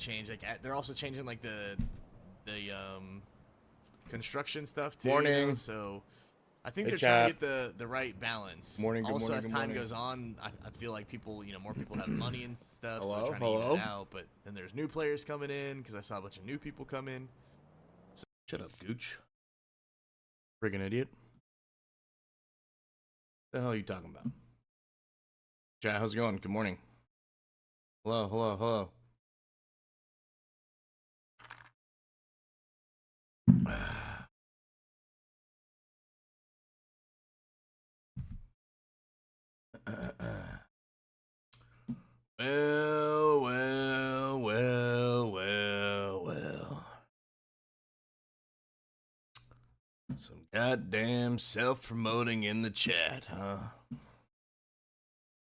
change. Like they're also changing like the construction stuff too. Morning. You know? So I think Hey, they're trying to get the right balance. Morning. Good also, morning. as Good time morning. goes on, I feel like people, more people have money and stuff. Hello? So they're trying to Hello? even it out. But then there's new players coming in because I saw a bunch of new people come in. So, shut up, Gooch. Friggin' idiot. What the hell are you talking about? Chat, how's it going? Good morning. Hello, hello, hello. Well. Some goddamn self-promoting in the chat, huh?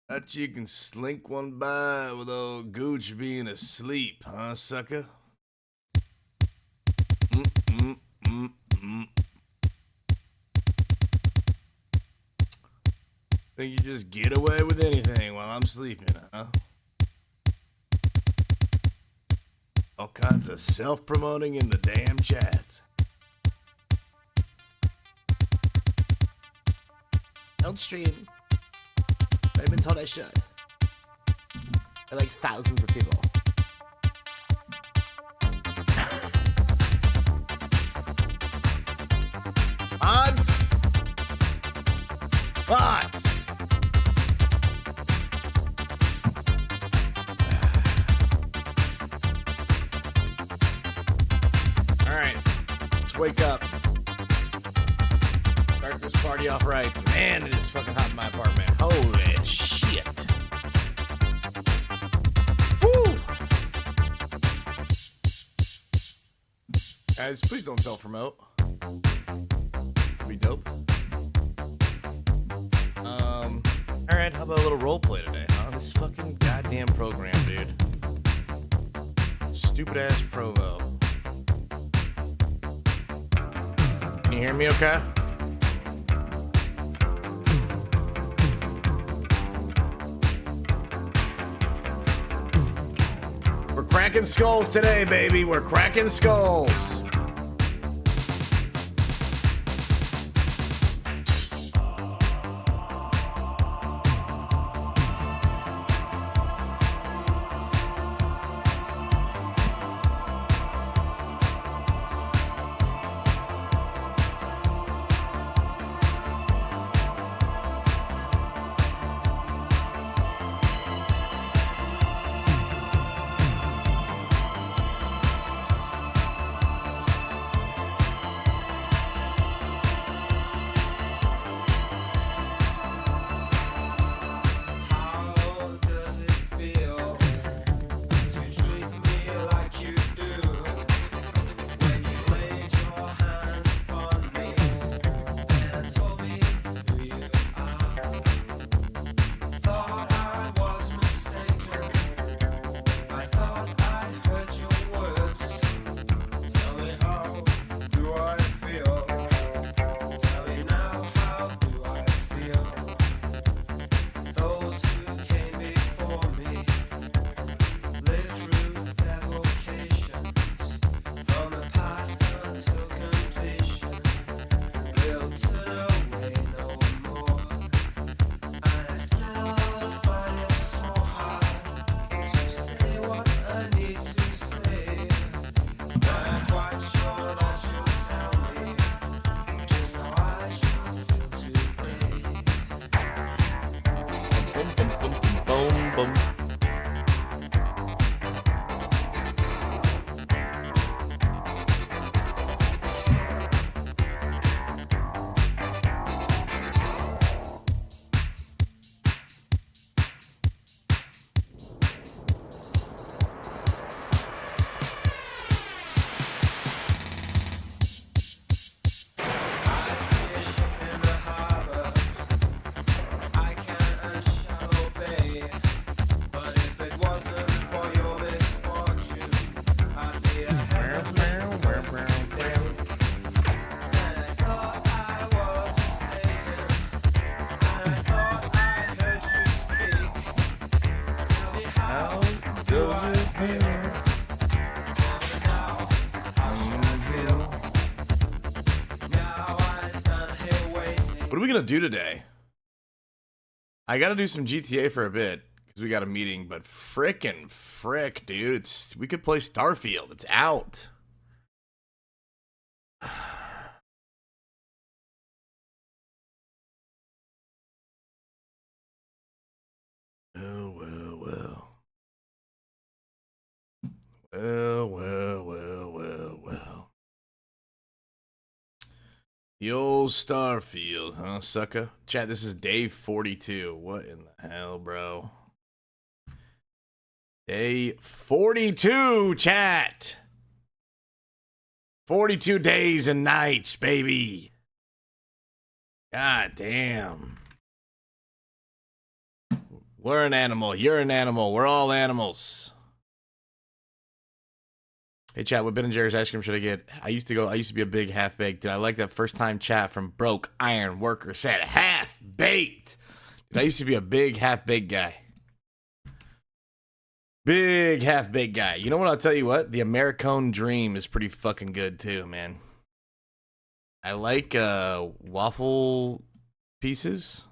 Thought you can slink one by with old Gooch being asleep, huh, sucker? Think you just get away with anything while I'm sleeping, huh? All kinds of self-promoting in the damn chats. Don't stream. I've been told I should. By like thousands of people. Odds? Odds! Alright, let's wake up. Start this party off right. Man, it is fucking hot in my apartment. Holy shit. Woo! Guys, please don't self-promote. Be dope. Alright, how about a little roleplay today, huh? This fucking goddamn program, dude. Stupid ass Provo. Can you hear me okay? We're cracking skulls today, baby. We're cracking skulls. we gonna do today? I gotta do some GTA for a bit because we got a meeting. But frick, dude, we could play Starfield. It's out. Oh, well. The old Starfield, huh, sucker? Chat, this is day 42. What in the hell, bro? Day 42, chat! 42 days and nights, baby! God damn. We're an animal. You're an animal. We're all animals. Hey, chat, what Ben and Jerry's ice cream should I get? I used to be a big half-baked. Dude, I like that first time chat from Broke Iron Worker said half-baked. Dude, I used to be a big half-baked guy. Big half-baked guy. You know what? I'll tell you what. The Americone Dream is pretty fucking good, too, man. I like waffle pieces.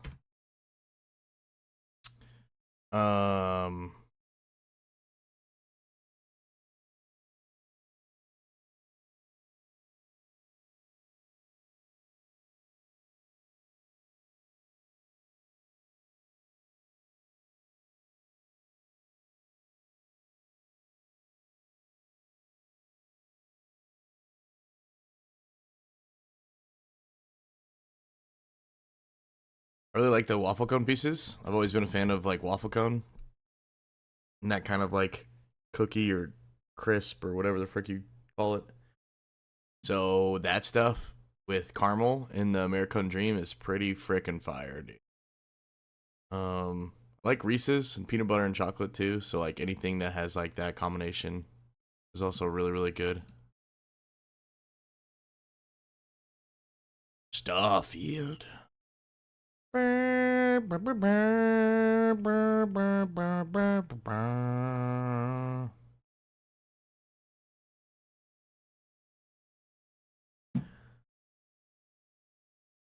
I really like the waffle cone pieces. I've always been a fan of like waffle cone. And that kind of like cookie or crisp or whatever the frick you call it. So that stuff with caramel in the American Dream is pretty frickin' fire, dude. I like Reese's and peanut butter and chocolate too. So like anything that has like that combination is also really, really good. Starfield.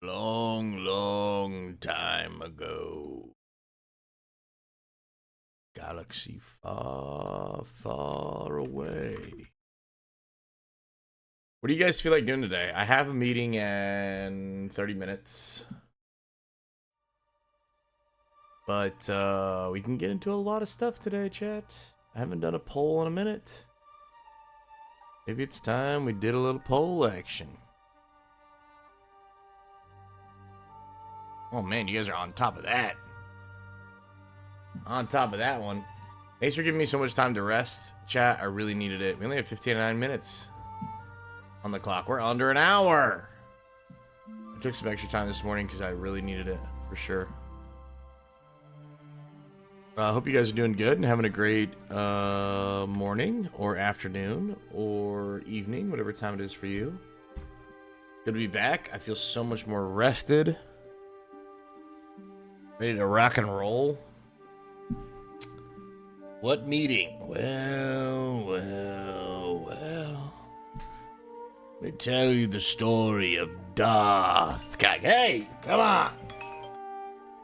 Long time ago. Galaxy far, far away. What do you guys feel like doing today? I have a meeting in 30 minutes. But we can get into a lot of stuff today, chat. I haven't done a poll in a minute. Maybe it's time we did a little poll action. Oh man, you guys are on top of that. On top of that one. Thanks for giving me so much time to rest, chat. I really needed it. We only have 59 minutes on the clock. We're under an hour. I took some extra time this morning because I really needed it, for sure. I hope you guys are doing good and having a great morning or afternoon or evening, whatever time it is for you. Good to be back. I feel so much more rested. Ready to rock and roll. What meeting? Well. Let me tell you the story of Darth. Hey, come on.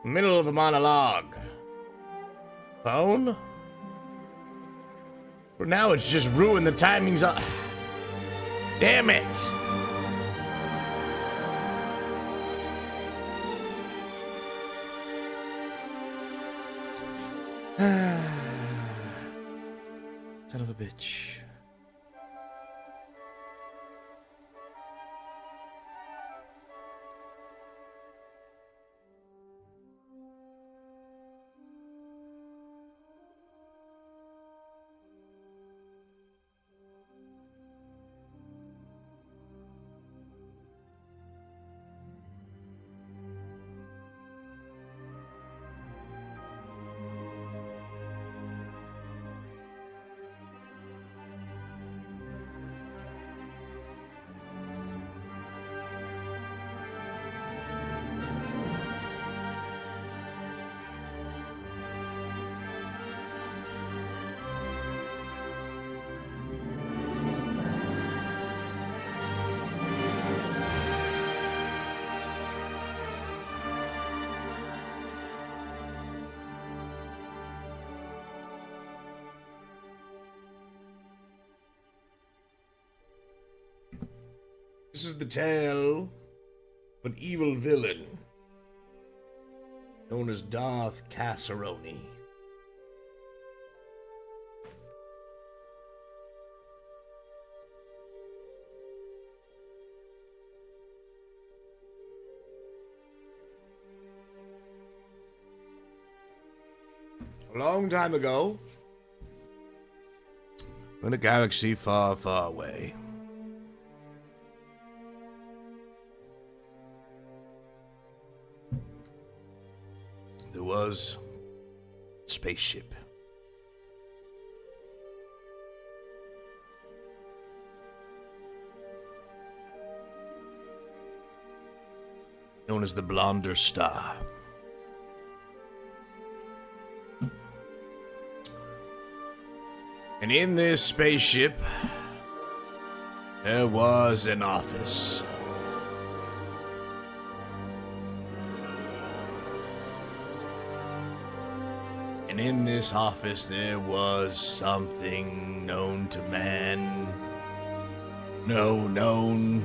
Middle of a monologue. Phone? Well, now it's just ruined the timings of... Damn it! Son of a bitch. This is the tale of an evil villain known as Darth Casseroni. A long time ago, in a galaxy far, far away, there was a spaceship. Known as the Blonder Star. And in this spaceship, there was an office. And in this office, there was something known to man, known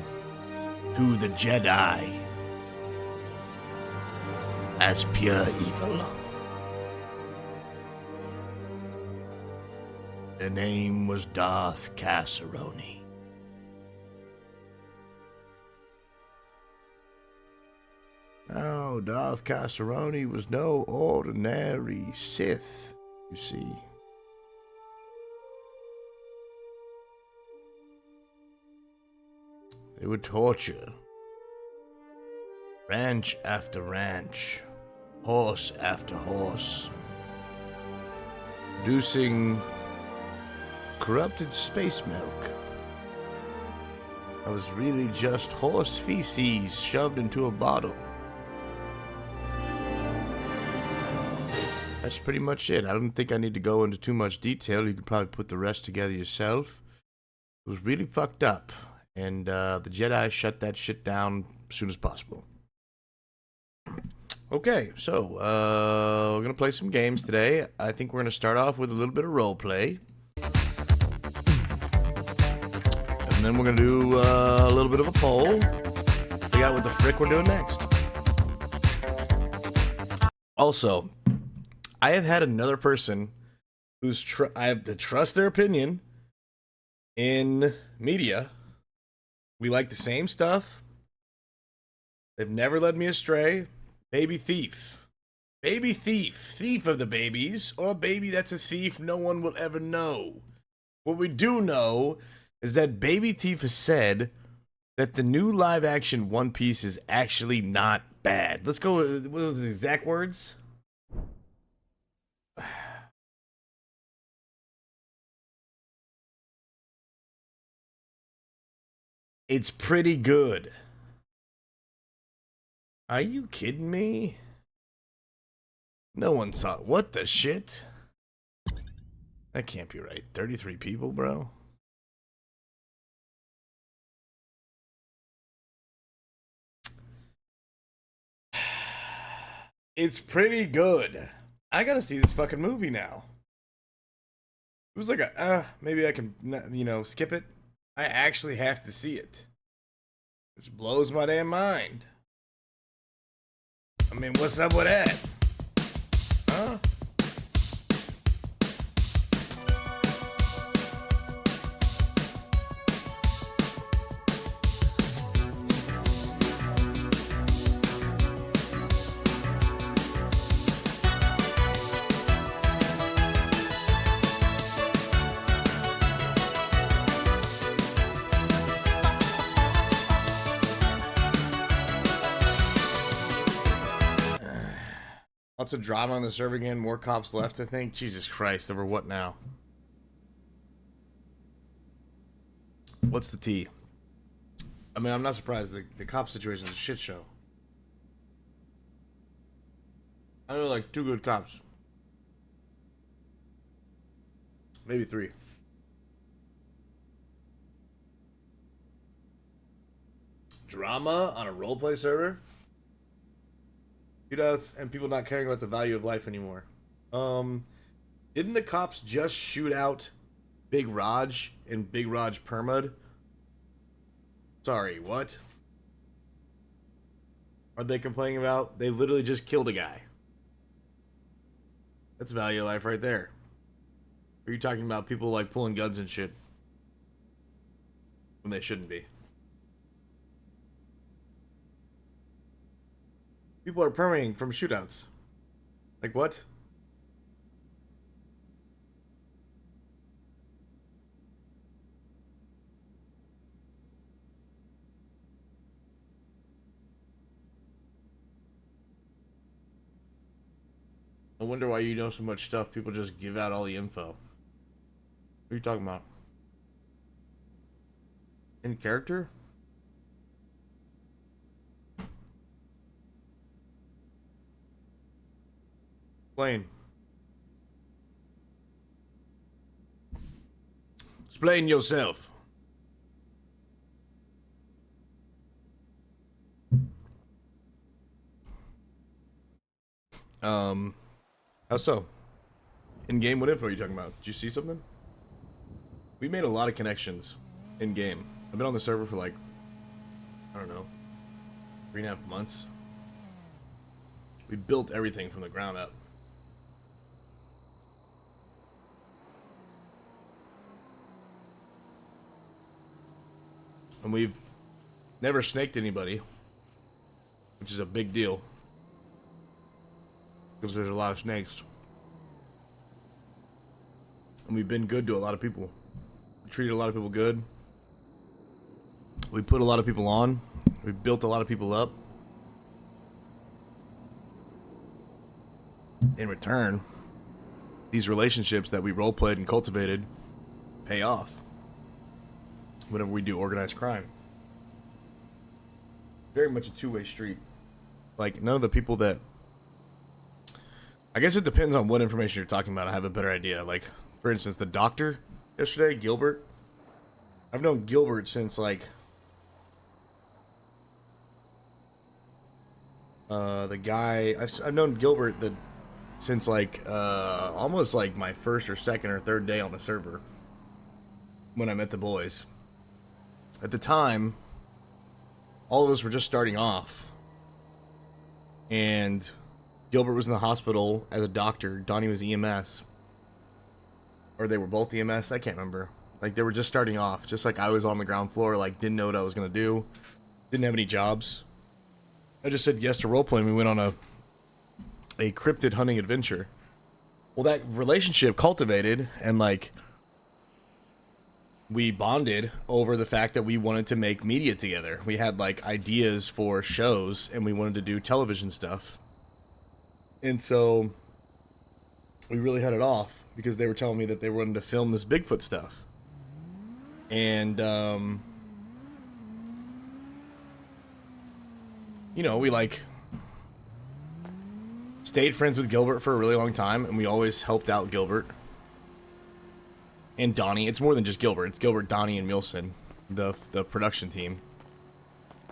to the Jedi as pure evil. The name was Darth Casseroni. Now, Darth Casseroni was no ordinary Sith, you see. They would torture ranch after ranch, horse after horse, producing corrupted space milk. That was really just horse feces shoved into a bottle. That's pretty much it. I don't think I need to go into too much detail. You can probably put the rest together yourself. It was really fucked up, and the Jedi shut that shit down as soon as possible. Okay, so we're gonna play some games today. I think we're gonna start off with a little bit of role play. And then we're going to do a little bit of a poll. Figure out what the frick we're doing next. Also, I have had another person who's I have to trust their opinion in media. We like the same stuff. They've never led me astray. Baby thief. Baby thief. Thief of the babies. Or a baby that's a thief no one will ever know. What we do know is that Baby Thief has said that the new live-action One Piece is actually not bad. Let's go with what was the exact words? It's pretty good. Are you kidding me? No one saw it. What the shit? That can't be right. 33 people, bro. It's pretty good. I gotta see this fucking movie now. It was like maybe I can, skip it. I actually have to see it. Which blows my damn mind. I mean, what's up with that? Huh? Lots of drama on the server again. More cops left, I think. Jesus Christ. Over what now? What's the tea? I mean, I'm not surprised. The cop situation is a shit show. I know, like, 2 good cops. Maybe 3. Drama on a roleplay server? And people not caring about the value of life anymore. Didn't the cops just shoot out Big Raj in Big Raj Permud? Sorry, what? Are they complaining about? They literally just killed a guy. That's value of life right there. Are you talking about people like pulling guns and shit when they shouldn't be? People are permitting from shootouts. Like what? I wonder why you know so much stuff. People just give out all the info. What are you talking about? In character? Explain. Explain yourself. How so? In game, what info are you talking about? Did you see something? We made a lot of connections in game. I've been on the server for like, I don't know, 3.5 months. We built everything from the ground up. And we've never snaked anybody, which is a big deal. Because there's a lot of snakes. And we've been good to a lot of people. We treated a lot of people good. We put a lot of people on. We built a lot of people up. In return, these relationships that we roleplayed and cultivated pay off whenever we do organized crime. Very much a two-way street. Like, none of the people that... I guess it depends on what information you're talking about. I have a better idea. Like, for instance, the doctor yesterday, Gilbert. I've known Gilbert since, like... the guy... I've known Gilbert since, like, almost, like, my first or second or third day on the server. When I met the boys. At the time, all of us were just starting off. And... Gilbert was in the hospital as a doctor. Donnie was EMS. Or they were both EMS. I can't remember. Like, they were just starting off. Just like I was on the ground floor. Like, didn't know what I was going to do. Didn't have any jobs. I just said yes to roleplaying. We went on a cryptid hunting adventure. Well, that relationship cultivated. And, like, we bonded over the fact that we wanted to make media together. We had, like, ideas for shows. And we wanted to do television stuff. And so we really had it off because they were telling me that they wanted to film this Bigfoot stuff. And, you know, we like stayed friends with Gilbert for a really long time, and we always helped out Gilbert and Donnie. It's more than just Gilbert. It's Gilbert, Donnie, and Milson, the production team.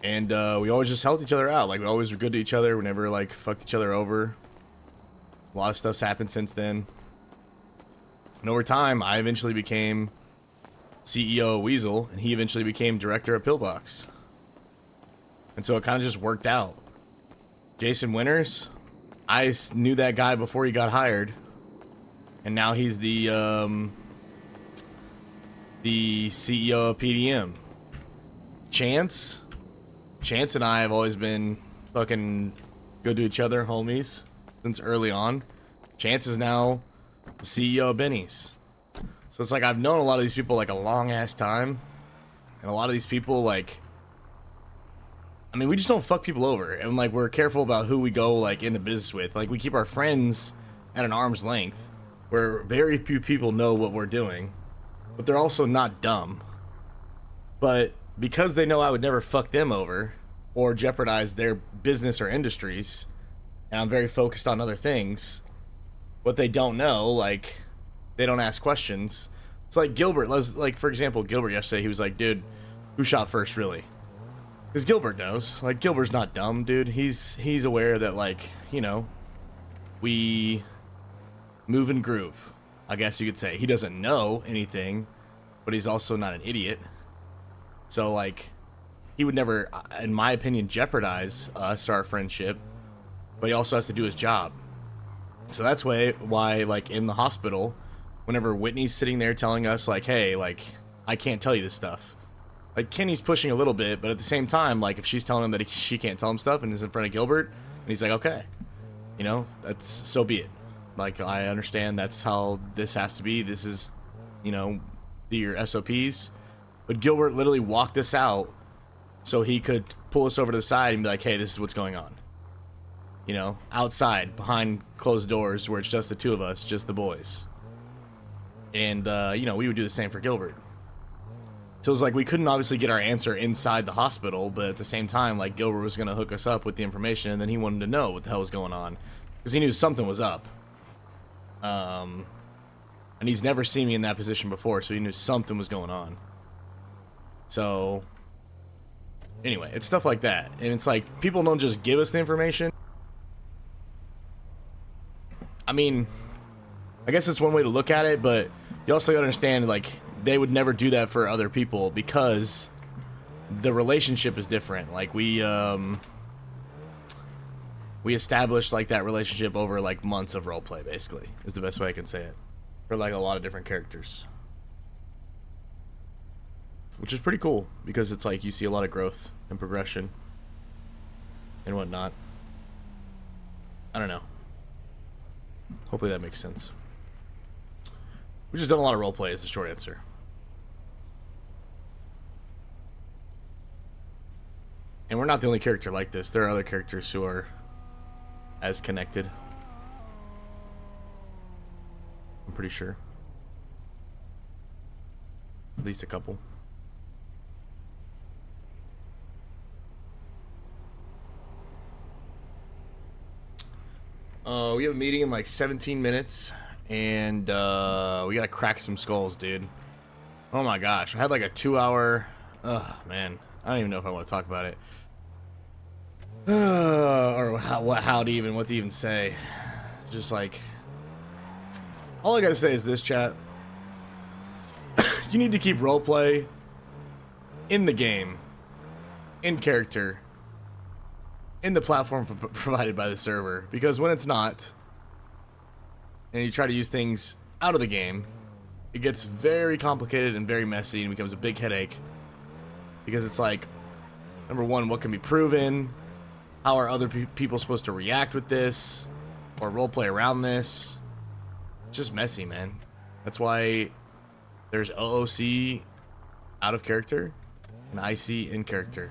And we always just helped each other out. Like, we always were good to each other. We never, like, fucked each other over. A lot of stuff's happened since then. And over time, I eventually became CEO of Weasel, and he eventually became director of Pillbox. And so it kind of just worked out. Jason Winters, I knew that guy before he got hired. And now he's the CEO of PDM. Chance and I have always been fucking good to each other, homies, since early on. Chance is now the CEO of Benny's. So it's like I've known a lot of these people like a long ass time. And a lot of these people, like, I mean, we just don't fuck people over. And like, we're careful about who we go like into business with. Like, we keep our friends at an arm's length, where very few people know what we're doing, but they're also not dumb. But because they know I would never fuck them over or jeopardize their business or industries, and I'm very focused on other things, what they don't know, like, they don't ask questions. It's like Gilbert, like, for example, Gilbert yesterday, he was like, dude, who shot first, really? Because Gilbert knows. Like, Gilbert's not dumb, dude. He's aware that, like, you know, we move and groove, I guess you could say. He doesn't know anything, but he's also not an idiot. So, like, he would never, in my opinion, jeopardize us, our friendship, but he also has to do his job. So that's why, like, in the hospital, whenever Whitney's sitting there telling us, like, hey, like, I can't tell you this stuff. Like, Kenny's pushing a little bit, but at the same time, like, if she's telling him that she can't tell him stuff and is in front of Gilbert, and he's like, okay, you know, that's, so be it. Like, I understand that's how this has to be. This is, you know, your SOPs. But Gilbert literally walked us out so he could pull us over to the side and be like, hey, this is what's going on. You know, outside, behind closed doors, where it's just the two of us, just the boys. And, you know, we would do the same for Gilbert. So it was like, we couldn't obviously get our answer inside the hospital, but at the same time, like, Gilbert was going to hook us up with the information, and then he wanted to know what the hell was going on. Because he knew something was up. And he's never seen me in that position before, so he knew something was going on. So, anyway, it's stuff like that. And it's like, people don't just give us the information. I mean, I guess it's one way to look at it, but you also gotta understand, like, they would never do that for other people because the relationship is different. Like, we established, like, that relationship over, like, months of roleplay, basically, is the best way I can say it. For, like, a lot of different characters. Which is pretty cool, because it's like, you see a lot of growth and progression and whatnot. I don't know. Hopefully that makes sense. We've just done a lot of roleplay is the short answer. And we're not the only character like this. There are other characters who are as connected. I'm pretty sure. At least a couple. We have a meeting in like 17 minutes, and we gotta crack some skulls, dude. Oh my gosh, I had like a 2-hour. Oh man, I don't even know if I want to talk about it, or what to even say. Just like, all I gotta say is this, chat. You need to keep roleplay in the game, in character, in the platform provided by the server, because when it's not, and you try to use things out of the game, it gets very complicated and very messy and becomes a big headache, because it's like, number one, what can be proven, how are other people supposed to react with this, or roleplay around this. It's just messy, man. That's why there's OOC out of character and IC in character.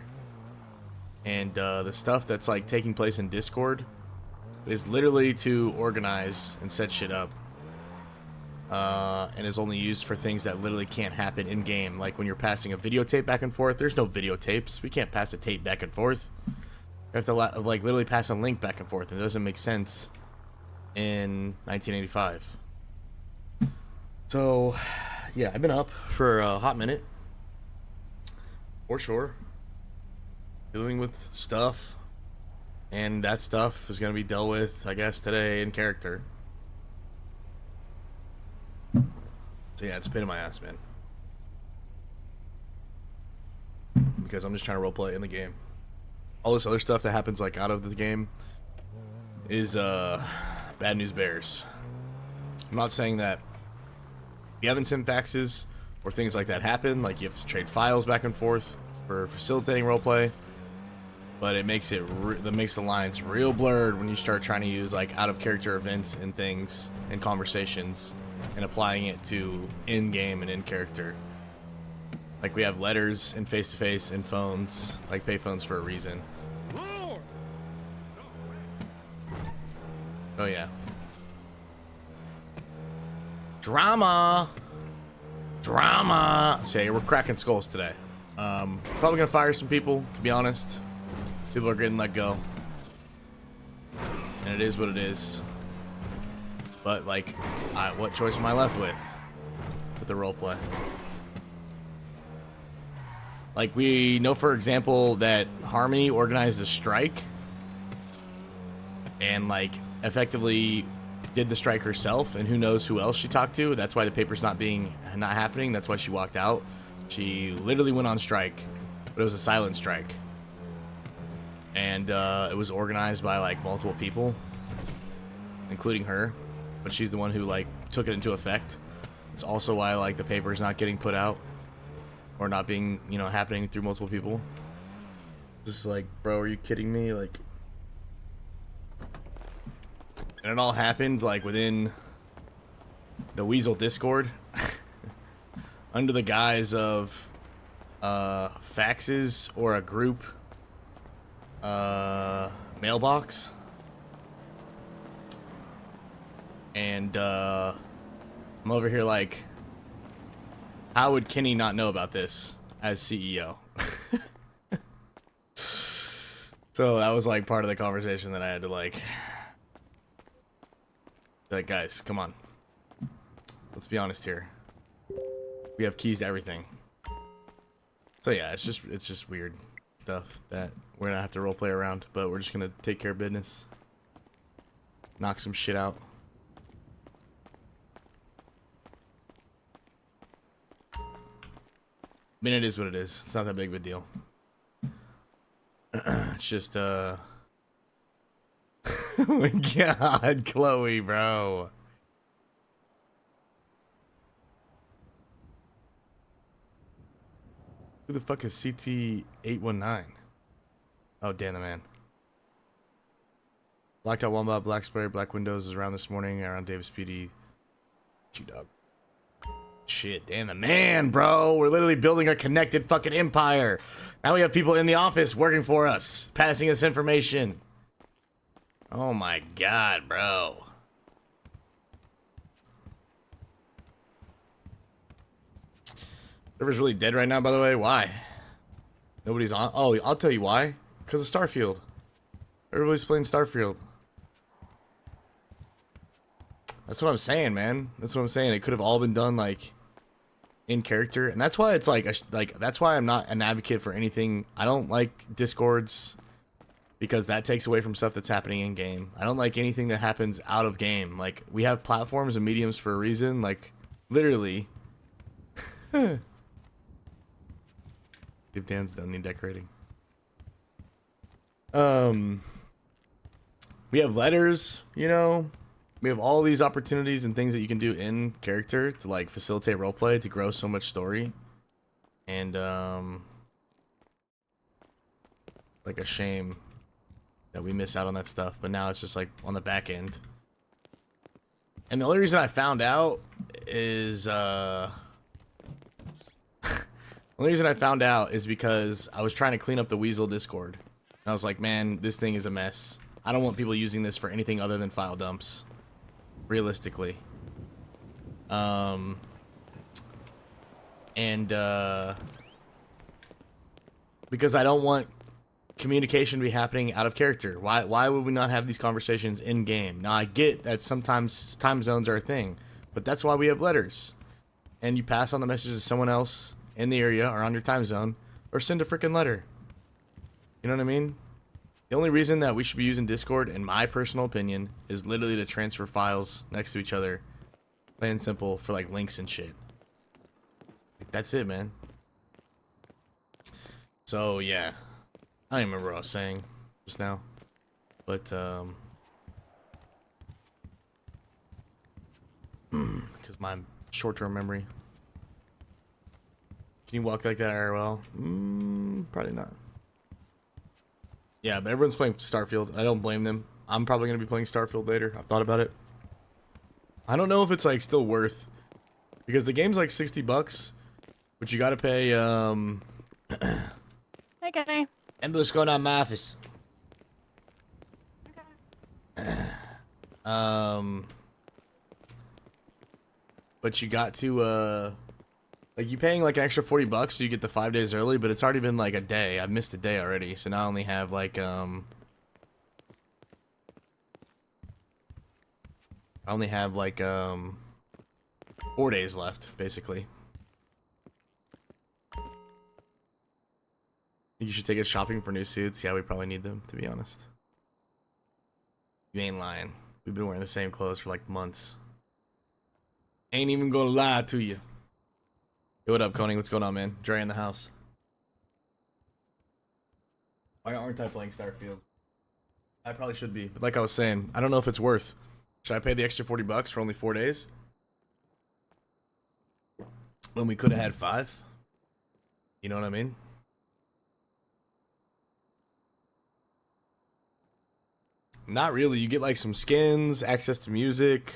And the stuff that's like taking place in Discord is literally to organize and set shit up, and is only used for things that literally can't happen in game. Like when you're passing a videotape back and forth, there's no videotapes. We can't pass a tape back and forth. We have to like literally pass a link back and forth, and it doesn't make sense in 1985. So yeah, I've been up for a hot minute, for sure. Dealing with stuff, and that stuff is going to be dealt with, I guess, today in character. So yeah, it's a pain in my ass, man, because I'm just trying to roleplay in the game. All this other stuff that happens like out of the game is bad news bears. I'm not saying that you haven't sent faxes or things like that happen, like you have to trade files back and forth for facilitating roleplay. But it makes the lines real blurred when you start trying to use like out of character events and things and conversations and applying it to in game and in character. Like we have letters and face to face and phones, like payphones for a reason. Oh yeah. Drama. So yeah, we're cracking skulls today. Probably gonna fire some people, to be honest. People are getting let go, and it is what it is. But like, what choice am I left with the roleplay? Like, we know, for example, that Harmony organized a strike and like effectively did the strike herself, and who knows who else she talked to. That's why the paper's not happening. That's why she walked out. She literally went on strike but it was a silent strike. And it was organized by like multiple people, including her, but she's the one who like took it into effect. It's also why like the paper's not getting put out or not being, you know, happening through multiple people. Just like, bro, are you kidding me? Like, and it all happened like within the Weasel Discord under the guise of faxes or a group mailbox. And I'm over here like, how would Kenny not know about this as CEO? So that was like part of the conversation that I had to like guys, come on. Let's be honest here. We have keys to everything. So yeah, it's just weird stuff that we're gonna have to roleplay around, but we're just gonna take care of business. Knock some shit out. I mean, it is what it is. It's not that big of a deal. It's just, oh my god, Chloe, bro. Who the fuck is CT819? Oh, damn the man. Blacked out Wombat, Black Spray, Black Windows is around this morning, around Davis PD. G-Dog. Shit, damn the man, bro. We're literally building a connected fucking empire. Now we have people in the office working for us, passing us information. Oh my god, bro. Server's really dead right now, by the way. Why? Nobody's on. Oh, I'll tell you why. Because of Starfield. Everybody's playing Starfield. That's what I'm saying, man. That's what I'm saying. It could have all been done like in character, and that's why it's like that's why I'm not an advocate for anything. I don't like Discords because that takes away from stuff that's happening in game. I don't like anything that happens out of game. Like, we have platforms and mediums for a reason. Like, literally. If Dan's done, need decorating. We have letters, you know. We have all these opportunities and things that you can do in character to like facilitate roleplay to grow so much story. And like a shame that we miss out on that stuff, but now it's just like on the back end. And the only reason I found out is the only reason I found out is because I was trying to clean up the Weasel Discord. And I was like, man, this thing is a mess. I don't want people using this for anything other than file dumps. Realistically. Because I don't want communication to be happening out of character. Why would we not have these conversations in game? Now I get that sometimes time zones are a thing, but that's why we have letters. And you pass on the message to someone else in the area or on your time zone, or send a freaking letter. You know what I mean? The only reason that we should be using Discord, in my personal opinion, is literally to transfer files next to each other. Plain and simple, for like links and shit. Like, that's it, man. So, yeah. I don't even remember what I was saying just now. But, because my short-term memory. Can you walk like that IRL? Probably not. Yeah, but everyone's playing Starfield. I don't blame them. I'm probably going to be playing Starfield later. I've thought about it. I don't know if it's like still worth, because the game's like $60, but you got to pay Hey, Kenny. Ember, what's going on in my office? Okay. But you got to like, you paying like an extra $40 so you get the 5 days early, but it's already been like a day. I've missed a day already, so now I only have like I only have like 4 days left, basically. I think you should take us shopping for new suits. Yeah, we probably need them, to be honest. You ain't lying. We've been wearing the same clothes for like months. Ain't even gonna lie to you. Hey, what up, Coney? What's going on, man? Dre in the house. Why aren't I playing Starfield? I probably should be, but like I was saying, I don't know if it's worth. Should I pay the extra $40 for only 4 days? When we could have had 5? You know what I mean? Not really. You get like some skins, access to music.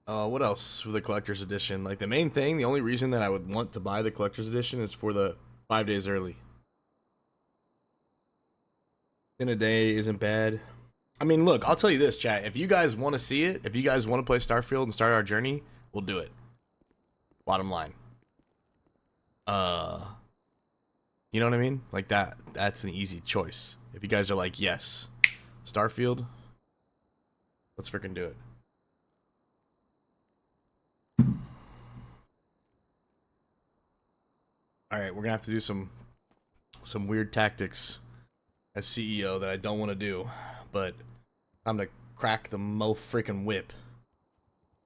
What else for the collector's edition? Like the main thing, the only reason that I would want to buy the collector's edition is for the 5 days early. In a day isn't bad. I mean, look, I'll tell you this, chat. If you guys want to see it, if you guys want to play Starfield and start our journey, we'll do it. Bottom line. You know what I mean? Like that's an easy choice. If you guys are like, yes, Starfield, let's freaking do it. All right, we're gonna have to do some weird tactics as CEO that I don't want to do, but I'm gonna crack the freaking whip.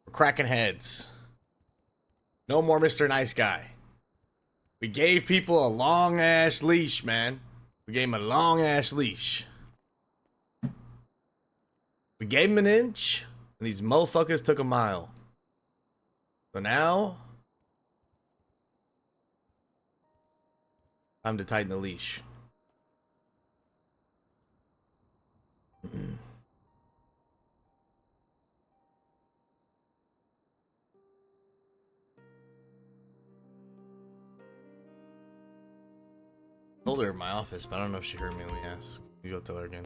We're cracking heads. No more Mr. Nice Guy. We gave people a long ass leash, man. We gave him a long ass leash. We gave him an inch, and these motherfuckers took a mile. So now, time to tighten the leash. Told her in my office, but I don't know if she heard me. Let me ask. You go tell her again.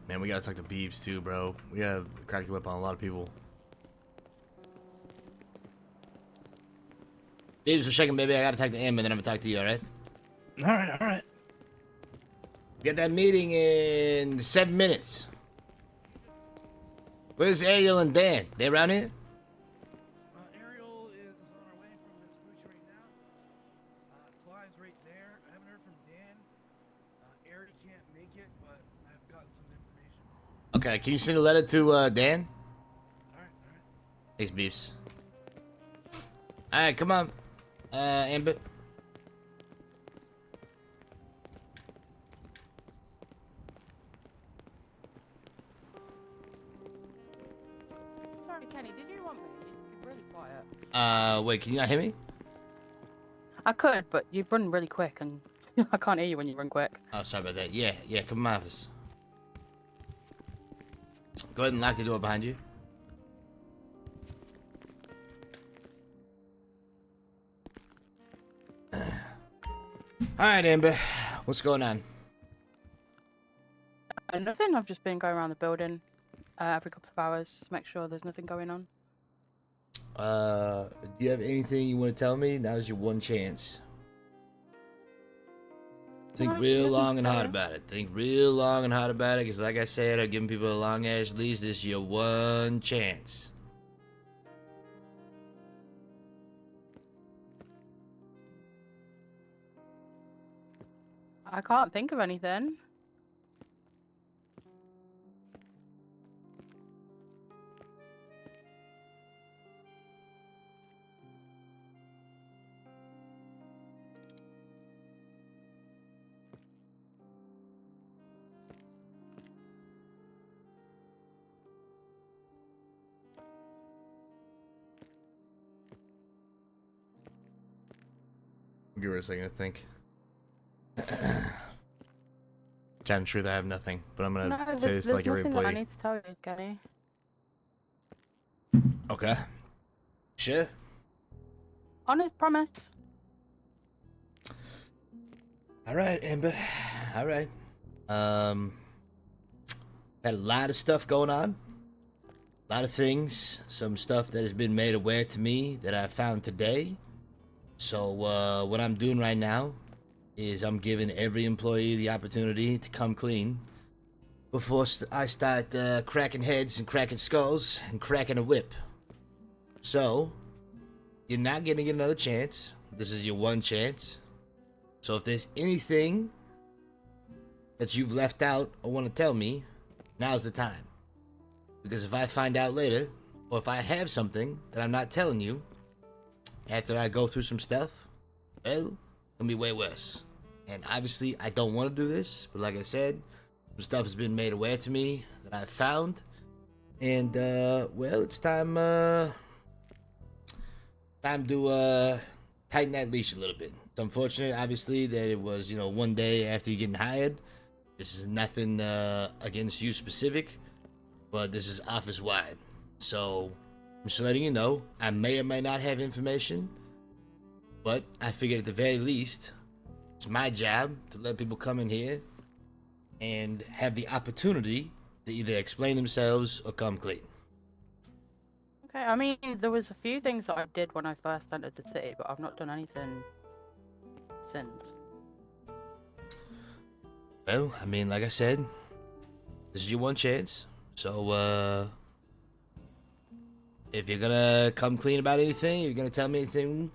Man, we gotta talk to Beebs too, bro. We gotta crack the whip on a lot of people. Beebs, for a second, baby. I gotta talk to him, and then I'm gonna talk to you, alright? Alright. Get that meeting in 7 minutes. Where's Ariel and Dan? They around here? Ariel is on our way from this Gooch right now. Clyde's right there. I haven't heard from Dan. Ariel can't make it, but I've gotten some information. Okay, can you send a letter to Dan? Alright. Thanks, Beeps. Alright, come on. Amber. Sorry, Kenny, did you want me? You're really quiet. Wait, can you not hear me? I could, but you run really quick, and I can't hear you when you run quick. Oh, sorry about that. Yeah, come in my office. Go ahead and lock the door behind you. Alright, Amber. What's going on? Nothing, I've just been going around the building every couple of hours just to make sure there's nothing going on. Do you have anything you want to tell me? Now's your one chance. Think real long and hard about it. Think real long and hard about it, because like I said, I'm giving people a long ass leash. This is your one chance. I can't think of anything. Give her a second to think. In truth, I have nothing, but I'm gonna say this like a there's nothing that I replay. need to tell you, Kenny. Okay. Sure. Honest promise. All right, Amber. All right. Had a lot of stuff going on. A lot of things. Some stuff that has been made aware to me that I found today. So what I'm doing right now is I'm giving every employee the opportunity to come clean before I start cracking heads and cracking skulls and cracking a whip. So you're not gonna get another chance. This is your one chance. So if there's anything that you've left out or want to tell me, now's the time. Because if I find out later, or if I have something that I'm not telling you, after I go through some stuff, well, it'll be way worse. And obviously, I don't want to do this, but like I said, some stuff has been made aware to me that I've found. And, well, it's time to, tighten that leash a little bit. It's unfortunate, obviously, that it was, one day after you getting hired. This is nothing, against you specific, but this is office-wide. So, I'm just letting you know, I may or may not have information, but I figured at the very least, it's my job to let people come in here and have the opportunity to either explain themselves or come clean. Okay, I mean, there was a few things that I did when I first entered the city, but I've not done anything since. Well, I mean, like I said, this is your one chance. So, if you're gonna come clean about anything, you're gonna tell me anything,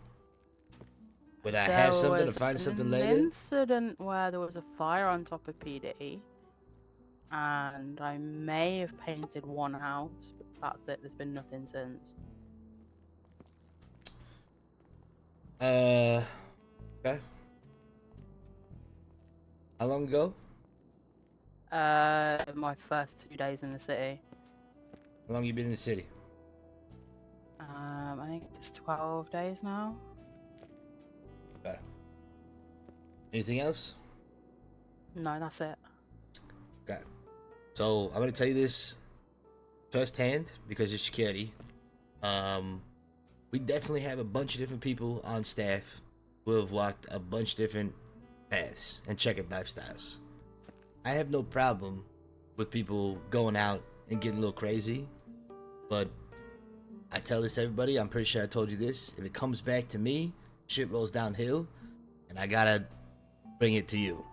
whether I have something or find something later. There was an incident where there was a fire on top of PD, and I may have painted one house, but that's it. There's been nothing since. Okay. How long ago? My first 2 days in the city. How long you been in the city? I think it's 12 days now. Okay. Anything else? No, that's it. Okay. So I'm gonna tell you this firsthand because you're security. We definitely have a bunch of different people on staff who have walked a bunch of different paths and checkered lifestyles. I have no problem with people going out and getting a little crazy, but I tell this to everybody, I'm pretty sure I told you this, if it comes back to me, shit rolls downhill, and I gotta bring it to you.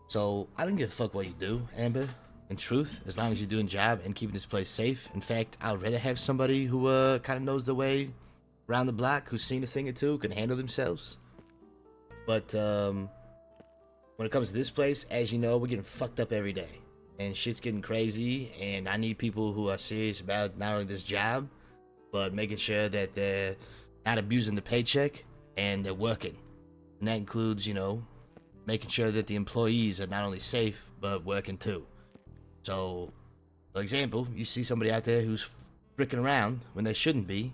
So, I don't give a fuck what you do, Amber. In truth, as long as you're doing job and keeping this place safe. In fact, I'd rather have somebody who kind of knows the way around the block, who's seen a thing or two, can handle themselves. But, when it comes to this place, as you know, we're getting fucked up every day. And shit's getting crazy, and I need people who are serious about not only this job, but making sure that they're not abusing the paycheck and they're working. And that includes, making sure that the employees are not only safe, but working too. So, for example, you see somebody out there who's fricking around when they shouldn't be,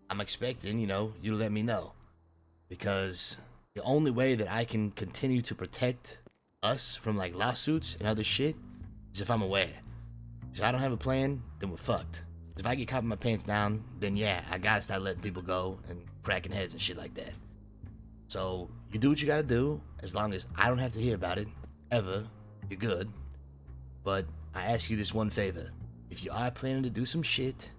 I'm expecting, you to let me know. Because the only way that I can continue to protect us from, lawsuits and other shit is if I'm aware. If I don't have a plan, then we're fucked. If I get caught with my pants down, then yeah, I gotta start letting people go and cracking heads and shit like that. So, you do what you gotta do, as long as I don't have to hear about it, ever, you're good. But I ask you this one favor. If you are planning to do some shit,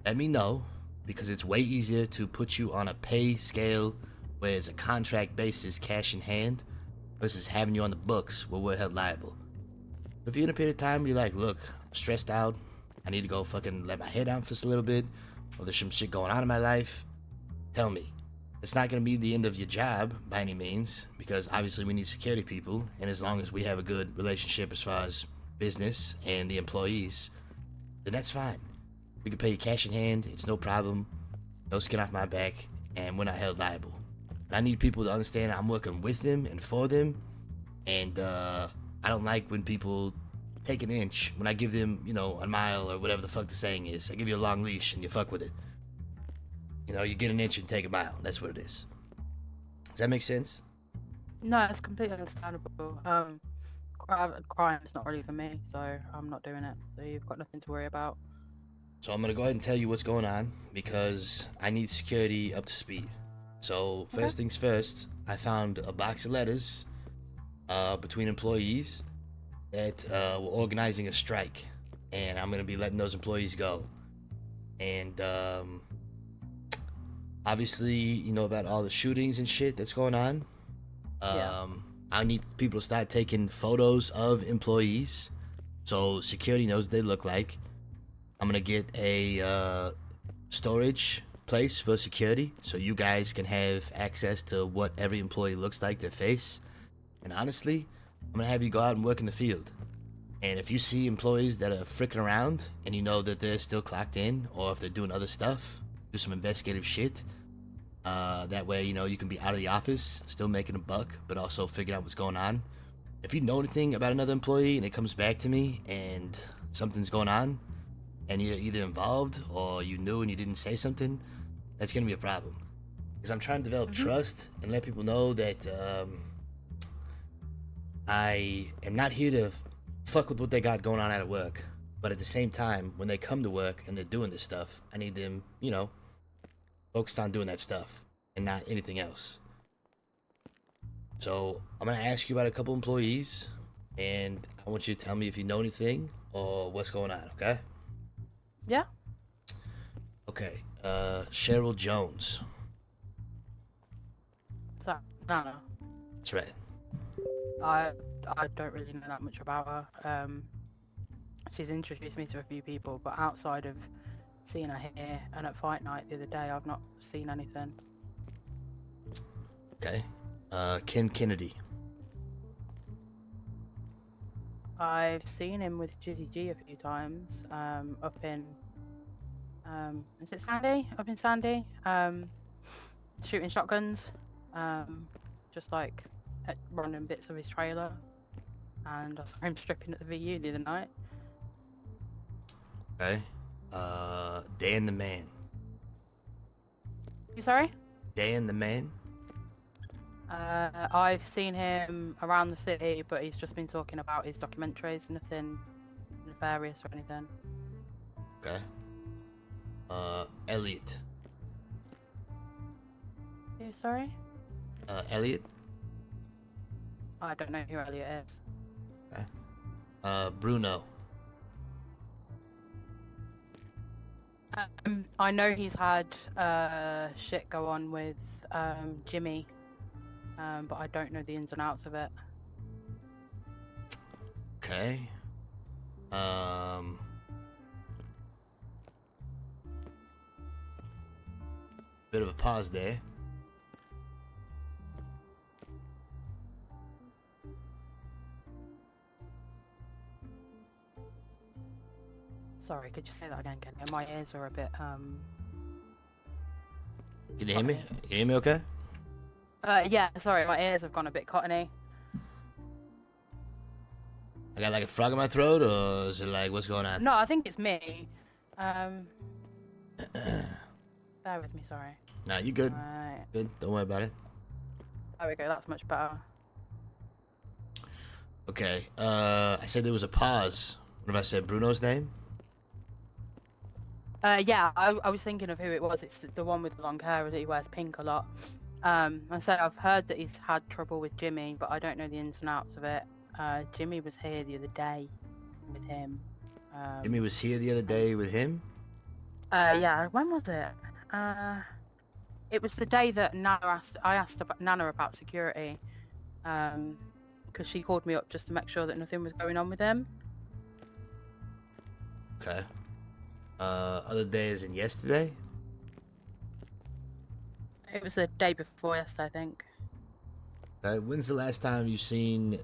let me know, because it's way easier to put you on a pay scale where it's a contract basis, cash in hand, versus having you on the books where we're held liable. If you're in a period of time where you're like, look, I'm stressed out, I need to go fucking let my hair down for just a little bit, or there's some shit going on in my life, tell me. It's not going to be the end of your job by any means, because obviously we need security people, and as long as we have a good relationship as far as business and the employees, then that's fine. We can pay you cash in hand, it's no problem, no skin off my back, and we're not held liable. And I need people to understand I'm working with them and for them, and I don't like when people take an inch when I give them, a mile or whatever the fuck the saying is. I give you a long leash and you fuck with it. You get an inch and take a mile. That's what it is. Does that make sense? No, it's completely understandable. Crime's not really for me, so I'm not doing it. So you've got nothing to worry about. So I'm gonna go ahead and tell you what's going on, because I need security up to speed. So first things first, I found a box of letters between employees that were organizing a strike, and I'm gonna be letting those employees go. And obviously, you know about all the shootings and shit that's going on. Yeah. I need people to start taking photos of employees so security knows what they look like. I'm gonna get a storage place for security so you guys can have access to what every employee looks like, their face. And honestly, I'm gonna have you go out and work in the field. And if you see employees that are fricking around and you know that they're still clocked in, or if they're doing other stuff, do some investigative shit. That way, you can be out of the office, still making a buck, but also figuring out what's going on. If you know anything about another employee and it comes back to me and something's going on, and you're either involved or you knew and you didn't say something, that's gonna be a problem. Because I'm trying to develop trust and let people know that I am not here to fuck with what they got going on at work. But at the same time, when they come to work and they're doing this stuff, I need them, focused on doing that stuff and not anything else. So I'm gonna ask you about a couple employees, and I want you to tell me if you know anything or what's going on, okay? Yeah. Okay, Cheryl Jones. Is that Nana? That's right. I don't really know that much about her. She's introduced me to a few people, but outside of seeing her here and at fight night the other day, I've not seen anything. Okay. Ken Kennedy. I've seen him with Jizzy G a few times, up in, is it Sandy? Up in Sandy, shooting shotguns, just like at random bits of his trailer, and I saw him stripping at the VU the other night. Okay. Dan the Man. You sorry? Dan the Man? I've seen him around the city, but he's just been talking about his documentaries, nothing nefarious or anything. Okay. Elliot. You sorry? Elliot? I don't know who Elliot is. Okay. Bruno. I know he's had shit go on with Jimmy, but I don't know the ins and outs of it. Okay. Bit of a pause there. Sorry, could you say that again, Kenny? My ears are a bit Can you hear me? Can you hear me okay? yeah, sorry, my ears have gone a bit cottony. I got like a frog in my throat, or is it like, what's going on? No, I think it's me. Bear with me, sorry. Nah, you good. Right. Good. Don't worry about it. There we go, that's much better. Okay. I said there was a pause. What if I said Bruno's name? Yeah, I was thinking of who it was. It's the one with the long hair that he wears pink a lot. I said I've heard that he's had trouble with Jimmy, but I don't know the ins and outs of it. Jimmy was here the other day with him. Jimmy was here the other day with him? Yeah, when was it? It was the day that I asked about Nana about security, because she called me up just to make sure that nothing was going on with him. Okay. Other days than yesterday? It was the day before yesterday, I think. Okay. When's the last time you seen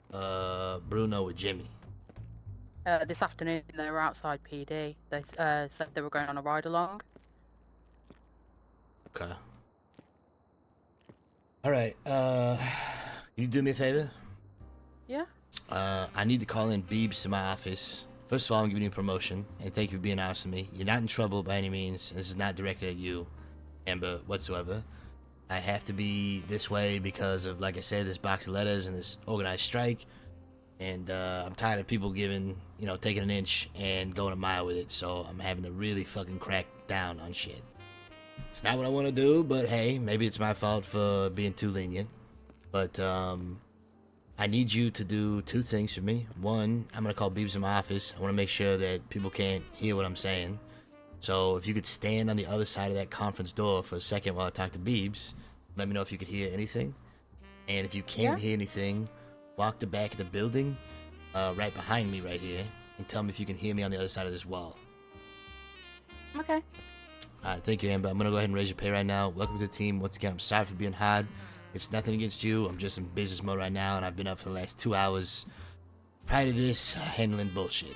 Bruno with Jimmy? This afternoon they were outside PD. They said they were going on a ride along. Okay. Alright, can you do me a favor? Yeah? I need to call in Beebs to my office. First of all, I'm giving you a promotion, and thank you for being honest with me. You're not in trouble by any means, and this is not directed at you, Amber, whatsoever. I have to be this way because of, like I said, this box of letters and this organized strike. And I'm tired of people taking an inch and going a mile with it. So I'm having to really fucking crack down on shit. It's not what I want to do, but hey, maybe it's my fault for being too lenient. But I need you to do two things for me. One, I'm going to call Beebs in my office. I want to make sure that people can't hear what I'm saying. So if you could stand on the other side of that conference door for a second while I talk to Beebs, let me know if you could hear anything. And if you can't hear anything, walk the back of the building right behind me right here and tell me if you can hear me on the other side of this wall. Okay. Alright, thank you, Amber. I'm going to go ahead and raise your pay right now. Welcome to the team. Once again, I'm sorry for being hard. It's nothing against you. I'm just in business mode right now, and I've been up for the last 2 hours prior to this, handling bullshit.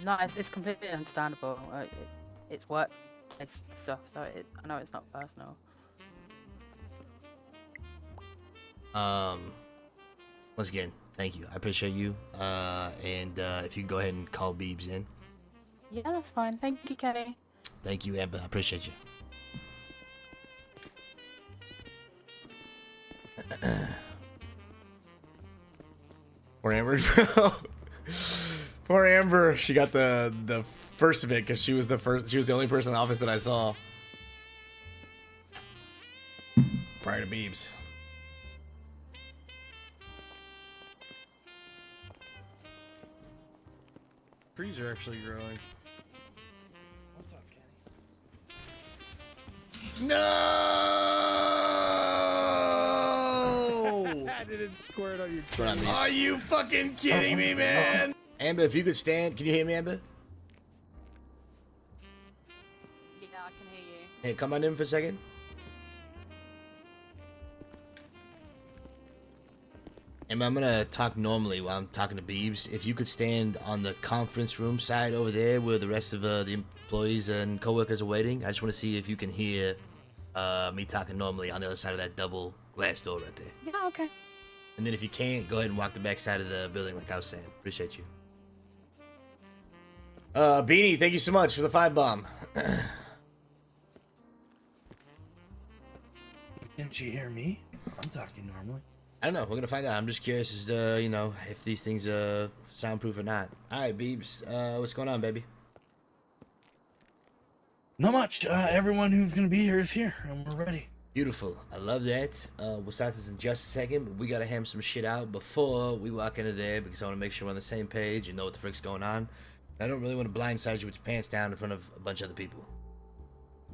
No, it's completely understandable. It's work stuff, so I know it's not personal. Once again, thank you. I appreciate you. And if you go ahead and call Beebs in. Yeah, that's fine. Thank you, Kenny. Thank you, Amber. I appreciate you. Poor Amber, bro. Poor Amber. She got the first of it because she was the first. She was the only person in the office that I saw prior to Beebs. Trees are actually growing. What's up, Kenny? No! I didn't squirt on your What I mean. Are you fucking kidding me, man? Amber, if you could stand, can you hear me, Amber? Yeah, I can hear you. Hey, come on in for a second. Amber, I'm gonna talk normally while I'm talking to Beebs. If you could stand on the conference room side over there where the rest of the employees and coworkers are waiting, I just want to see if you can hear me talking normally on the other side of that double glass door right there. Yeah, okay. And then if you can't, go ahead and walk the back side of the building like I was saying. Appreciate you. Beanie, thank you so much for the 5 bomb. Didn't you hear me? I'm talking normally. I don't know. We're gonna find out. I'm just curious as to, you know, if these things are soundproof or not. All right, Beebs. What's going on, baby? Not much. Everyone who's gonna be here is here, and we're ready. Beautiful. I love that. We'll start this in just a second, but we gotta ham some shit out before we walk into there because I want to make sure we're on the same page and know what the frick's going on. I don't really want to blindside you with your pants down in front of a bunch of other people.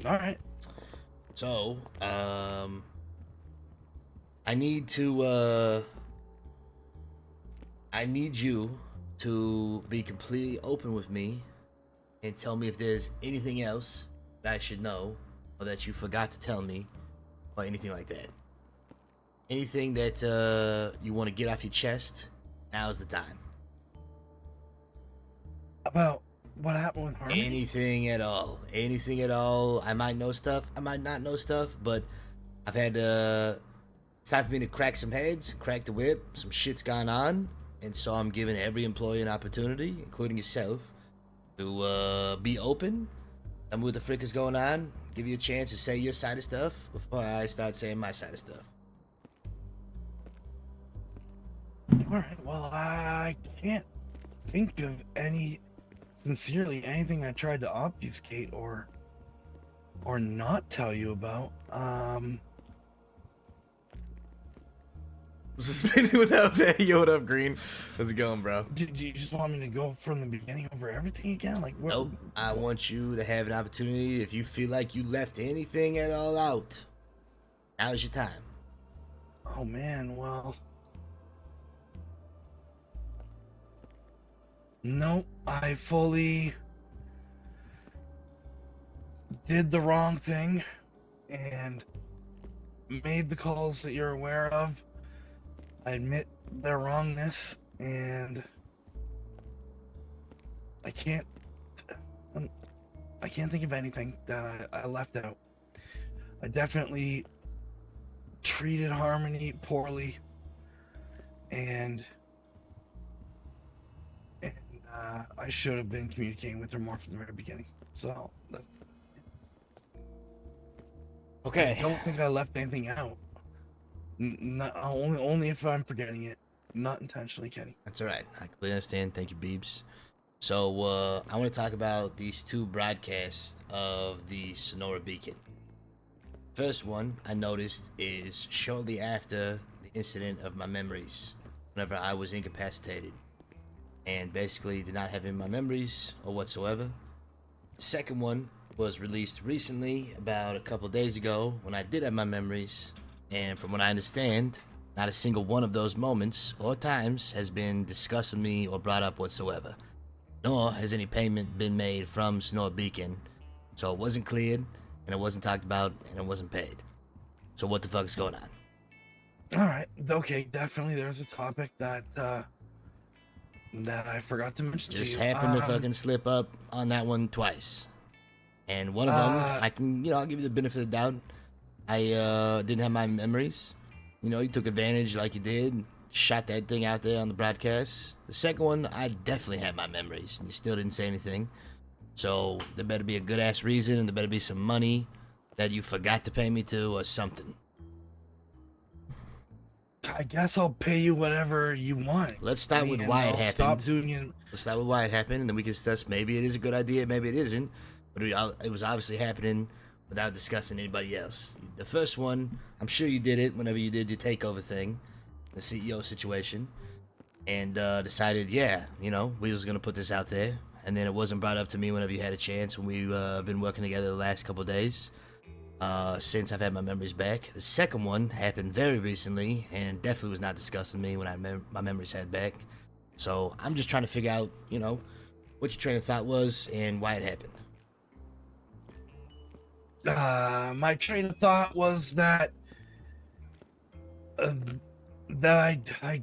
All right. So, I need you to be completely open with me and tell me if there's anything else that I should know or that you forgot to tell me or anything like that. Anything that you want to get off your chest, now's the time. About what happened with Harmony? Anything at all. Anything at all. I might know stuff, I might not know stuff, but I've had it's time for me to crack some heads, crack the whip, some shit's gone on, and so I'm giving every employee an opportunity, including yourself, to be open, tell me what the frick is going on, give you a chance to say your side of stuff before I start saying my side of stuff. All right. Well, I can't think of anything I tried to obfuscate or not tell you about. Suspended without pay. Yo, what up, Green? How's it going, bro? Did you just want me to go from the beginning over everything again? Like, what? Nope. I want you to have an opportunity. If you feel like you left anything at all out, now's your time. Oh man, well, nope. I fully did the wrong thing and made the calls that you're aware of. I admit their wrongness, and I can't think of anything that I left out. I definitely treated Harmony poorly, and I should have been communicating with her more from the very beginning. So, Okay. I don't think I left anything out. Not only if I'm forgetting it, not intentionally, Kenny. That's all right. I completely understand. Thank you, Beebs. So, I want to talk about these 2 broadcasts of the Sonora Beacon. First one I noticed is shortly after the incident of my memories, whenever I was incapacitated and basically did not have any of my memories or whatsoever. The second one was released recently, about a couple days ago, when I did have my memories, and from what I understand, not a single one of those moments or times has been discussed with me or brought up whatsoever, nor has any payment been made from Sonora Beacon, so it wasn't cleared, and it wasn't talked about, and it wasn't paid. So what the fuck is going on? All right. Okay. Definitely, there's a topic that that I forgot to mention Just to you. happened to fucking slip up on that one twice. And one of them, I can, I'll give you the benefit of the doubt. I didn't have my memories. You took advantage like you did, shot that thing out there on the broadcast. The second one, I definitely had my memories, and you still didn't say anything. So there better be a good ass reason, and there better be some money that you forgot to pay me to, or something. I guess I'll pay you whatever you want. Let's start with why it happened. Stop doing it. Let's start with why it happened, and then we can discuss maybe it is a good idea, maybe it isn't. But it was obviously happening without discussing anybody else. The first one, I'm sure you did it whenever you did your takeover thing, the CEO situation, and decided, we was gonna put this out there. And then it wasn't brought up to me whenever you had a chance when we've been working together the last couple of days. Since I've had my memories back. The second one happened very recently and definitely was not discussed with me when my memories had back. So I'm just trying to figure out, what your train of thought was and why it happened. My train of thought was that I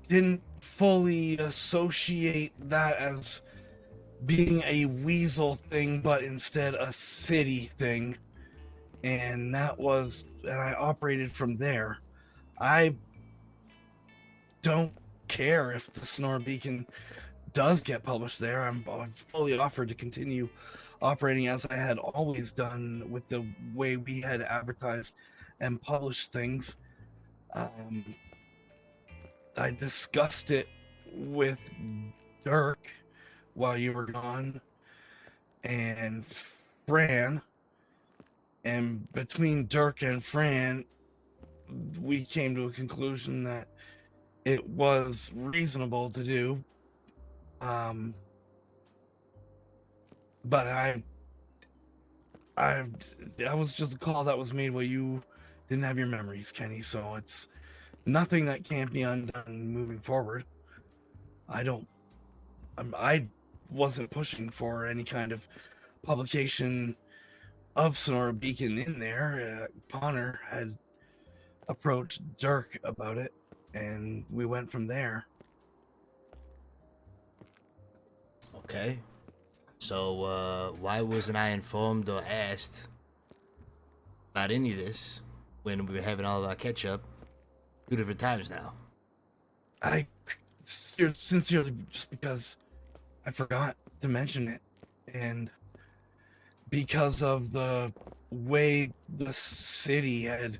didn't fully associate that as being a weasel thing, but instead a city thing. And I operated from there. I don't care if the Sonora Beacon does get published there. I'm fully offered to continue operating as I had always done with the way we had advertised and published things. I discussed it with Dirk while you were gone and Fran, and between Dirk and Fran, we came to a conclusion that it was reasonable to do. But that was just a call that was made while you didn't have your memories, Kenny. So it's nothing that can't be undone moving forward. I wasn't pushing for any kind of publication of Sonora Beacon in there. Connor had approached Dirk about it, and we went from there. Okay. So, why wasn't I informed or asked about any of this when we were having all of our catch-up 2 different times now? I sincerely, just because I forgot to mention it, and because of the way the city had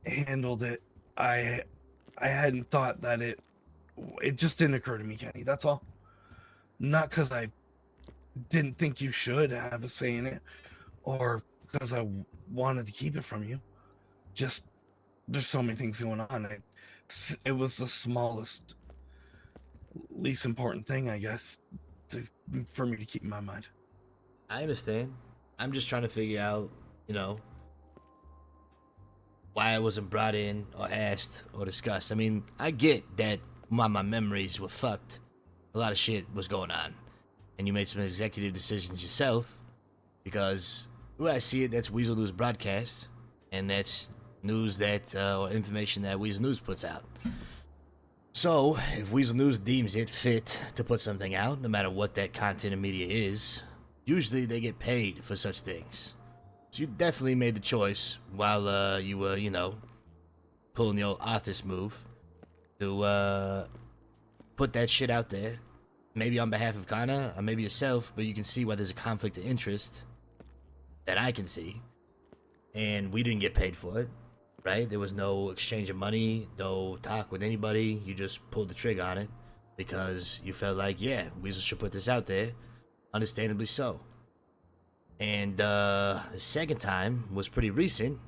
handled it, I hadn't thought that it just didn't occur to me, Kenny. That's all. Not because I didn't think you should have a say in it, or because I wanted to keep it from you. Just there's so many things going on. It was the smallest, least important thing, I guess, for me to keep in my mind. I understand. I'm just trying to figure out, why I wasn't brought in or asked or discussed. I mean, I get that my memories were fucked. A lot of shit was going on. And you made some executive decisions yourself, because the way I see it, that's Weasel News broadcast, and that's news that, or information that Weasel News puts out. So, if Weasel News deems it fit to put something out, no matter what that content and media is, usually they get paid for such things. So you definitely made the choice while you were, pulling the old Arthas move to put that shit out there. Maybe on behalf of Kana, or maybe yourself, but you can see why there's a conflict of interest that I can see. And we didn't get paid for it, right? There was no exchange of money, no talk with anybody. You just pulled the trigger on it because you felt like, yeah, Weasel should put this out there. Understandably so. And the second time was pretty recent,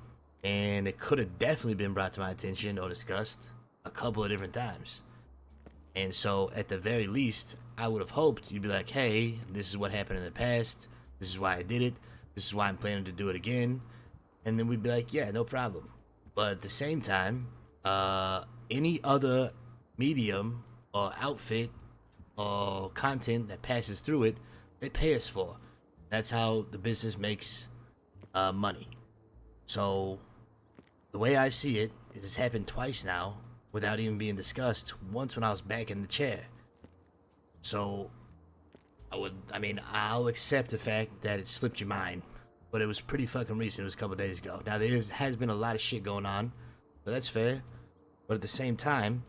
and it could have definitely been brought to my attention or discussed a couple of different times. And so, at the very least, I would have hoped you'd be like, hey, this is what happened in the past. This is why I did it. This is why I'm planning to do it again. And then we'd be like, yeah, no problem. But at the same time, any other medium or outfit or content that passes through it, they pay us for. That's how the business makes money. So, the way I see it is it's happened twice now without even being discussed. Once when I was back in the chair, So I'll accept the fact that it slipped your mind, but it was pretty fucking recent. It was a couple days ago. Now has been a lot of shit going on, so that's fair. But at the same time,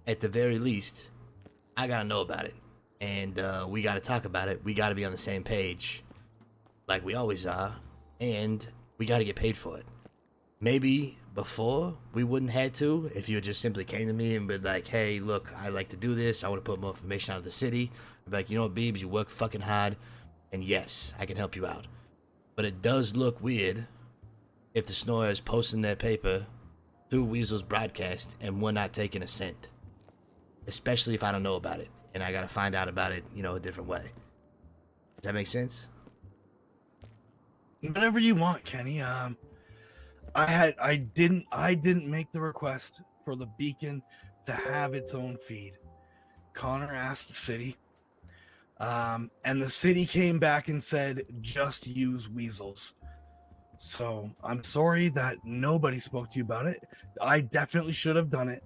at the very least, I gotta know about it, and we gotta talk about it. We gotta be on the same page, like we always are, and we gotta get paid for it. Maybe before we wouldn't had to if you had just simply came to me and been like, hey, look, I like to do this. I want to put more information out of the city. I'd be like, you know what, Beebs, you work fucking hard, and yes, I can help you out. But it does look weird if the Snore is posting their paper through Weasel's broadcast and we're not taking a cent. Especially if I don't know about it and I gotta find out about it, a different way. Does that make sense? Whatever you want, Kenny. I didn't make the request for the Beacon to have its own feed. Connor asked the city, and the city came back and said just use Weasels. So I'm sorry that nobody spoke to you about it. I definitely should have done it.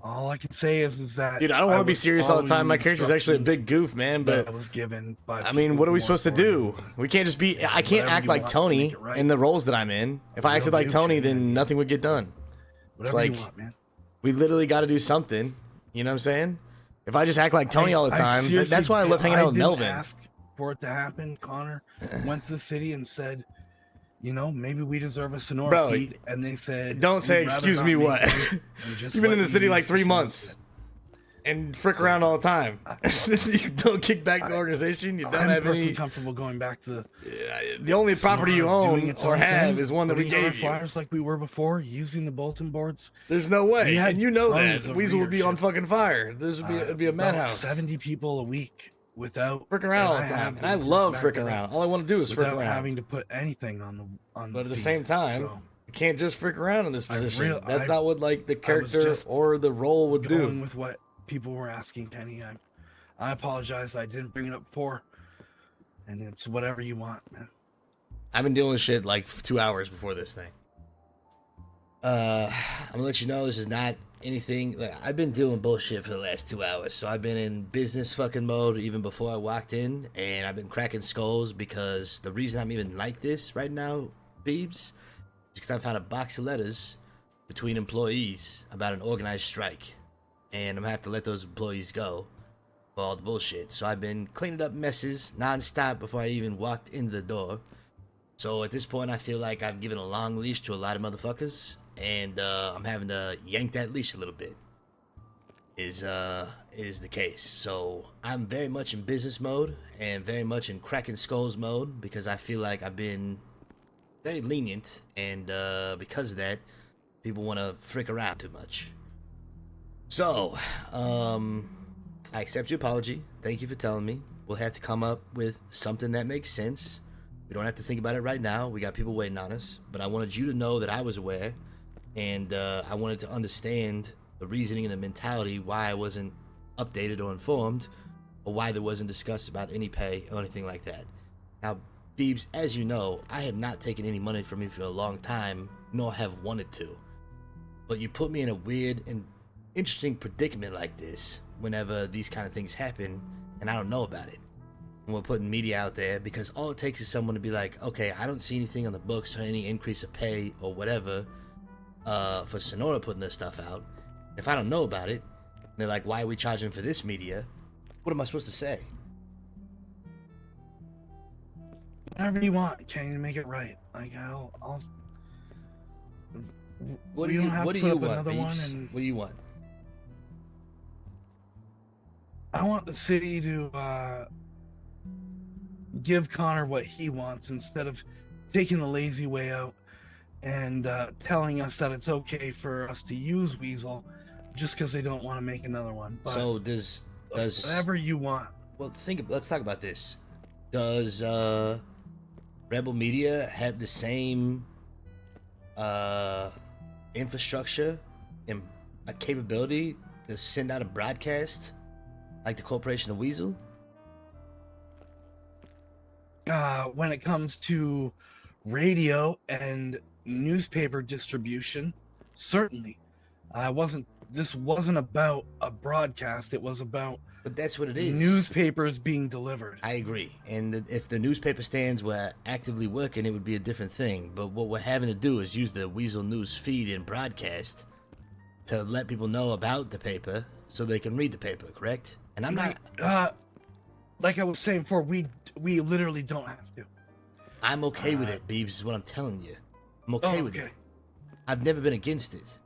All I can say is that, dude, I don't want to be serious all the time. My character's actually a big goof, man. But that was given by I mean, what are we supposed to do? We can't just be. Yeah, I can't whatever act you like want to Tony make it right. in the roles that I'm in. If I acted like Tony, then nothing would get done. Whatever like- you want, man. We literally got to do something. You know what I'm saying? If I just act like Tony all the time, seriously that's why I love hanging out with didn't Melvin. ask for it to happen. Connor went to the city and said, maybe we deserve a Sonora Bro, feed, and they said, Don't say, "We'd rather excuse not me, make what? it and just You've been let in the you city like use 3 Sonora months feed." and frick around all the time. You don't kick back to the organization. You don't I'm have perfectly any. comfortable going back to The only property you Sonora, doing own its or own have thing, is one that we putting our gave you. flyers like we were before, using the bulletin boards. There's no way, We had and you know tons that of Weasel would be on readership. fucking fire. It'd be a About madhouse. 70 people a week without Frick around all the and I time, have and I them love back frick there around. All I want to do is frick without around. having to put anything on the But at the feed. same time, So, you can't just frick around in this position. That's I- not what like the I was character just or the role would going do. with what people were asking, Penny. I apologize. I didn't bring it up before, and it's whatever you want, man. I've been dealing with shit like 2 hours before this thing. I'm gonna let you know this is not anything. Like, I've been doing bullshit for the last 2 hours, so I've been in business fucking mode even before I walked in, and I've been cracking skulls because the reason I'm even like this right now, Beebs, is because I found a box of letters between employees about an organized strike, and I'm gonna have to let those employees go for all the bullshit. So I've been cleaning up messes non-stop before I even walked into the door. So at this point, I feel like I've given a long leash to a lot of motherfuckers, and I'm having to yank that leash a little bit. Is the case. So I'm very much in business mode and very much in cracking skulls mode because I feel like I've been very lenient, and because of that, people want to frick around too much. So, I accept your apology. Thank you for telling me. We'll have to come up with something that makes sense. We don't have to think about it right now. We got people waiting on us. But I wanted you to know that I was aware, and I wanted to understand the reasoning and the mentality why I wasn't updated or informed, or why there wasn't discussed about any pay or anything like that. Now, Beebs, as you know, I have not taken any money from you for a long time, nor have wanted to. But you put me in a weird and interesting predicament like this whenever these kind of things happen, and I don't know about it. And we're putting media out there because all it takes is someone to be like, okay, I don't see anything on the books or any increase of pay or whatever for Sonora putting their stuff out. If I don't know about it, they're like, why are we charging for this media? What am I supposed to say? Whatever you want, can you make it right? Like I'll. What we do don't you have What to do you put up want, another one, Beebs? and What do you want? I want the city to give Connor what he wants instead of taking the lazy way out and telling us that it's okay for us to use Weasel just because they don't want to make another one. But So does whatever you want. well let's talk about this. Does Rebel Media have the same infrastructure and a capability to send out a broadcast like the Corporation of Weasel? When it comes to radio and newspaper distribution, certainly. I wasn't this wasn't about a broadcast. It was about But that's what it is. newspapers being delivered. I agree. And if the newspaper stands were actively working, it would be a different thing. But what we're having to do is use the Weasel News feed and broadcast to let people know about the paper so they can read the paper, correct? And I'm not... Like I was saying before, we literally don't have to. I'm okay with it, Beebs, is what I'm telling you. I'm okay with it. I've never been against it.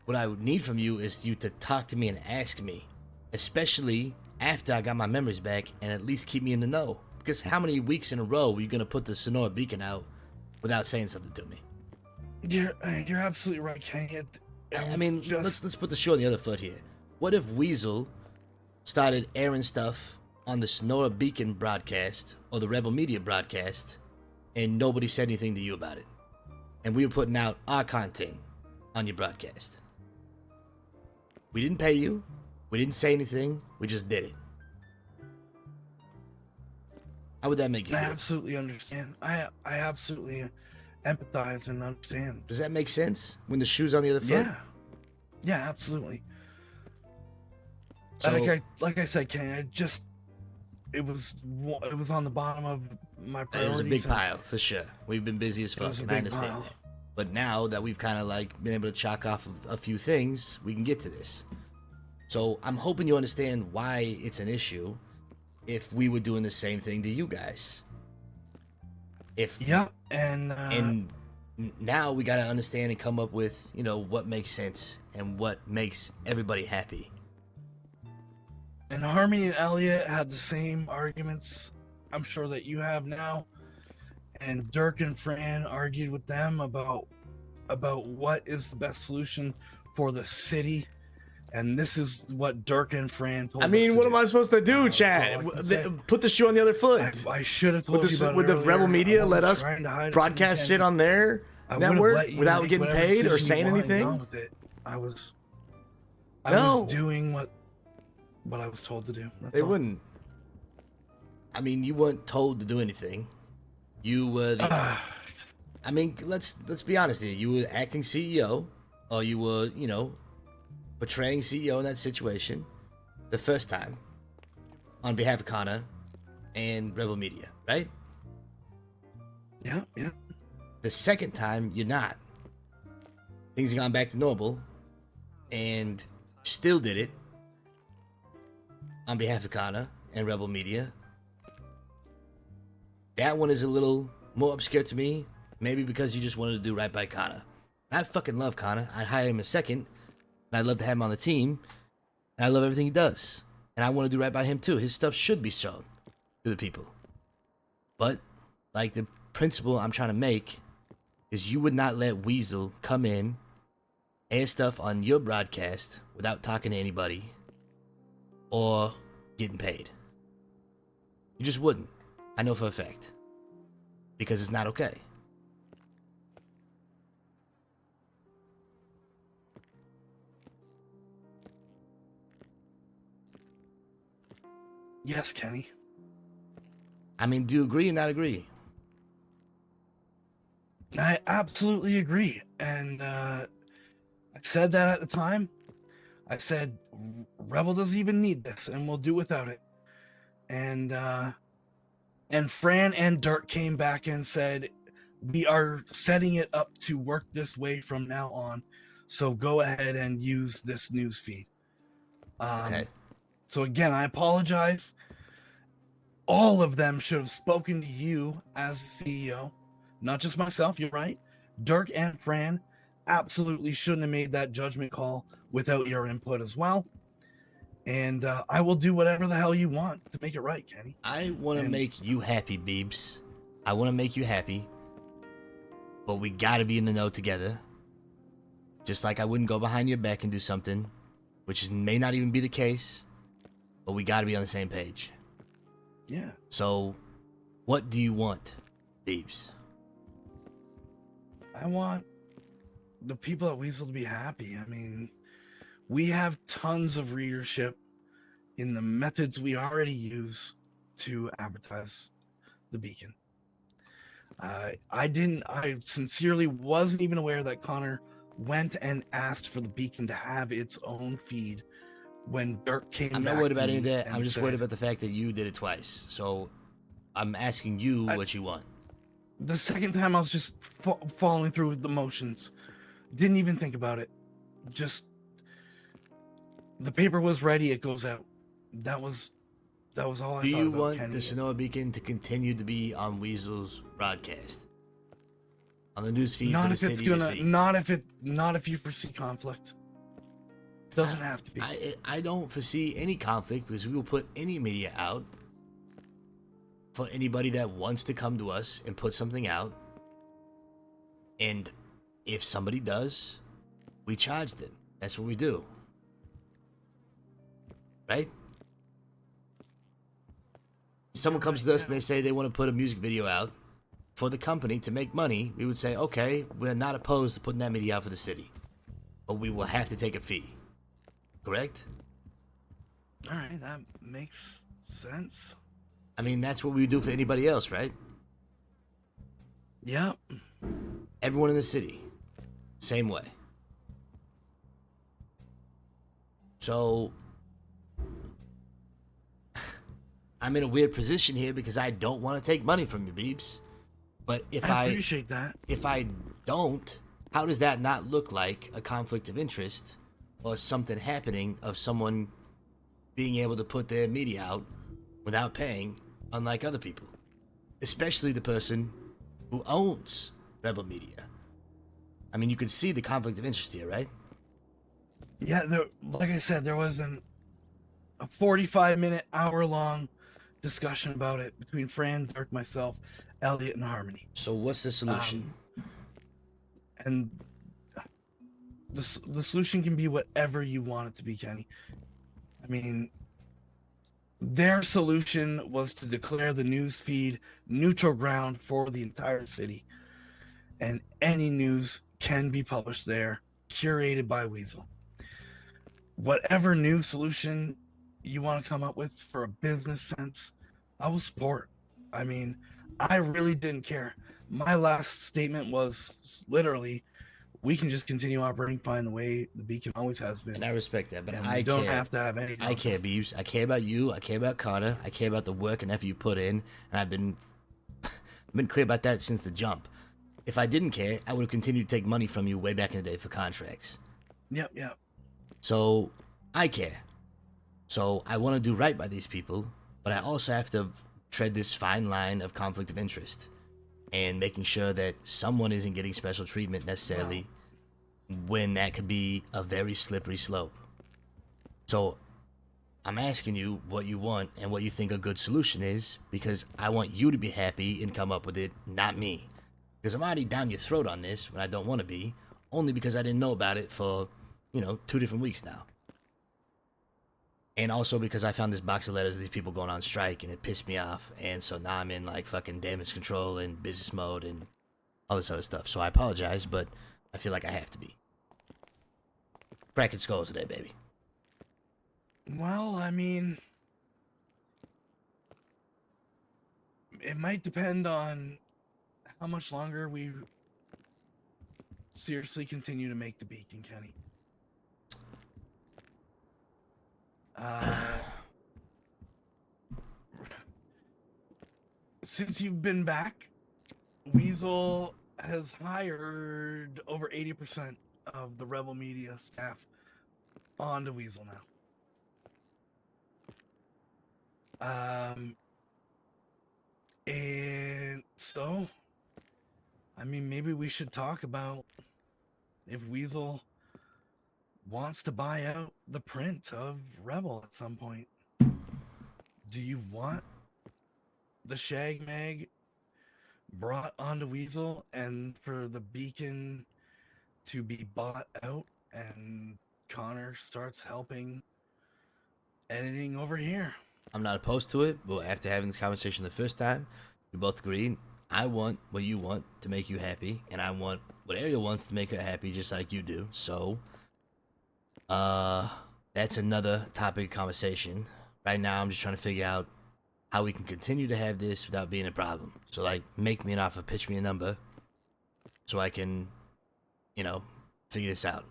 What I would need from you is you to talk to me and ask me, especially after I got my memories back, and at least keep me in the know. Because how many weeks in a row were you going to put the Sonora Beacon out without saying something to me? You're absolutely right, Kenny. I mean, let's put the shoe on the other foot here. What if Weasel started airing stuff on the Sonora Beacon broadcast or the Rebel Media broadcast, and nobody said anything to you about it, and we were putting out our content on your broadcast? We didn't pay you. We didn't say anything. We just did it. How would that make you I feel? absolutely understand. I absolutely empathize and understand. Does that make sense? When the shoe's on the other foot? Yeah, absolutely. So, like I said, Kenny, it was on the bottom of my priorities. it was a big pile, for sure. We've been busy as fuck, and I understand that. But now that we've kind of like been able to chalk off a few things, we can get to this. So I'm hoping you understand why it's an issue if we were doing the same thing to you guys. And now we got to understand and come up with, what makes sense and what makes everybody happy. And Harmony and Elliot had the same arguments I'm sure that you have now. And Dirk and Fran argued with them about what is the best solution for the city. And this is what Dirk and Fran told us. I mean, what am I supposed to do, Chad? Put the shoe on the other foot. I should have told you about it Would the Rebel Media let us broadcast shit on their network without getting paid or saying anything? I was doing what I was told to do. They wouldn't. I mean, you weren't told to do anything. You were the... I mean, let's be honest here. You were acting CEO, or you were, portraying CEO in that situation the first time on behalf of Connor and Rebel Media, right? Yeah. The second time, you're not. Things have gone back to normal, and still did it on behalf of Connor and Rebel Media. That one is a little more obscure to me, maybe because you just wanted to do right by Connor. I fucking love Connor. I'd hire him a second, and I'd love to have him on the team, and I love everything he does. And I want to do right by him too. His stuff should be shown to the people. But, like, the principle I'm trying to make is you would not let Weasel come in, air stuff on your broadcast without talking to anybody or getting paid. You just wouldn't. I know for a fact. Because it's not okay. Yes, Kenny. I mean, do you agree or not agree? I absolutely agree. And I said that at the time. I said, Rebel doesn't even need this, and we'll do without it. And Fran and Dirk came back and said, we are setting it up to work this way from now on. So go ahead and use this news feed. Okay. So again, I apologize. All of them should have spoken to you as CEO, not just myself. You're right. Dirk and Fran absolutely shouldn't have made that judgment call without your input as well. And I will do whatever the hell you want to make it right, Kenny. I want to make you happy, Beebs. I want to make you happy. But we got to be in the know together. Just like I wouldn't go behind your back and do something, which may not even be the case. But we got to be on the same page. Yeah. So, what do you want, Beebs? I want the people at Weasel to be happy. I mean, we have tons of readership in the methods we already use to advertise the Beacon. I sincerely wasn't even aware that Connor went and asked for the Beacon to have its own feed when Dirk came I'm back not worried to about any me of that. and I'm just worried said, about the fact that you did it twice. So I'm asking you what you want. the second time I was just following through with the motions. Didn't even think about it. Just the paper was ready, it goes out. That was all I Do thought you about, want Kenny. the Sonoma Beacon to continue to be on Weasel's broadcast? On the news feed for Not the if it's city to gonna see? not if you foresee conflict. Doesn't have to be. I don't foresee any conflict because we will put any media out for anybody that wants to come to us and put something out. And if somebody does, we charge them. That's what we do. Right? Someone comes to us and they say they want to put a music video out for the company to make money. We would say, okay, we're not opposed to putting that media out for the city, but we will have to take a fee. Correct? All right, that makes sense. I mean, that's what we would do for anybody else, right? Yep. Everyone in the city, same way. So I'm in a weird position here because I don't want to take money from you, Beebs. But I appreciate that. if I don't, how does that not look like a conflict of interest or something happening of someone being able to put their media out without paying, unlike other people, especially the person who owns Rebel Media? I mean, you can see the conflict of interest here, right? Yeah, like I said, there was a 45-minute, hour-long discussion about it between Fran, Dirk, myself, Elliot, and Harmony. So what's the solution? And the solution can be whatever you want it to be, Kenny. I mean, their solution was to declare the news feed neutral ground for the entire city. And any news can be published there, curated by Weasel. Whatever new solution you want to come up with for a business sense, I will support. I mean, I really didn't care. My last statement was literally, we can just continue operating fine the way the Beacon always has been. And I respect that, but And I we don't care. have to have any. I care, Beebs. I care about you. I care about Connor. I care about the work and effort you put in, and I've been clear about that since the jump. If I didn't care, I would have continued to take money from you way back in the day for contracts. Yep. So I care. So I want to do right by these people, but I also have to tread this fine line of conflict of interest and making sure that someone isn't getting special treatment necessarily when that could be a very slippery slope. So I'm asking you what you want and what you think a good solution is, because I want you to be happy and come up with it, not me. Because I'm already down your throat on this when I don't want to be, only because I didn't know about it for, 2 different weeks now. And also because I found this box of letters of these people going on strike and it pissed me off. And so now I'm in like fucking damage control and business mode and all this other stuff. So I apologize, but I feel like I have to be. Cracking skulls today, baby. Well, I mean, it might depend on how much longer we seriously continue to make the Beacon, Kenny. Since you've been back, Weasel has hired over 80% of the Rebel Media staff onto Weasel now. And so, I mean, maybe we should talk about if Weasel wants to buy out the print of Rebel at some point. Do you want the Shag Mag brought onto Weasel and for the Beacon to be bought out and Connor starts helping editing over here? I'm not opposed to it, but after having this conversation the first time, we both agreed. I want what you want to make you happy, and I want what Ariel wants to make her happy, just like you do. So, that's another topic of conversation. Right now, I'm just trying to figure out how we can continue to have this without being a problem. So, like, make me an offer, pitch me a number, so I can, figure this out.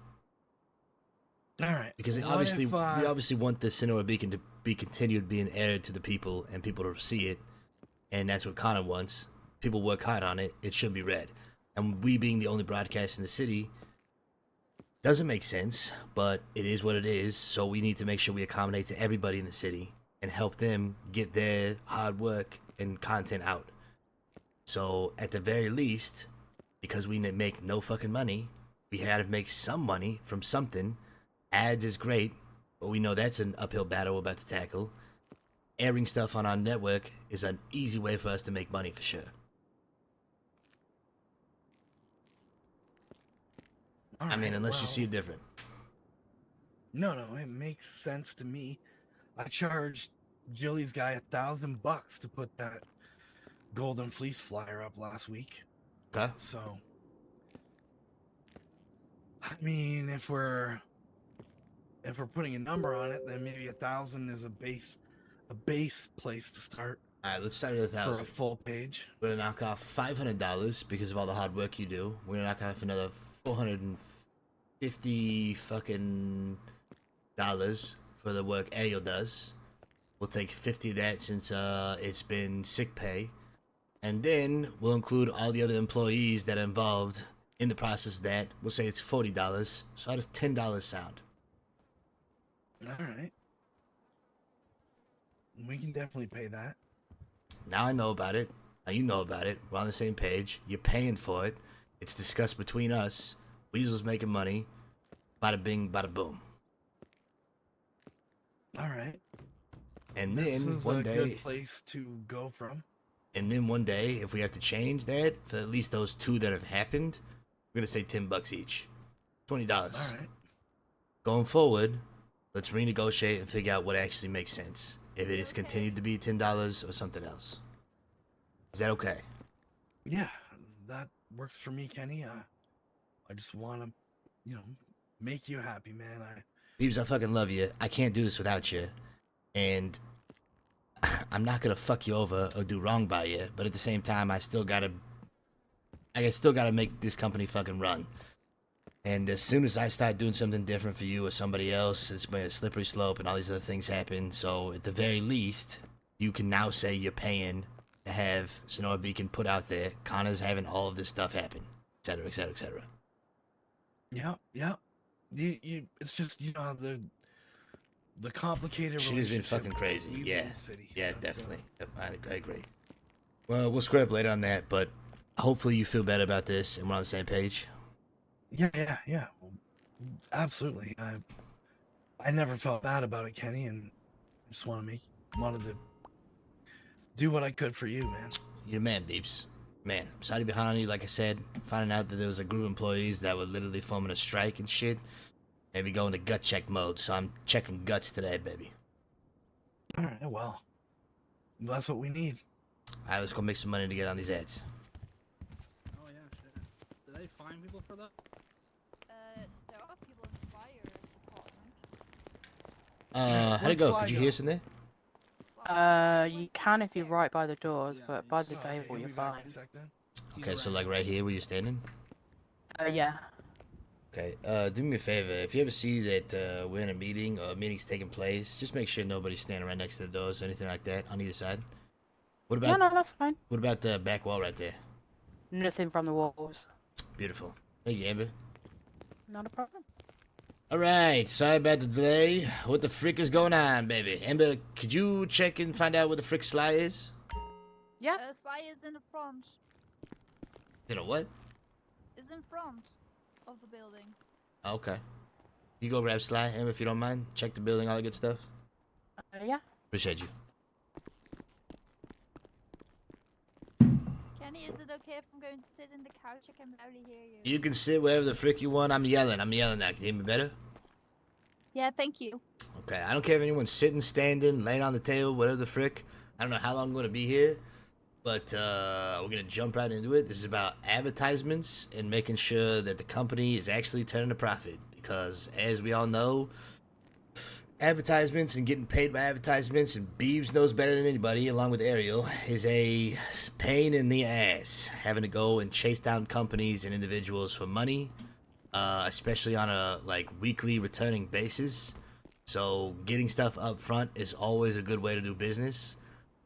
All right. Because what obviously, if, we obviously want the Sonora Beacon to be continued being aired to the people and people to see it, and that's what Connor wants. People work hard on it. It should be read, and we being the only broadcast in the city doesn't make sense, but it is what it is. So we need to make sure we accommodate to everybody in the city and help them get their hard work and content out. So at the very least, because we make no fucking money, we had to make some money from something. Ads is great, but we know that's an uphill battle we're about to tackle. Airing stuff on our network is an easy way for us to make money for sure. all I mean, right, unless you well, see it different. No, it makes sense to me. I charged Jilly's guy $1,000 to put that golden fleece flyer up last week. Okay. So, I mean, if we're putting a number on it, then maybe 1,000 is a base place to start All right, let's start at for a 1,000. full page. We're gonna knock off $500 because of all the hard work you do. We're gonna knock off another $450 fucking dollars for the work Ariel does. We'll take 50 of that since it's been sick pay, and then we'll include all the other employees that are involved in the process. That we'll say it's $40. So how does $10 sound? All right. We can definitely pay that. Now I know about it. Now you know about it. We're on the same page. You're paying for it. It's discussed between us. Weasel's making money. Bada bing, bada boom. All right. And This then is one a day, good place to go from. if we have to change that for at least those two that have happened, we're gonna say $10 each, $20. All right. Going forward, let's renegotiate and figure out what actually makes sense. If it is continued to be $10 or something else. Is that okay? Yeah, that works for me, Kenny. I just want to, make you happy, man. Beebs, I fucking love you. I can't do this without you. And I'm not gonna fuck you over or do wrong by you, but at the same time, I still gotta make this company fucking run. And as soon as I start doing something different for you or somebody else, it's been a slippery slope and all these other things happen. So at the very least, you can now say you're paying to have Sonora Beacon put out there. Connor's having all of this stuff happen, et cetera, et cetera, et cetera. Yeah. It's just the complicated Shit has been relationship fucking crazy. with Yeah, the city. yeah, That's, definitely. Yep, I agree. Well, we'll square up later on that, but hopefully you feel better about this and we're on the same page. Yeah. Absolutely. I never felt bad about it, Kenny, and I just wanted to do what I could for you, man. You're the man, Beeps. Man, I'm sorry to be hard on you, like I said. Finding out that there was a group of employees that were literally forming a strike and shit. Maybe go into gut check mode, so I'm checking guts today, baby. All right, well, that's what we need. Alright, let's go make some money to get on these ads. Oh yeah, shit. Do they fine people for that? There are people in the fire department. How'd it go? Could you hear us in there? You can if you're right by the doors, but by the Oh, okay, table you'll you're be back fine. in a sec then. Okay, so like right here where you're standing? Yeah. Okay, do me a favor. If you ever see that we're in a meeting or a meeting's taking place, just make sure nobody's standing right next to the doors or anything like that on either side. What about No, that's fine. what about the back wall right there? Nothing from the walls. Beautiful. Thank you, Amber. Not a problem. Alright, sorry about the delay. What the frick is going on, baby? Amber, could you check and find out where the frick Sly is? Yeah. Sly is in the front. You know what? Is in front of the building. Okay. You go grab Sly, Amber, if you don't mind. Check the building, all that good stuff. Yeah. Appreciate you. Kenny, is it okay if I'm going to sit in the couch? I can barely hear you. You can sit wherever the frick you want. I'm yelling now. Can you hear me better? Yeah, thank you. Okay, I don't care if anyone's sitting, standing, laying on the table, whatever the frick. I don't know how long I'm going to be here, but we're going to jump right into it. This is about advertisements and making sure that the company is actually turning a profit. Because, as we all know, advertisements and getting paid by advertisements, and Beebs knows better than anybody, along with Ariel, is a pain in the ass. Having to go and chase down companies and individuals for money. especially on a like weekly returning basis. So getting stuff up front is always a good way to do business.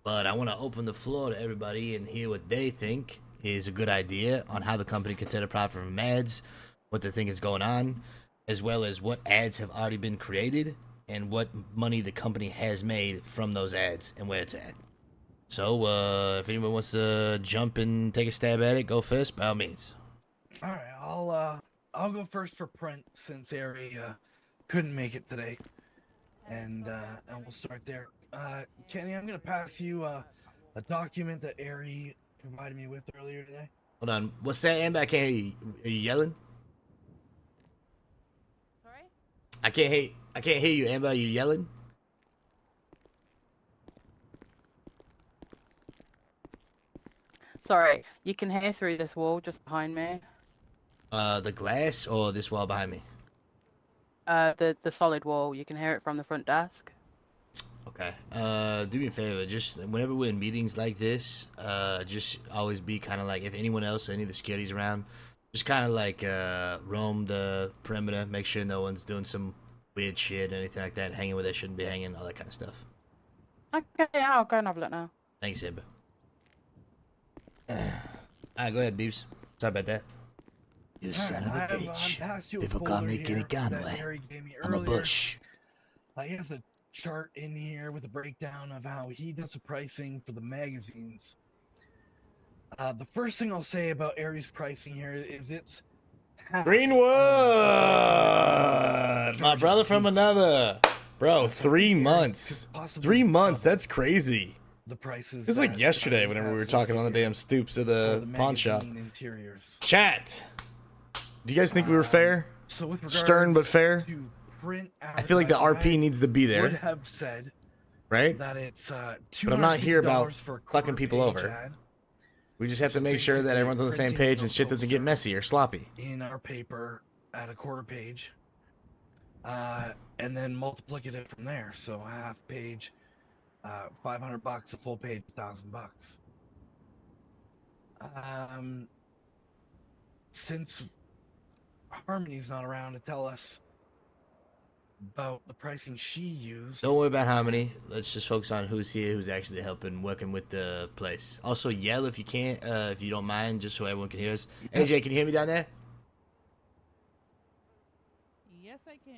But I want to open the floor to everybody and hear what they think is a good idea on how the company can turn a profit from ads, what they think is going on, as well as what ads have already been created and what money the company has made from those ads and where it's at. So, if anyone wants to jump and take a stab at it, go first, by all means. All right, I'll go first for print since Ari couldn't make it today, and we'll start there. Kenny, I'm gonna pass you a document that Ari provided me with earlier today. Hold on. What's that, Amber? I can't hear you. Are you yelling? Sorry? I can't hear you, Amber. Are you yelling? Sorry, you can hear through this wall just behind me. The glass or this wall behind me? The solid wall. You can hear it from the front desk. Okay. Do me a favor. Just whenever we're in meetings like this, just always be kind of like, if anyone else, any of the security's around, just kind of like roam the perimeter, make sure no one's doing some weird shit, anything like that, hanging where they shouldn't be hanging, all that kind of stuff. Okay, yeah, I'll go and have a look now. Thanks, Amber. Alright, go ahead, Beeps. Sorry about that. You son of a bitch. Passed you a People folder call me Kenny here that Conway. Ari gave me I'm a earlier. bush. He has a chart in here with a breakdown of how he does the pricing for the magazines. The first thing I'll say about Ari's pricing here is it's half Greenwood, of my brother from another. Bro, That's 3 what months. could possibly 3 months. double That's crazy. the prices. It was like that yesterday Ari whenever we has were talking on the listed here damn stoops of for the pawn shop. magazine interiors. Chat. Do you guys think we were fair? So with regards Stern but fair? to print I feel like the advertising, RP needs to be I would there, have said right? that it's But I'm not here about $250 for a fucking people quarter-page over. ad We just have to Just make sure that basically everyone's on the same printing page the and shit doesn't get poster. messy or sloppy. in our paper at a quarter page, and then multiplicative from there. So half page, $500, a full page, $1,000. Since Harmony's not around to tell us about the pricing she used, Don't worry about how many. Let's just focus on who's here, who's actually helping, working with the place. Also, yell if you can't, if you don't mind, just so everyone can hear us. AJ, can you hear me down there? Yes, I can.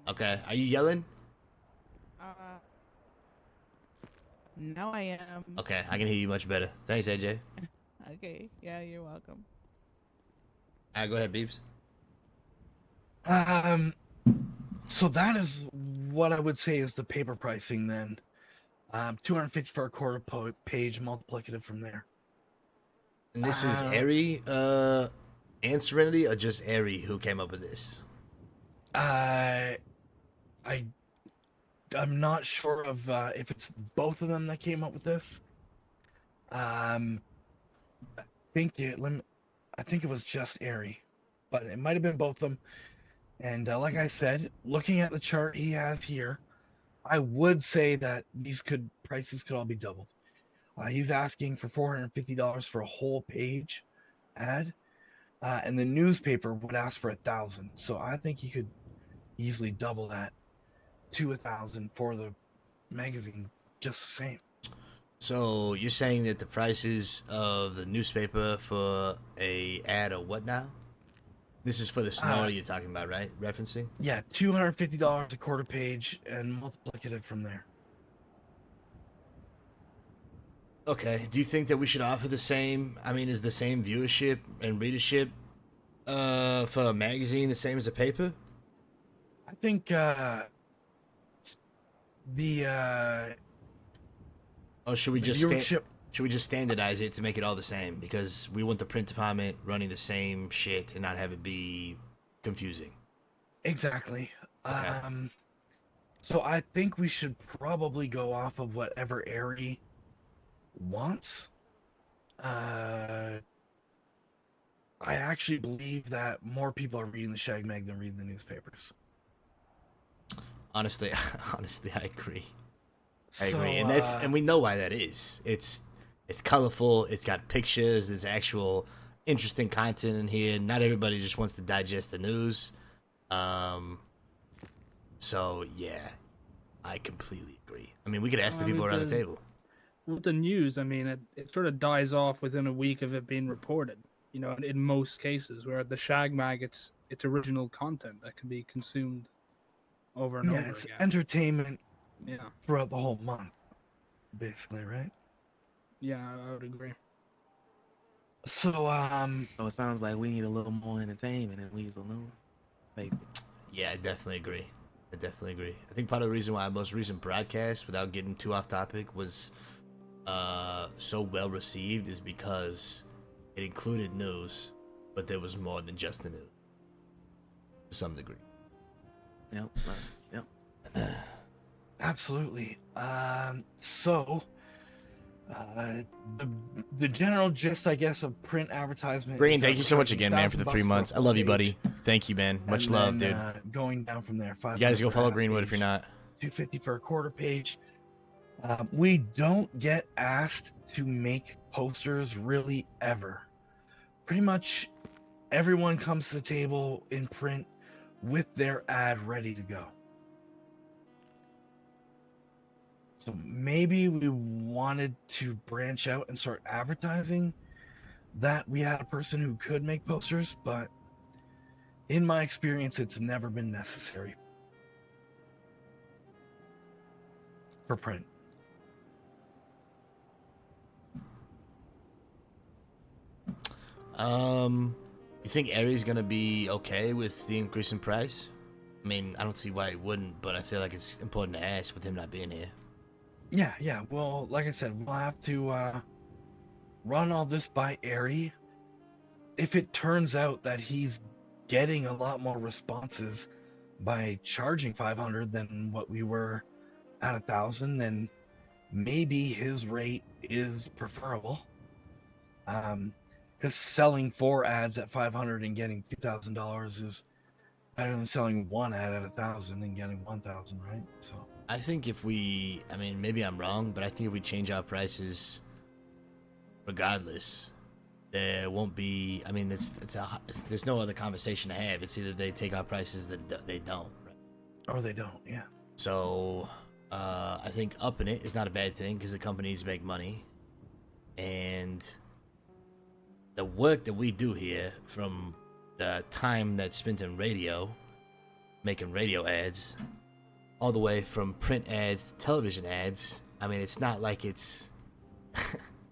Okay. Are you yelling? Now I am. Okay, I can hear you much better. Thanks, AJ. Okay. Yeah, you're welcome. All right, go ahead, Beeps. so that is what I would say is the paper pricing then. 250 for a quarter page, multiplicative from there. And this is Ari, and Serenity, or just Ari who came up with this? I'm not sure of if it's both of them that came up with this. I think it was just Ari, but it might have been both of them. And like I said, looking at the chart he has here, I would say that these prices could all be doubled. He's asking for $450 for a whole page ad, and the newspaper would ask for $1,000. So I think he could easily double that to $1,000 for the magazine, just the same. So you're saying that the prices of the newspaper for a ad are what now? This is for the snow you're talking about, right? Referencing? Yeah, $250 a quarter page and multiplicative from there. Okay. Do you think that we should offer the same? I mean, is the same viewership and readership for a magazine the same as a paper? I think Or should we the just viewership. should we just standardize it to make it all the same? Because we want the print department running the same shit and not have it be confusing. Exactly. Okay. So I think we should probably go off of whatever Ari wants. I actually believe that more people are reading the Shag Mag than reading the newspapers. Honestly, I agree. I So, agree, and we know why that is. It's colorful. It's got pictures. There's actual interesting content in here. Not everybody just wants to digest the news. So yeah, I completely agree. I mean, we could ask the people around the table. With the news, I mean, it sort of dies off within a week of it being reported. You know, in most cases, where the shag mag, it's original content that can be consumed over and Yeah, over it's again. entertainment Yeah, throughout the whole month, basically, right? yeah, I would agree. So, So it sounds like we need a little more entertainment and weasel news. Maybe. Yeah, I definitely agree. I think part of the reason why our most recent broadcast, without getting too off topic, was so well received is because it included news, but there was more than just the news. To some degree. Yep. Yep. absolutely. The general gist, I guess, of print advertisement. Green, is that thank you we're so much charging again, man, for the 1,000 3 bucks months. a I love you, page, buddy. Thank you, man. Much and love, then, dude. Going down from there, You guys go $5 follow for a Greenwood if you're page, not. $250 for a quarter page. We don't get asked to make posters really ever. Pretty much everyone comes to the table in print with their ad ready to go. So maybe we wanted to branch out and start advertising that we had a person who could make posters, but in my experience, it's never been necessary for print. You think Aries gonna be okay with the increase in price? I mean, I don't see why he wouldn't, but I feel like it's important to ask with him not being here. Yeah. Well, like I said, we'll have to run all this by Ari. If it turns out that he's getting a lot more responses by charging 500 than what we were at 1,000, then maybe his rate is preferable. Because selling 4 ads at 500 and getting $2,000 is better than selling 1 ad at 1,000 and getting 1,000, right? So I think I mean, maybe I'm wrong, but I think if we change our prices, regardless, there won't be. I mean, there's no other conversation to have. It's either they take our prices, or they don't. Right? or they don't, yeah. So I think upping it is not a bad thing because the companies make money, and the work that we do here, from the time that's spent in radio, making radio ads, all the way from print ads to television ads. I mean, it's not like it's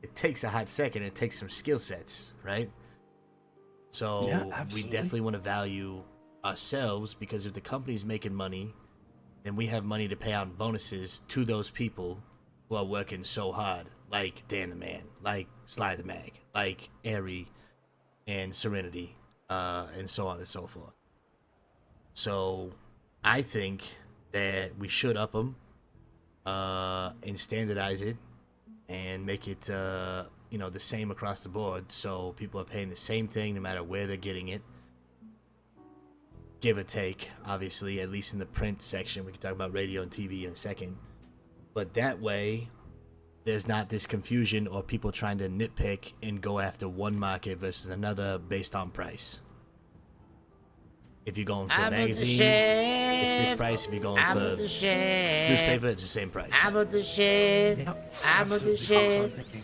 it takes a hot second. It takes some skill sets, right? So Yeah, we absolutely. definitely want to value ourselves, because if the company's making money, then we have money to pay out bonuses to those people who are working so hard, like Dan the Man, like Sly the Mag, like Airy and Serenity, and so on and so forth. So I think that we should up them and standardize it and make it the same across the board, so people are paying the same thing no matter where they're getting it, give or take, obviously, at least in the print section. We can talk about radio and TV in a second, but that way there's not this confusion or people trying to nitpick and go after one market versus another based on price. If you're going for a magazine, it's this price. If you're going for newspaper, it's the same price. Yep, absolutely. That's what I'm thinking.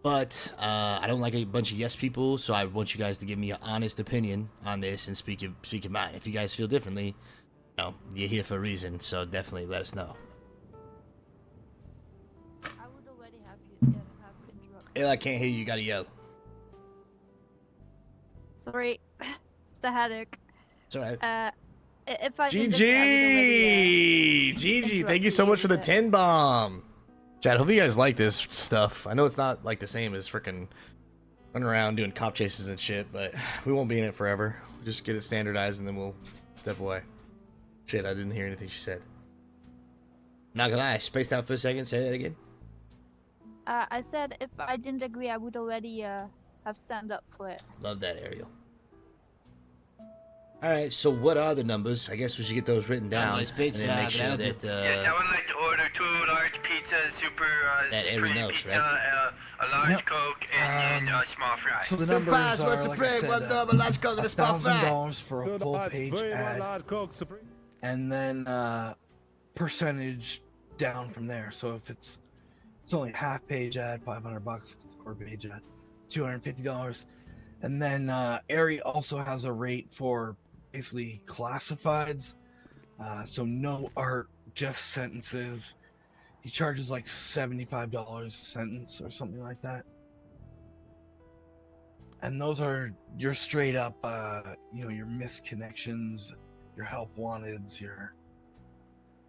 But I don't like a bunch of yes people, so I want you guys to give me an honest opinion on this and speak your mind. If you guys feel differently, you're here for a reason, so definitely let us know. I would already have interrupted. I can't hear you. You gotta yell. Sorry, it's the headache. It's alright. If I did this, I would already, GG, thank you so much for the 10 bomb. Chad, hope you guys like this stuff. I know it's not like the same as freaking running around doing cop chases and shit, but we won't be in it forever. We'll just get it standardized and then we'll step away. Shit, I didn't hear anything she said. Not gonna lie, I spaced out for a second. Say that again. I said if I didn't agree, I would already have stand up for it. Love that, Ariel. Alright, so what are the numbers? I guess we should get those written down. Conway's Pizza, and then make can I sure help you? that, Yes, I would like to order 2 large pizzas, super that Ari knows, right? A large Yep. Coke and a small fry. So the numbers Pies, are, what's the like I bread? said, One double, large Coke, and a small fry. $1,000 for a full page ad, and then percentage down from there. So if it's only half page ad, $500. If it's a quarter page ad, $250. And then Ari also has a rate for basically classifieds. So no art, just sentences. He charges like $75 a sentence or something like that. And those are your straight up, your missed connections, your help wanteds,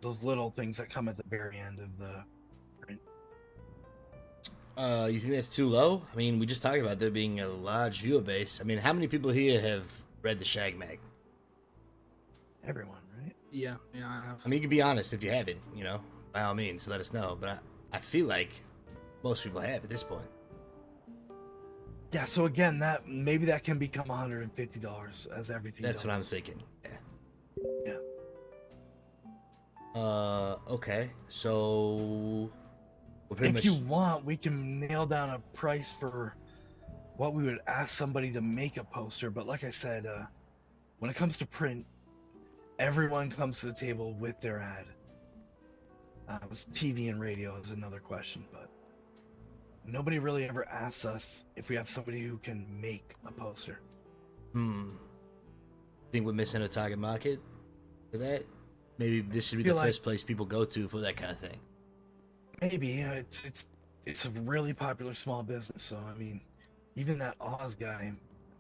those little things that come at the very end of the print. You think that's too low? I mean, we just talked about there being a large viewer base. I mean, how many people here have read the Shag Mag? Everyone, right? Yeah, I have. I mean, you can be honest if you haven't, by all means, let us know. But I feel like most people have at this point. Yeah, so again, that can become $150 as everything. That's what I'm goes. thinking. Yeah. Okay. So we're pretty If much. you want, we can nail down a price for what we would ask somebody to make a poster. But like I said, when it comes to print, everyone comes to the table with their ad. TV and radio is another question, but nobody really ever asks us if we have somebody who can make a poster. Think we're missing a target market for that? Maybe this should be the Feel like- first place people go to for that kind of thing. Maybe it's a really popular small business. So I mean, even that Oz guy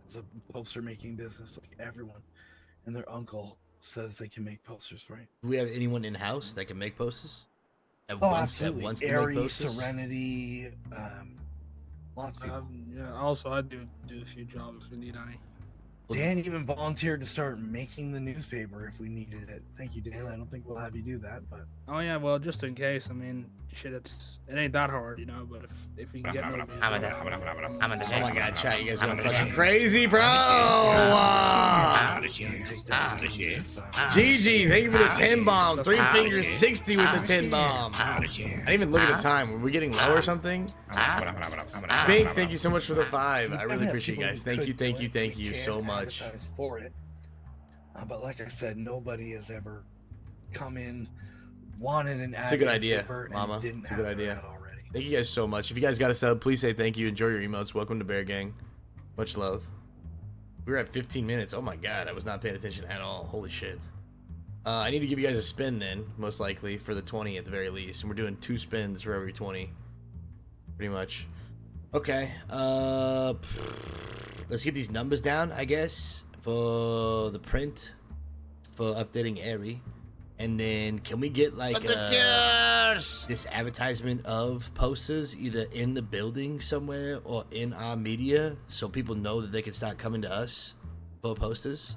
is a poster making business. Like everyone and their uncle says they can make posters for you. Do we have anyone in house that can make posters? That Oh, wants absolutely. to make Airy, posters? Serenity, lots of people. Yeah. Also, I do a few jobs if we need any. Dan even volunteered to start making the newspaper if we needed it. Thank you, Dan. I don't think we'll have you do that, but Oh yeah, well, just in case. I mean, shit, it ain't that hard, But if we can get nobody, I'm in the oh my god, chat, you guys are I'm going in fucking crazy, bro! GG, thank you for the 10 bomb. 3 fingers 60 with the 10 bomb. I didn't even look at the time. Were we getting low or something? Bink, thank you so much for the 5. I really appreciate you guys. Thank you so much. Advertise for it. But like I said, nobody has ever come in, wanted an ad. It's a good idea, paper, and Mama. didn't It's a have good their idea. ad already. Thank you guys so much. If you guys got a sub, please say thank you. Enjoy your emotes. Welcome to Bear Gang. Much love. We were at 15 minutes. Oh my god, I was not paying attention at all. Holy shit. I need to give you guys a spin then, most likely, for the 20 at the very least. And we're doing 2 spins for every 20. Pretty much. Okay. Let's get these numbers down, I guess, for the print, for updating Airy. And then can we get like this advertisement of posters either in the building somewhere or in our media so people know that they can start coming to us for posters?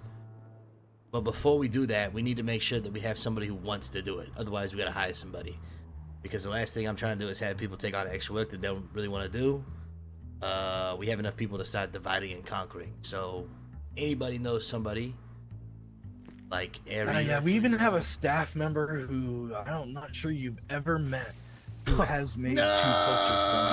But before we do that, we need to make sure that we have somebody who wants to do it. Otherwise, we got to hire somebody. Because the last thing I'm trying to do is have people take on extra work that they don't really want to do. We have enough people to start dividing and conquering. So anybody knows somebody like Ari? Yeah, we even have a staff member who I'm not sure you've ever met who has made 2 posters for me.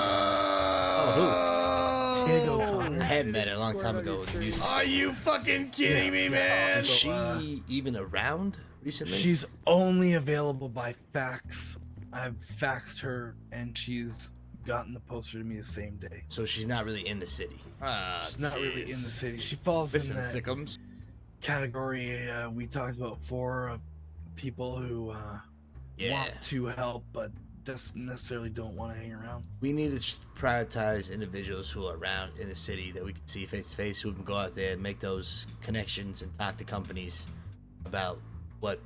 Oh, Tig O'Connor. I had met her a long time ago with the music. Are you fucking kidding me, man? Is she even around recently? She's only available by fax. I've faxed her and she's gotten the poster to me the same day. So she's not really in the city. She's not really in the city. She falls Listen, in that thickums. category we talked about before of people who want to help but just necessarily don't want to hang around. We need to just prioritize individuals who are around in the city that we can see face to face, who can go out there and make those connections and talk to companies about what,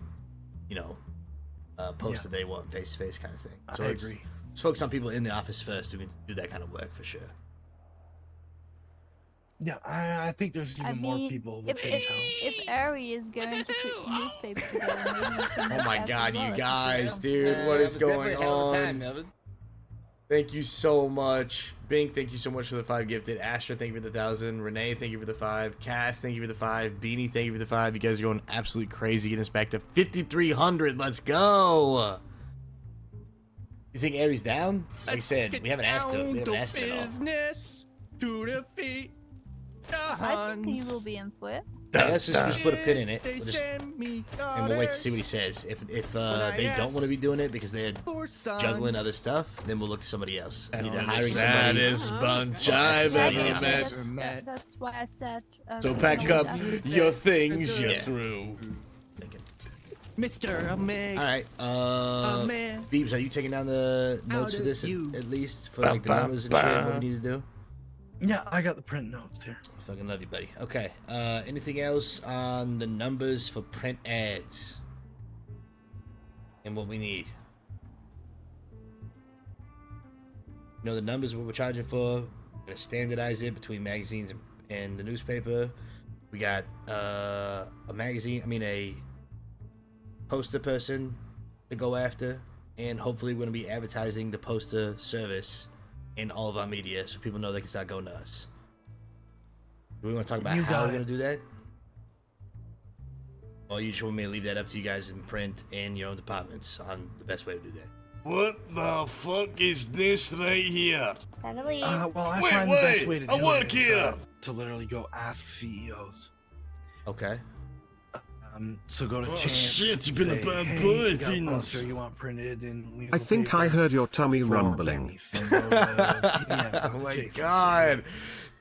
poster they want face to face kind of thing. So I let's agree. focus on people in the office first who can do that kind of work for sure. Yeah, I think there's even more people within town. If Ari is going to put newspaper together, maybe we can Oh make my that god, as well, you if we guys, can. dude, what is going on? Melvin. Thank you so much. Bink, thank you so much for the 5 gifted. Astra, thank you for the 1,000. Renee, thank you for the 5. Cass, thank you for the 5. Beanie, thank you for the 5. You guys are going absolutely crazy. Getting us back to 5,300. Let's go. You think Aries down? Like I said, we haven't asked him. We haven't asked him at all. Business to defeat the I think he will Huns. be in for it. Let's just put a pin in it. They We'll just, send me and we'll wait to see what he says. If they don't want to be doing it because they're juggling other stuff, then we'll look to somebody else. Either hiring somebody. Saddest bunch I've Somebody ever else. met. That's why I said. So we pack can up always ask. your things, you're Yeah. through. Mr. Meg. All right. man. Beebs, are you taking down the notes for this at least for like the numbers and shit? What do you need to do? Yeah, I got the print notes here. I fucking love you, buddy. Okay. Anything else on the numbers for print ads and what we need? You know the numbers what we're charging for. We're gonna standardize it between magazines and the newspaper. We got a poster person to go after, and hopefully we're gonna be advertising the poster service in all of our media so people know they can start going to us. Do we want to talk about how we're gonna do that? Or you just want me to leave that up to you guys in print and your own departments on the best way to do that? What the fuck is this right here? Gotta leave. Well, I Wait, find the best wait, way to I do work it is here. to literally go ask CEOs. Okay. So go to Oh, Chance. shit, you've been a say, bad hey, boy, you got a Venus." poster you want printed in I think I heard your tummy rumbling. Oh my god.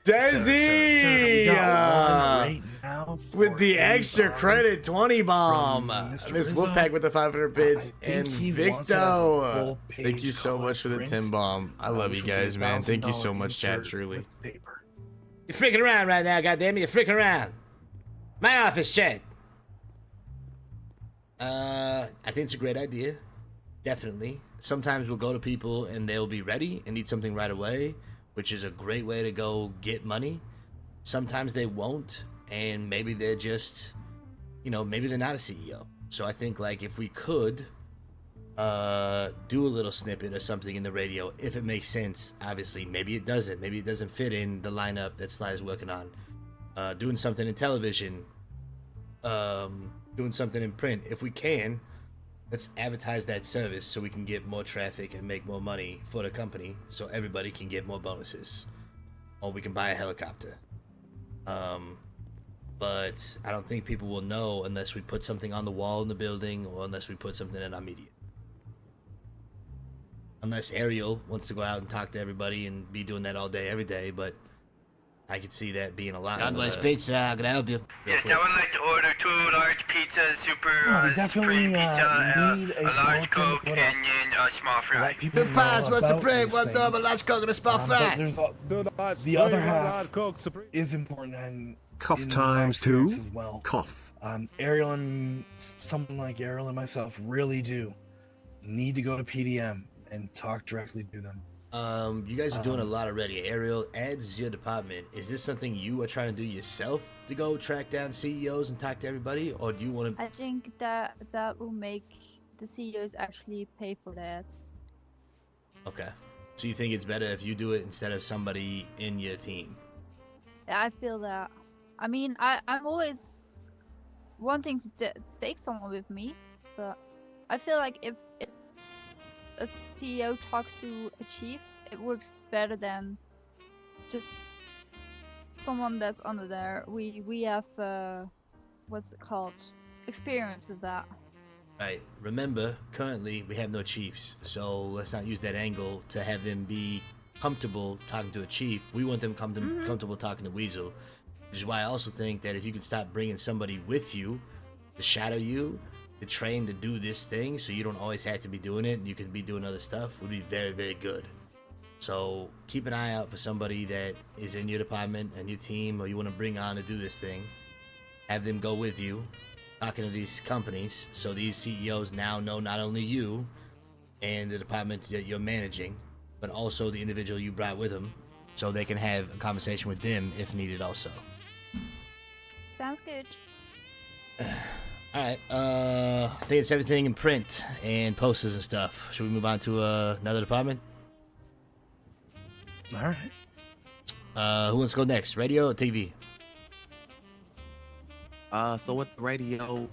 we Desi! got one right now With the for extra $80 credit, 20 bomb. from Mr. Miss Rizzo. Wolfpack with the 500 bits. I think And he wants it as a Victo. full-page Thank you so color much for the print, 10 bomb. I love you which would be guys, man. Thank you so $1,000 much, chat, insert truly. with paper. You're freaking around right now, goddammit. You're freaking around. My office, chat. I think it's a great idea. Definitely. Sometimes we'll go to people and they'll be ready and need something right away, which is a great way to go get money. Sometimes they won't, and maybe they're just, maybe they're not a CEO. So I think, like, if we could do a little snippet or something in the radio, if it makes sense, obviously. Maybe it doesn't. Maybe it doesn't fit in the lineup that Sly's working on. Doing something in television, doing something in print. If we can, let's advertise that service so we can get more traffic and make more money for the company so everybody can get more bonuses. Or we can buy a helicopter. But I don't think people will know unless we put something on the wall in the building or unless we put something in our media. Unless Ariel wants to go out and talk to everybody and be doing that all day, every day, but I could see that being a lot. God bless pizza, how can I help you? Yes, I would like to order 2 large pizzas, super No, we definitely supreme pizza, need a a large bulletin to Coke, put up and then a small fry. let people know Pies, what's about supreme? these One things. double large Coke and a small But fry. there's the other half is important and Cough in times my two. experience as well. Cough. Ariel and someone like Ariel and myself really do need to go to PDM and talk directly to them. You guys are doing a lot already. Ariel, ads is your department. Is this something you are trying to do yourself to go track down CEOs and talk to everybody, or do you want to? I think that will make the CEOs actually pay for the ads. Okay, so you think it's better if you do it instead of somebody in your team? Yeah, I feel that. I mean, I'm always wanting to take someone with me, but I feel like if a CEO talks to a chief, it works better than just someone that's under there. We have what's it called? Experience with that. Right. Remember, currently we have no chiefs, so let's not use that angle to have them be comfortable talking to a chief. We want them comfortable talking to Weasel, which is why I also think that if you could stop bringing somebody with you to shadow you, to train to do this thing, so you don't always have to be doing it and you can be doing other stuff, would be very, very good. So keep an eye out for somebody that is in your department and your team, or you want to bring on to do this thing. Have them go with you, talking to these companies, so these CEOs now know not only you and the department that you're managing, but also the individual you brought with them, so they can have a conversation with them if needed also. Sounds good. Alright, I think it's everything in print and posters and stuff. Should we move on to another department? Alright. Who wants to go next? Radio or TV? So with the radio,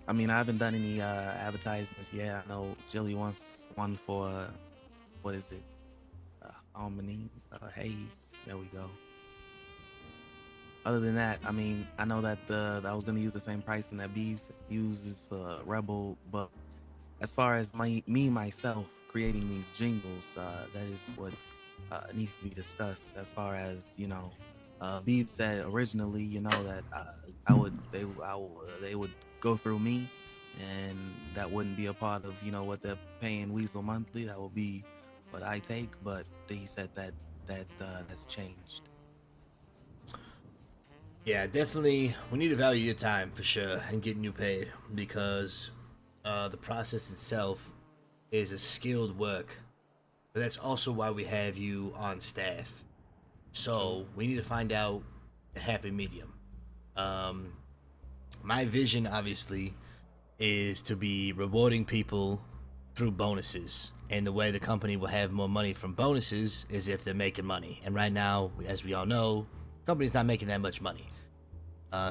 I mean, I haven't done any advertisements yet. I know Jilly wants one for what is it? Harmony Hayes. There we go. Other than that, I mean, I know that I was gonna use the same pricing that Beeves uses for Rebel, but as far as myself creating these jingles, that is what needs to be discussed. As far as Beeves said originally, that they would go through me, and that wouldn't be a part of what they're paying Weasel monthly. That will be what I take, but he said that's changed. Yeah, definitely. We need to value your time for sure and getting you paid, because the process itself is a skilled work. But that's also why we have you on staff. So we need to find out a happy medium. My vision, obviously, is to be rewarding people through bonuses. And the way the company will have more money from bonuses is if they're making money. And right now, as we all know, the company's not making that much money.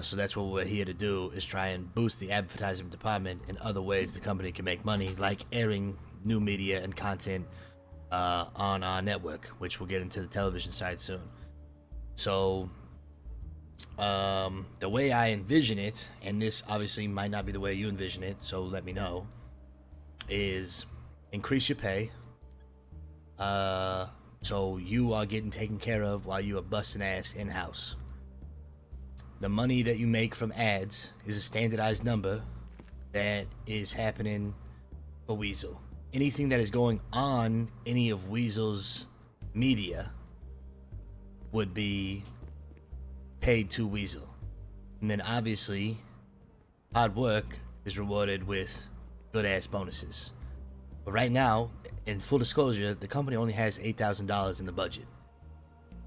So that's what we're here to do, is try and boost the advertising department in other ways the company can make money, like airing new media and content on our network, which we'll get into the television side soon. So the way I envision it, and this obviously might not be the way you envision it, so let me know, is increase your pay. So you are getting taken care of while you are busting ass in-house. The money that you make from ads is a standardized number that is happening for Weasel. Anything that is going on any of Weasel's media would be paid to Weasel. And then obviously, hard work is rewarded with good ass bonuses. But right now, in full disclosure, the company only has $8,000 in the budget.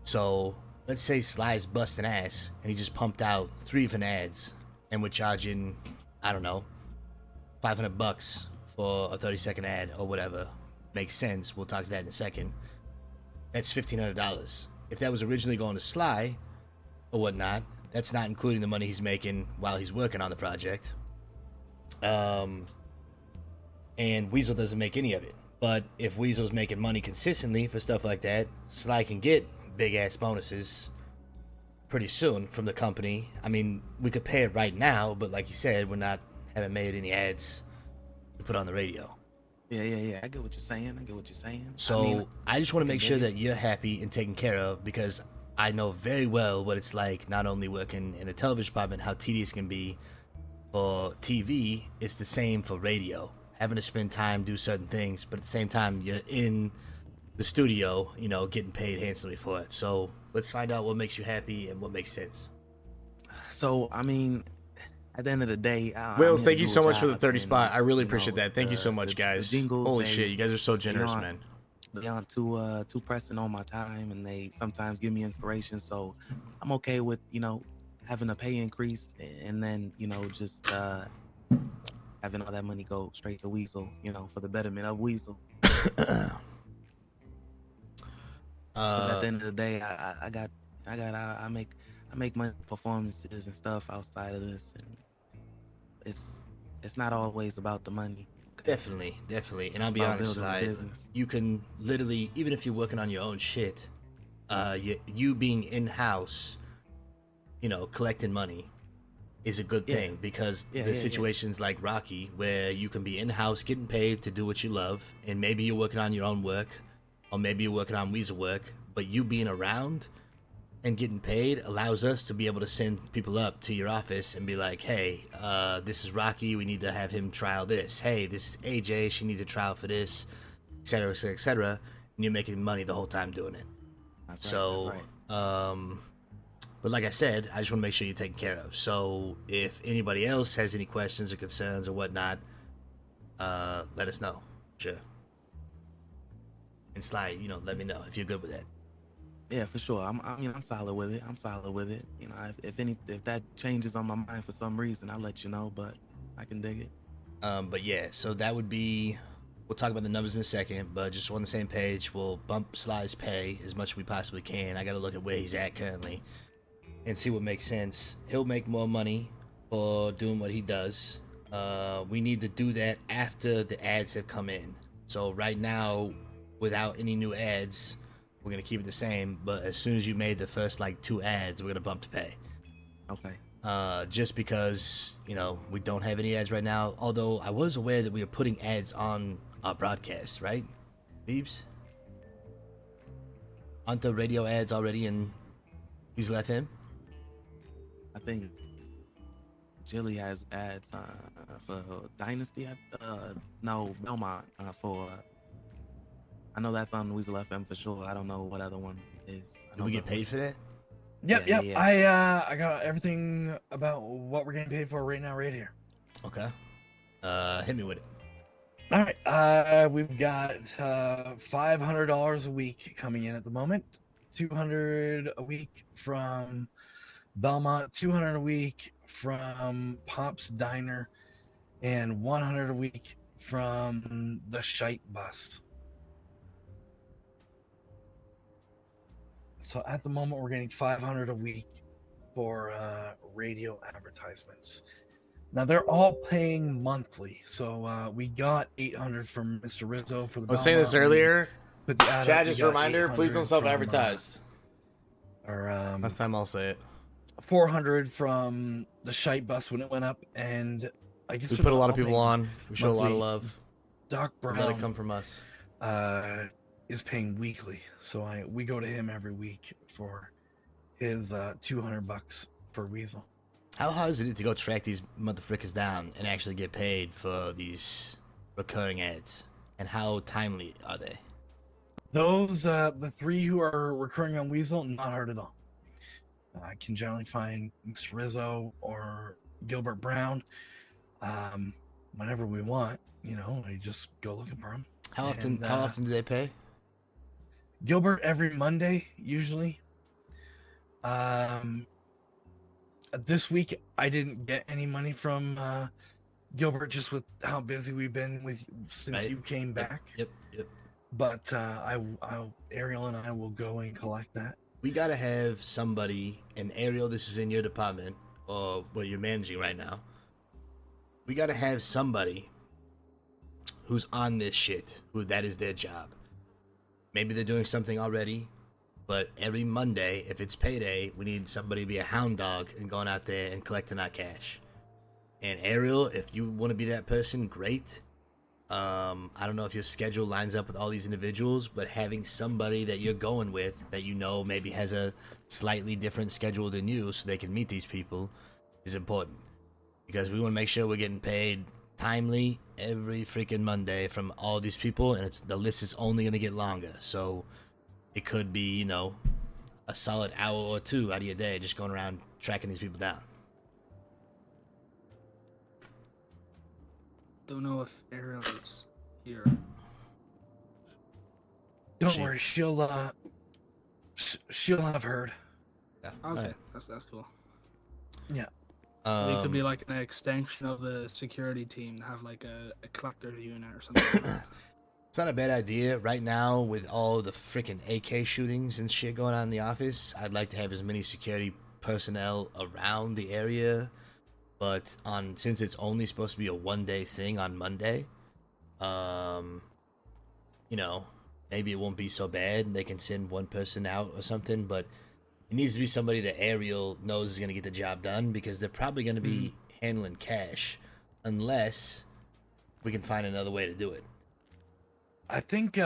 So let's say Sly's busting ass and he just pumped out 3 different ads and we're charging, I don't know, $500 for a 30-second ad or whatever. Makes sense. We'll talk to that in a second. That's $1,500. If that was originally going to Sly or whatnot, that's not including the money he's making while he's working on the project. And Weasel doesn't make any of it. But if Weasel's making money consistently for stuff like that, Sly can get big ass bonuses pretty soon from the company. I mean, we could pay it right now, but like you said, haven't made any ads to put on the radio. Yeah. I get what you're saying. So I just want to make sure that you're happy and taken care of, because I know very well what it's like, not only working in the television department, how tedious it can be for TV. It's the same for radio. Having to spend time, do certain things, but at the same time, you're in the studio, getting paid handsomely for it. So let's find out what makes you happy and what makes sense. So, I mean, at the end of the day, Wills, thank you so much for the 30 spot. I really appreciate that. Thank you so much, guys. Jingles, Holy shit, you guys are so generous, man. They aren't too pressing on my time, and they sometimes give me inspiration. So I'm okay with having a pay increase, and then just having all that money go straight to Weasel, for the betterment of Weasel. At the end of the day, I make money performances and stuff outside of this, and it's not always about the money. Definitely, and I'll be honest, like, you can literally, even if you're working on your own shit, you being in-house, collecting money is a good thing, because there's situations like Rocky where you can be in-house getting paid to do what you love, and maybe you're working on your own work, or maybe you're working on Weasel work, but you being around and getting paid allows us to be able to send people up to your office and be like, hey, this is Rocky, we need to have him trial this. Hey, this is AJ, she needs a trial for this, etc., etc., and you're making money the whole time doing it. That's right. But like I said, I just want to make sure you're taken care of. So if anybody else has any questions or concerns or whatnot, let us know. Sure. And Sly, let me know if you're good with that. Yeah, for sure. I'm solid with it. If that changes on my mind for some reason, I'll let you know, but I can dig it. But yeah, so that would be, we'll talk about the numbers in a second, but just on the same page, we'll bump Sly's pay as much as we possibly can. I got to look at where he's at currently and see what makes sense. He'll make more money for doing what he does. We need to do that after the ads have come in. So right now, without any new ads, we're gonna keep it the same. But as soon as you made the first like 2 ads, we're gonna bump the pay. Okay. Just because we don't have any ads right now. Although I was aware that we were putting ads on our broadcast, right, Beebs? Aren't the radio ads already in Weasel FM? I think Jilly has ads for Dynasty. No, Belmont for. I know that's on Weasel FM for sure. I don't know what other one is. Do we get paid for that? Yep, Yeah, yep. yeah, I got everything about what we're getting paid for right now, right here. Okay. Hit me with it. All right. We've got $500 a week coming in at the moment. 200 a week from Belmont, 200 a week from Pop's Diner, and 100 a week from the Shite Bus. So at the moment, we're getting 500 a week for radio advertisements. Now they're all paying monthly, so we got 800 from Mr. Rizzo for the. I was saying this earlier. Chad, just a got reminder: please don't 800 self-advertise. Last time I'll say it. 400 from the Shite Bus when it went up, and I guess We put a lot of people on. We show a lot of monthly. love. Doc Brown. Let it come from us. Is paying weekly, so we go to him every week for his $200 for Weasel. How hard is it to go track these motherfuckers down and actually get paid for these recurring ads? And how timely are they? Those the 3 who are recurring on Weasel, not hard at all. I can generally find Mr. Rizzo or Gilbert Brown whenever we want. I just go looking for them. How often do they pay? Gilbert every Monday, usually. This week I didn't get any money from Gilbert, just with how busy we've been since you came back. Yep. But Ariel and I will go and collect that. We gotta have somebody, and Ariel, this is in your department, or what you're managing right now. We gotta have somebody who's on this shit, who that is their job. Maybe they're doing something already, but every Monday, if it's payday, we need somebody to be a hound dog and going out there and collecting our cash. And Ariel, if you want to be that person, great. I don't know if your schedule lines up with all these individuals, but having somebody that you're going with that maybe has a slightly different schedule than you so they can meet these people is important. Because we want to make sure we're getting paid timely every freaking Monday from all these people, and the list is only going to get longer. So it could be, a solid hour or 2 out of your day just going around tracking these people down. Don't know if Ariel is here. Don't worry, she'll have heard. Yeah. Okay, Right. that's cool. Yeah. It could be like an extension of the security team to have like a collector's unit or something. It's not a bad idea. Right now, with all the freaking AK shootings and shit going on in the office, I'd like to have as many security personnel around the area. But since it's only supposed to be a 1-day thing on Monday, maybe it won't be so bad and they can send one person out or something. But it needs to be somebody that Ariel knows is going to get the job done, because they're probably going to be handling cash unless we can find another way to do it. I think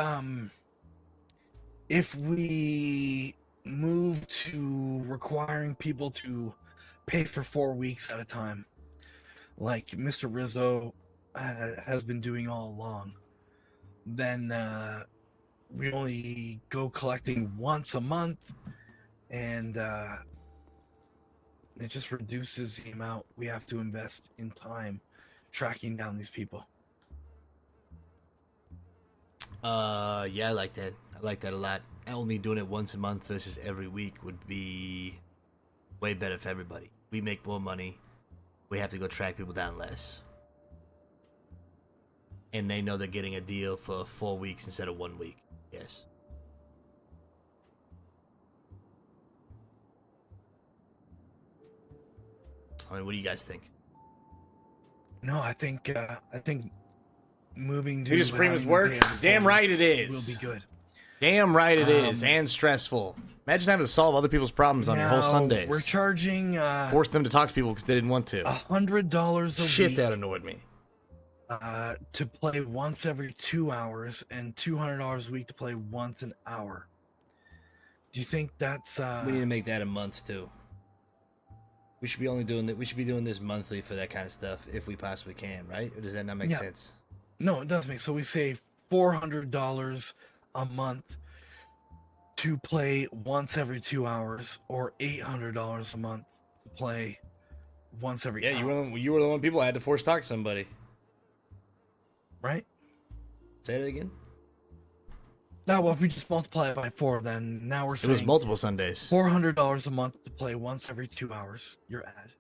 if we move to requiring people to pay for 4 weeks at a time, like Mr. Rizzo has been doing all along, then we only go collecting once a month, and it just reduces the amount we have to invest in time tracking down these people. Yeah, I like that. I like that a lot. Only doing it once a month versus every week would be way better for everybody. We make more money. We have to go track people down less. And they know they're getting a deal for 4 weeks instead of 1 week. Yes. I mean, what do you guys think? No, I think moving to New to Supreme is having work? the day of Damn right it performance is. will be good. Damn right it is, Um, and stressful. Imagine having to solve other people's problems on your whole Now, Sundays. We're charging Force them to talk to people because they didn't want to. $100 a Shit, week that annoyed me. to play once every 2 hours, and $200 a week to play once an hour. Do you think that's We need to make that a month too. We should be only doing that. We should be doing this monthly for that kind of stuff if we possibly can, right? Or does that not make Yeah. sense? No, it does make so we say $400 a month to play once every 2 hours, or $800 a month to play once every Yeah, hour. you were the one people had to force talk to somebody. Right? Say that again. Now, well, if we just multiply it by 4, then now we're It saying was multiple Sundays. $400 a month to play once every 2 hours, your ad.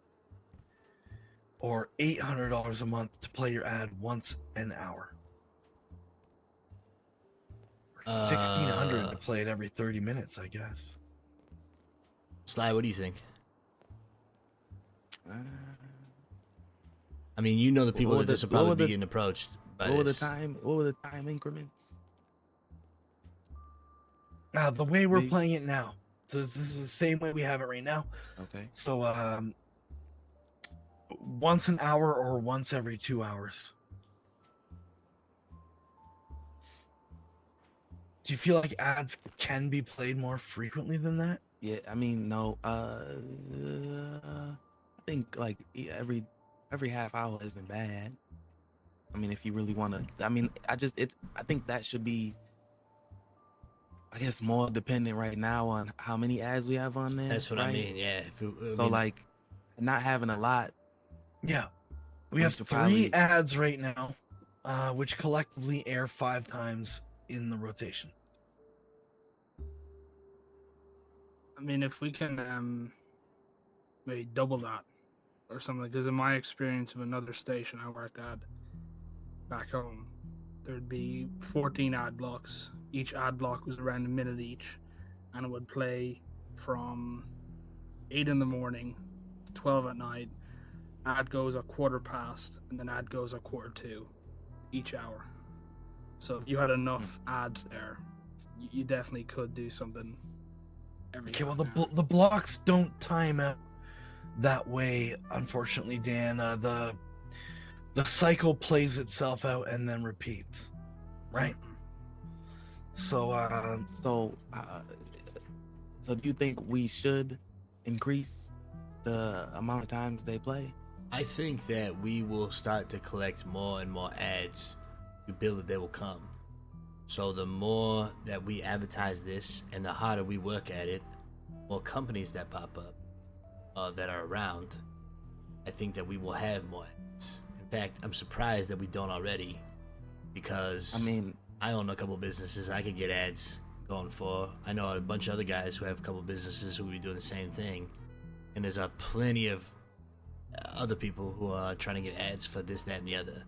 Or $800 a month to play your ad once an hour. Or $1,600 to play it every 30 minutes, I guess. Sly, what do you think? I mean, you know the people that this will probably be getting approached by What were the this. time increments? Now, the way we're Please. playing it now, so this is the same way we have it right now. Okay. So, once an hour or once every 2 hours. Do you feel like ads can be played more frequently than that? Yeah, I mean, no. I think like every half hour isn't bad. I mean, if you really want to, I mean, I think that should be, I guess, more dependent right now on how many ads we have on there. That's what I right? mean. Yeah. So like, not having a lot. Yeah. We have 3 ads right now, which collectively air 5 times in the rotation. I mean, if we can maybe double that or something, because in my experience of another station I worked at back home, there'd be 14 ad blocks. Each ad block was around a minute each, and it would play from 8 in the morning to 12 at night. Ad goes at 1:15, and then ad goes at 1:45 each hour. So if you had enough ads there, you definitely could do something. Okay, well, the blocks don't time out that way, unfortunately, Dan. The cycle plays itself out and then repeats, right? So do you think we should increase the amount of times they play? I think that we will start to collect more and more ads. You build it, they will come. So the more that we advertise this and the harder we work at it, more companies that pop up that are around, I think that we will have more ads. In fact, I'm surprised that we don't already, because I mean, I own a couple businesses I could get ads going for. I know a bunch of other guys who have a couple businesses who will be doing the same thing, and there's plenty of other people who are trying to get ads for this, that, and the other.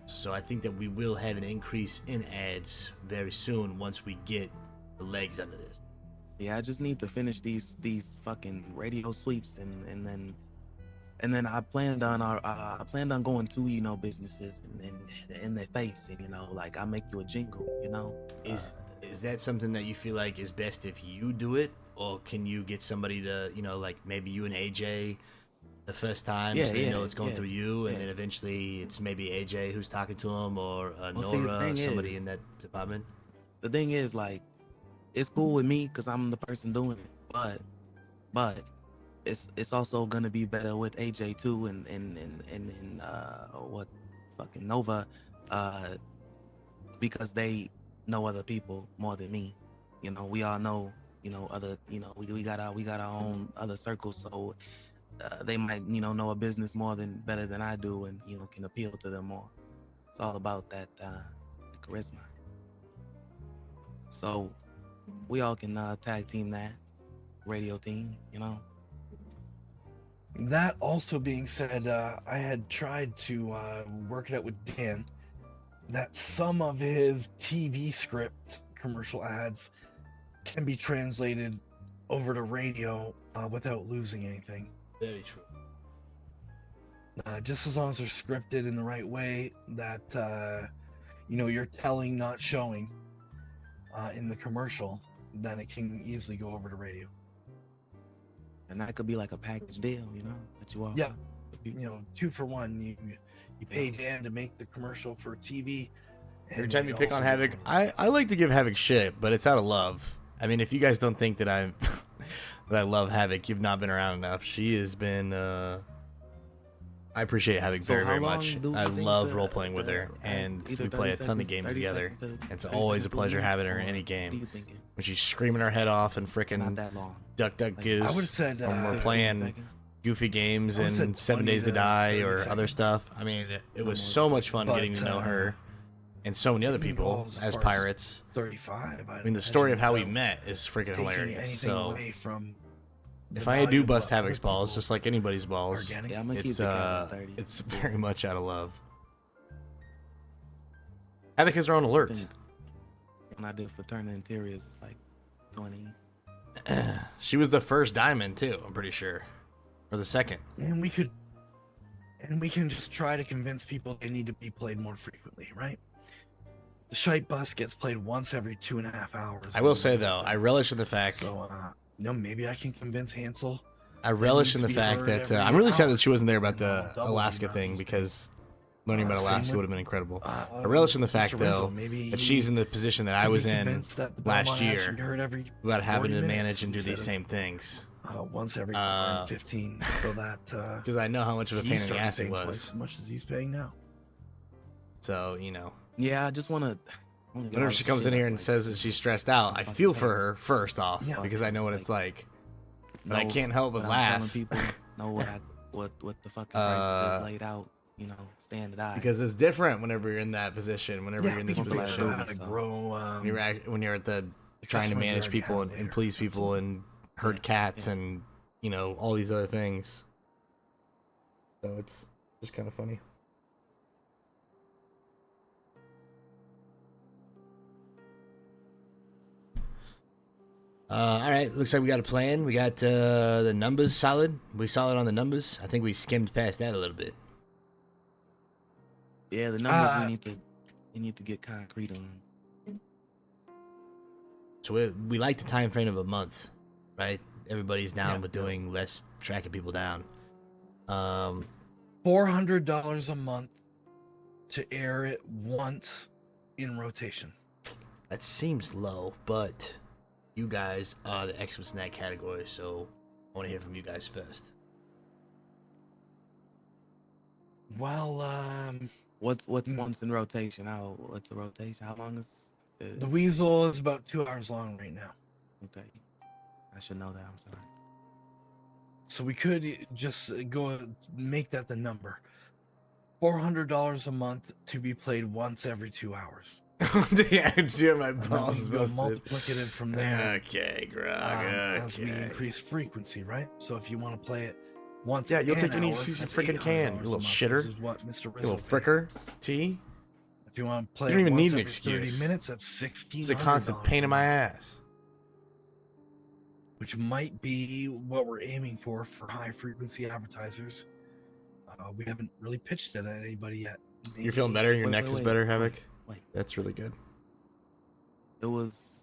So I think that we will have an increase in ads very soon once we get the legs under this. Yeah, I just need to finish these fucking radio sweeps, and then I planned on going to businesses and in their face, and like I make you a jingle, Is that something that you feel like is best if you do it, or can you get somebody to like maybe you and AJ the first time, so they know it's going through you, and then eventually it's maybe AJ who's talking to him, or Nora, somebody in that department? The thing is, like, it's cool with me because I'm the person doing it, but it's also gonna be better with AJ too, and what fucking Nova, because they know other people more than me. We all know other, we got our own other circles, so they might know a business better than I do, and can appeal to them more. It's all about that charisma. So we all can tag team that radio team, that also being said, I had tried to work it out with Dan that some of his TV script commercial ads can be translated over to radio without losing anything. Very true. Just as long as they're scripted in the right way, that you're telling, not showing in the commercial, then it can easily go over to radio. And that could be like a package deal, that you offer. Yeah, 2 for 1. You pay Dan to make the commercial for TV. Every and time it you pick on also Havoc, goes on- I like to give Havoc shit, but it's out of love. I mean, if you guys don't think that I'm that I love Havoc, you've not been around enough. She has been. I appreciate Havoc So very, how very long much. do you I think love the- role playing with the- her, and either we play a 30 ton of seconds, games 30 together. seconds to It's 30 always a seconds to pleasure minute, having her in or any What are you game. thinking? When she's screaming her head off and Not freaking that long. Duck Duck Like, Goose. I would've said, when we're 15 playing seconds? goofy games I would've and said 7 Days to 20 to Die 30 or other seconds. stuff. I mean, it No was more so than much fun But, getting to know her and so many other you can go people as as far as pirates. 35. I mean, the story of how we met is freaking taking hilarious. anything So away from if the I value do of bust what Havoc's other balls, people just like anybody's balls, are getting. Yeah, I'm gonna keep it's the cap at 30. it's very much out of love. Havoc has her own alert. When I did Fraternal Interiors, it's like 20. She was the first diamond too, I'm pretty sure, or the second. And we can just try to convince people they need to be played more frequently, right? The Shite Bus gets played once every 2.5 hours. I will say though, I relish in the fact. So, maybe I can convince Hansel. I relish in needs the to be fact heard that every I'm really sad hour, that she wasn't there about and I'll the double the Alaska amount thing he's because learning about same Alaska with, would have been incredible. I Uh, relish in the fact Mr. though Rizzle, maybe that she's in the position that I can be was in convinced that the last Belmont action be year heard every about having 40 to minutes manage and do these instead same things. of, once every hour and 15, so that Because I know how much of a he pain in the starts ass it paying twice was. as much as he's paying now. So Yeah, I just want to. whenever she comes in here and says that she's stressed out, I feel for her first off Yeah. because I know what it's like. But I know can't help but what I'm telling laugh people know what the fucking price is laid out. Standard eye. because it's different whenever you're in that position. Whenever you're in this people position, know how to grow. when you're at the trying to customers manage already people have and there. please people and herd cats and all these other things. So it's just kind of funny. All right, looks like we got a plan. We got the numbers solid. We solid on the numbers. I think we skimmed past that a little bit. Yeah, the numbers we need to get concrete on. So we like the time frame of a month, right? Everybody's down Yeah. with doing less tracking people down. $400 a month to air it once in rotation. That seems low, but you guys are the experts in that category, so I want to hear from you guys first. Well, What's once in rotation? What's a rotation? How long is the Weasel is about 2 hours long right now. Okay, I should know that. I'm sorry. So we could just go make that the number. $400 a month to be played once every 2 hours. Yeah, I see my And then balls we go busted. multiplicative from there. Okay, Grog. As we Okay. increase frequency, right? So if you want to play it once, Yeah, you'll an take any hour, excuse you that's freaking can, $800 you little a month. shitter. This is what Mr. You Rizzle little pays. fricker. T. If you want to play You don't it even once need an every 30 excuse. minutes, that's $1,600. It's a constant pain in my ass. Which might be what we're aiming for high frequency advertisers. We haven't really pitched it at anybody yet. You're feeling better? Your Wait, neck wait, is wait, better, wait, Havoc? wait. That's really good. It was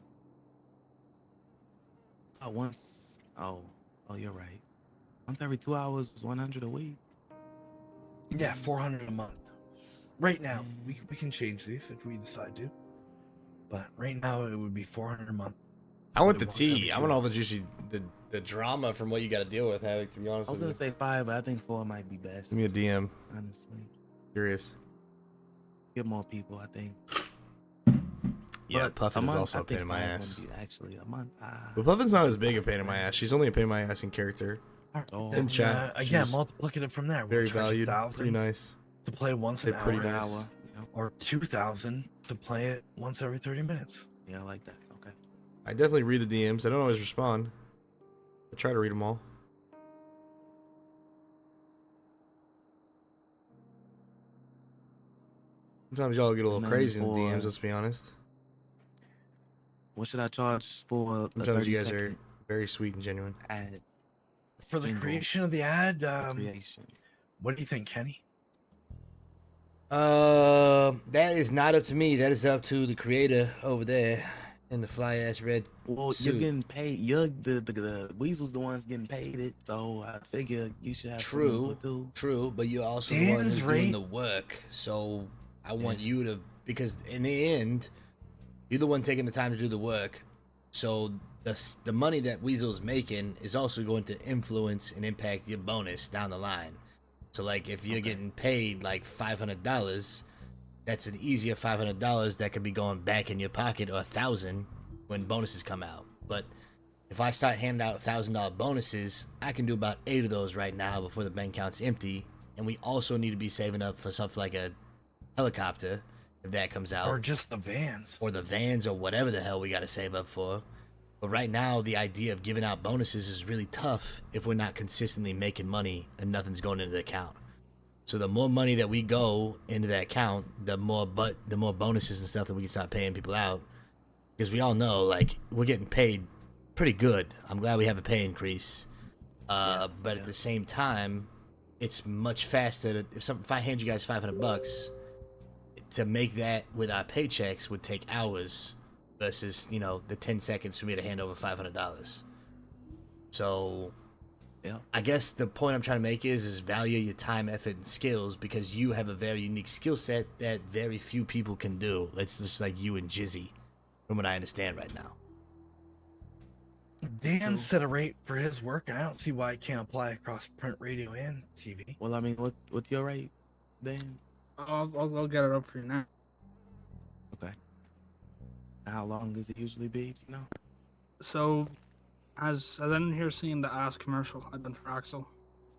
once. Oh, you're right. Once every 2 hours was 100 a week. Yeah, 400 a month. Right now, we can change these if we decide to. But right now, it would be 400 a month. I want the Once every tea. I 2 want all the juicy, the drama from what you got to deal with, Havoc, to be honest I was with gonna you. say 5, but I think 4 might be best. Give me a DM. Honestly, Curious. get more people. I think. Yeah, But Puffin a is month, also I a pain think in my 5 ass. wouldn't be actually a month. But Puffin's not as big a pain in my ass. She's only a pain in my ass in character. Oh, In chat, Again, she's multiplicative from there. very We'll charge valued. 1,000 Pretty nice. to play once an They're pretty hour, nice. or 2,000 to play it once every 30 minutes. Yeah, I like that. Okay. I definitely read the DMs. I don't always respond. I try to read them all. Sometimes y'all get a little And then crazy in the for- DMs, let's be honest. What should I charge for a Sometimes you 30 guys are second very sweet and genuine. ad? For the jingle creation of the ad, creation. What do you think, Kenny? That is not up to me. That is up to the creator over there in the fly ass red Well, suit. you're getting paid. You're the Weasel's the ones getting paid it, so I figure you should have some True, input too. true, but you're also the one Dan's who's doing right. the work. So I want you to, because in the end, you're the one taking the time to do the work. So the money that Weasel's making is also going to influence and impact your bonus down the line. So like if you're getting paid like $500, that's an easier $500 that could be going back in your pocket, or $1,000 when bonuses come out. But if I start handing out $1,000 bonuses, I can do about 8 of those right now before the bank account's empty. And we also need to be saving up for something like a helicopter if that comes out, Or just the vans. or the vans, or whatever the hell we got to save up for. But right now, the idea of giving out bonuses is really tough if we're not consistently making money and nothing's going into the account. So the more money that we go into that account, the more bonuses and stuff that we can start paying people out. Because we all know, like, we're getting paid pretty good. I'm glad we have a pay increase. But at the same time, it's much faster. If I hand you guys $500, to make that with our paychecks would take hours versus, the 10 seconds for me to hand over $500. So I guess the point I'm trying to make is value your time, effort, and skills, because you have a very unique skill set that very few people can do. It's just like you and Jizzy, from what I understand right now. Dan set a rate for his work, and I don't see why I can't apply across print, radio, and TV. Well, I mean, what's your rate, Dan? I'll get it up for you now. Okay. How long does it usually be? You know. So, has anyone here seen the Ass commercial I've done for Axel?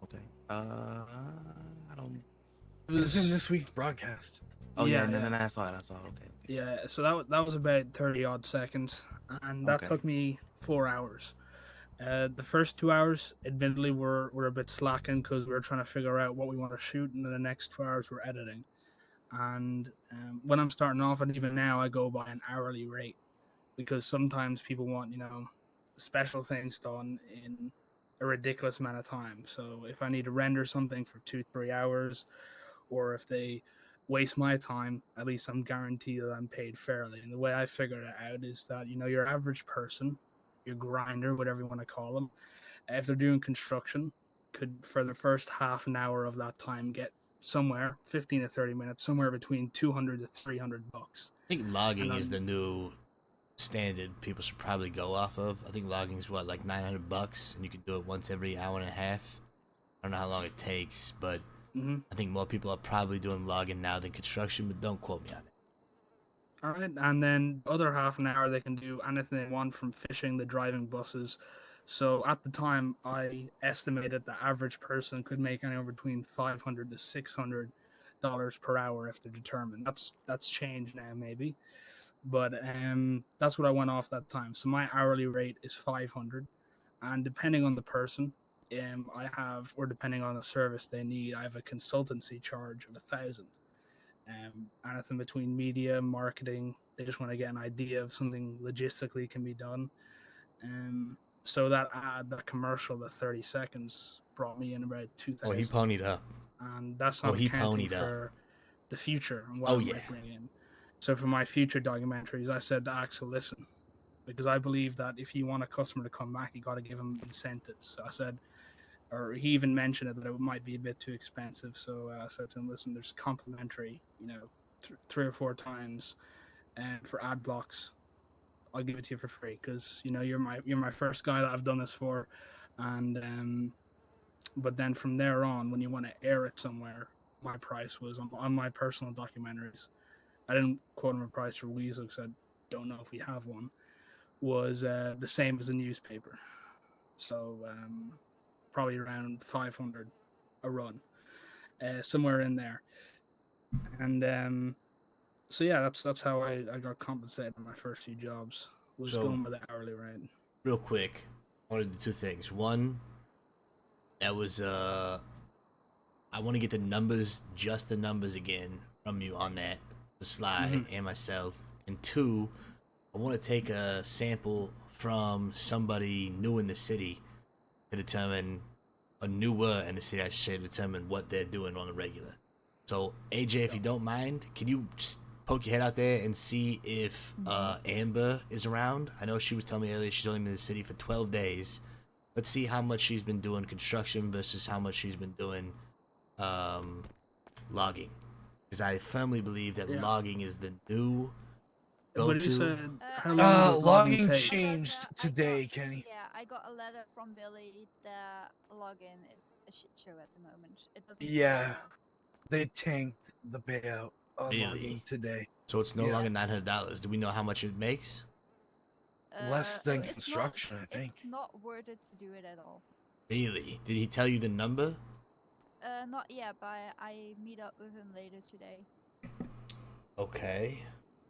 Okay. I don't. It was in this week's broadcast. Oh yeah, no, I saw it. Okay. Yeah, so that was about 30 odd seconds, and that took me 4 hours. The first 2 hours, admittedly, were a bit slacking because we were trying to figure out what we want to shoot, and then the next 2 hours we're editing. And when I'm starting off, and even now, I go by an hourly rate because sometimes people want, special things done in a ridiculous amount of time. So if I need to render something for 2-3 hours, or if they waste my time, at least I'm guaranteed that I'm paid fairly. And the way I figured it out is that, your average person, your grinder, whatever you want to call them, if they're doing construction, could, for the first half an hour of that time, get somewhere 15 to 30 minutes, somewhere between $200 to $300. I think logging is the new standard people should probably go off of. I think logging is like $900, and you can do it once every hour and a half. I don't know how long it takes, but I think more people are probably doing logging now than construction, but don't quote me on it. All right, and then the other half an hour they can do anything they want, from fishing to driving buses. So at the time, I estimated the average person could make anywhere between $500 to $600 per hour if they're determined. That's changed now, maybe, but that's what I went off that time. So my hourly rate is $500, and depending on the person, I have, or depending on the service they need, I have a consultancy charge of $1,000. Anything between media, marketing, they just want to get an idea of something logistically can be done. So that commercial, the 30 seconds, brought me in about $2,000. Oh, he ponied up. And that's not accounting for the future and what I might bring in. So for my future documentaries, I said to Axel, listen, because I believe that if you want a customer to come back, you got to give them incentives. So I said, or he even mentioned it, that it might be a bit too expensive. So I said to him, listen, there's complimentary, 3 or 4 times, and for ad blocks, I'll give it to you for free, because you're my first guy that I've done this for, and but then from there on, when you want to air it somewhere, my price was on my personal documentaries. I didn't quote him a price for Weasel because I don't know if we have one. Was the same as a newspaper, so probably around $500 a run, somewhere in there. And so yeah, that's how I got compensated on my first few jobs, was going with the hourly rate. Real quick, I want to do 2 things. One, that was I want to get the numbers, just the numbers again from you on that, the slide, and myself. And 2, I want to take a sample from somebody new in the city to determine a newer and the city has to determine what they're doing on a regular. So AJ, if you don't mind, can you just poke your head out there and see if Amber is around? I know she was telling me earlier she's only been in the city for 12 days. Let's see how much she's been doing construction versus how much she's been doing logging. Because I firmly believe that logging is the new But go-to. you said how long would Logging take? changed today, Kenny. Yeah, I got a letter from Billy that login is a shit show at the moment. It doesn't. pay Yeah, well. they tanked the payout on logging Really? today. So it's no Yeah. longer $900. Do we know how much it makes? Less than it's construction, not, I think. It's not worth it to do it at all. Really? Did he tell you the number? Not yet, but I meet up with him later today. Okay.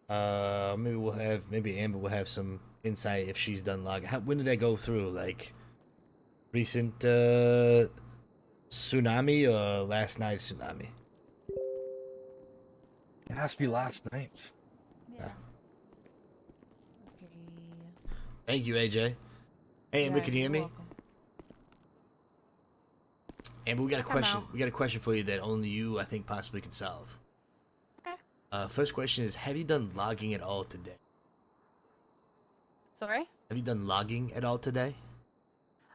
Maybe Amber will have some insight if she's done logging. When did that go through? Like recent tsunami or last night's tsunami? It has to be last night's. Yeah. Okay. Thank you, AJ. Hey, Amber, Yeah, can you hear you're me? welcome. Amber, we got a Come question. out. We got a question for you that only you, I think, possibly can solve. Okay. First question is: have you done logging at all today? Sorry? Have you done logging at all today?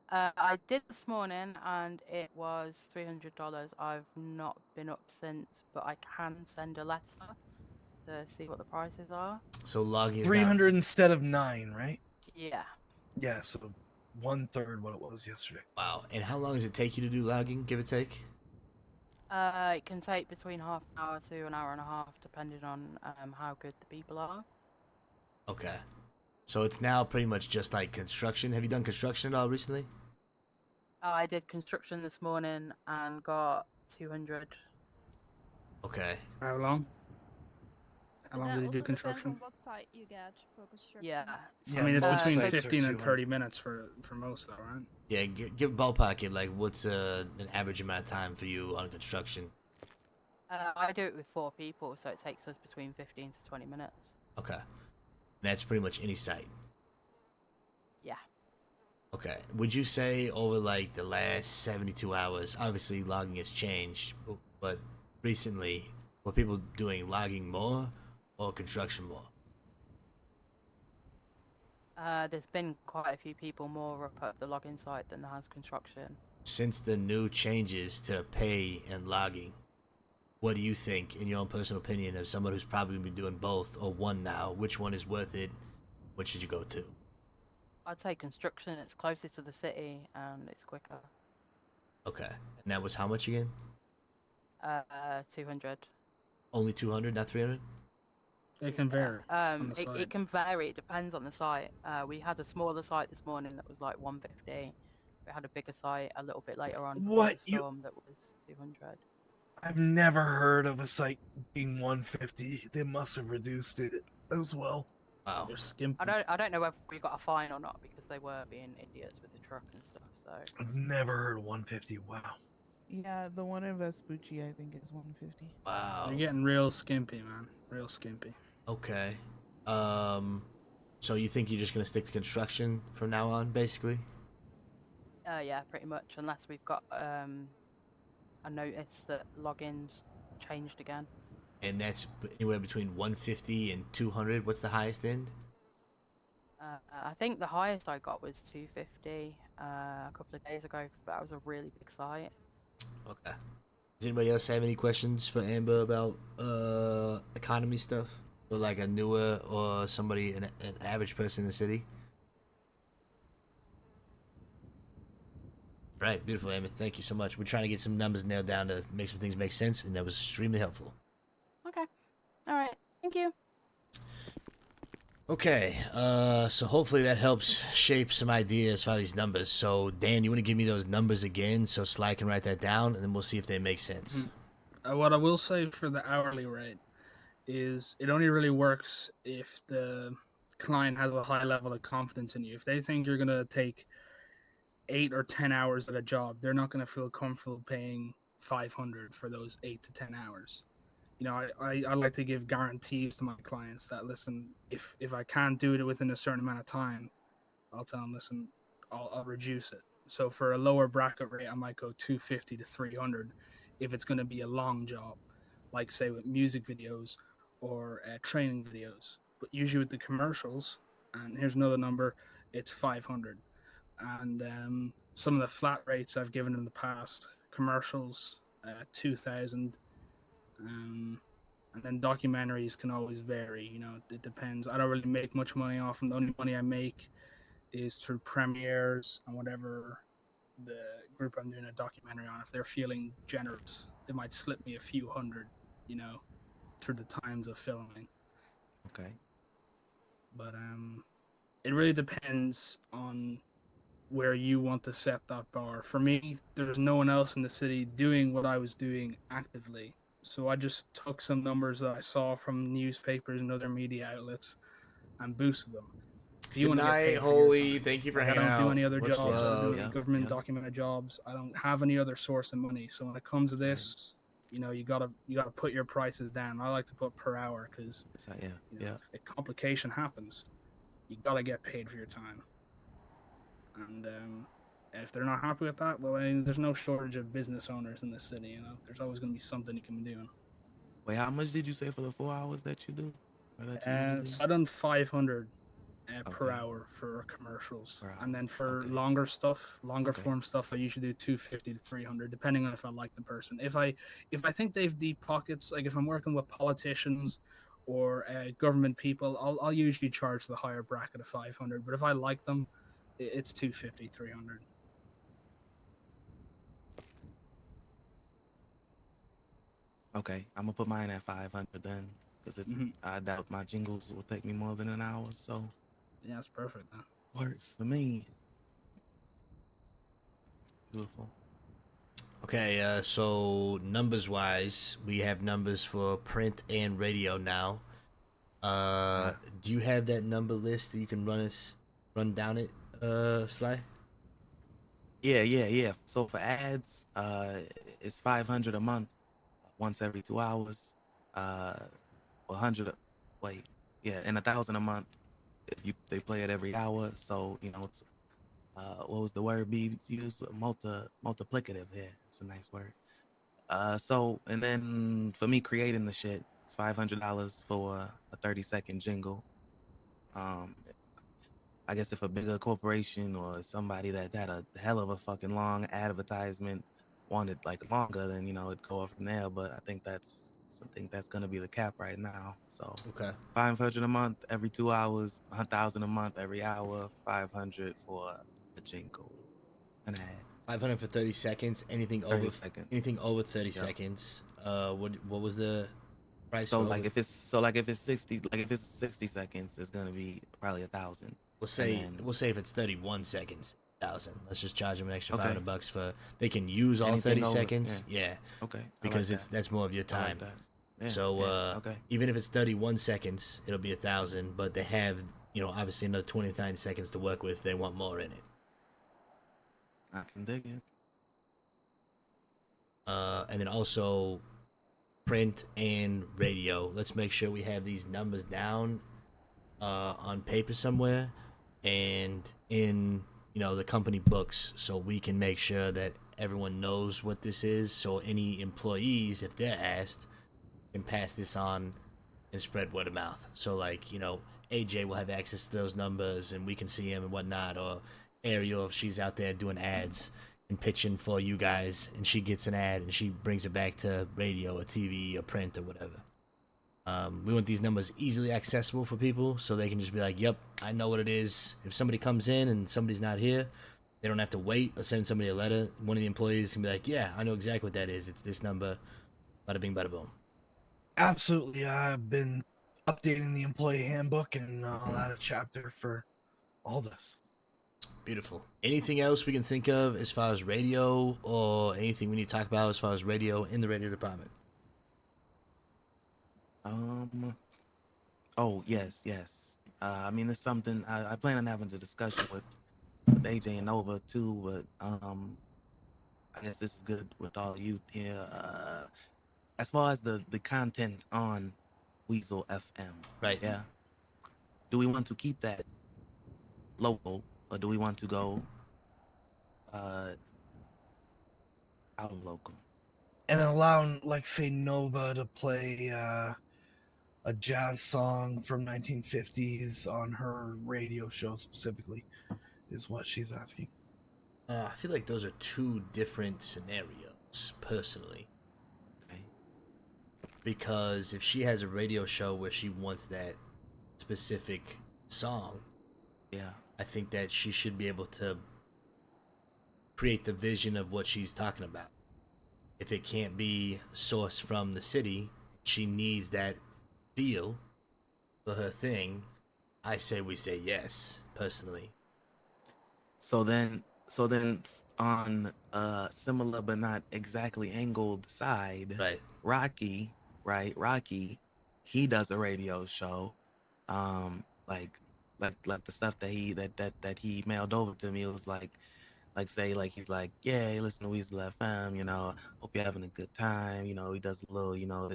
I did this morning and it was $300. I've not been up since, but I can send a letter to see what the prices are. So logging is 300 instead of 9, right? Yeah. Yeah, so 1/3 what it was yesterday. Wow. And how long does it take you to do logging, give or take? It can take between half an hour to an hour and a half, depending on how good the people are. Okay. So it's now pretty much just like construction. Have you done construction at all recently? I did construction this morning and got 200. Okay. How long? How long that did you also do construction? depends on what site you get for construction. Yeah. I mean, it's most between sites are 15 and 200. 30 minutes for most, though, right? Yeah, give ballpark it. Like, what's an average amount of time for you on construction? I do it with 4 people, so it takes us between 15 to 20 minutes. Okay. That's pretty much any site. Yeah. Okay. Would you say over like the last 72 hours, obviously logging has changed, but recently, were people doing logging more or construction more? There's been quite a few people more up at the login site than there has construction. Since the new changes to pay and logging, what do you think, in your own personal opinion, of someone who's probably going to be doing both or one now? Which one is worth it? What should you go to? I'd say construction. It's closer to the city and it's quicker. Okay. And that was how much again? 200. Only 200, not 300? It can vary on the It site. can vary. It depends on the site. We had a smaller site this morning that was like 150. We had a bigger site a little bit later on before What? the storm that was 200. I've never heard of a site being 150. They must have reduced it as well. Wow. You're skimping. I don't know whether we got a fine or not because they were being idiots with the truck and stuff. So I've never heard 150. Wow. Yeah, the one in Vespucci I think is 150. Wow. You're getting real skimpy, man. Real skimpy. Okay. So you think you're just going to stick to construction from now on, basically? yeah, pretty much. Unless we've got a notice that logins changed again. And that's anywhere between 150 and 200. What's the highest end? I think the highest I got was 250 a couple of days ago, but that was a really big site. Okay. Does anybody else have any questions for Amber about economy stuff? Or like a newer or somebody, an average person in the city? Right, beautiful, Amber. Thank you so much. We're trying to get some numbers nailed down to make some things make sense, and that was extremely helpful. Okay. All right. Thank you. Okay, so hopefully that helps shape some ideas for these numbers. So, Dan, you want to give me those numbers again so Sly can write that down, and then we'll see if they make sense. What I will say for the hourly rate is it only really works if the client has a high level of confidence in you. If they think you're going to take 8 or 10 hours at a job, they're not going to feel comfortable paying 500 for those 8 to 10 hours. You know, I like to give guarantees to my clients that, listen, if I can't do it within a certain amount of time, I'll tell them, listen, I'll reduce it. So for a lower bracket rate, I might go 250 to 300 if it's going to be a long job, like say with music videos or training videos. But usually with the commercials, and here's another number, it's 500. And some of the flat rates I've given in the past, commercials, 2,000. And then documentaries can always vary. You know, it depends. I don't really make much money off them. The only money I make is through premieres and whatever the group I'm doing a documentary on. If they're feeling generous, they might slip me a few hundred, you know, through the times of filming. Okay. But it really depends on where you want to set that bar. For me, there's no one else in the city doing what I was doing actively. So I just took some numbers that I saw from newspapers and other media outlets and boosted them. You Good want to get night, paid for your Holy. time. Thank you for Like, I hanging don't do out. any other Much jobs. I don't do love. any government documented jobs. I don't have any other source of money. So when it comes to this, you know, you gotta put your prices down. I like to put per hour because you know, if a complication happens, you gotta get paid for your time. And if they're not happy with that, well, I mean, there's no shortage of business owners in the city. You know, there's always gonna be something you can be doing. Wait, how much did you say for the 4 hours that you do? Or that you And usually so I done 500 per Okay. hour for commercials, Per and then hour, for okay. longer stuff, longer Okay. form stuff, I usually do 250 to 300, depending on if I like the person. If I think they've deep pockets, like if I'm working with politicians or government people, I'll usually charge the higher bracket of 500. But if I like them, it's 250, 300. Okay, I'm gonna put mine at 500 then, because it's I doubt my jingles will take me more than an hour, so Yeah, that's perfect. Then. works for me. Beautiful. Okay, so numbers wise, we have numbers for print and radio now. Do you have that number list that you can run down it, Sly? Yeah. So for ads, it's 500 a month, once every 2 hours. 100. Wait, yeah, and 1,000 a month if they play it every hour. So you know, it's what was the word Beebs used? Multiplicative. Yeah, it's a nice word. So and then for me creating the shit, it's $500 for a 30-second jingle. I guess if a bigger corporation or somebody that had a hell of a fucking long advertisement wanted like longer, then you know it'd go up from there. But I think that's gonna be the cap right now. So Okay. 500 a month every 2 hours, 1,000 a month every hour, 500 for a jingle, an ad. 500 for 30 seconds. Anything 30 over seconds. anything over 30 Yep. seconds. What was the price? So for like over? if it's 60 seconds, it's gonna be probably 1,000. We'll say if it's 31 seconds, 1,000. Let's just charge them an extra Okay. $500 for they can use all Anything 30 over, seconds. Yeah. Okay. Because that's more of your I like time. that. Yeah, So okay. even if it's 31 seconds, it'll be 1,000. But they have obviously another 29 seconds to work with. They want more in it. I can dig it. And then also print and radio. Let's make sure we have these numbers down on paper somewhere and in the company books, so we can make sure that everyone knows what this is, so any employees, if they're asked, can pass this on and spread word of mouth. So like AJ will have access to those numbers and we can see him and whatnot, or Ariel, if she's out there doing ads and pitching for you guys and she gets an ad and she brings it back to radio or TV or print or whatever. We want these numbers easily accessible for people so they can just be like, yep, I know what it is. If somebody comes in and somebody's not here, they don't have to wait or send somebody a letter. One of the employees can be like, yeah, I know exactly what that is. It's this number. Bada bing, bada boom. Absolutely. I've been updating the employee handbook and I'll add a chapter for all this. Beautiful. Anything else we can think of as far as radio, or anything we need to talk about as far as radio in the radio department? Oh yes. I mean, it's something I plan on having a discussion with AJ and Nova too, but I guess this is good with all of you here. As far as the content on Weasel FM, right? Yeah. Do we want to keep that local, or do we want to go out of local. And allowing, like, say, Nova to play a jazz song from 1950s on her radio show specifically is what she's asking. I feel like those are two different scenarios, personally. Okay. Because if she has a radio show where she wants that specific song, Yeah. I think that she should be able to create the vision of what she's talking about. If it can't be sourced from the city, she needs that feel for her thing. I say we say yes, personally. So then on a similar but not exactly angled side, Right. Rocky, he does a radio show, like the stuff that he mailed over to me. It was like say like he's like, yeah, hey, listen to Weasel FM, hope you're having a good time. He does a little,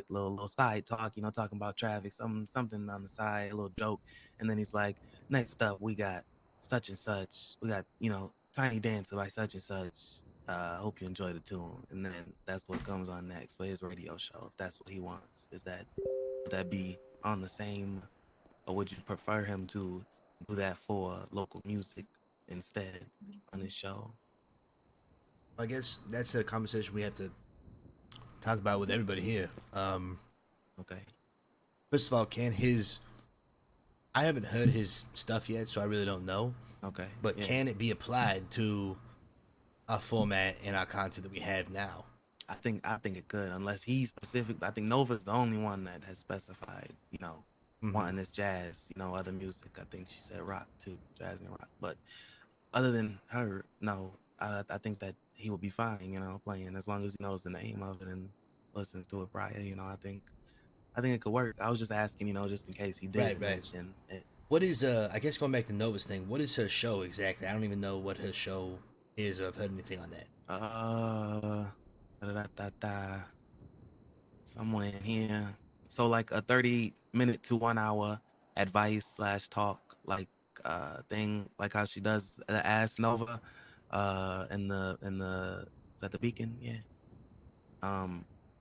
little side talk, talking about traffic, something on the side, a little joke, and then he's like, next up we got such and such, we got Tiny Dancer by such and such. Hope you enjoy the tune, and then that's what comes on next for his radio show. If that's what he wants, would that be on the same, or would you prefer him to do that for local music instead on his show? I guess that's a conversation we have to talk about with everybody here. Okay. First of all, I haven't heard his stuff yet, so I really don't know. Okay. But yeah. can it be applied to our format and our content that we have now? I think it could, unless he's specific. I think Nova's the only one that has specified, wanting this jazz, other music. I think she said rock too, jazz and rock. But other than her, no, I think that he will be fine, playing, as long as he knows the name of it and listens to it prior. I think it could work. I was just asking, just in case he did mention it. What is I guess going back to Nova's thing, what is her show exactly? I don't even know what her show is or I've heard anything on that. Somewhere in here. So like a 30-minute to 1 hour advice / talk thing, like how she does the Ask Nova in the is that the Beacon? Yeah.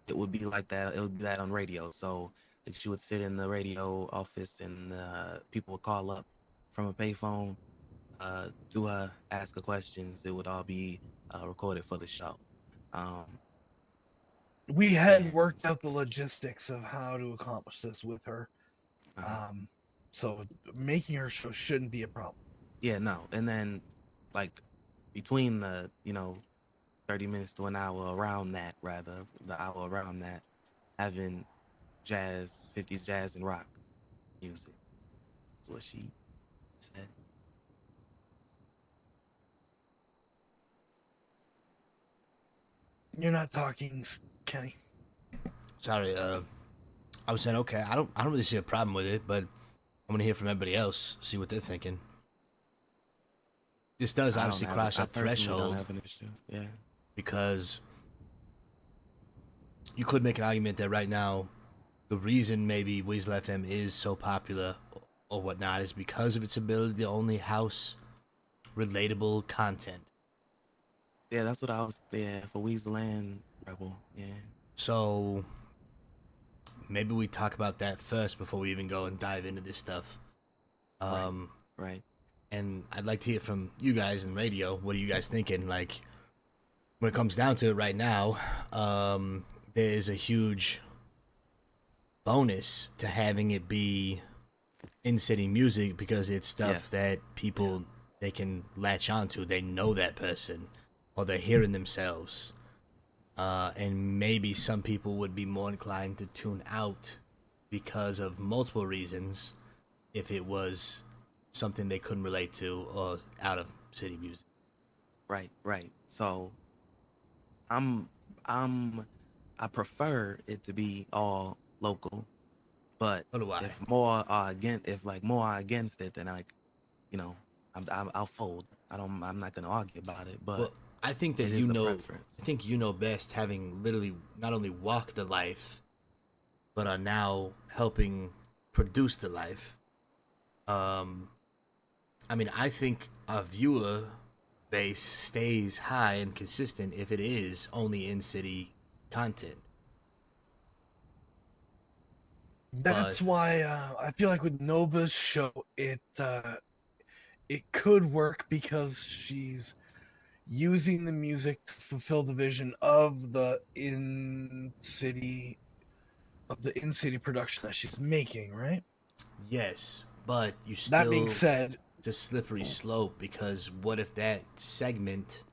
It would be like that. It would be that on radio. So like she would sit in the radio office and people would call up from a payphone to her, ask her questions. It would all be recorded for the show. We had worked out the logistics of how to accomplish this with her. So making her show shouldn't be a problem. Yeah, no. And then like between the, 30 minutes to an hour around that, rather, the hour around that, having jazz, 50s jazz and rock music. That's what she said. You're not talking, Kenny. Sorry, I was saying, okay, I don't really see a problem with it, but I'm gonna hear from everybody else, see what they're thinking. This does obviously cross a threshold. Don't have an issue. Yeah. Because you could make an argument that right now, the reason maybe Weasel FM is so popular or whatnot is because of its ability to only house relatable content. Yeah, that's what I was. Yeah, for Weasel and Rebel. Yeah. So maybe we talk about that first before we even go and dive into this stuff. Right. And I'd like to hear from you guys in radio. What are you guys thinking? Like, when it comes down to it right now, there is a huge bonus to having it be in-city music because it's stuff that people, they can latch onto. They know that person or they're hearing themselves. And maybe some people would be more inclined to tune out because of multiple reasons if it was something they couldn't relate to or out of city music. Right. So I prefer it to be all local, but if more are against it, then I'll fold. I'm not gonna argue about it, but well, I think that you know best, having literally not only walked the life, but are now helping produce the life. I mean, I think a viewer base stays high and consistent if it is only in-city content. That's why I feel like with Nova's show, it could work because she's using the music to fulfill the vision of the in-city production that she's making, right? Yes, but you still. That being said, it's a slippery slope, because what if that segment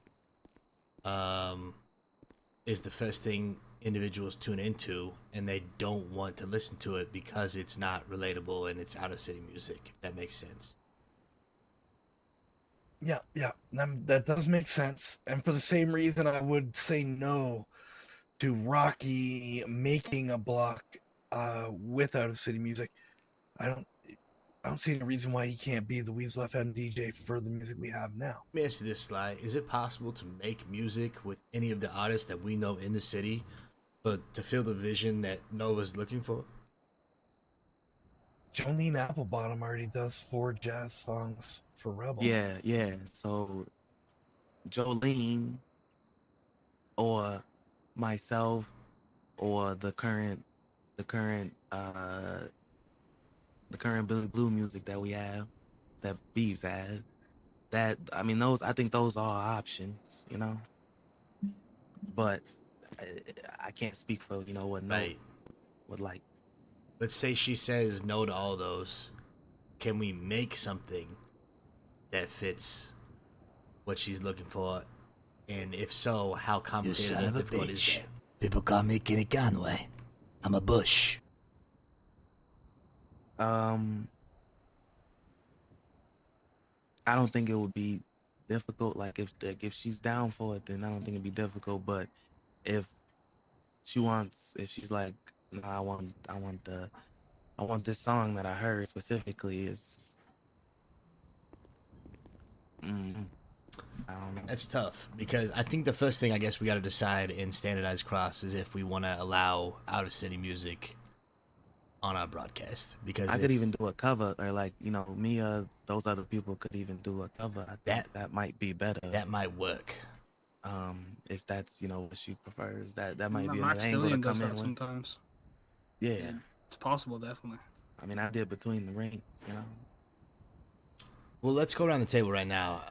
is the first thing individuals tune into and they don't want to listen to it because it's not relatable and it's out of city music, if that makes sense. yeah, that does make sense. And for the same reason, I would say no to Rocky making a block with out of city music. I don't see any reason why he can't be the Weasel FM DJ for the music we have now. Let me ask you this, Sly. Is it possible to make music with any of the artists that we know in the city, but to fill the vision that Nova's looking for? Jolene Applebottom already does 4 jazz songs for Rebel. Yeah. So Jolene or myself or the current Billy Blue music that we have, that Beeves had, that, I mean, I think those are options, you know. But I can't speak for, you know, what Right. would like. Let's say she says no to all those. Can we make something that fits what she's looking for? And if so, how complicated and difficult is that? People call me Kenny Conway. I'm a Bush. I don't think it would be difficult. Like, if she's down for it, then I don't think it'd be difficult. But if she's like, no, I want this song that I heard specifically, is I don't know. That's tough, because I think the first thing I guess we got to decide in Standardized Cross is if we want to allow out of city music on our broadcast. Because I could even do a cover, or like, you know, me or those other people could even do a cover. I think that might be better. That might work. If that's, you know, what she prefers, that might be Max another angle to Stillion come does in that with. sometimes. Yeah, it's possible, definitely. I mean, I did Between the Rings, you know. Well, let's go around the table right now.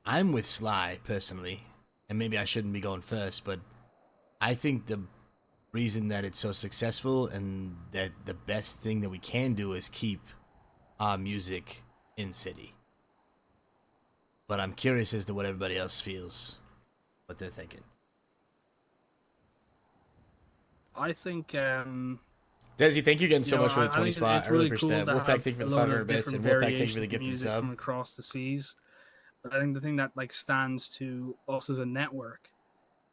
I'm with Sly personally, and maybe I shouldn't be going first, but I think the reason that it's so successful and that the best thing that we can do is keep our music in city. But I'm curious as to what everybody else feels, what they're thinking. I think Desi, thank you again so much for the 20 spot. It's I really really appreciate cool that. to Wolfpack, have thank you for a the load 500 of bits, and different Wolfpack, thank you for the variations of gifted music sub. from across the seas. But I think the thing that like stands to us as a network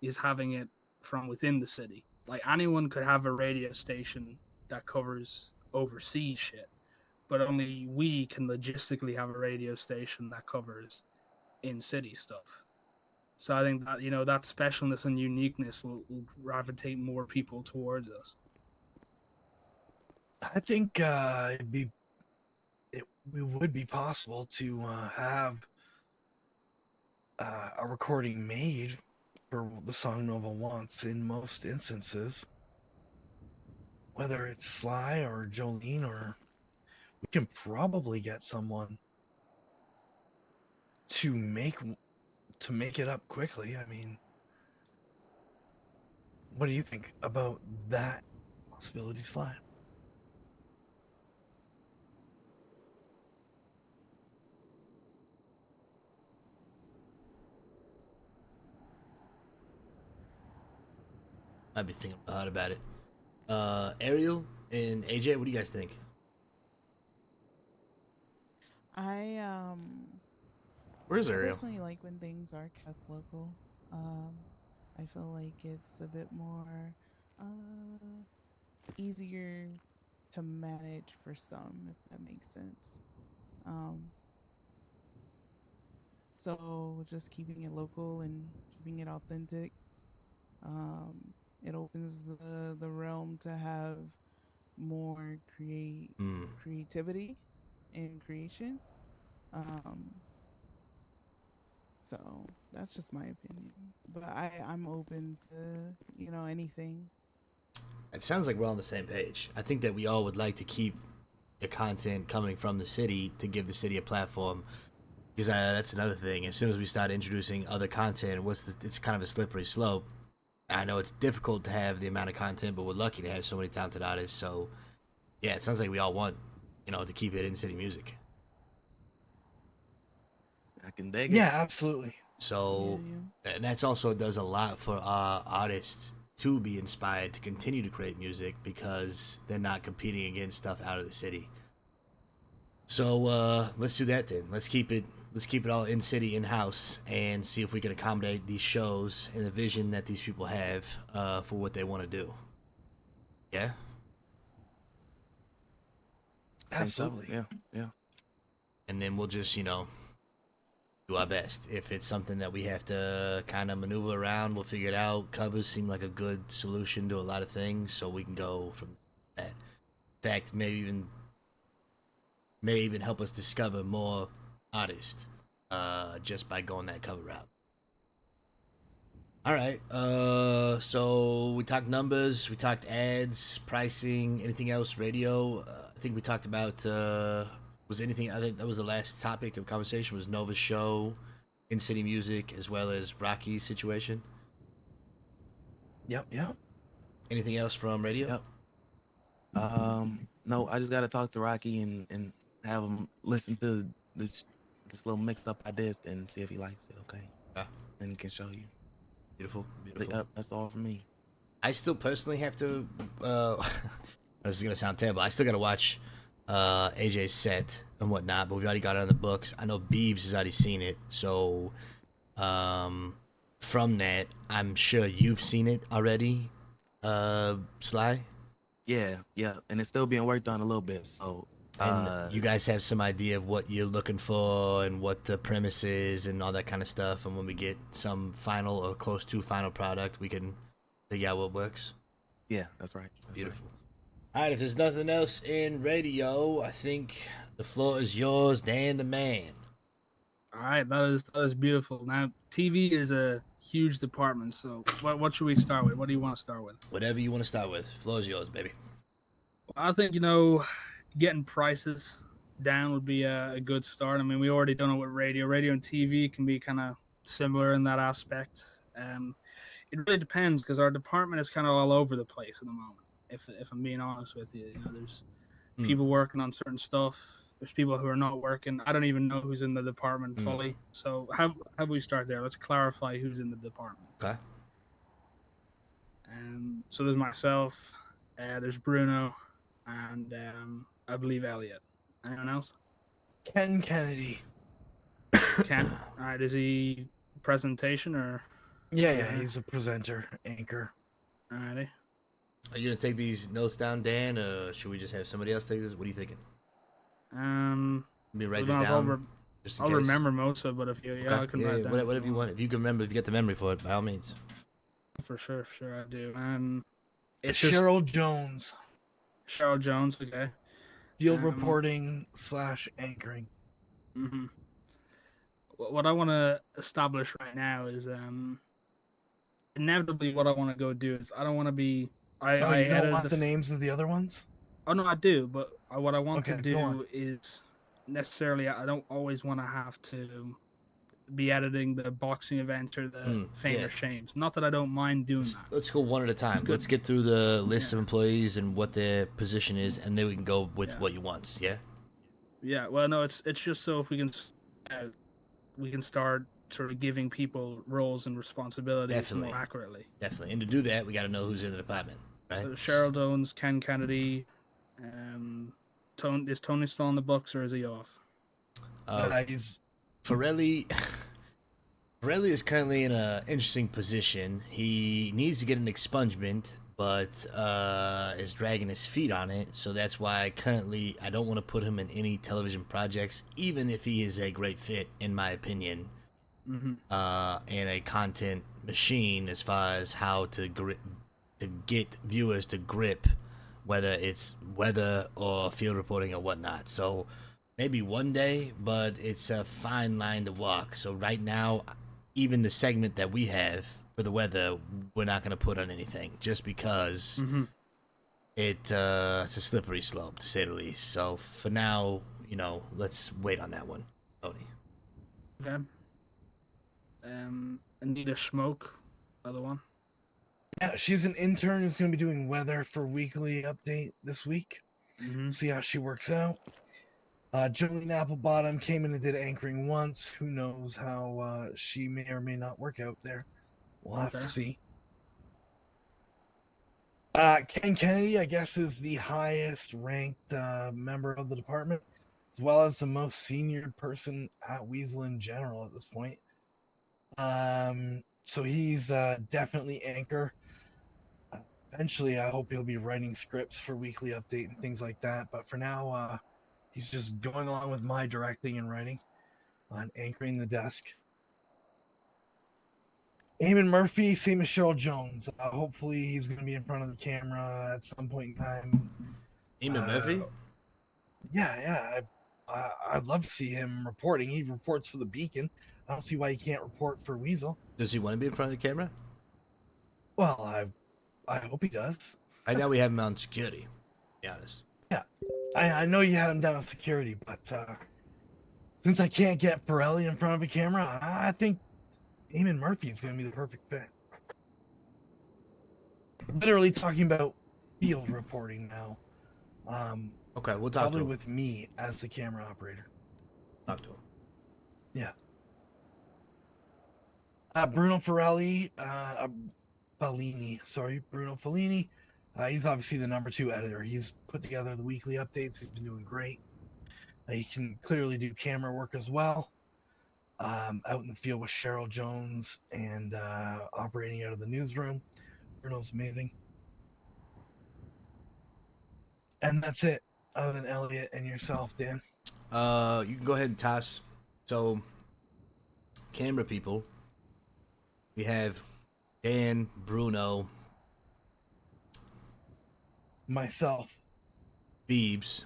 is having it from within the city. Like, anyone could have a radio station that covers overseas shit, but only we can logistically have a radio station that covers in-city stuff. So I think that, you know, that specialness and uniqueness will gravitate more people towards us. I think it would be possible to have a recording made for the song Nova wants in most instances. Whether it's Sly or Jolene, or we can probably get someone to make it up quickly. I mean, what do you think about that possibility, Sly? I'd be thinking hard about it. Ariel and AJ, what do you guys think? Where's I Ariel? personally like when things are kept local. I feel like it's a bit more easier to manage for some, if that makes sense. So just keeping it local and keeping it authentic, it opens the realm to have more creativity and creation. So that's just my opinion. But I'm open to, anything. It sounds like we're on the same page. I think that we all would like to keep the content coming from the city to give the city a platform. Because that's another thing. As soon as we start introducing other content, it's kind of a slippery slope. I know it's difficult to have the amount of content, but we're lucky to have so many talented artists. So, yeah, it sounds like we all want, to keep it in city music. I can dig it. Yeah, absolutely. So, and that's also does a lot for our artists to be inspired to continue to create music because they're not competing against stuff out of the city. So let's do that then. Let's keep it all in city, in house, and see if we can accommodate these shows and the vision that these people have for what they want to do. Yeah. Absolutely. So. Yeah. And then we'll just do our best. If it's something that we have to kind of maneuver around, we'll figure it out. Covers seem like a good solution to a lot of things, so we can go from that. In fact, may even help us discover more artists just by going that cover route. All right, so we talked numbers, we talked ads, pricing, anything else, radio. I think we talked about was anything. I think that was the last topic of conversation, was Nova's show, in city music, as well as Rocky's situation. Yep. Anything else from radio? Yep. No, I just gotta talk to Rocky and have him listen to this little mix up I did and see if he likes it. Okay. Yeah. And he can show you. Beautiful. Yep, that's all for me. I still personally have to. This is gonna sound terrible. I still gotta watch AJ's set and whatnot, but we've already got it on the books. I know Beebs has already seen it, so from that, I'm sure you've seen it already, Sly. Yeah, and it's still being worked on a little bit. So, and you guys have some idea of what you're looking for and what the premise is and all that kind of stuff. And when we get some final or close to final product, we can figure out what works. Yeah, that's right. Beautiful. All right, if there's nothing else in radio, I think the floor is yours, Dan the man. All right, that is beautiful. Now, TV is a huge department, so what should we start with? What do you want to start with? Whatever you want to start with. Floor is yours, baby. I think, getting prices down would be a good start. I mean, we already don't know what radio and TV can be kind of similar in that aspect. It really depends because our department is kind of all over the place at the moment. If I'm being honest with you, there's people working on certain stuff. There's people who are not working. I don't even know who's in the department fully. So how we start there? Let's clarify who's in the department. Okay. So there's myself, there's Bruno, and I believe Elliot. Anyone else? Ken Kennedy. Ken. All right. Is he presentation or? Yeah. He's a presenter, anchor. Alrighty. Are you gonna take these notes down, Dan, or should we just have somebody else take this? What are you thinking? Let me write this down. I'll remember most of it, but if you, I can write down. Whatever you want. If you can remember, if you get the memory for it, by all means. For sure, I do. It's Cheryl Jones. Cheryl Jones, okay. Field reporting / anchoring. Mm-hmm. What I want to establish right now is inevitably what I want to go do is I don't want to be. You don't want the names of the other ones? Oh no, I do, but what I want to do is necessarily I don't always want to have to be editing the boxing event or the fame or shames. Not that I don't mind doing that. Let's go one at a time. Let's get through the list of employees and what their position is, and then we can go with what you want. Yeah. Yeah. Well, no, it's just so if we can start sort of giving people roles and responsibilities more accurately. Definitely. And to do that, we got to know who's in the department. Right? So Cheryl Jones, Ken Kennedy, is Tony still on the books or is he off? Farrelly is currently in an interesting position. He needs to get an expungement, but is dragging his feet on it. So that's why I don't want to put him in any television projects, even if he is a great fit, in my opinion, and a content machine as far as how to get viewers to grip, whether it's weather or field reporting or whatnot. So maybe one day, but it's a fine line to walk. So right now, even the segment that we have for the weather, we're not going to put on anything just because it's a slippery slope, to say the least. So for now, you know, let's wait on that one, Tony. Okay. Anita Smoke, other one. Yeah, she's an intern who's going to be doing weather for weekly update this week. See how she works out. Jolene Applebottom came in and did anchoring once. Who knows how she may or may not work out there. We'll have to see. Ken Kennedy, I guess, is the highest ranked member of the department, as well as the most senior person at Weasel in general at this point. So he's definitely anchor. Eventually, I hope he'll be writing scripts for weekly update and things like that. But for now, he's just going along with my directing and writing on anchoring the desk. Eamon Murphy, same as Cheryl Jones. Hopefully, he's going to be in front of the camera at some point in time. Eamon Murphy? Yeah. I'd love to see him reporting. He reports for the Beacon. I don't see why he can't report for Weasel. Does he want to be in front of the camera? Well, I hope he does. Right now, we have him on security, to be honest. Yeah, I know you had him down on security, but since I can't get Pirelli in front of a camera, I think Eamon Murphy is going to be the perfect fit. Literally talking about field reporting now. Okay, we'll talk probably to him. with me as the camera operator. Talk to him. Yeah. Bruno Ferrelli, Bruno Fellini. He's obviously the number 2 editor. He's put together the weekly updates. He's been doing great. He can clearly do camera work as well. Out in the field with Cheryl Jones and operating out of the newsroom. Bruno's amazing. And that's it, other than Elliot and yourself, Dan. You can go ahead and toss. So, camera people. We have Dan, Bruno, myself, Beebs.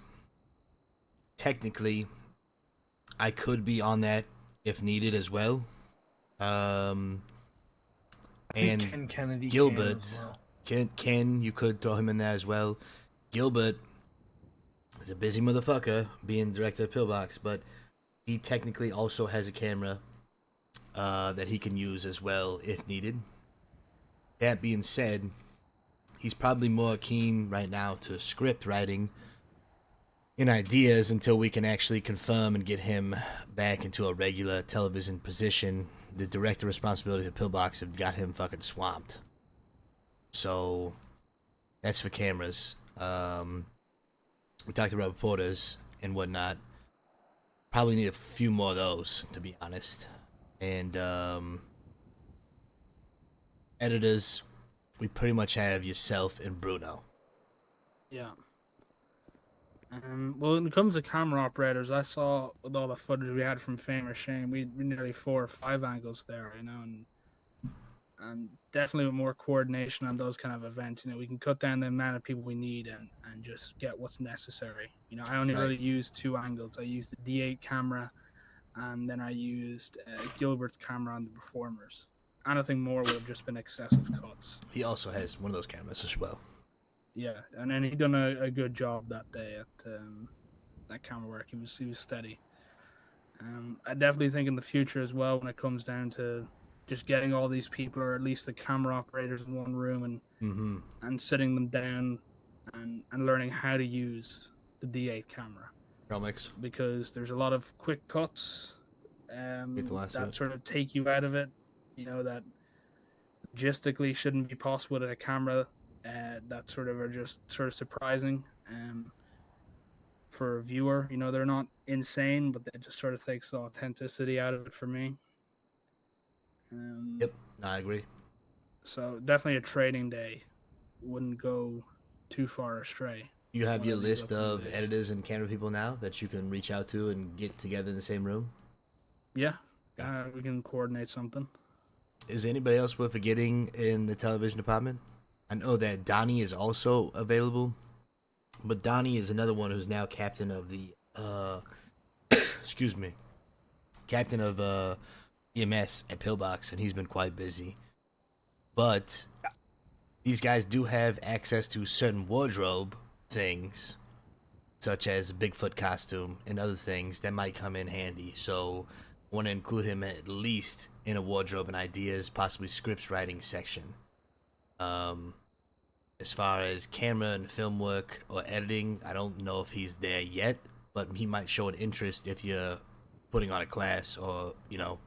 Technically, I could be on that if needed as well. And Ken Kennedy Gilbert, can as well. Ken, you could throw him in there as well. Gilbert is a busy motherfucker being director of Pillbox, but he technically also has a camera that he can use as well if needed. That being said, he's probably more keen right now to script writing and ideas until we can actually confirm and get him back into a regular television position. The director responsibilities of Pillbox have got him fucking swamped. So that's for cameras. We talked about reporters and whatnot. Probably need a few more of those, to be honest. And editors, we pretty much have yourself and Bruno. Yeah. Well, when it comes to camera operators, I saw with all the footage we had from Fame or Shame, we nearly 4 or 5 angles there, you know, and definitely with more coordination on those kind of events, you know, we can cut down the amount of people we need and just get what's necessary. You know, I only really used 2 angles. I used a D8 camera, and then I used Gilbert's camera on the performers. Anything more would have just been excessive cuts. He also has one of those cameras as well. Yeah, and then he done a good job that day at that camera work. He was steady. I definitely think in the future as well, when it comes down to just getting all these people, or at least the camera operators, in one room and sitting them down and learning how to use the D8 camera. Comics. Because there's a lot of quick cuts that sort of take you out of it. You know, that logistically shouldn't be possible with a camera. That sort of are just sort of surprising for a viewer. You know, they're not insane, but it just sort of takes the authenticity out of it for me. Yep, I agree. So definitely a trading day wouldn't go too far astray. You have your list of editors and camera people now that you can reach out to and get together in the same room? Yeah, we can coordinate something. Is anybody else we're forgetting in the television department? I know that Donnie is also available, but Donnie is another one who's now captain of the, captain of EMS at Pillbox, and he's been quite busy. But these guys do have access to certain wardrobe things, such as a Bigfoot costume and other things that might come in handy. So I want to include him at least in a wardrobe and ideas, possibly scripts writing section. As far as camera and film work or editing, I don't know if he's there yet, but he might show an interest if you're putting on a class or, you know,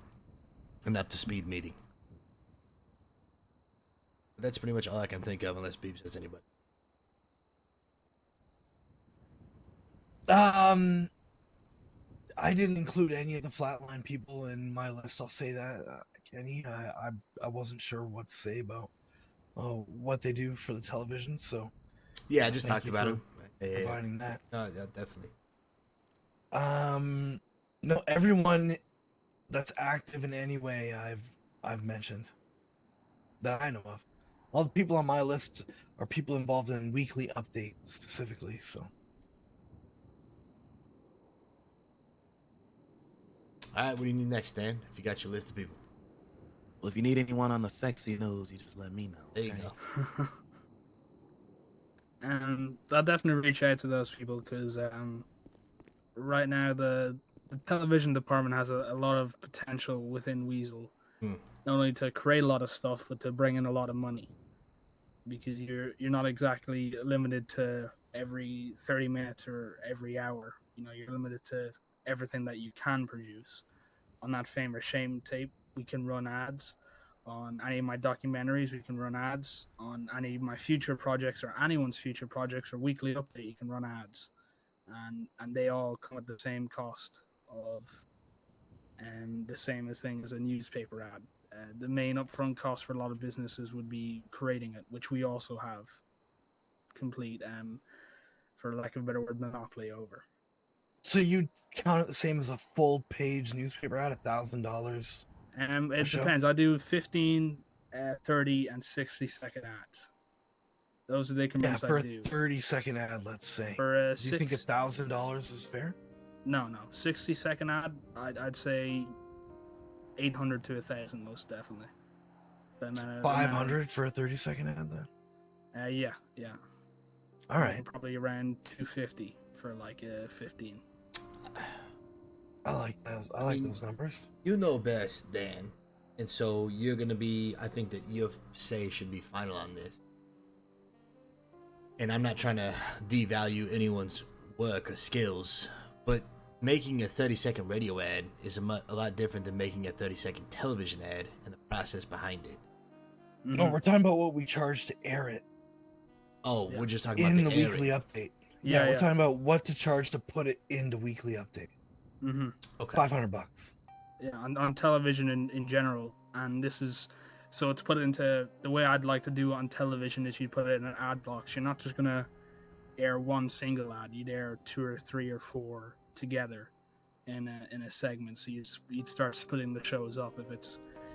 an up-to-speed meeting. That's pretty much all I can think of, unless Beebs has anybody. I didn't include any of the flatline people in my list. I'll say that, Kenny. I wasn't sure what to say about what they do for the television. So yeah, I just thank talked you about for him. providing that. Yeah, definitely. No, everyone that's active in any way I've mentioned that I know of. All the people on my list are people involved in weekly update specifically. So. All right, what do you need next, Dan? If you got your list of people. Well, if you need anyone on the sexy news, you just let me know. There you okay? go. I'll definitely reach out to those people because right now the television department has a lot of potential within Weasel, not only to create a lot of stuff but to bring in a lot of money, because you're not exactly limited to every 30 minutes or every hour. You know, you're limited to everything that you can produce. On that famous Shame tape, we can run ads. On any of my documentaries, we can run ads. On any of my future projects or anyone's future projects or weekly update, you can run ads. And they all come at the same cost of the same as thing as a newspaper ad. The main upfront cost for a lot of businesses would be creating it, which we also have complete, for lack of a better word, monopoly over. So you count it the same as a full page newspaper ad, $1,000? It depends. I do 15, 30, and 60-second ads. Those are the increments for I do. 30-second ad, let's say. For do you think $1,000 is fair? No. 60-second ad, I'd say 800 to 1,000 most definitely. 500 for a 30-second ad then? Yeah. All right. Probably around 250 for like 15. I like those. I like those numbers. You know best, Dan, and so you're gonna be. I think that your say should be final on this. And I'm not trying to devalue anyone's work or skills, but making a 30-second radio ad is a lot different than making a 30-second television ad and the process behind it. No, we're talking about what we charge to air it. Oh, we're just talking about in the weekly update. Yeah, we're talking about what to charge to put it into weekly update. Okay. $500. Yeah, on television in general, and this is so to put it into the way I'd like to do it on television is you put it in an ad block. So you're not just gonna air one single ad; you'd air 2 or 3 or 4 together in a segment. So you'd start splitting the shows up.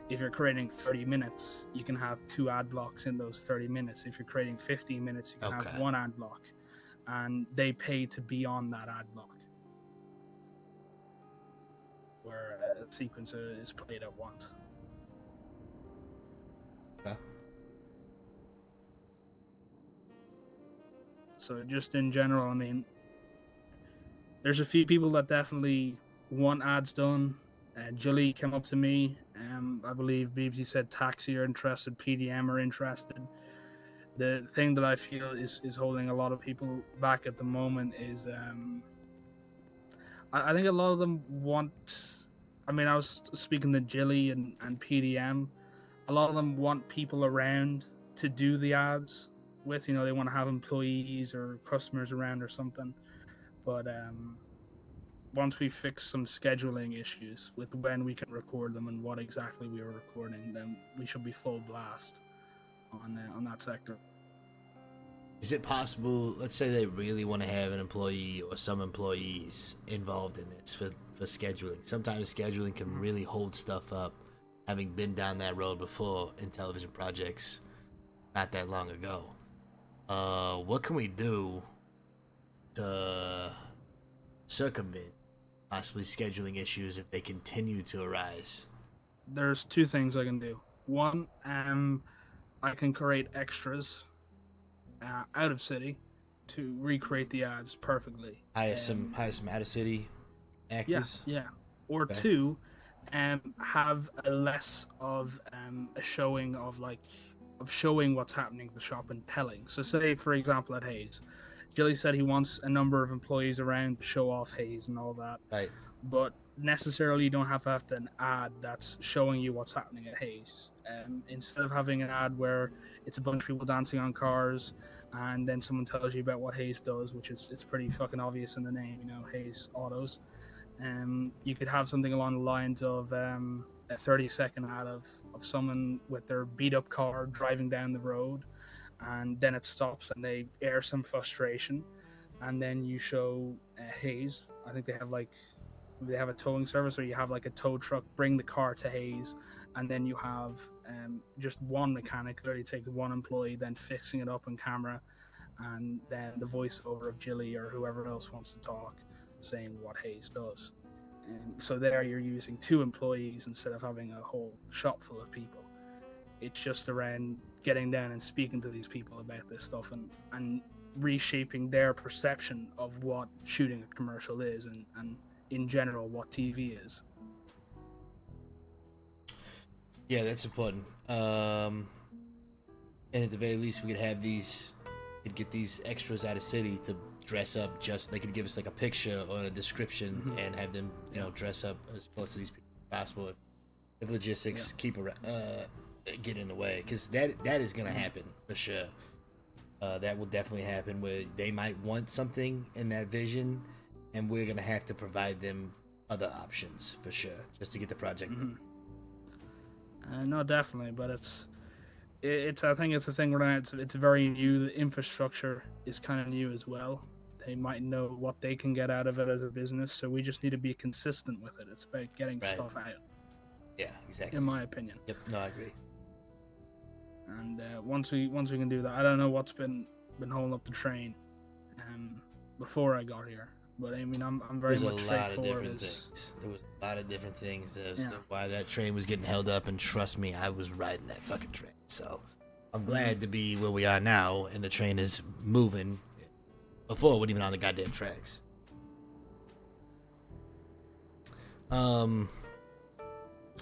If you're creating 30 minutes, you can have 2 ad blocks in those 30 minutes. If you're creating 15 minutes, you can have 1 ad block, and they pay to be on that ad block, where a sequence is played at once. Okay. So just in general, I mean, there's a few people that definitely want ads done. Jilly came up to me. I believe Beebsy said Taxi are interested, PDM are interested. The thing that I feel is holding a lot of people back at the moment is I think a lot of them want. I mean, I was speaking to Jilly and PDM. A lot of them want people around to do the ads with. You know, they want to have employees or customers around or something. But once we fix some scheduling issues with when we can record them and what exactly we are recording, then we should be full blast on that sector. Is it possible, let's say they really want to have an employee or some employees involved in this for scheduling. Sometimes scheduling can really hold stuff up, having been down that road before in television projects not that long ago. What can we do to circumvent possibly scheduling issues if they continue to arise there's two things I can do. One, I can create extras out of city to recreate the ads perfectly. Hire some out of city actors. Yeah. Or Okay. two, have a less of a showing of showing what's happening at the shop and telling. So say for example at Hayes, Jilly said he wants a number of employees around to show off Hayes and all that. Right. But necessarily you don't have to have an ad that's showing you what's happening at Hayes. Instead of having an ad where it's a bunch of people dancing on cars and then someone tells you about what Hayes does, which is it's pretty fucking obvious in the name, you know, Hayes Autos. You could have something along the lines of a 30-second ad of someone with their beat up car driving down the road, and then it stops and they air some frustration, and then you show Hayes. I think they have a towing service, or you have like a tow truck bring the car to Hayes, and then you have just one mechanic literally take one employee, then fixing it up on camera, and then the voiceover of Jilly or whoever else wants to talk saying what Hayes does. And so there you're using 2 employees instead of having a whole shop full of people. It's just around getting down and speaking to these people about this stuff and reshaping their perception of what shooting a commercial is and in general what TV is. Yeah, that's important. And at the very least, we could have could get these extras out of city to dress up. They could give us like a picture or a description and have them, dress up as close to these people as possible. If logistics get in the way, because that is gonna happen for sure. That will definitely happen where they might want something in that vision, and we're gonna have to provide them other options for sure, just to get the project done. No, definitely, but it's I think it's a thing where it's very new. The infrastructure is kind of new as well. They might know what they can get out of it as a business, so we just need to be consistent with it. It's about getting stuff out. Yeah, exactly. In my opinion. Yep. No, I agree. And once we can do that, I don't know what's been holding up the train before I got here. But I mean, I'm very much straightforward. There was a lot of different things as to why that train was getting held up, and trust me, I was riding that fucking train. So I'm glad to be where we are now, and the train is moving. Before, it wasn't even on the goddamn tracks.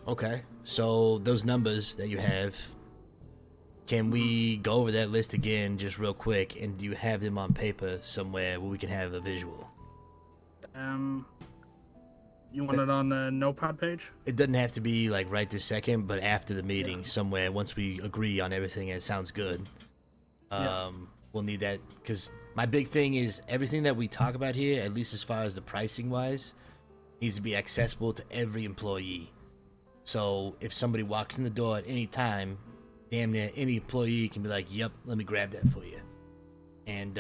Okay, so those numbers that you have, can we go over that list again just real quick, and do you have them on paper somewhere where we can have a visual? You want it on the notepad page? It doesn't have to be like right this second, but after the meeting somewhere, once we agree on everything and it sounds good, we'll need that, because my big thing is everything that we talk about here, at least as far as the pricing wise, needs to be accessible to every employee. So if somebody walks in the door at any time, damn near any employee can be like, yep, let me grab that for you. And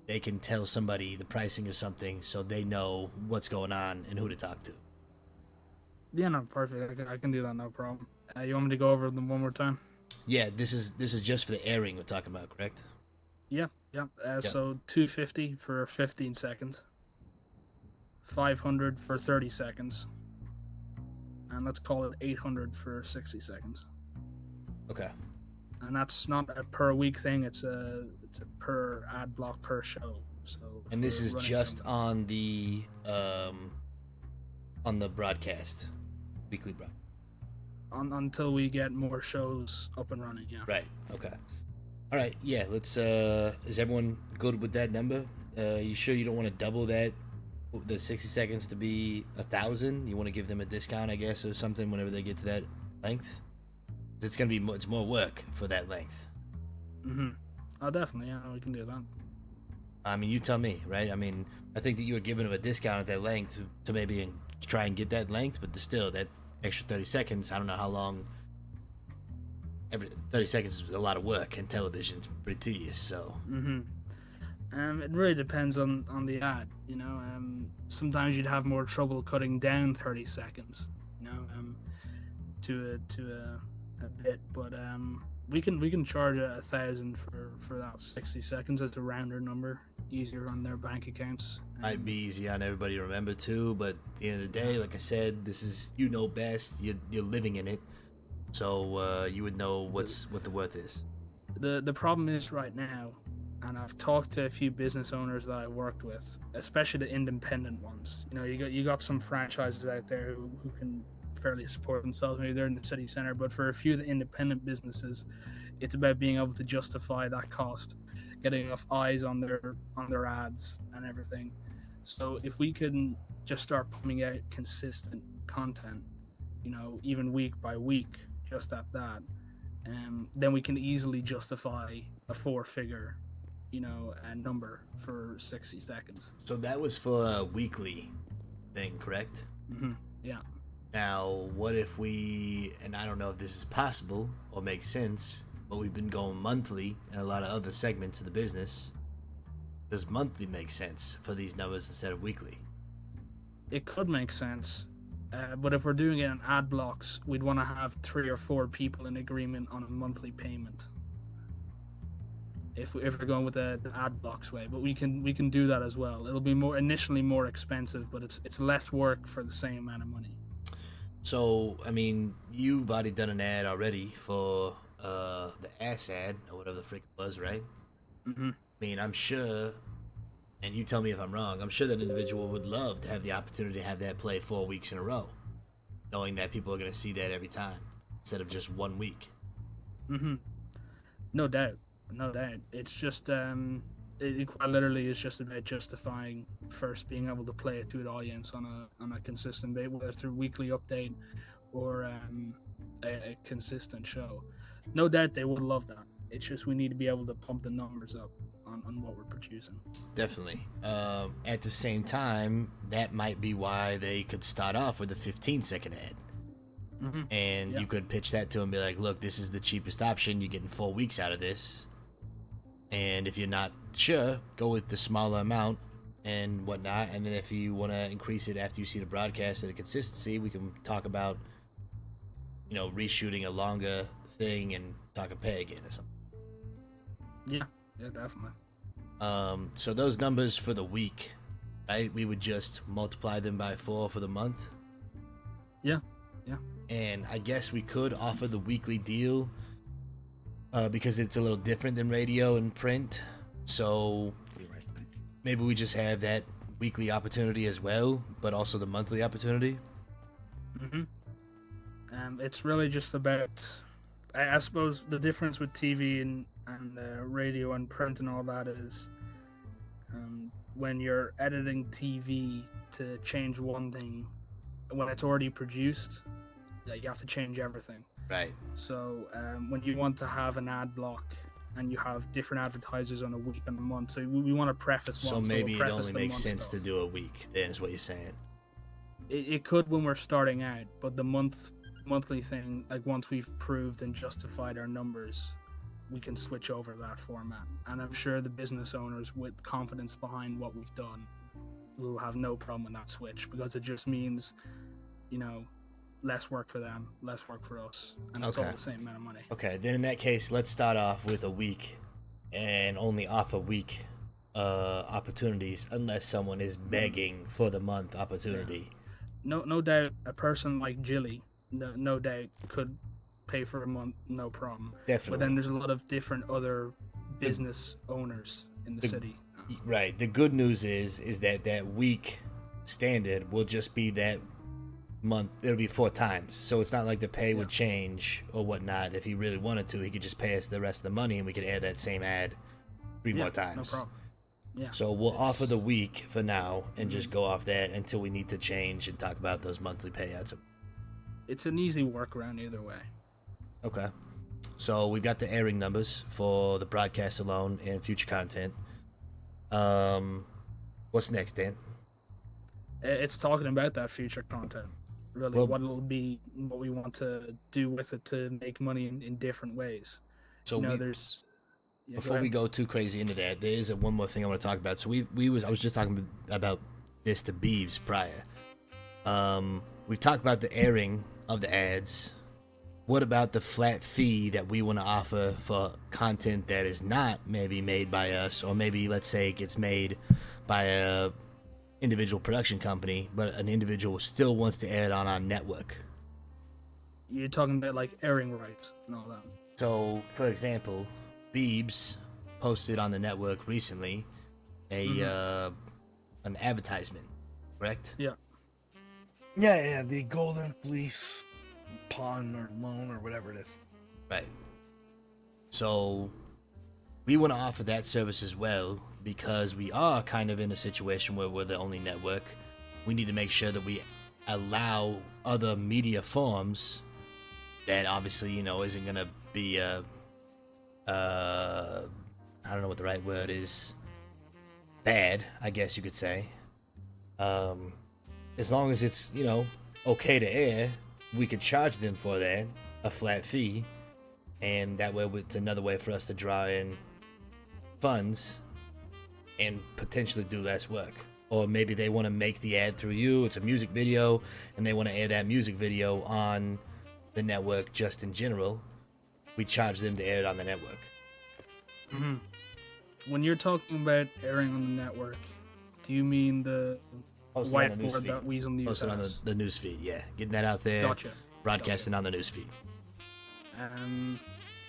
they can tell somebody the pricing or something so they know what's going on and who to talk to. Yeah, no, perfect. I can do that, no problem. You want me to go over them one more time? Yeah, this is just for the airing we're talking about, correct? Yeah. So $250 for 15 seconds, $500 for 30 seconds, and let's call it $800 for 60 seconds. Okay. And that's not a per week thing. It's a per ad block per show. So. And this is just on the broadcast, weekly broadcast. Until we get more shows up and running. Yeah. Right. Okay. All right. Yeah. Let's. Is everyone good with that number? You sure you don't want to double that? The 60 seconds to be 1,000. You want to give them a discount, I guess, or something whenever they get to that length. It's gonna be it's more work for that length. Oh, definitely. Yeah, we can do that. I mean, you tell me, right? I mean, I think that you were giving them a discount at that length to maybe try and get that length, but still, that extra 30 seconds. I don't know how long. Every 30 seconds is a lot of work, and television's pretty tedious. So. It really depends on the ad. You know, sometimes you'd have more trouble cutting down 30 seconds. You know, to a bit, but We can charge 1,000 for that 60 seconds as a rounder number, easier on their bank accounts. Might be easy on everybody to remember too, but at the end of the day, like I said, this is you know best. You're living in it, so you would know what the worth is. The problem is right now, and I've talked to a few business owners that I worked with, especially the independent ones. You know, you got some franchises out there who can fairly support themselves. Maybe they're in the city center, but for a few of the independent businesses, it's about being able to justify that cost, getting enough eyes on their ads and everything. So if we can just start putting out consistent content, you know, even week by week, just at that, then we can easily justify a 4-figure, you know, a number for 60 seconds. So that was for a weekly thing, correct? Mm-hmm. Yeah. Now, what if we, and I don't know if this is possible or makes sense, but we've been going monthly in a lot of other segments of the business. Does monthly make sense for these numbers instead of weekly? It could make sense, but if we're doing it in ad blocks, we'd want to have 3 or 4 people in agreement on a monthly payment. If we're going with the ad blocks way, but we can do that as well. It'll be initially more expensive, but it's less work for the same amount of money. So, I mean, you've already done an ad already for the ass ad, or whatever the frick it was, right? Mm-hmm. I mean, I'm sure, and you tell me if I'm wrong, I'm sure that individual would love to have the opportunity to have that play 4 weeks in a row, knowing that people are going to see that every time, instead of just 1 week. Mm-hmm. No doubt. It's just, it quite literally is just about justifying first being able to play it to an audience on a consistent basis, whether through weekly update or a consistent show. No doubt they would love that. It's just we need to be able to pump the numbers up on what we're producing. Definitely. At the same time, that might be why they could start off with a 15-second ad. Mm-hmm. And Yeah. you could pitch that to them, be like, look, this is the cheapest option. You're getting 4 weeks out of this. And if you're not sure, go with the smaller amount and whatnot. And then if you want to increase it after you see the broadcast and the consistency, we can talk about, you know, reshooting a longer thing and talk a pay again or something. Yeah, definitely. So those numbers for the week, right? We would just multiply them by 4 for the month. Yeah. And I guess we could offer the weekly deal because it's a little different than radio and print. So maybe we just have that weekly opportunity as well, but also the monthly opportunity. Mm-hmm. It's really just about, I suppose the difference with TV and radio and print and all that is when you're editing TV to change one thing, when it's already produced, you have to change everything. Right. So when you want to have an ad block and you have different advertisers on a week and a month, so we want to preface one. So maybe we'll it preface only the makes month sense stuff. to do a week, then is what you're saying. It could when we're starting out, but the monthly thing, like once we've proved and justified our numbers, we can switch over that format. And I'm sure the business owners with confidence behind what we've done will have no problem with that switch, because it just means, you know, less work for them, less work for us, and it's all Okay. the same amount of money. Okay, then in that case, let's start off with a week and only offer week opportunities unless someone is begging for the month opportunity. No doubt a person like Jilly, no doubt could pay for a month, no problem. Definitely. But then there's a lot of different other business owners in the city. Right. The good news is that week standard will just be that month. It'll be 4 times. So it's not like the pay would change or whatnot. If he really wanted to, he could just pay us the rest of the money and we could add that same ad 3 more times. No problem. Yeah. So we'll offer the week for now and just go off that until we need to change and talk about those monthly payouts. It's an easy workaround either way. Okay. So we've got the airing numbers for the broadcast alone and future content. What's next, Dan? It's talking about that future content. Really, Well- what it'll be, what we want to do with it to make money in different ways. So you know, we- there's. Yeah, Before we go too crazy into that, there is one more thing I want to talk about. So I was just talking about this to Beeves prior. We've talked about the airing of the ads, what about the flat fee that we want to offer for content that is not maybe made by us, or maybe let's say it gets made by a individual production company, but an individual still wants to air it on our network? You're talking about like airing rights and all that. So, for example, Beebs posted on the network recently an advertisement, correct? Yeah. Yeah, the Golden Fleece pawn or loan or whatever it is. Right. So we want to offer that service as well, because we are kind of in a situation where we're the only network. We need to make sure that we allow other media forms that obviously, you know, isn't going to be I don't know what the right word is. Bad, I guess you could say. As long as it's, you know, okay to air, we could charge them for that, a flat fee, and that way it's another way for us to draw in funds and potentially do less work. Or maybe they want to make the ad through you, it's a music video, and they want to air that music video on the network just in general. We charge them to air it on the network. Mm-hmm. When you're talking about airing on the network, do you mean the whiteboard that Weasel News Posted on has? the news feed, yeah. Getting that out there, Gotcha. broadcasting on the news feed.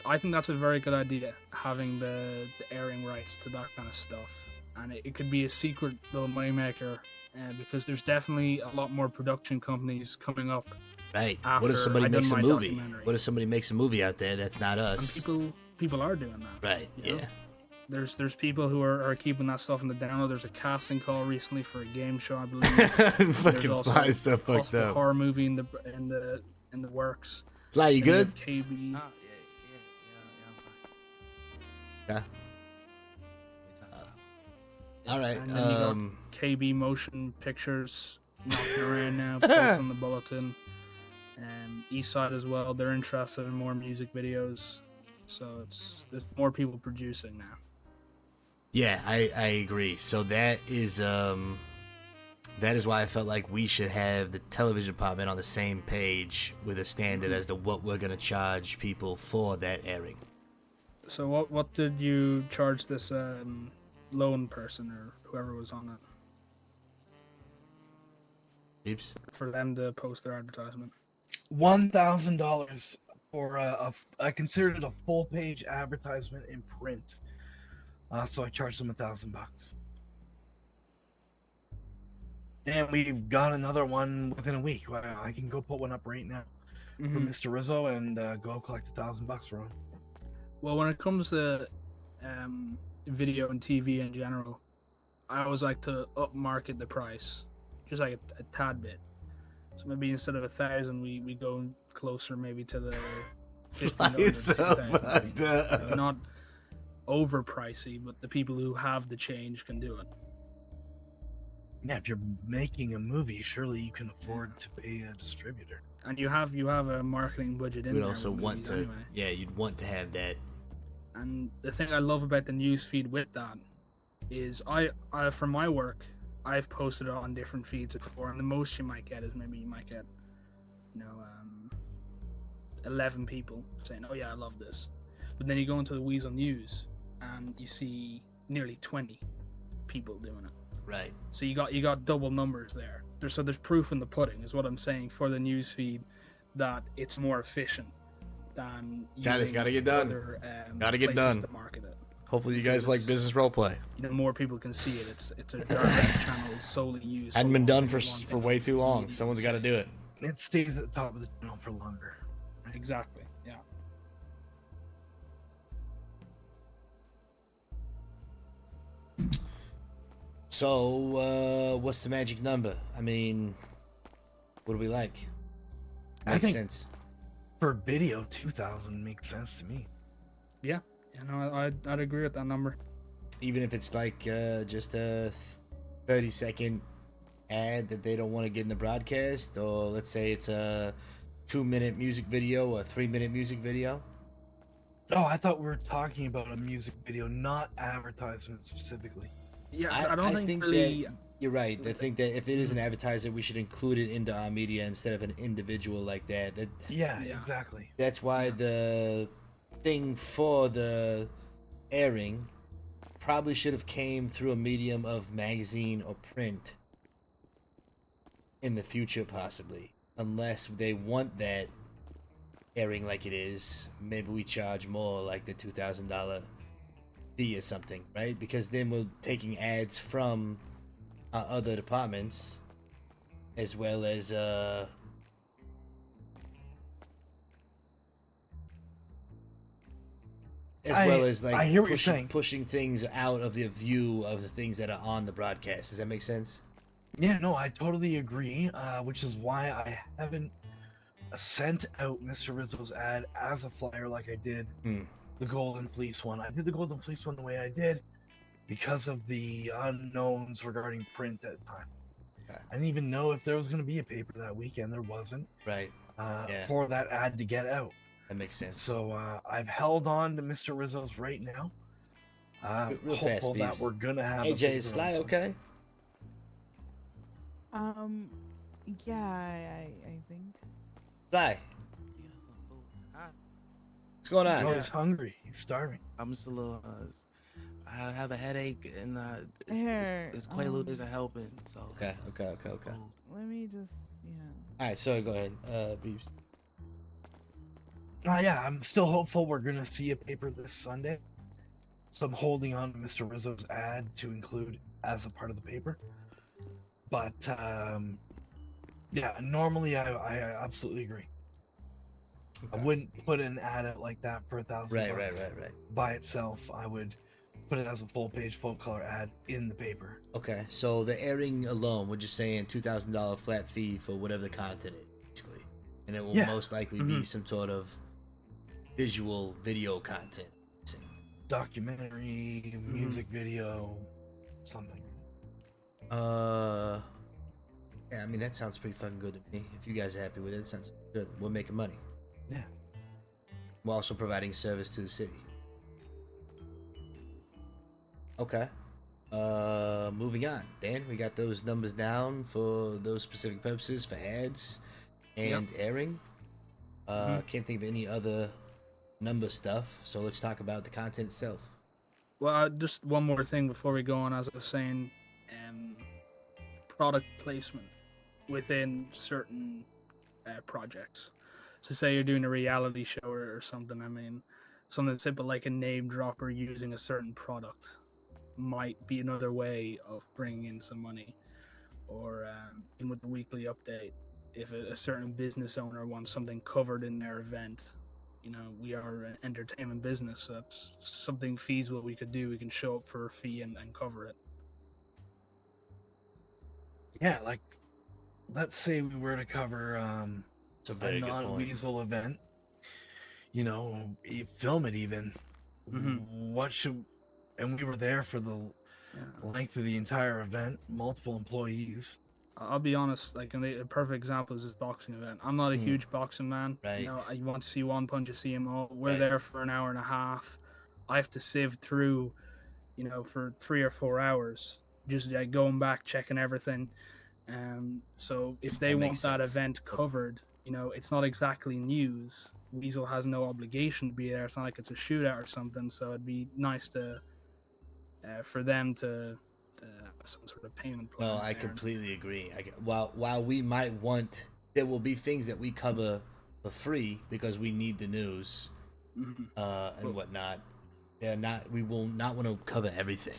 I think that's a very good idea, having the airing rights to that kind of stuff. And it could be a secret little moneymaker, because there's definitely a lot more production companies coming up. Right. What if somebody makes a movie? What if somebody makes a movie out there that's not us? And people are doing that. Right, you know? yeah. There's people who are keeping that stuff in the download. There's a casting call recently for a game show, I believe. Fucking Sly's so fucked up. Horror movie in the works. Sly, you good? KB. Yeah. All right. And then you got KB Motion Pictures knocking around now, posting on the bulletin. Eastside as well. They're interested in more music videos, so there's more people producing now. Yeah, I agree. So that is why I felt like we should have the television department on the same page with a standard as to what we're gonna charge people for that airing. So what did you charge this loan person or whoever was on it? Oops. For them to post their advertisement. $1,000 for I considered it a full page advertisement in print. So I charged them $1,000. And we've got another one within a week. I can go put one up right now for Mr. Rizzo and go collect $1,000 for him. Well, when it comes to video and TV in general, I always like to upmarket the price, just like a tad bit. So maybe instead of 1,000, we go closer maybe to the 1,500. Not over pricey, but the people who have the change can do it. Yeah, if you're making a movie, surely you can afford to pay a distributor. And you have a marketing budget in We'd there. also want to, anyway. yeah, you'd want to have that. And the thing I love about the news feed with that is I for my work, I've posted it on different feeds before, and the most you might get is maybe you might get, 11 people saying, "Oh yeah, I love this," but then you go into the Weasel News and you see nearly 20 people doing it. Right. So you got double numbers there. There's proof in the pudding, is what I'm saying, for the news feed, that it's more efficient than. It's gotta get done. Gotta get done. To market it. Hopefully you guys like business roleplay. More people can see it. It's a direct channel solely used. Hadn't been done for way too long. Someone's got to do it. It stays at the top of the channel for longer. Exactly. Yeah. So, what's the magic number? I mean, what do we like? I Makes think sense. For video, 2,000 makes sense to me. Yeah. I'd agree with that number. Even if it's like just a 30-second ad that they don't want to get in the broadcast, or let's say it's a 2-minute music video or a 3-minute music video. Oh, I thought we were talking about a music video, not advertisement specifically. Yeah, I don't think really You're right. I think that if it is an advertiser, we should include it into our media instead of an individual like that. Yeah, exactly. That's why the thing for the airing probably should have came through a medium of magazine or print in the future, possibly. Unless they want that airing like it is, maybe we charge more, like the $2,000 fee or something, right? Because then we're taking ads from other departments, as well as like I hear what you're saying. pushing things out of the view of the things that are on the broadcast. Does that make sense? Yeah, no, I totally agree. Which is why I haven't sent out Mr. Rizzo's ad as a flyer like I did the Golden Fleece one. I did the Golden Fleece one the way I did because of the unknowns regarding print at the time. Okay. I didn't even know if there was going to be a paper that weekend. There wasn't. Right. For that ad to get out. That makes sense. So I've held on to Mr. Rizzo's right now. Real fast, hopeful that Beebs. we're gonna have. AJ, is Sly okay? Yeah, I think. Sly, what's going on? Oh, he's hungry. He's starving. I'm just a little. I have a headache, and Here, this Quaalude isn't helping. So Okay. Let me just, All right, so go ahead, Beebs. Yeah, I'm still hopeful we're gonna see a paper this Sunday. So I'm holding on to Mr. Rizzo's ad to include as a part of the paper. But yeah, normally I absolutely agree. I wouldn't put an ad out like that for $1,000 Right. by itself. I would put it as a full page, full color ad in the paper. Okay, so the airing alone, we're just saying $2,000 flat fee for whatever the content is, basically, and it will most likely be some sort of visual video content, documentary, music video, something. Yeah, I mean that sounds pretty fucking good to me. If you guys are happy with it, it sounds good. We're making money. Yeah. We're also providing service to the city. Okay. Moving on. Dan, we got those numbers down for those specific purposes for ads and airing. Can't think of any other number stuff, so let's talk about the content itself. Well, just one more thing before we go on. As I was saying, product placement within certain projects. So say you're doing a reality show or something. I mean, something simple like a name dropper using a certain product might be another way of bringing in some money. Or in with the weekly update, if a certain business owner wants something covered in their event, you know, we are an entertainment business, so that's something feasible we could do. We can show up for a fee and cover it. Yeah, like let's say we were to cover a non-weasel event, you know, film it even. What should, and we were there for the length of the entire event, multiple employees. I'll be honest, like a perfect example is this boxing event. I'm not a huge boxing man. Right. You know, I want to see one punch, you see them all. We're there for an hour and a half. I have to sift through, you know, for 3 or 4 hours, just like going back, checking everything. So if they want that event covered, you know, it's not exactly news. Weasel has no obligation to be there. It's not like it's a shootout or something. So it'd be nice to, for them to have some sort of payment plan. No, I completely agree. While we might want, there will be things that we cover for free because we need the news and whatnot. We will not want to cover everything.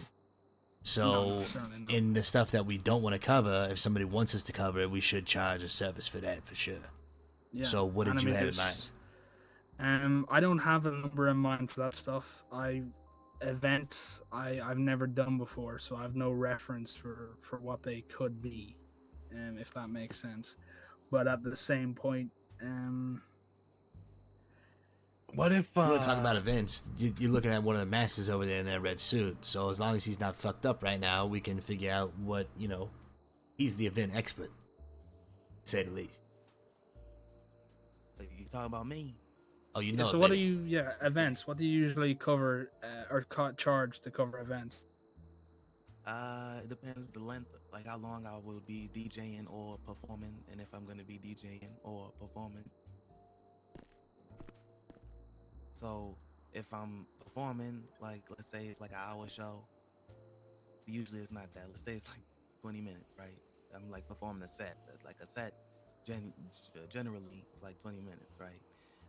So in the stuff that we don't want to cover, if somebody wants us to cover it, we should charge a service for that for sure. Yeah. So what did you have in mind? I don't have a number in mind for that stuff. Events I've never done before, so I have no reference for what they could be, if that makes sense. But at the same point, what if you want to talk about events? You're looking at one of the masters over there in that red suit. So as long as he's not fucked up right now, we can figure out what, you know. He's the event expert, to say the least. You talking about me? Oh, you know. So what do you? Yeah, events. What do you usually cover or charge to cover events? It depends the length, like how long I will be DJing or performing, and if I'm gonna be DJing or performing. So if I'm performing, like let's say it's like an hour show, usually it's not that. Let's say it's like 20 minutes, right? I'm like performing a set. Like a set, generally it's like 20 minutes, right?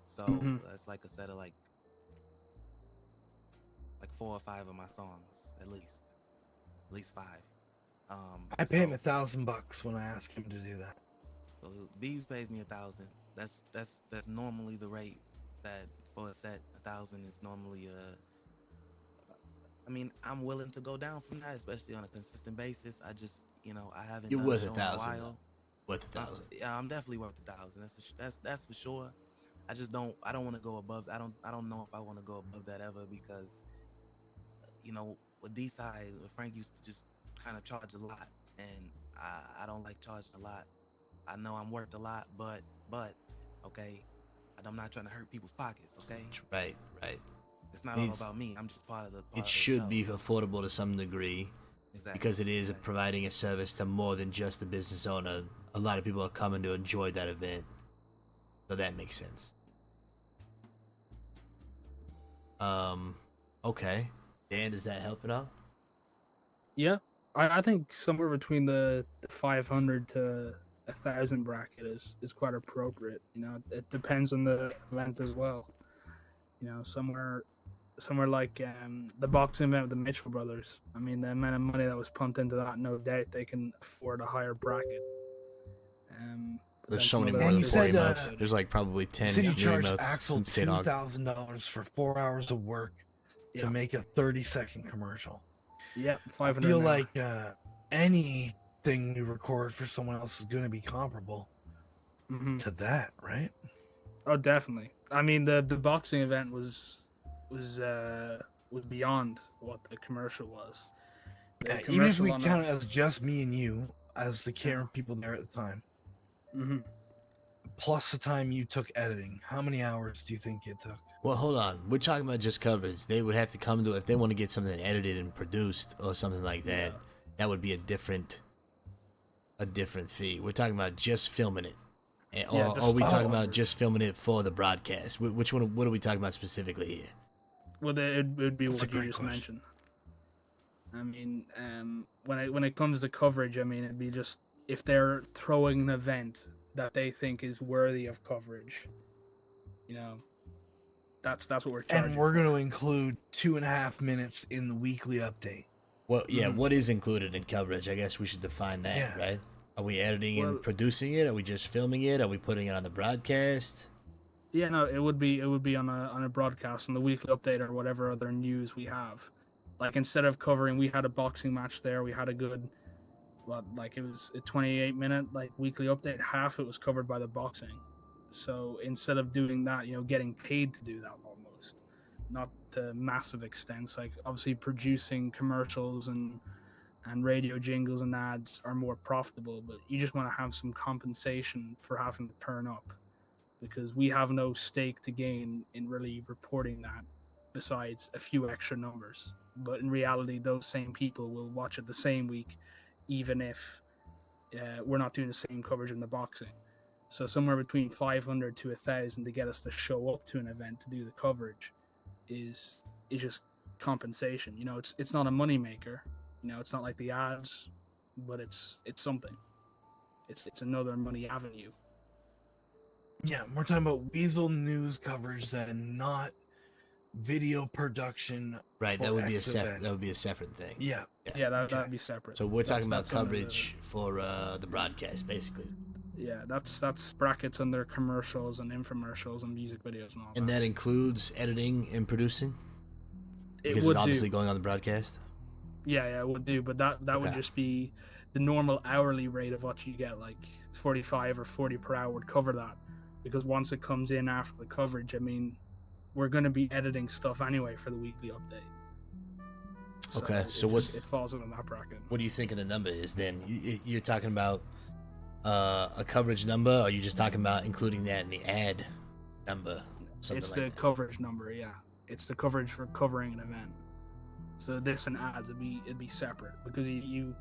So Mhm. that's like a set of like 4 or 5 of my songs, at least 5. I pay him So $1,000 when I ask him to do that. So Beebs pays me 1,000. That's normally the rate that for a set. 1,000 is normally I mean, I'm willing to go down from that, especially on a consistent basis. I just, I haven't You're done a worth show in a 1,000. while. Worth 1,000. Yeah, I'm definitely worth 1,000. That's for sure. I just don't. I don't want to go above. I don't know if I want to go above that ever because, with D side, Frank used to just kind of charge a lot, and I don't like charging a lot. I know I'm worth a lot, but okay, I'm not trying to hurt people's pockets. Okay, Right. it's not all about me. I'm just part of the. It should be affordable to some degree. Exactly. Because it is providing a service to more than just the business owner. A lot of people are coming to enjoy that event. So that makes sense. Okay. Dan, does that help at all? Yeah, I think somewhere between the 500 to 1,000 bracket is quite appropriate. It depends on the event as well. Somewhere like the boxing event with the Mitchell brothers. I mean, the amount of money that was pumped into that, no doubt they can afford a higher bracket. There's so many other- more And than you 40 said, months. There's like probably 10 You said you Dream charged Notes Axel since K-Dog. $2,000 for 4 hours of work to make a 30-second commercial. Yeah, I 500. feel an hour. like anything we record for someone else is going to be comparable to that, right? Oh, definitely. I mean, the boxing event was beyond what the commercial was. The Even if commercial we on count it as just me and you as the camera people there at the time, plus the time you took editing, how many hours do you think it took? Well, hold on. We're talking about just coverage. They would have to come to, if they want to get something edited and produced or something like that, that would be a different fee. We're talking about just filming it. Or are we talking about just filming it for the broadcast? Which one? What are we talking about specifically here? Well, it would be That's a what you great just question. mentioned. I mean, when it comes to coverage, I mean, it'd be just if they're throwing an event that they think is worthy of coverage, that's what we're charging. And we're going to include 2.5 minutes in the weekly update. Well, yeah. What is included in coverage? I guess we should define that, right? Are we editing and producing it? Are we just filming it? Are we putting it on the broadcast? Yeah, no, it would be on a broadcast on the weekly update or whatever other news we have. Like instead of covering, we had a boxing match there. We had a good, it was a 28-minute weekly update. Half it was covered by the boxing. So instead of doing that, getting paid to do that almost, not to massive extents. Like obviously producing commercials and radio jingles and ads are more profitable, but you just want to have some compensation for having to turn up, because we have no stake to gain in really reporting that besides a few extra numbers. But in reality, those same people will watch it the same week, even if we're not doing the same coverage in the boxing. So somewhere between 500 to 1,000 to get us to show up to an event to do the coverage is just compensation. It's not a moneymaker. It's not like the ads, but it's something. It's another money avenue. Yeah, we're talking about Weasel news coverage, then not video production. Right, for that would be X event. that would be a separate thing. Yeah, that'd be separate. So we're talking about That's under coverage for the broadcast, basically. Yeah, that's brackets under commercials and infomercials and music videos and all And that includes editing and producing? Because would it's obviously do. going on the broadcast? Yeah, it would do, but that would just be the normal hourly rate of what you get, like 45 or 40 per hour would cover that. Because once it comes in after the coverage, I mean, we're going to be editing stuff anyway for the weekly update. Okay, so it falls into that bracket. What do you think of the number is then? You're talking about a coverage number, or are you just talking about including that in the ad number? It's the coverage number, yeah. It's the coverage for covering an event. So this and ads, it'd be separate because you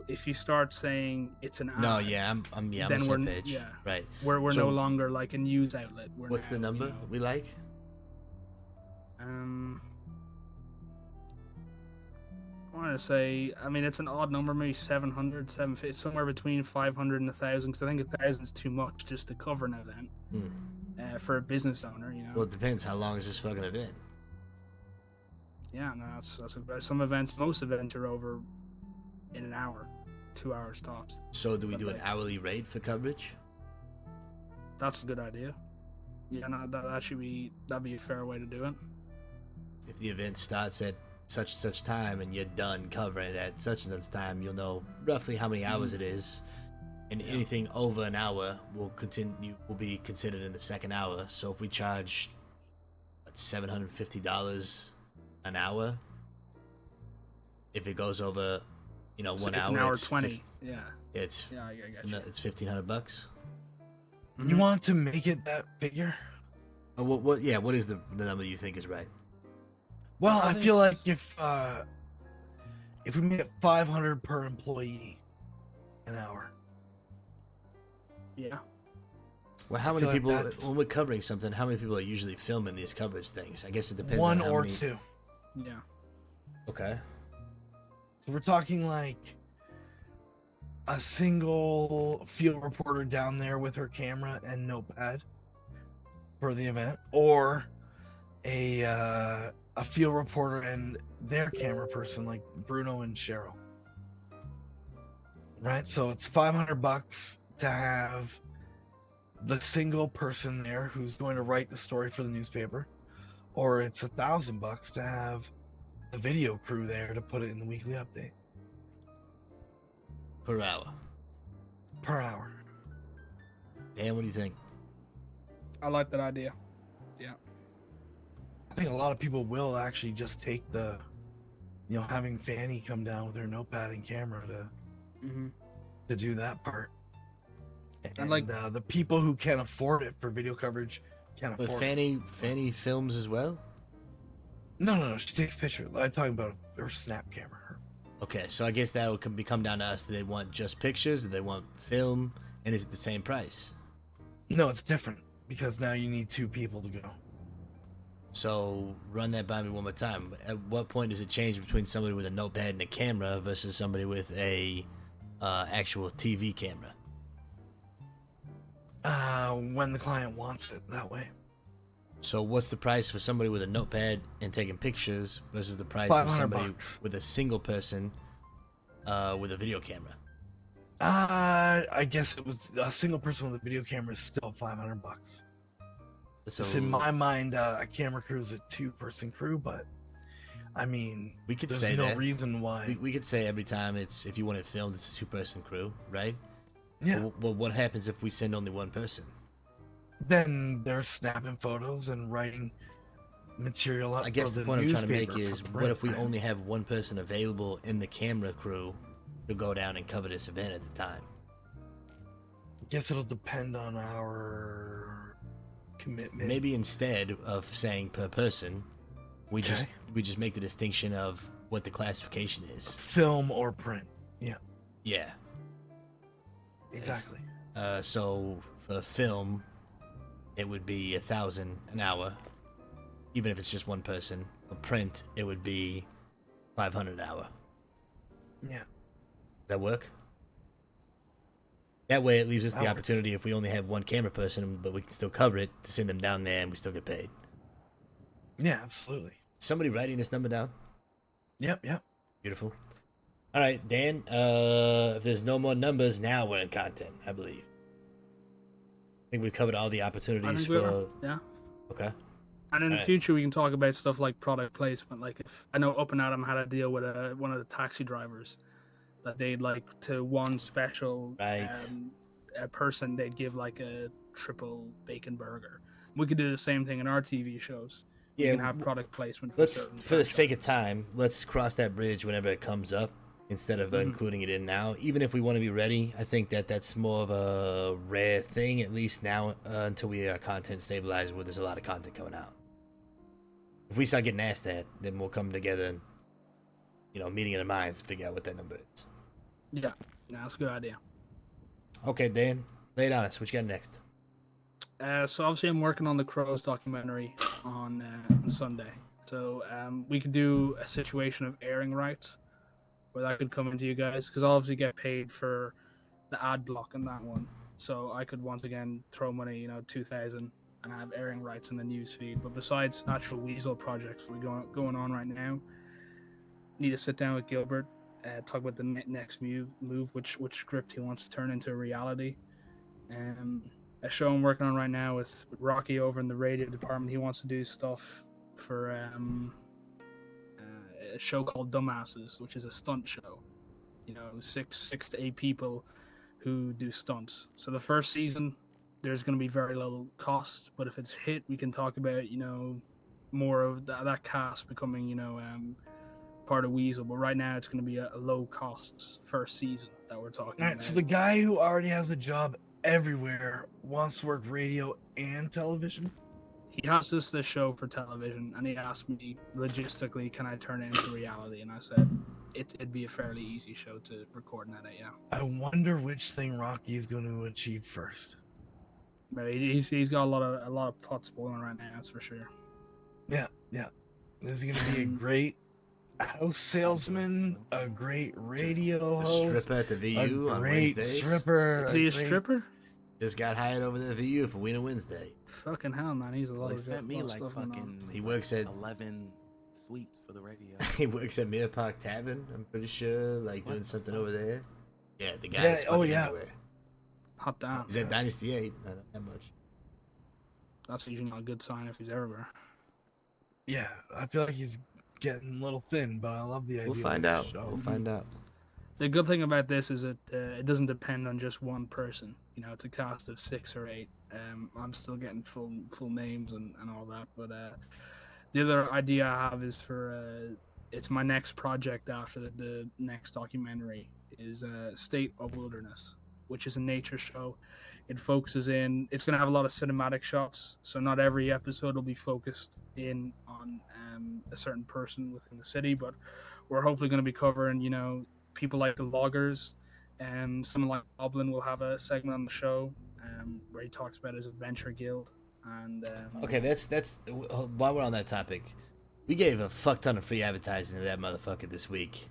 if you start saying it's an ad. No, yeah, I'm on the same page. Yeah, right. We're So no longer like a news outlet. We're what's the now, number we like? I want to say, I mean, it's an odd number, maybe 700, 750, somewhere between 500 and 1,000. Because I think 1,000 is too much just to cover an event for a business owner. You know. Well, it depends. How long is this fucking event? Yeah, no, that's some events. Most events are over in an hour, 2 hours tops. So do we do an hourly rate for coverage? That's a good idea. Yeah, no, that'd be a fair way to do it. If the event starts at such and such time and you're done covering it at such and such time, you'll know roughly how many hours it is, and anything over an hour will be considered in the second hour. So if we charge $750 an hour, if it goes over, 1 hour, it's an hour 20. Yeah, I got you. It's $1,500. You want to make it that figure? What? Yeah. What is the number you think is right? Well, I feel like if we made it 500 per employee an hour. Yeah. Well, how many people, when we're covering something, how many people are usually filming these coverage things? I guess it depends on how or many... two. Yeah. Okay. So we're talking like a single field reporter down there with her camera and notepad for the event, or a field reporter and their camera person like Bruno and Cheryl. Right? So it's $500 to have the single person there who's going to write the story for the newspaper, or it's $1,000 to have the video crew there to put it in the weekly update. Per hour. Per hour. Dan, what do you think? I like that idea. Yeah. I think a lot of people will actually just take the, having Fanny come down with her notepad and camera to do that part. And like the people who can afford it for video coverage can afford it. Fanny films as well? No, she takes pictures. I'm talking about her snap camera. Okay, so I guess that would come down to us. Do they want just pictures? Do they want film? And is it the same price? No, it's different because now you need 2 people to go. So run that by me one more time. At what point does it change between somebody with a notepad and a camera versus somebody with a actual TV camera? When the client wants it that way. So what's the price for somebody with a notepad and taking pictures versus the price of somebody with a single person with a video camera? I guess it was a single person with a video camera is still $500. So in my mind, a camera crew is a 2-person crew, but I mean, we could there's say no that. reason why. We could say every time if you want it filmed, it's a 2-person crew, right? Yeah. Well, what happens if we send only 1 person? Then they're snapping photos and writing material up. I guess the point I'm trying to make is, what if we only only have 1 person available in the camera crew to go down and cover this event at the time? I guess it'll depend on our commitment. Maybe instead of saying per person, we just make the distinction of what the classification is. Film or print. Yeah. Yeah. Exactly. So for film, it would be $1,000 an hour, even if it's just 1 person. For print, it would be $500 an hour. Yeah. Does that work? That way, it leaves us That the works. opportunity, if we only have 1 camera person, but we can still cover it, to send them down there and we still get paid. Yeah, absolutely. Somebody writing this number down? Yep. Beautiful. All right, Dan, if there's no more numbers, now we're in content, I believe. I think we've covered all the opportunities for... Yeah. Okay. And in the future, we can talk about stuff like product placement. Like, if I know Up and Adam had a deal with one of the taxi drivers that they'd like to one special a person, they'd give like a triple bacon burger. We could do the same thing in our TV shows. Yeah, we can have product placement. For the sake of time, let's cross that bridge whenever it comes up, instead of including it in now. Even if we want to be ready, I think that's more of a rare thing, at least now, until we are content stabilized, where there's a lot of content coming out. If we start getting asked that, then we'll come together and, meeting in the minds to figure out what that number is. Yeah, that's a good idea. Okay, Dan, lay it on us. What you got next? So obviously I'm working on the Crows documentary on Sunday. So we could do a situation of airing rights where that could come into you guys, because I'll obviously get paid for the ad block in that one. So I could once again throw money, 2,000, and have airing rights in the news feed. But besides actual Weasel projects we're going on right now, need to sit down with Gilbert, talk about the next move, which script he wants to turn into a reality. A show I'm working on right now with Rocky over in the radio department. He wants to do stuff for a show called Dumbasses, which is a stunt show. 6 to 8 people who do stunts. So the first season, there's going to be very little cost, but if it's hit, we can talk about more of that cast becoming part of Weasel. But right now, it's going to be a low cost first season that we're talking All right, about. so the guy who already has a job everywhere wants to work radio and television. He has this show for television, and he asked me logistically, can I turn it into reality? And I said it'd be a fairly easy show to record and edit. Yeah. I wonder which thing Rocky is going to achieve first. But he's got a lot of pots boiling right now. That's for sure. Yeah. This is going to be a great house salesman, a great radio host, stripper at the VU a on great Wednesdays. stripper. Is he a stripper? Just got hired over there at VU for Wiener Wednesday. Fucking hell, man! He's a lot They of sent me lot of like stuff going on. fucking. He works at 11 sweeps for the radio. He works at Mirror Park Tavern. I'm pretty sure, like doing something over there. Yeah, the guy. Yeah, is oh, fucking yeah. everywhere. Hot damn. He's at Dynasty 8. Not that much. That's usually not a good sign if he's everywhere. Yeah, I feel like he's getting a little thin, but I love the idea. We'll find of out. the show. We'll find out. The good thing about this is that it doesn't depend on just one person. It's a cast of 6 or 8. I'm still getting full names and all that. But the other idea I have is for it's my next project after the next documentary is State of Wilderness, which is a nature show. It focuses in. It's going to have a lot of cinematic shots, so not every episode will be focused in on a certain person within the city, but we're hopefully going to be covering people like the loggers, and someone like Goblin will have a segment on the show where he talks about his adventure guild. And Okay, that's while we're on that topic, we gave a fuck ton of free advertising to that motherfucker this week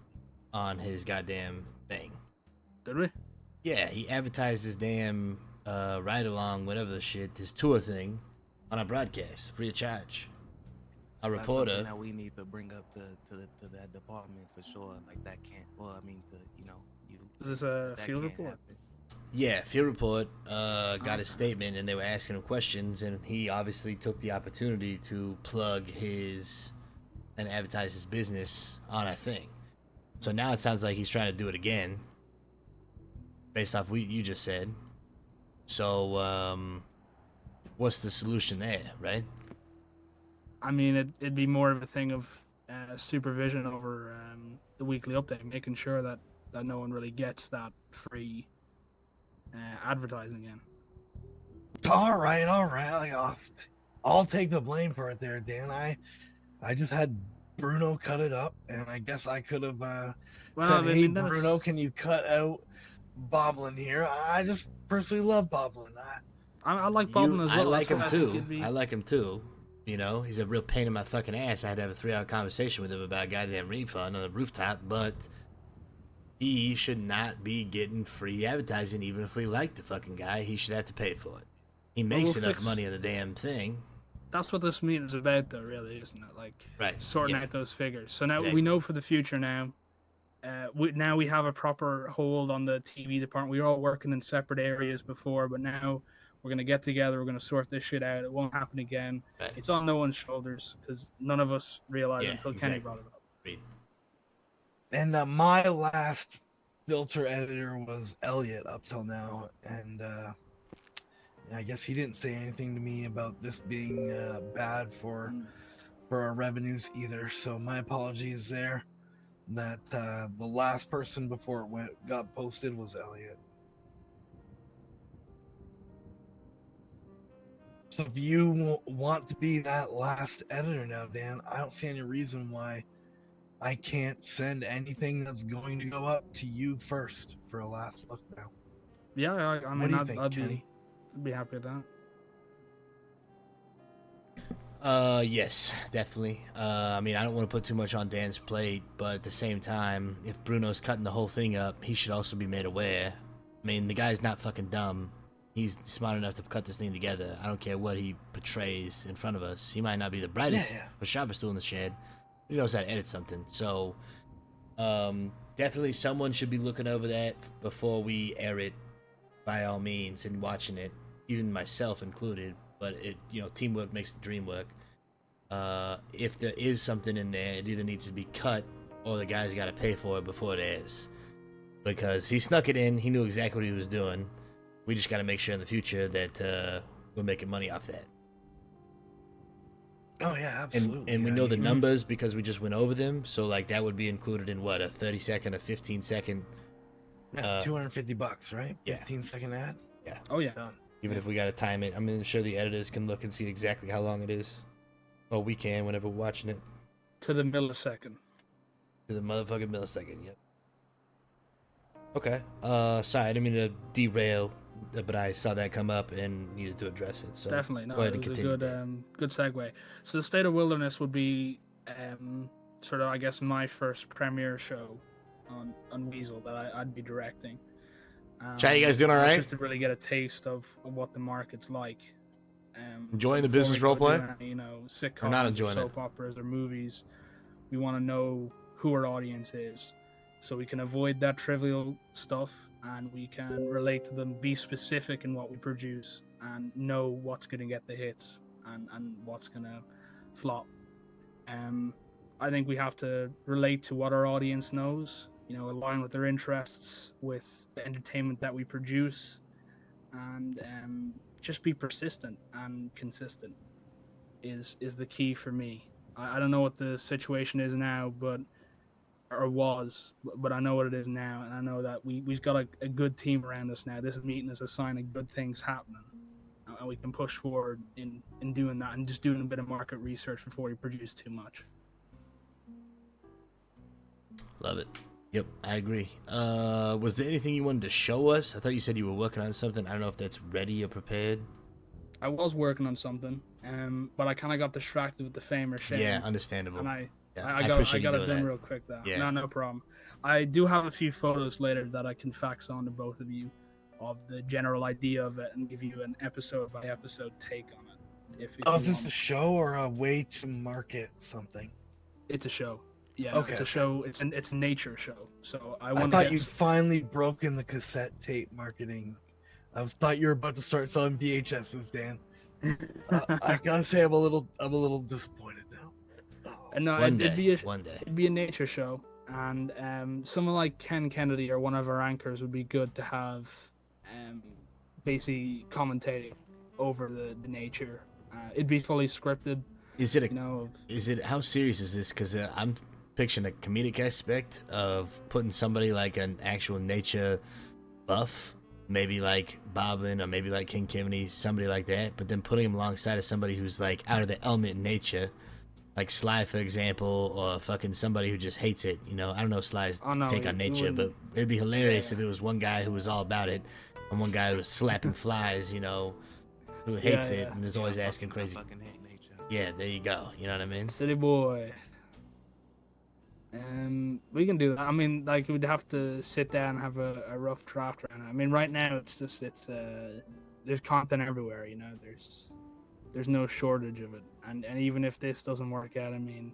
on his goddamn thing. Did we? Yeah, he advertised his damn ride along, whatever the shit, his tour thing on our broadcast, free of charge. A So that's reporter. something that we need to bring up to that department for sure. Like that can't. Well, I mean, you. Is this a that field can't report? happen. Yeah, field report got his statement, and they were asking him questions, and he obviously took the opportunity to plug and advertise his business on our thing. So now it sounds like he's trying to do it again, based off what you just said. So, what's the solution there, right? I mean, it'd be more of a thing of supervision over the weekly update, making sure that no one really gets that free advertising in. All right. Like, I'll take the blame for it there, Dan. I just had Bruno cut it up, and I guess I could have said, "Hey, Bruno, can you cut out Boblin here?" I just personally love Boblin. I like Boblin as well. I like him That's what I think too. it'd be. I like him too. He's a real pain in my fucking ass. I had to have a 3-hour conversation with him about a goddamn refund on the rooftop, but he should not be getting free advertising. Even if we like the fucking guy, he should have to pay for it. He makes enough money on the damn thing. That's what this meeting is about, though, really, isn't it? Like, Right, sorting yeah. out those figures. So now Exactly. we know for the future now. Now we have a proper hold on the TV department. We were all working in separate areas before, but now we're going to get together. We're going to sort this shit out. It won't happen again. Right. It's on no one's shoulders because none of us realized Yeah, until exactly. Kenny brought it up. Right. And my last filter editor was Elliot up till now, and I guess he didn't say anything to me about this being bad for our revenues either. So my apologies there. That the last person before it got posted was Elliot. So if you want to be that last editor now, Dan, I don't see any reason why I can't send anything that's going to go up to you first for a last look now. Yeah, I mean, What do you think, I'd Kenny? be happy with that. Yes, definitely. I mean, I don't want to put too much on Dan's plate, but at the same time, if Bruno's cutting the whole thing up, he should also be made aware. I mean, the guy's not fucking dumb. He's smart enough to cut this thing together. I don't care what he portrays in front of us. He might not be the brightest or sharpest tool in the shed, but he knows how to edit something. So, definitely someone should be looking over that before we air it, by all means, and watching it, even myself included. But teamwork makes the dream work. If there is something in there, it either needs to be cut or the guy's got to pay for it before it airs. Because he snuck it in, he knew exactly what he was doing. We just got to make sure in the future that we're making money off that. Oh yeah, absolutely. And we know the numbers because we just went over them. So like that would be included in what, a 30-second, a 15-second. Yeah, $250, right? Yeah. 15-second ad. Yeah. Oh yeah. Done. Even if we got to time it, I'm sure the editors can look and see exactly how long it is. Or we can whenever we're watching it. To the millisecond. To the motherfucking millisecond, yep. Okay. Sorry, I didn't mean to derail, but I saw that come up and needed to address it. So Definitely. No, go ahead it and was a continue. good segue. So the State of Wilderness would be sort of, I guess, my first premiere show on Weasel that I'd be directing. Chat, you guys doing all right? Just to really get a taste of what the market's like. Enjoying the before business we go roleplay? do any, sitcoms Or not enjoying it? soap operas or movies. We want to know who our audience is, so we can avoid that trivial stuff and we can relate to them, be specific in what we produce, and know what's going to get the hits and what's going to flop. I think we have to relate to what our audience knows, align with their interests, with the entertainment that we produce, and just be persistent and consistent is the key for me. I don't know what the situation is now, but I know what it is now, and I know that we've got a good team around us now. This meeting is a sign of good things happening, and we can push forward in doing that and just doing a bit of market research before we produce too much. Love it. Yep, I agree. Was there anything you wanted to show us? I thought you said you were working on something. I don't know if that's ready or prepared. I was working on something, but I kind of got distracted with the fame or shame. Yeah, understandable. And I appreciate got you it doing done that. real quick though. Yeah. No problem. I do have a few photos later that I can fax on to both of you of the general idea of it and give you an episode by episode take on it. If Oh, you is this want. a show or a way to market something? It's a show. Yeah, no, Okay. it's a show. It's a nature show. So I I thought you'd finally broken the cassette tape marketing. I thought you were about to start selling VHSs, Dan. I gotta say, I'm a little disappointed now. And no, One it'd day. be a nature show, and someone like Ken Kennedy or one of our anchors would be good to have, basically commentating over the nature. It'd be fully scripted. Is it how serious is this? Because I'm picturing a comedic aspect of putting somebody like an actual nature buff, maybe like Boblin or maybe like King Kennedy, somebody like that, but then putting him alongside of somebody who's like out of the element in nature, like Sly, for example, or fucking somebody who just hates it. I don't know Sly's take on nature, but it'd be hilarious if it was one guy who was all about it and one guy who was slapping flies, who hates it and is always asking crazy. Yeah, there you go. You know what I mean? City boy. We can do that. I mean, like, we'd have to sit down and have a rough draft right now. I mean, right now it's there's content everywhere. There's no shortage of it. And even if this doesn't work out, I mean,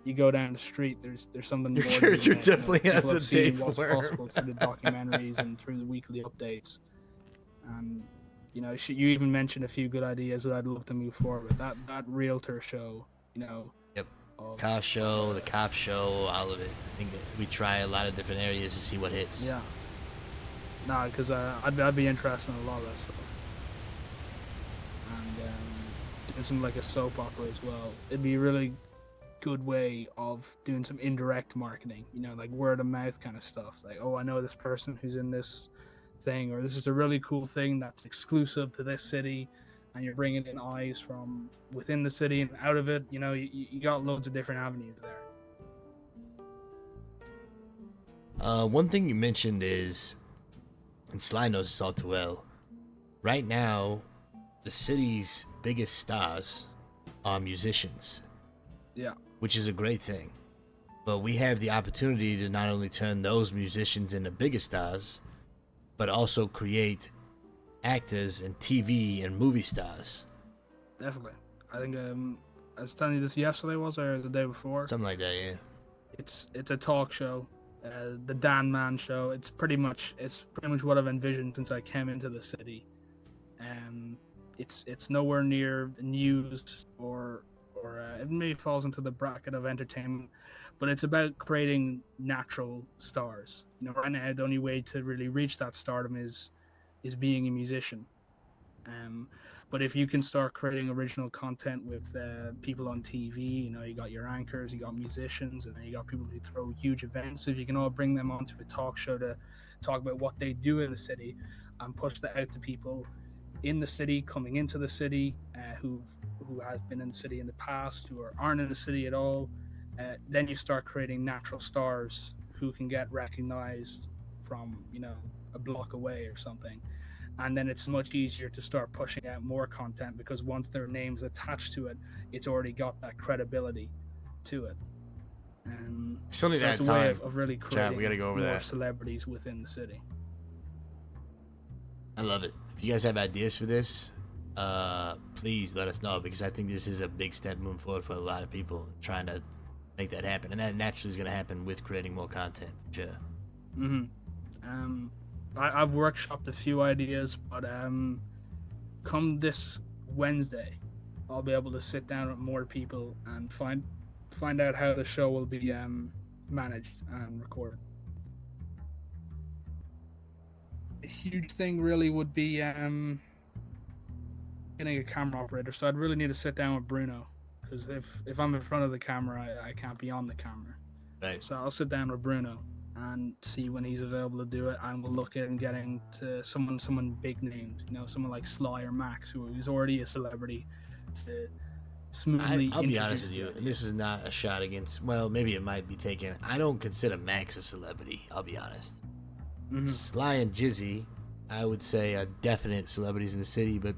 you go down the street, there's something. Your more character than that. definitely People has a have seen what's tapeworm. possible through the documentaries and through the weekly updates. And you even mentioned a few good ideas that I'd love to move forward with. That realtor show, Yep. Car show, the cop show, all of it. I think that we try a lot of different areas to see what hits. Yeah. Nah, because I'd be interested in a lot of that stuff. And doing something like a soap opera as well. It'd be a really good way of doing some indirect marketing, like word of mouth kind of stuff. Like, oh, I know this person who's in this thing, or this is a really cool thing that's exclusive to this city, and you're bringing in eyes from within the city and out of it. You know, you got loads of different avenues there. One thing you mentioned is, and Sly knows this all too well, right now, the city's biggest stars are musicians. Yeah. Which is a great thing. But we have the opportunity to not only turn those musicians into bigger stars, but also create actors and TV and movie stars. Definitely. I think I was telling you this yesterday, or the day before? Something like that, yeah. It's a talk show, the Dan Man show. It's pretty much what I've envisioned since I came into the city. It's nowhere near news or it maybe falls into the bracket of entertainment, but it's about creating natural stars. You know, right now the only way to really reach that stardom is being a musician. But if you can start creating original content with people on TV, you know, you got your anchors, you got musicians, and then you got people who throw huge events. If you can all bring them onto a talk show to talk about what they do in the city and push that out to people in the city, coming into the city, who have been in the city in the past, who aren't in the city at all, then you start creating natural stars who can get recognized from, you know, a block away or something. And then it's much easier to start pushing out more content because once their name's attached to it, it's already got that credibility to it. Still need so to it's add a way time. of really creating Chat, we gotta go over more that. celebrities within the city. I love it. If you guys have ideas for this, please let us know, because I think this is a big step moving forward for a lot of people trying to make that happen, and that naturally is going to happen with creating more content. Sure. I've workshopped a few ideas, but come this Wednesday, I'll be able to sit down with more people and find out how the show will be managed and recorded. A huge thing really would be getting a camera operator. So I'd really need to sit down with Bruno, because if I'm in front of the camera, I can't be on the camera. Right. So I'll sit down with Bruno and see when he's available to do it, and we'll look at getting to someone big named, you know, someone like Sly or Max, who's already a celebrity, to smoothly. I'll be honest introduce with you, the and this is not a shot against, well, maybe it might be taken. I don't consider Max a celebrity, I'll be honest. Sly and Jizzy, I would say, are definite celebrities in the city, but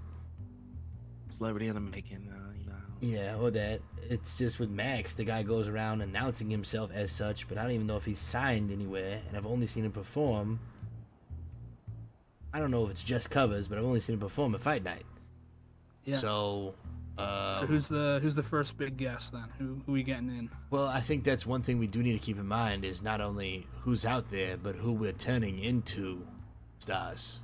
Celebrity in the making, you know. yeah, or that. It's just with Max, the guy goes around announcing himself as such, but I don't even know if he's signed anywhere, and I've only seen him perform. I don't know if it's just covers, but I've only seen him perform at Fight Night. Yeah. So who's the first big guest then? Who we getting in? Well, I think that's one thing we do need to keep in mind, is not only who's out there, but who we're turning into stars.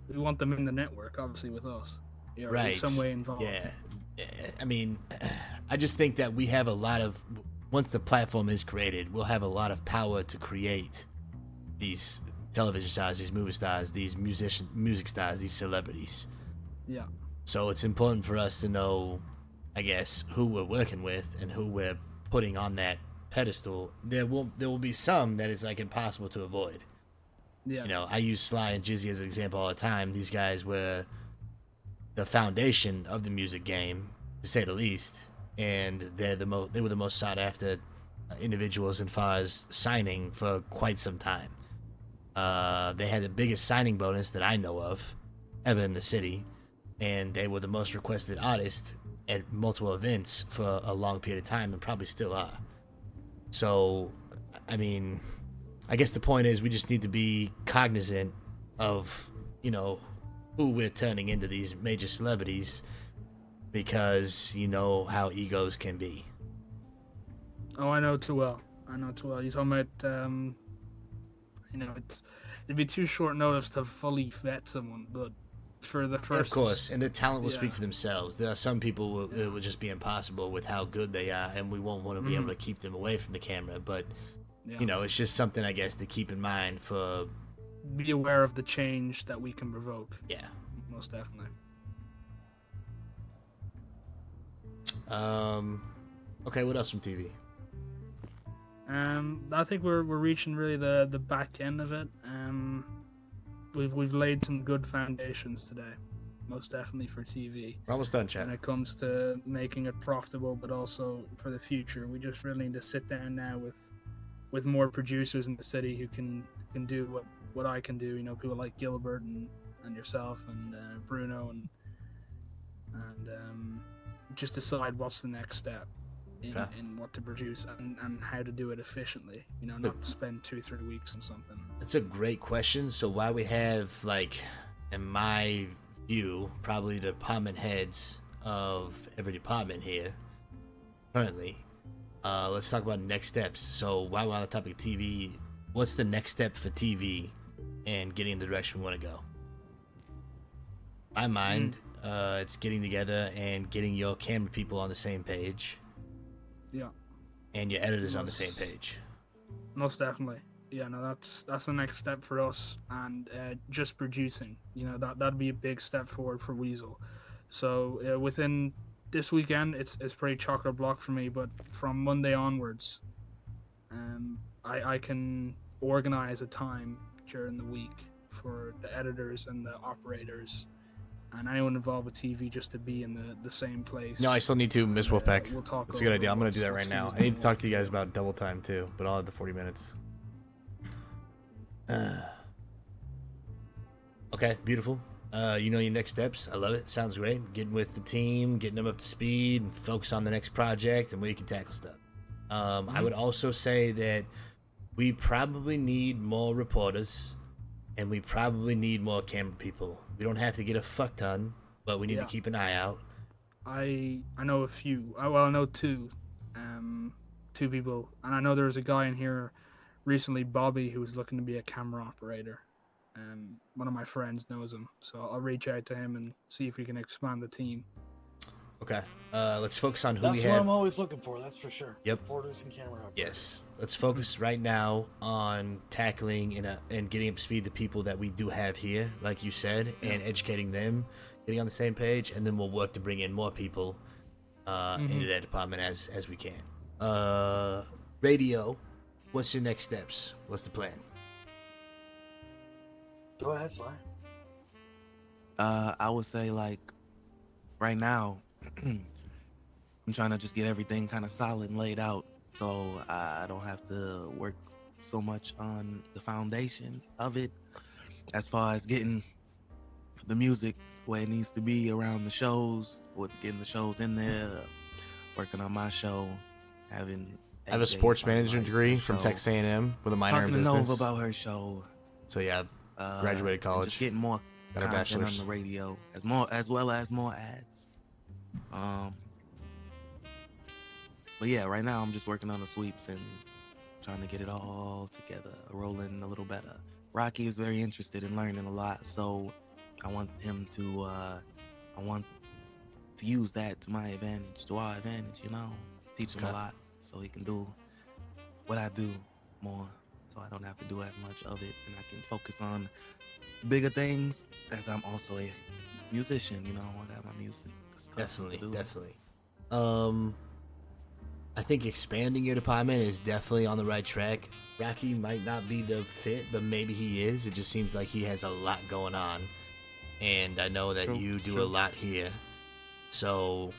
We want them in the network, obviously, with us. Yeah, or Right. in some way involved. Yeah. I mean, I just think that we have a lot of, once the platform is created, we'll have a lot of power to create these television stars, these movie stars, these music stars, these celebrities. Yeah. So it's important for us to know, I guess, who we're working with and who we're putting on that pedestal. There will be some that is like impossible to avoid. Yeah. You know, I use Sly and Jizzy as an example all the time. These guys were the foundation of the music game, to say the least, and they were the most sought after individuals as far as signing for quite some time. They had the biggest signing bonus that I know of ever in the city, and they were the most requested artist at multiple events for a long period of time, and probably still are. So, I mean, I guess the point is we just need to be cognizant of, you know, who we're turning into these major celebrities, because you know how egos can be. Oh, I know too well. You're talking about, you know, it'd be too short notice to fully vet someone, but for the first... Of course, and the talent will speak Yeah. for themselves. There are some people it will just be impossible with how good they are, and we won't want to be able to keep them away from the camera, but, you know, it's just something, I guess, to keep in mind for... Be aware of the change that we can provoke. Yeah. Most definitely. Okay, what else from TV? I think we're reaching really the back end of it. We've laid some good foundations today. most definitely for TV. We're almost done, chat. When it comes to making it profitable, but also for the future, we just really need to sit down now with more producers in the city who can do what I can do. You know, people like Gilbert and yourself and Bruno and just decide what's the next step in what to produce and how to do it efficiently. You know, not spend 2-3 weeks on something. That's a great question. So why we have, like, in my view, probably the department heads of every department here currently, let's talk about next steps. So while we're on the topic of TV, what's the next step for TV and getting in the direction we want to go? My mind, it's getting together and getting your camera people on the same page. Yeah. And your editors on the same page. Most definitely. Yeah, no, that's the next step for us, and just producing. You know, that'd be a big step forward for Weasel. So within this weekend, it's pretty chocolate block for me, but from Monday onwards, I can organize a time during the week for the editors and the operators and anyone involved with TV just to be in the same place. No, I still need to, Miss Wolfpack. We'll talk. That's a good idea. I'm going to do that right now. I need to talk to you guys about double time, too, but I'll have the 40 minutes. Okay, beautiful. You know your next steps. I love it. Sounds great. Getting with the team, getting them up to speed, and focus on the next project and where you can tackle stuff. I would also say that we probably need more reporters, and we probably need more camera people. We don't have to get a fuck ton, but we need to keep an eye out. I know a few. Well, I know two people, and I know there was a guy in here recently, Bobby, who was looking to be a camera operator. One of my friends knows him, so I'll reach out to him and see if we can expand the team. Okay, let's focus on who That's we what have. I'm always looking for, that's for sure. Yep. Reporters and camera operators. Yes, let's focus right now on tackling and getting up to speed the people that we do have here, like you said, and educating them, getting on the same page, and then we'll work to bring in more people into that department as we can. Radio, what's your next steps? What's the plan? Go ahead, Sly. I would say, like, right now, I'm trying to just get everything kind of solid and laid out, so I don't have to work so much on the foundation of it, as far as getting the music where it needs to be around the shows, with getting the shows in there, working on my show, having. I have a sports management degree from Texas A&M with a minor in business. Talking to business. Nova about her show. So yeah, graduated college. Just getting more got a content bachelor's on the radio, as well as more ads. But yeah, right now I'm just working on the sweeps and trying to get it all together, rolling a little better. Rocky is very interested in learning a lot, so I want him to use that to my advantage, to our advantage, you know, teach him a lot so he can do what I do more, so I don't have to do as much of it, and I can focus on bigger things, as I'm also a musician, you know. I got my music stuff Definitely, to do. definitely. I think expanding your department is definitely on the right track. Rocky might not be the fit, but maybe he is. It just seems like he has a lot going on, and I know that you do a lot here. So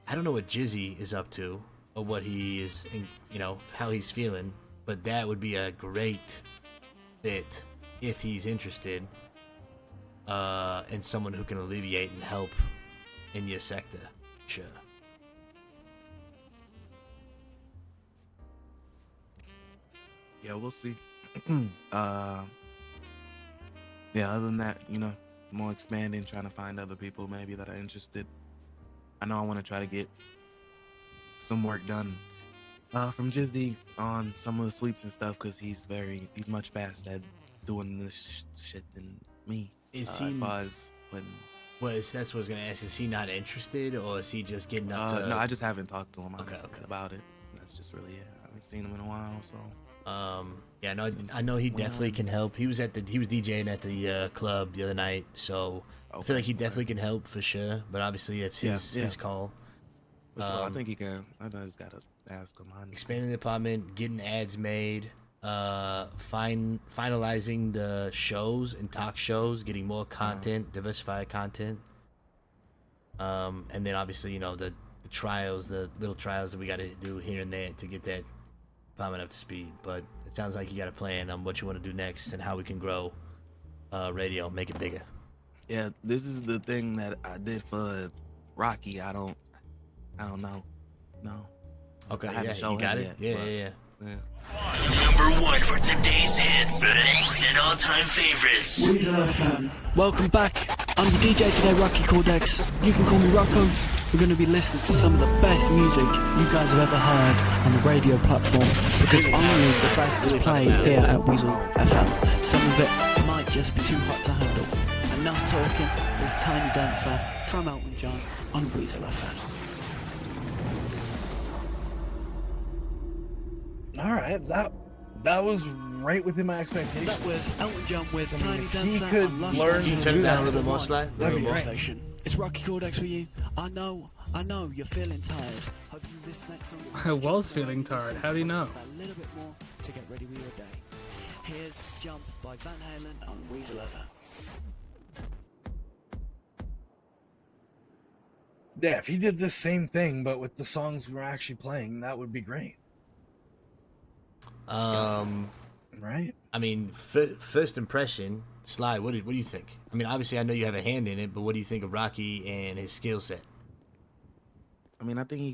I don't know what Jizzy is up to or what he is, you know, how he's feeling, but that would be a great fit if he's interested in someone who can alleviate and help in your sector. Sure. Yeah, we'll see. Yeah, other than that, you know, more expanding, trying to find other people maybe that are interested. I know I want to try to get some work done from Jizzy on some of the sweeps and stuff, because he's much faster at doing this shit than me. Is he? As far as when. Well, that's what I was gonna ask. Is he not interested, or is he just getting up to? No, I just haven't talked to him honestly okay. about it. That's just really it. I haven't seen him in a while, so. Yeah, no, I know he definitely can help. He was DJing at the club the other night, so I feel like he definitely can help for sure. But obviously, it's his call. I think he can. I just gotta ask him. Expanding the department, getting ads made, finalizing the shows and talk shows, getting more content, diversified content. And then obviously, the trials, the little trials that we got to do here and there to get that department up to speed. But it sounds like you got a plan on what you want to do next and how we can grow radio, make it bigger. Yeah, this is the thing that I did for Rocky. I don't know. No. Okay, I haven't yeah, shown you got him it. yet, Yeah. Number 1 for today's hits and all-time favorites. Weezer FM. Welcome back. I'm your DJ today, Rocky Cordex. You can call me Rocco. We're going to be listening to some of the best music you guys have ever heard on the radio platform, because only the best is played here at Weasel FM. Some of it might just be too hot to handle. Enough talking. It's Tiny Dancer from Elton John on Weasel FM. All right, that was right within my expectations. That was Elton John with Tiny if Dancer. he could on Lost learn Legends to Turn it do down a that, little bit more, Sly. that'd be Radio great. station. It's Rocky Cordex with you. I know you're feeling tired. Hopefully this next song I was feeling tired. How do you know? a little bit more to get ready with your day. Here's Jump by Van Halen on Weasel FM. Yeah, if he did this same thing but with the songs we're actually playing, that would be great. Right? I mean, first impression, Sly, what do you think? I mean, obviously, I know you have a hand in it, but what do you think of Rocky and his skill set? I mean, I think he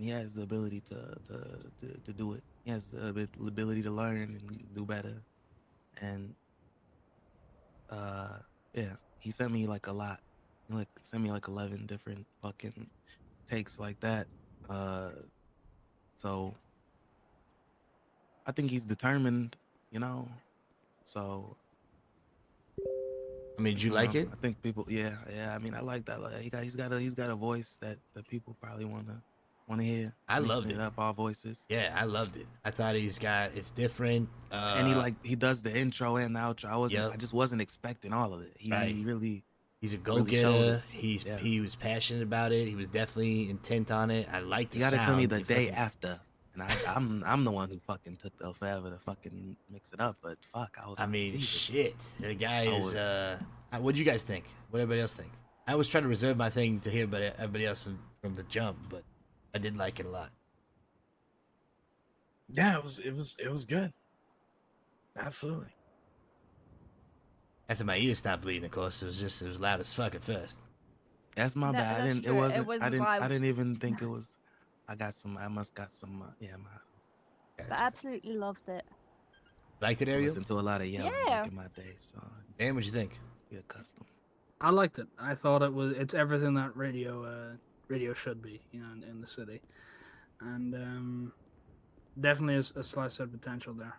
has the ability to do it. He has the ability to learn and do better. And yeah, he sent me like a lot. He sent me like 11 different fucking takes like that. So I think he's determined, so I mean, did you like it? I think people, yeah. I mean, I like that. Like, he's got a voice that people probably wanna hear. I loved Mixing it. up our voices. Yeah, I loved it. I thought it's different. And he does the intro and the outro. Yep. I just wasn't expecting all of it. He Right. really. He's a really showed go-getter. it. He was passionate about it. He was definitely intent on it. I liked the You gotta sound. tell me the He day fucking- after. And I'm the one who fucking took the forever to fucking mix it up. But fuck, I was. I like, mean, Jesus. shit. The guy I is. was- What'd you guys think? What everybody else think? I was trying to reserve my thing to hear about everybody else from the jump, but I did like it a lot. Yeah, it was good. Absolutely. After my ears stopped bleeding, of course, it was loud as fuck at first. That's my That- bad. that's true. It was I loud. didn't even think it was. I must got some. Yeah, But I absolutely loved it. Liked it, I Ariel? listened to a lot of yelling Yeah. back in my day, so Dan, what'd you think? it's be accustomed. I liked it. I thought it's everything that radio should be, in the city, and definitely a slice of potential there.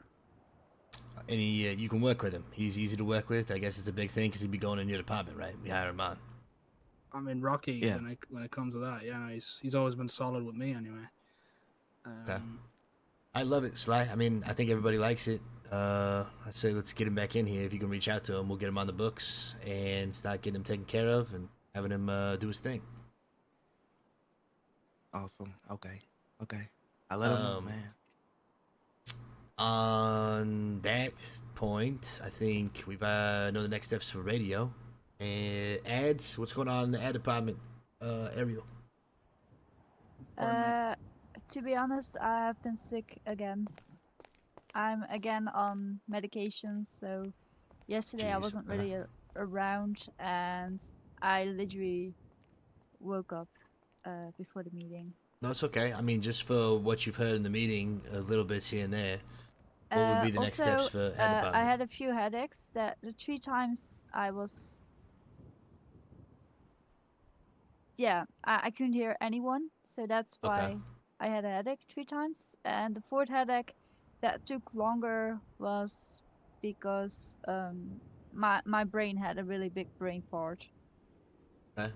And you can work with him. He's easy to work with. I guess it's a big thing because he'd be going in your department, right? We hire him on. I mean, Rocky. Yeah. When it comes to that, yeah, he's always been solid with me anyway. Okay. I love it, Sly. I mean, I think everybody likes it. I'd say let's get him back in here. If you can reach out to him, we'll get him on the books and start getting him taken care of and having him do his thing. Awesome. Okay. I let him know, man. On that point, I think we've know the next steps for radio and ads. What's going on in the ad department, Ariel? To be honest, I have been sick again. I'm again on medication, so yesterday I Jeez, wasn't really around, and I literally woke up before the meeting. No, it's okay. I mean, just for what you've heard in the meeting, a little bits here and there. What would be the next steps for ad department? I had a few headaches. That the 3 times I was, I couldn't hear anyone, so that's why Okay. I had a headache 3 times. And the 4th headache that took longer was because my brain had a really big brain fart.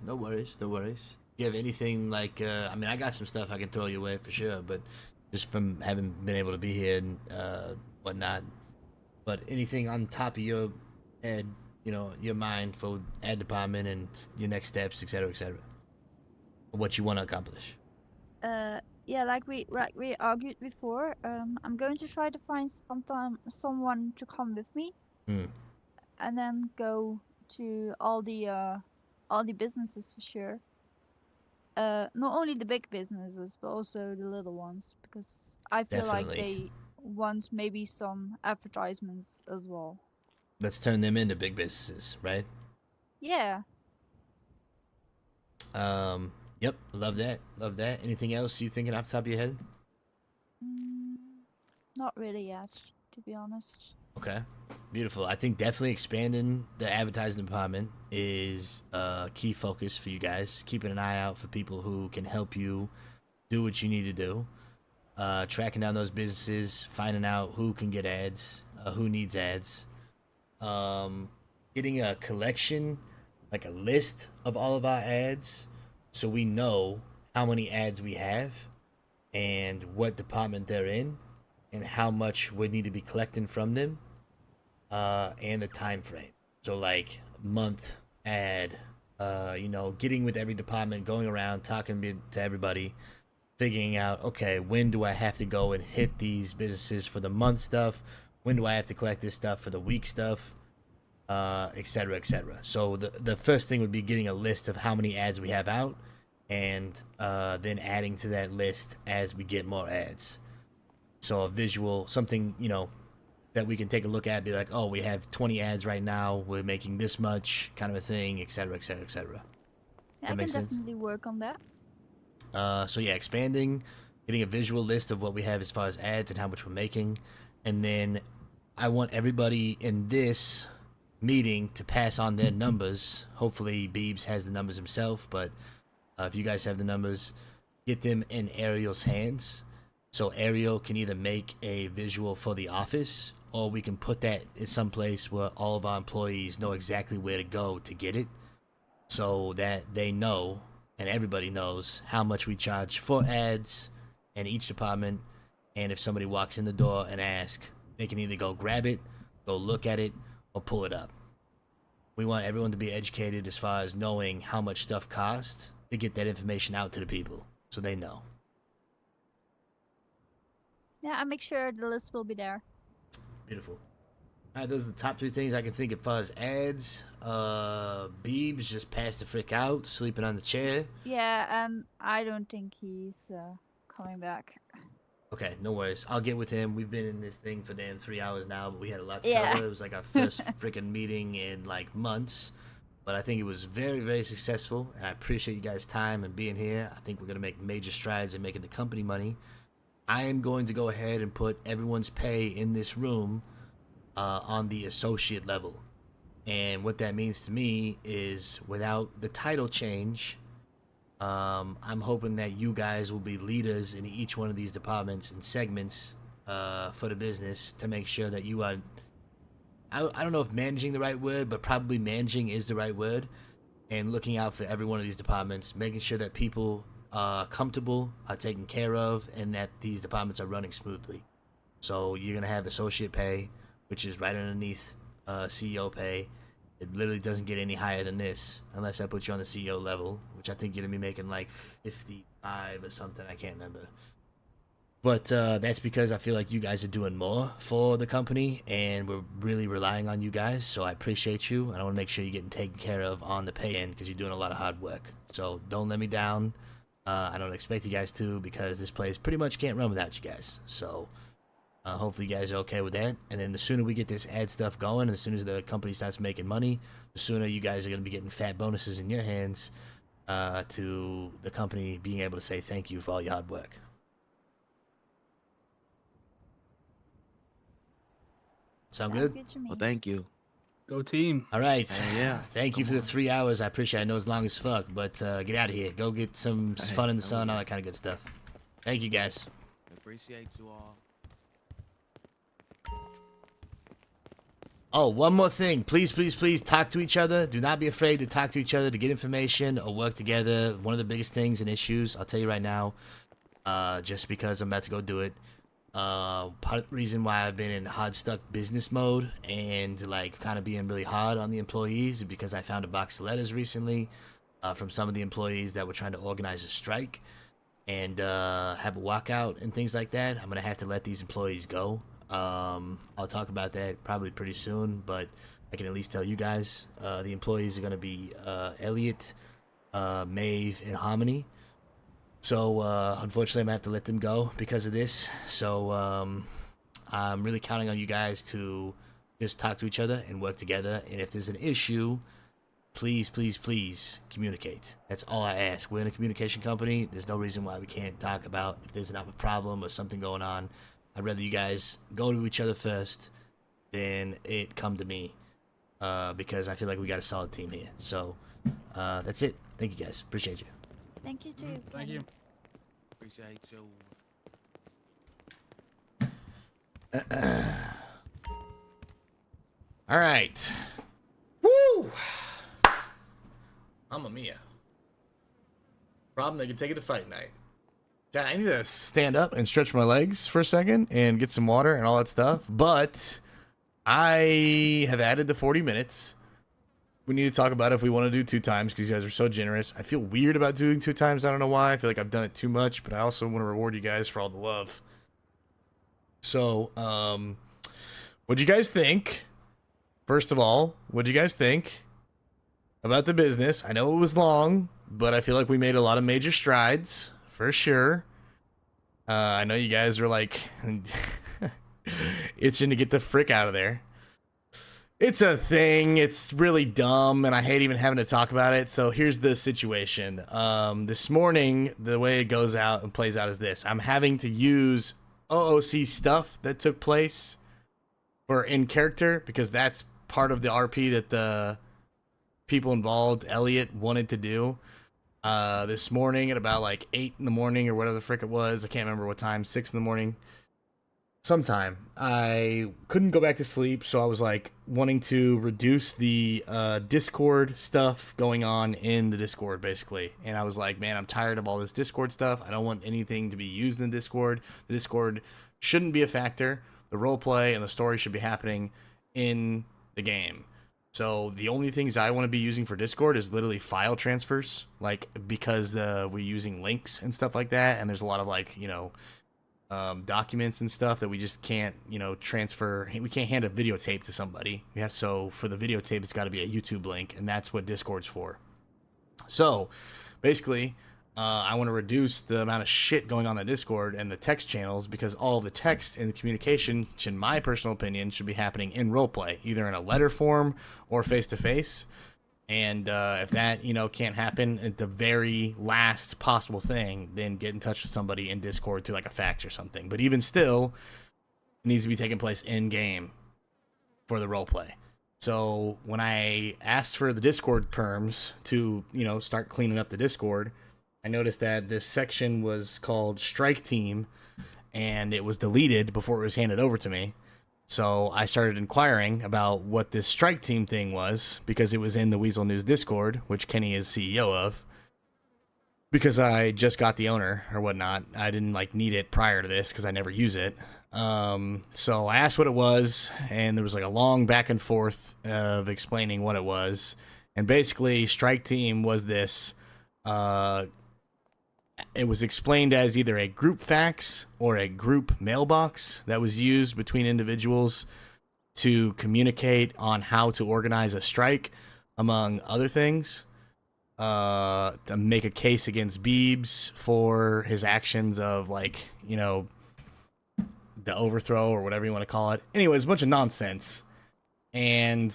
No worries, no worries. You have anything like, I mean, I got some stuff I can throw your way for sure, but just from having been able to be here and whatnot. But anything on top of your head, your mind for ad department and your next steps, et cetera, what you want to accomplish. yeah, like we argued before. I'm going to try to find someone to come with me, Hmm. and then go to all the businesses for sure. Not only the big businesses, but also the little ones, because I feel like Definitely. they want maybe some advertisements as well. Let's turn them into big businesses, right? Yeah. Yep, love that. Love that. Anything else you thinking off the top of your head? Not really yet, to be honest. Okay. Beautiful. I think definitely expanding the advertising department is a key focus for you guys. Keeping an eye out for people who can help you do what you need to do. Tracking down those businesses, finding out who can get ads, who needs ads. Getting a collection, like a list of all of our ads, so we know how many ads we have and what department they're in and how much we need to be collecting from them, and the time frame. So like month ad, getting with every department, going around talking to everybody, figuring out, okay, when do I have to go and hit these businesses for the month stuff? When do I have to collect this stuff for the week stuff? Etc. etc. So the first thing would be getting a list of how many ads we have out, and then adding to that list as we get more ads. So a visual, something that we can take a look at, be like, oh, we have 20 ads right now, we're making this much, kind of a thing, etc. etc. etc. Yeah, I can definitely work on that. So yeah, expanding, getting a visual list of what we have as far as ads and how much we're making, and then I want everybody in this meeting to pass on their numbers. Hopefully Beebs has the numbers himself, but if you guys have the numbers, get them in Ariel's hands, so Ariel can either make a visual for the office, or we can put that in some place where all of our employees know exactly where to go to get it, so that they know and everybody knows how much we charge for ads in each department. And if somebody walks in the door and asks, they can either go grab it, go look at it, or pull it up. We want everyone to be educated as far as knowing how much stuff costs, to get that information out to the people so they know. Yeah, I'll make sure the list will be there. Beautiful. All right, those are the top 3 things I can think of as far as ads. Beebs just passed the frick out, sleeping on the chair. Yeah, and I don't think he's coming back. Okay, no worries. I'll get with him. We've been in this thing for damn 3 hours now, but we had a lot to Yeah. cover. It was like our first freaking meeting in like months. But I think it was very, very successful, and I appreciate you guys' time and being here. I think we're going to make major strides in making the company money. I am going to go ahead and put everyone's pay in this room on the associate level. And what that means to me is, without the title change, I'm hoping that you guys will be leaders in each one of these departments and segments for the business, to make sure that you are, I don't know if managing the right word, but probably managing is the right word, and looking out for every one of these departments, making sure that people are comfortable, are taken care of, and that these departments are running smoothly. So you're going to have associate pay, which is right underneath CEO pay. It literally doesn't get any higher than this unless I put you on the CEO level, which I think you're going to be making like 55 or something. I can't remember. But that's because I feel like you guys are doing more for the company, and we're really relying on you guys. So I appreciate you, and I want to make sure you're getting taken care of on the pay end, because you're doing a lot of hard work. So don't let me down. I don't expect you guys to, because this place pretty much can't run without you guys. So hopefully you guys are okay with that. And then the sooner we get this ad stuff going, and as soon as the company starts making money, the sooner you guys are going to be getting fat bonuses in your hands to the company being able to say thank you for all your hard work. Sound good? Well, thank you. Go team. All right. Yeah. Thank you for the 3 hours. I appreciate it. I know it's long as fuck, but get out of here. Go get some fun in the sun, all that kind of good stuff. Thank you, guys. Appreciate you all. Oh, one more thing. Please, please, please talk to each other. Do not be afraid to talk to each other, to get information or work together. One of the biggest things and issues, I'll tell you right now, just because I'm about to go do it. Part of the reason why I've been in hard stuck business mode and like kind of being really hard on the employees is because I found a box of letters recently from some of the employees that were trying to organize a strike. and have a walkout and things like that, I'm gonna have to let these employees go. I'll talk about that probably pretty soon, but I can at least tell you guys the employees are gonna be Elliot, Maeve, and Hominy. So unfortunately, I'm gonna have to let them go because of this. So I'm really counting on you guys to just talk to each other and work together. And if there's an issue, please, please, please communicate. That's all I ask. We're in a communication company. There's no reason why we can't talk about if there's a problem or something going on. I'd rather you guys go to each other first than it come to me, because I feel like we got a solid team here. So that's it. Thank you guys. Appreciate you. Thank you too. Thank you. Appreciate you. All right. Woo! Mamma mia. Problem, they can take it to fight night. God, I need to stand up and stretch my legs for a second and get some water and all that stuff. But I have added the 40 minutes. We need to talk about if we want to do 2 times because you guys are so generous. I feel weird about doing 2 times. I don't know why. I feel like I've done it too much, but I also want to reward you guys for all the love. So, what'd you guys think? First of all, what'd you guys think about the business? I know it was long, but I feel like we made a lot of major strides, for sure. I know you guys were like itching to get the frick out of there. It's a thing. It's really dumb, and I hate even having to talk about it. So here's the situation. This morning, the way it goes out and plays out is this. I'm having to use OOC stuff that took place for in character because that's part of the RP that the people involved, Elliot, wanted to do. This morning at about like 8 in the morning or whatever the frick it was. I can't remember what time, 6 in the morning. Sometime. I couldn't go back to sleep, so I was like wanting to reduce the Discord stuff going on in the Discord, basically. And I was like, man, I'm tired of all this Discord stuff. I don't want anything to be used in Discord. The Discord shouldn't be a factor. The roleplay and the story should be happening in the game. So the only things I want to be using for Discord is literally file transfers, like because we're using links and stuff like that, and there's a lot of like, you know, documents and stuff that we just can't, you know, transfer. We can't hand a videotape to somebody. So for the videotape, it's got to be a YouTube link, and that's what Discord's for. So basically, I want to reduce the amount of shit going on the Discord and the text channels because all of the text and the communication, in my personal opinion, should be happening in roleplay, either in a letter form or face-to-face. And if that, you know, can't happen at the very last possible thing, then get in touch with somebody in Discord through like a fax or something. But even still, it needs to be taking place in-game for the roleplay. So when I asked for the Discord perms to, you know, start cleaning up the Discord, I noticed that this section was called Strike Team, and it was deleted before it was handed over to me. So I started inquiring about what this Strike Team thing was, because it was in the Weasel News Discord, which Kenny is CEO of. Because I just got the owner or whatnot, I didn't like need it prior to this because I never use it. So I asked what it was, and there was like a long back and forth of explaining what it was. And basically, Strike Team was this. It was explained as either a group fax or a group mailbox that was used between individuals to communicate on how to organize a strike, among other things. To make a case against Beebs for his actions of, like, you know, the overthrow or whatever you want to call it. Anyways, a bunch of nonsense. And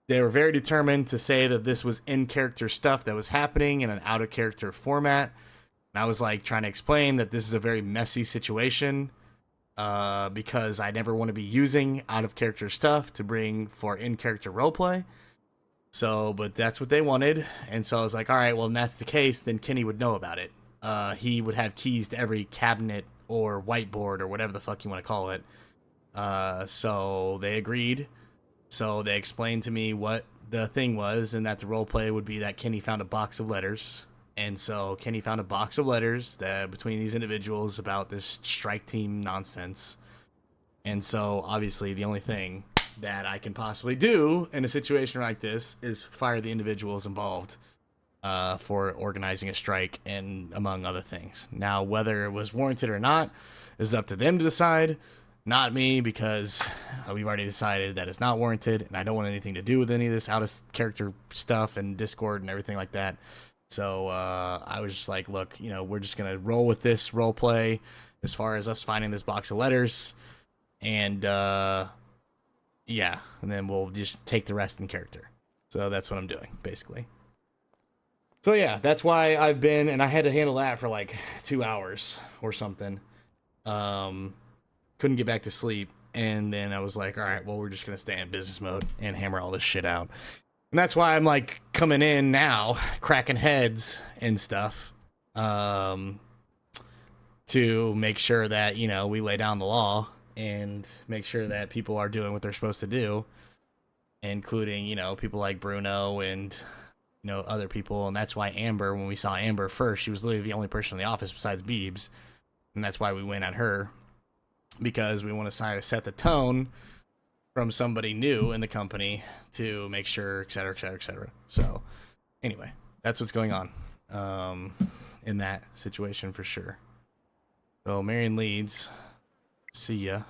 they were very determined to say that this was in-character stuff that was happening in an out-of-character format. And I was like trying to explain that this is a very messy situation because I never want to be using out-of-character stuff to bring for in-character roleplay. So, but that's what they wanted. And so I was like, all right, well, if that's the case, then Kenny would know about it. He would have keys to every cabinet or whiteboard or whatever the fuck you want to call it. So they agreed. So they explained to me what the thing was, and that the roleplay would be that Kenny found a box of letters. And so Kenny found a box of letters that between these individuals about this Strike Team nonsense. And so obviously the only thing that I can possibly do in a situation like this is fire the individuals involved. for organizing a strike and among other things. Now, whether it was warranted or not is up to them to decide, not me, because we've already decided that it's not warranted, and I don't want anything to do with any of this out of character stuff and Discord and everything like that. So I was just like, look, you know, we're just gonna roll with this role play as far as us finding this box of letters, and yeah, and then we'll just take the rest in character. So that's what I'm doing, basically. So yeah, that's why I've been, and I had to handle that for like 2 hours or something. Couldn't get back to sleep, and then I was like, all right, well, we're just gonna stay in business mode and hammer all this shit out. And that's why I'm like coming in now, cracking heads and stuff, to make sure that, you know, we lay down the law and make sure that people are doing what they're supposed to do, including, you know, people like Bruno and, you know, other people. And that's why Amber, when we saw Amber first, she was literally the only person in the office besides Beebs, and that's why we went at her, because we want to set the tone from somebody new in the company to make sure, et cetera, et cetera, et cetera. So anyway, that's what's going on in that situation for sure. So Marion Leeds, see ya.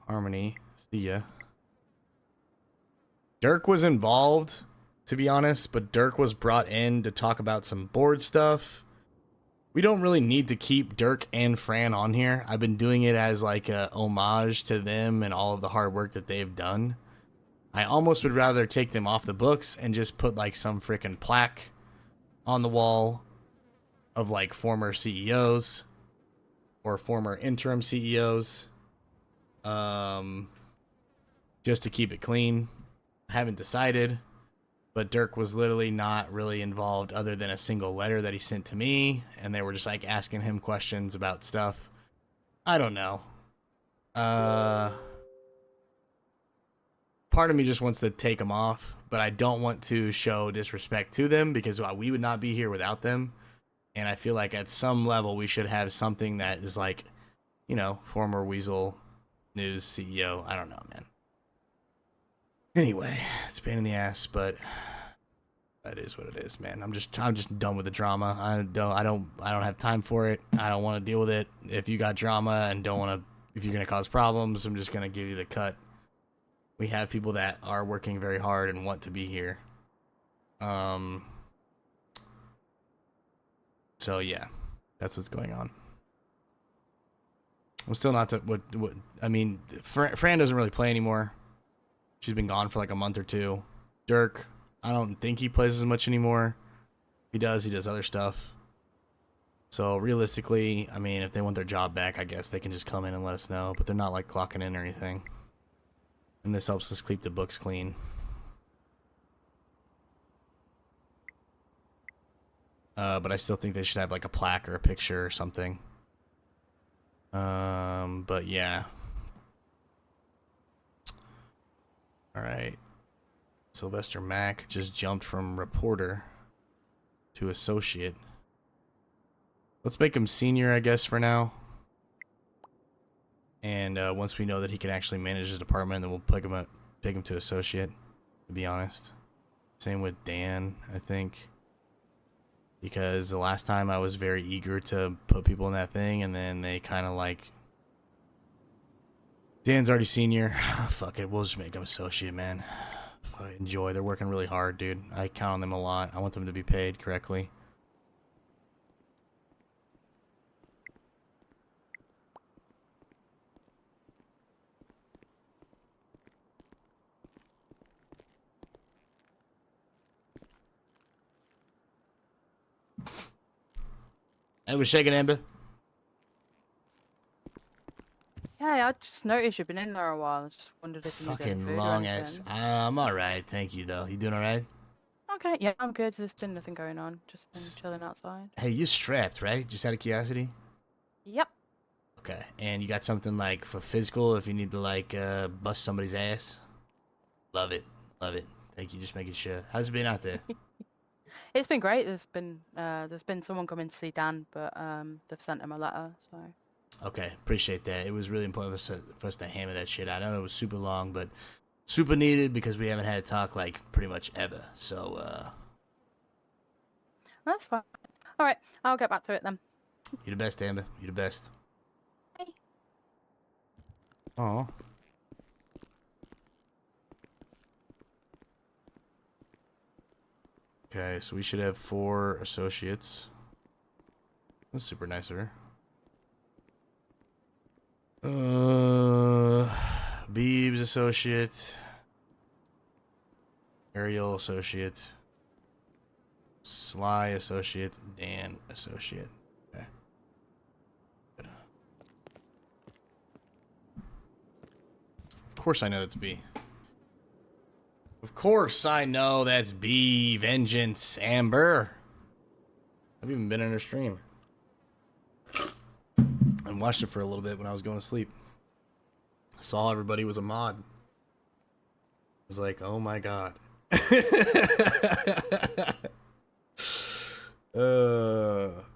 Harmony, see ya. Dirk was involved, to be honest, but Dirk was brought in to talk about some board stuff. We don't really need to keep Dirk and Fran on here. I've been doing it as like a homage to them and all of the hard work that they've done. I almost would rather take them off the books and just put like some freaking plaque on the wall of like former CEOs or former interim CEOs, just to keep it clean. I haven't decided, but Dirk was literally not really involved other than a single letter that he sent to me, and they were just like asking him questions about stuff. I don't know. Part of me just wants to take them off, but I don't want to show disrespect to them because we would not be here without them. And I feel like at some level we should have something that is like, you know, former Weasel News CEO. I don't know, man. Anyway, it's a pain in the ass, but that is what it is, man. I'm just done with the drama. I don't have time for it. I don't want to deal with it. If you got drama and if you're gonna cause problems, I'm just gonna give you the cut. We have people that are working very hard and want to be here. So yeah, that's what's going on. I'm still not what I mean. Fran doesn't really play anymore. She's been gone for like a month or two. Dirk, I don't think he plays as much anymore. He does other stuff. So realistically, I mean, if they want their job back, I guess they can just come in and let us know. But they're not like clocking in or anything. And this helps us keep the books clean. But I still think they should have like a plaque or a picture or something. But yeah. All right. Sylvester Mack just jumped from reporter to associate. Let's make him senior, I guess, for now. And once we know that he can actually manage his department, then we'll pick him to associate, to be honest. Same with Dan, I think. Because the last time I was very eager to put people in that thing, and then they kind of like... Dan's already senior. Fuck it, we'll just make him associate, man. Enjoy. They're working really hard, dude. I count on them a lot. I want them to be paid correctly. Hey, was shaking, Amber? Yeah, I just noticed you've been in there a while. I just wondered if you needed any Fucking food or long ass. anything. I'm alright, thank you, though. You doing alright? Okay, yeah, I'm good. There's been nothing going on. Just been chilling outside. Hey, you're strapped, right? Just out of curiosity? Yep. Okay, and you got something like for physical if you need to like bust somebody's ass? Love it. Love it. Thank you, just making sure. How's it been out there? It's been great. There's been someone coming to see Dan, but they've sent him a letter, so. Okay, appreciate that. It was really important for us to hammer that shit out. I know it was super long, but super needed because we haven't had a talk like pretty much ever. So That's fine. All right, I'll get back to it then. you're the best, Amber. You're the best. Bye. Oh. Okay, so we should have 4 associates. That's super nice of her. Beebs associate. Ariel associate. Sly associate. Dan associate. Okay. Good. Of course I know that's B. Of course I know that's B. Vengeance Amber. I've even been in her stream. And watched it for a little bit when I was going to sleep. I saw everybody was a mod. I was like, oh my god.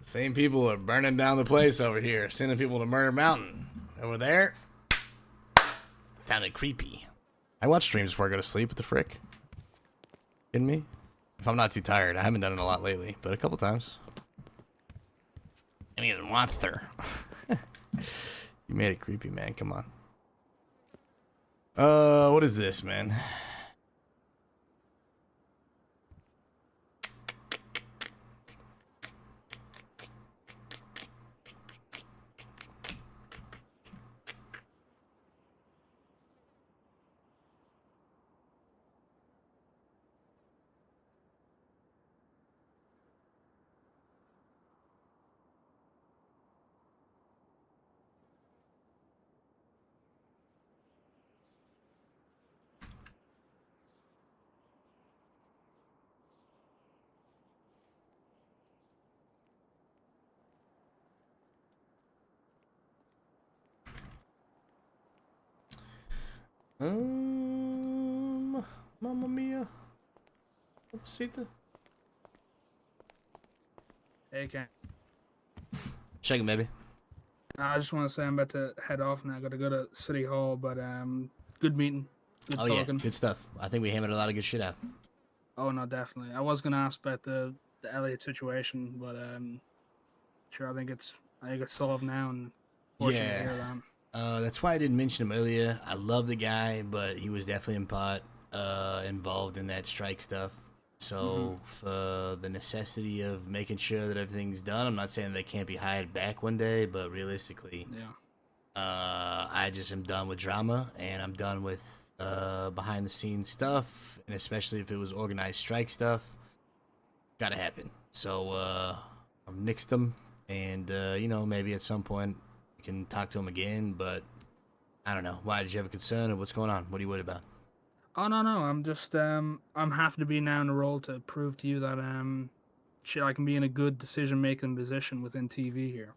Same people are burning down the place over here, sending people to Murder Mountain. Over there, sounded creepy. I watch streams before I go to sleep. What the frick? Kidding me? If I'm not too tired. I haven't done it a lot lately, but a couple times. I don't even want her. You made it creepy, man. Come on. What is this, man? Mamma mia. Papacita. Hey, Ken. Check it, baby. I just want to say I'm about to head off now. I got to go to City Hall, but good meeting. Good Oh talking. yeah, good stuff. I think we hammered a lot of good shit out. Oh no, definitely. I was gonna ask about the Elliot situation, but sure, I think it's solved now, and fortunate to hear that. That's why I didn't mention him earlier. I love the guy, but he was definitely in part involved in that strike stuff. So for the necessity of making sure that everything's done, I'm not saying they can't be hired back one day, but realistically, I just am done with drama, and I'm done with behind the scenes stuff, and especially if it was organized strike stuff. Gotta happen. So I've nixed them, and you know, maybe at some point we can talk to him again, but I don't know. Why, did you have a concern, or what's going on? What are you worried about? Oh no, I'm just I'm happy to be now in a role to prove to you that shit, I can be in a good decision making position within TV here.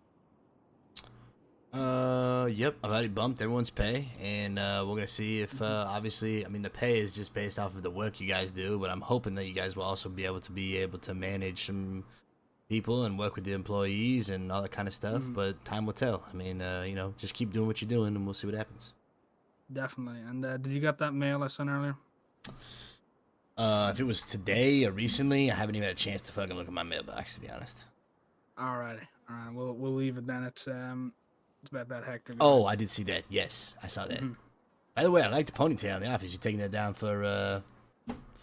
Yep, I've already bumped everyone's pay, and we're gonna see if obviously, I mean, the pay is just based off of the work you guys do, but I'm hoping that you guys will also be able to manage some people and work with the employees and all that kind of stuff. But time will tell. I mean, you know, just keep doing what you're doing, and we'll see what happens. Definitely. And did you get that mail I sent earlier? If it was today or recently, I haven't even had a chance to fucking look at my mailbox, to be honest. Alrighty. Alright, we'll leave it then. It's about that hectic. Oh, I did see that. Yes, I saw that. By the way, I like the ponytail in the office. You taking that down for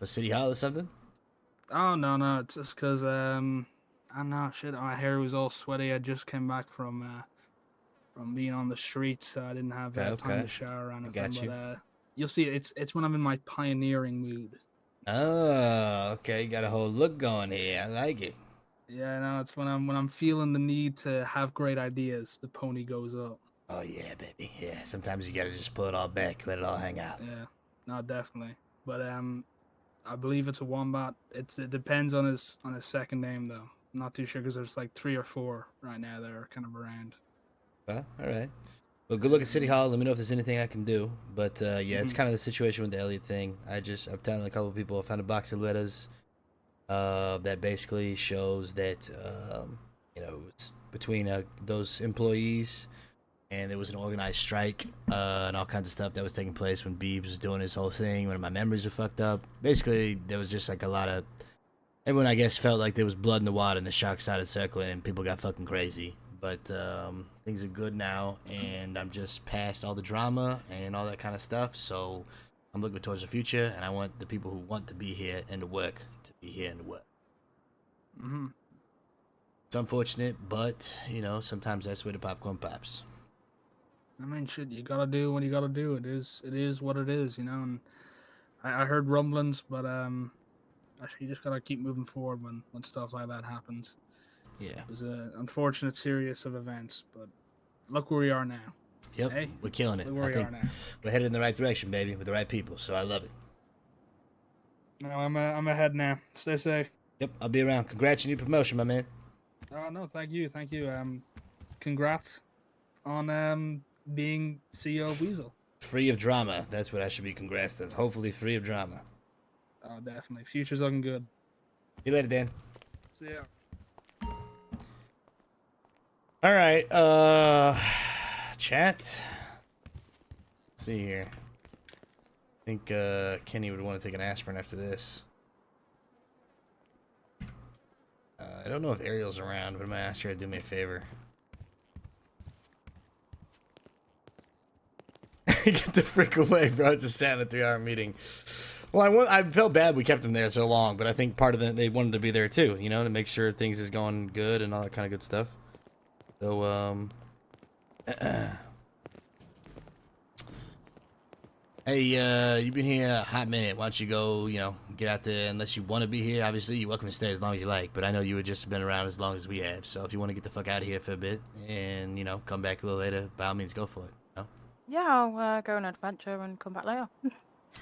City Hall or something? Oh no, it's just because I don't know, shit. My hair was all sweaty. I just came back from being on the streets, so I didn't have time to shower or anything. Got you. But you'll see. It's when I'm in my pioneering mood. Oh, okay. Got a whole look going here. I like it. Yeah, no, it's when I'm feeling the need to have great ideas. The pony goes up. Oh yeah, baby. Yeah. Sometimes you gotta just pull it all back, let it all hang out. Yeah, no, definitely. But I believe it's a wombat. It depends on his second name though. I'm not too sure because there's like 3 or 4 right now that are kind of around. Well, all right. Well, good luck at City Hall. Let me know if there's anything I can do. But yeah, it's kind of the situation with the Elliot thing. I'm telling a couple of people, I found a box of letters that basically shows that you know, it's between those employees and there was an organized strike and all kinds of stuff that was taking place when Beebs was doing his whole thing, when my memories were fucked up. Basically, there was just like a lot of... Everyone, I guess, felt like there was blood in the water and the shock started circling and people got fucking crazy. But things are good now, and I'm just past all the drama and all that kind of stuff, so I'm looking towards the future, and I want the people who want to be here and to work to be here and to work. Mm-hmm. It's unfortunate, but, you know, sometimes that's where the popcorn pops. I mean, shit, you gotta do what you gotta do. It is what it is, you know. And I heard rumblings, but actually, you just gotta keep moving forward when stuff like that happens. Yeah. It was an unfortunate series of events, but look where we are now. Yep, Hey, we're killing it. look where I we think are now. we're headed in the right direction, baby, with the right people, so I love it. No, I'm ahead now. Stay safe. Yep, I'll be around. Congrats on your promotion, my man. Oh no, thank you. Congrats on being CEO of Weasel. Free of drama. That's what I should be congrats of. Hopefully free of drama. Oh, definitely. Future's looking good. See you later, Dan. See ya. All right, chat. Let's see here. I think Kenny would want to take an aspirin after this. I don't know if Ariel's around, but I'm gonna ask her to do me a favor. Get the frick away, bro. Just sat in a 3-hour meeting. Well, I felt bad we kept him there so long, but I think part of they wanted to be there too, you know, to make sure things is going good and all that kind of good stuff. So, hey, you've been here a hot minute. Why don't you go, you know, get out there? Unless you want to be here, obviously, you're welcome to stay as long as you like. But I know you would just been around as long as we have. So if you want to get the fuck out of here for a bit and, you know, come back a little later, by all means, go for it. You know? Yeah, I'll go on an adventure and come back later.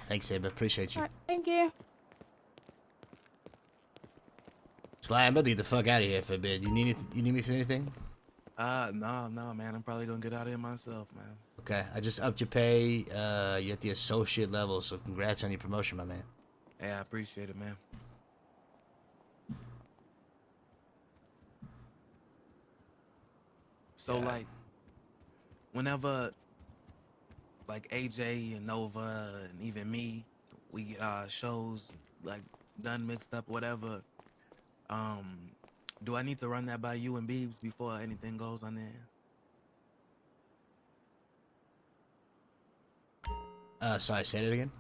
Thanks, Ava. Appreciate you. Right, thank you. Sly, I'm about to get the fuck out of here for a bit. You need me for anything? No, man. I'm probably gonna get out of here myself, man. Okay, I just upped your pay. You're at the associate level, so congrats on your promotion, my man. Yeah, I appreciate it, man. So, Yeah. like, whenever, like, AJ and Nova and even me, we get our shows, like, done, mixed up, whatever, do I need to run that by you and Beebs before anything goes on there? Sorry, say that again?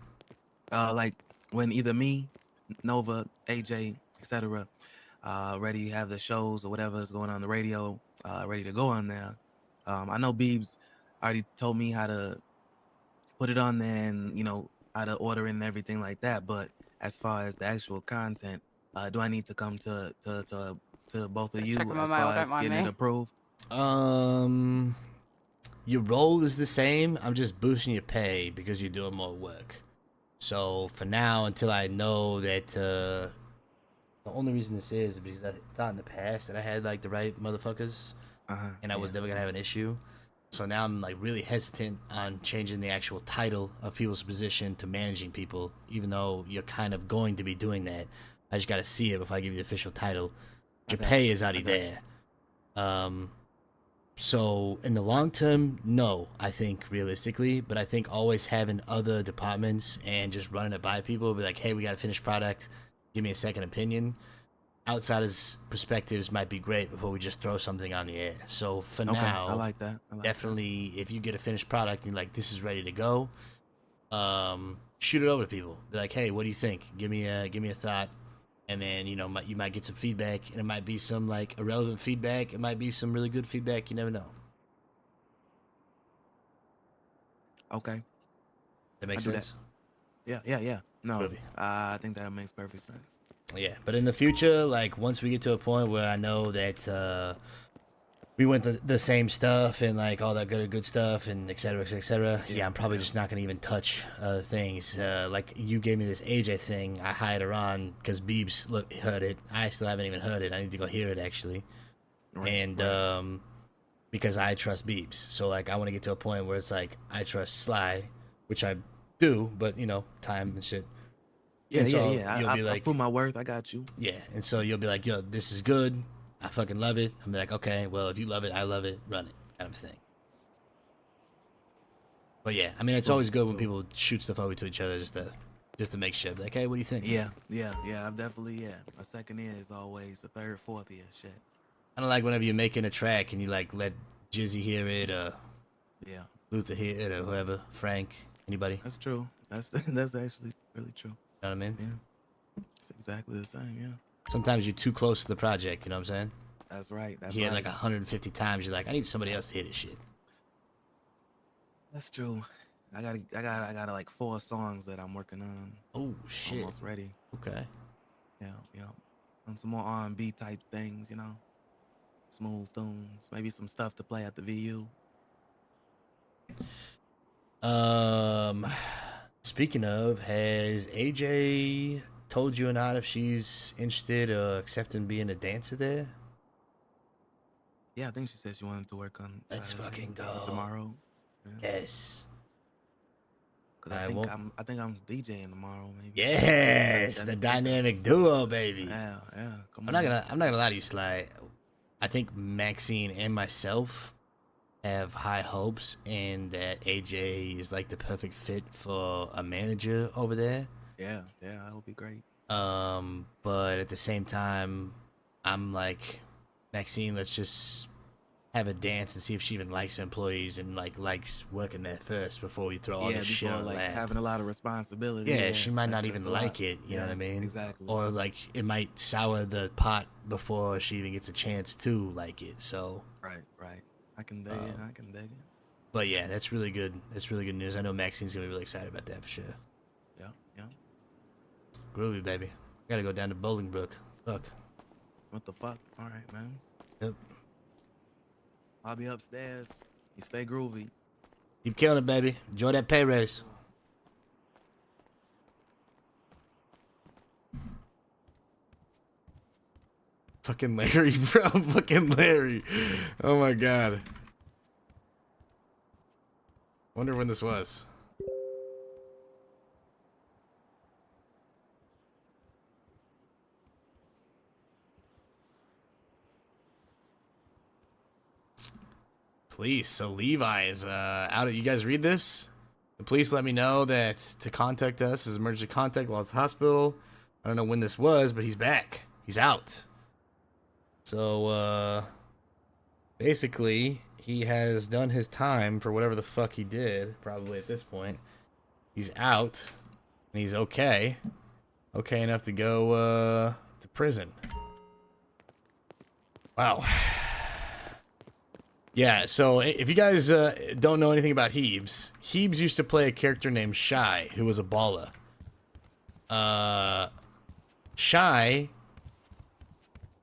Like, when either me, Nova, AJ, etc., ready to have the shows or whatever is going on the radio, ready to go on there. I know Beebs already told me how to put it on there and, you know, how to order it and everything like that. But as far as the actual content, do I need to come to both of you Checking my as mail, far don't as mind getting me. it approved? Your role is the same. I'm just boosting your pay because you're doing more work. So for now, until I know that, the only reason this is because I thought in the past that I had like the right motherfuckers, and I was never gonna have an issue. So now I'm like really hesitant on changing the actual title of people's position to managing people, even though you're kind of going to be doing that. I just gotta see it before I give you the official title. Your pay is already there. So in the long term, no, I think realistically, but I think always having other departments and just running it by people, be like, hey, we got a finished product, give me a second opinion. Outsiders' perspectives might be great before we just throw something on the air. So for now, I like that. definitely, if you get a finished product and you're like, this is ready to go, shoot it over to people. Be like, hey, what do you think? Give me a thought. And then, you know, you might get some feedback, and it might be some, like, irrelevant feedback. It might be some really good feedback. You never know. Okay. That makes I do sense? Yeah. No, Really? I think that makes perfect sense. Yeah, but in the future, like, once we get to a point where I know that we went the same stuff and, like, all that good stuff and et cetera, yeah, I'm probably just not going to even touch things. Like, you gave me this AJ thing. I hired her on because Beebs heard it. I still haven't even heard it. I need to go hear it, actually. Because I trust Beebs. So, like, I want to get to a point where it's like, I trust Sly, which I do, but, you know, time and shit. Yeah, And so yeah. you'll be I like, put my worth. I got you. yeah, and so you'll be like, yo, this is good. I fucking love it. I'm like, okay, well, if you love it, I love it. Run it, kind of thing. But yeah, I mean, it's always good when people shoot stuff over to each other just to make sure. Like, hey, what do you think? Yeah. I'm definitely A second ear is always a third, fourth ear. Shit. I don't like whenever you're making a track and you like let Jizzy hear it, Yeah. Luther hear it, or whoever, Frank, anybody. That's true. That's actually really true. You know what I mean? Yeah. It's exactly the same. Yeah. Sometimes you're too close to the project. You know what I'm saying? That's right. That's You hear it right. like 150 times. You're like, I need somebody else to hear this shit. That's true. I got like 4 songs that I'm working on. Oh shit. Almost ready. Okay. Yeah. On some more R&B type things, you know. Smooth tunes, maybe some stuff to play at the VU. Speaking of, has AJ told you or not if she's interested accepting being a dancer there? Yeah, I think she said she wanted to work on Let's Saturday, fucking go tomorrow. Yeah. Yes. Cause I think I'm DJing tomorrow, maybe. Yes, the dynamic duo, baby. Yeah. I'm not gonna lie to you, Sly. I think Maxine and myself have high hopes, and that AJ is like the perfect fit for a manager over there. Yeah, that would be great. But at the same time, I'm like, Maxine, let's just have a dance and see if she even likes her employees and likes working there first before we throw all this shit on like lap. having a lot of responsibility. Yeah, she might not even like it. You know what I mean? Exactly. Or like it might sour the pot before she even gets a chance to like it. So. Right. I can dig it. But yeah, that's really good. That's really good news. I know Maxine's gonna be really excited about that for sure. Yeah. Groovy, baby. Gotta go down to Bolingbrook. Fuck. What the fuck? All right, man. Yep. I'll be upstairs. You stay groovy. Keep killing it, baby. Enjoy that pay raise. Fucking Larry, bro. Fucking Larry. Oh my god. Wonder when this was. Police. So Levi is out. You guys read this? The police let me know that to contact us as emergency contact while it's hospital. I don't know when this was, but he's back. He's out. So basically, he has done his time for whatever the fuck he did. Probably at this point, he's out and he's okay. Okay enough to go to prison. Wow. Yeah, so if you guys don't know anything about Heebs used to play a character named Shy, who was a baller. Shy,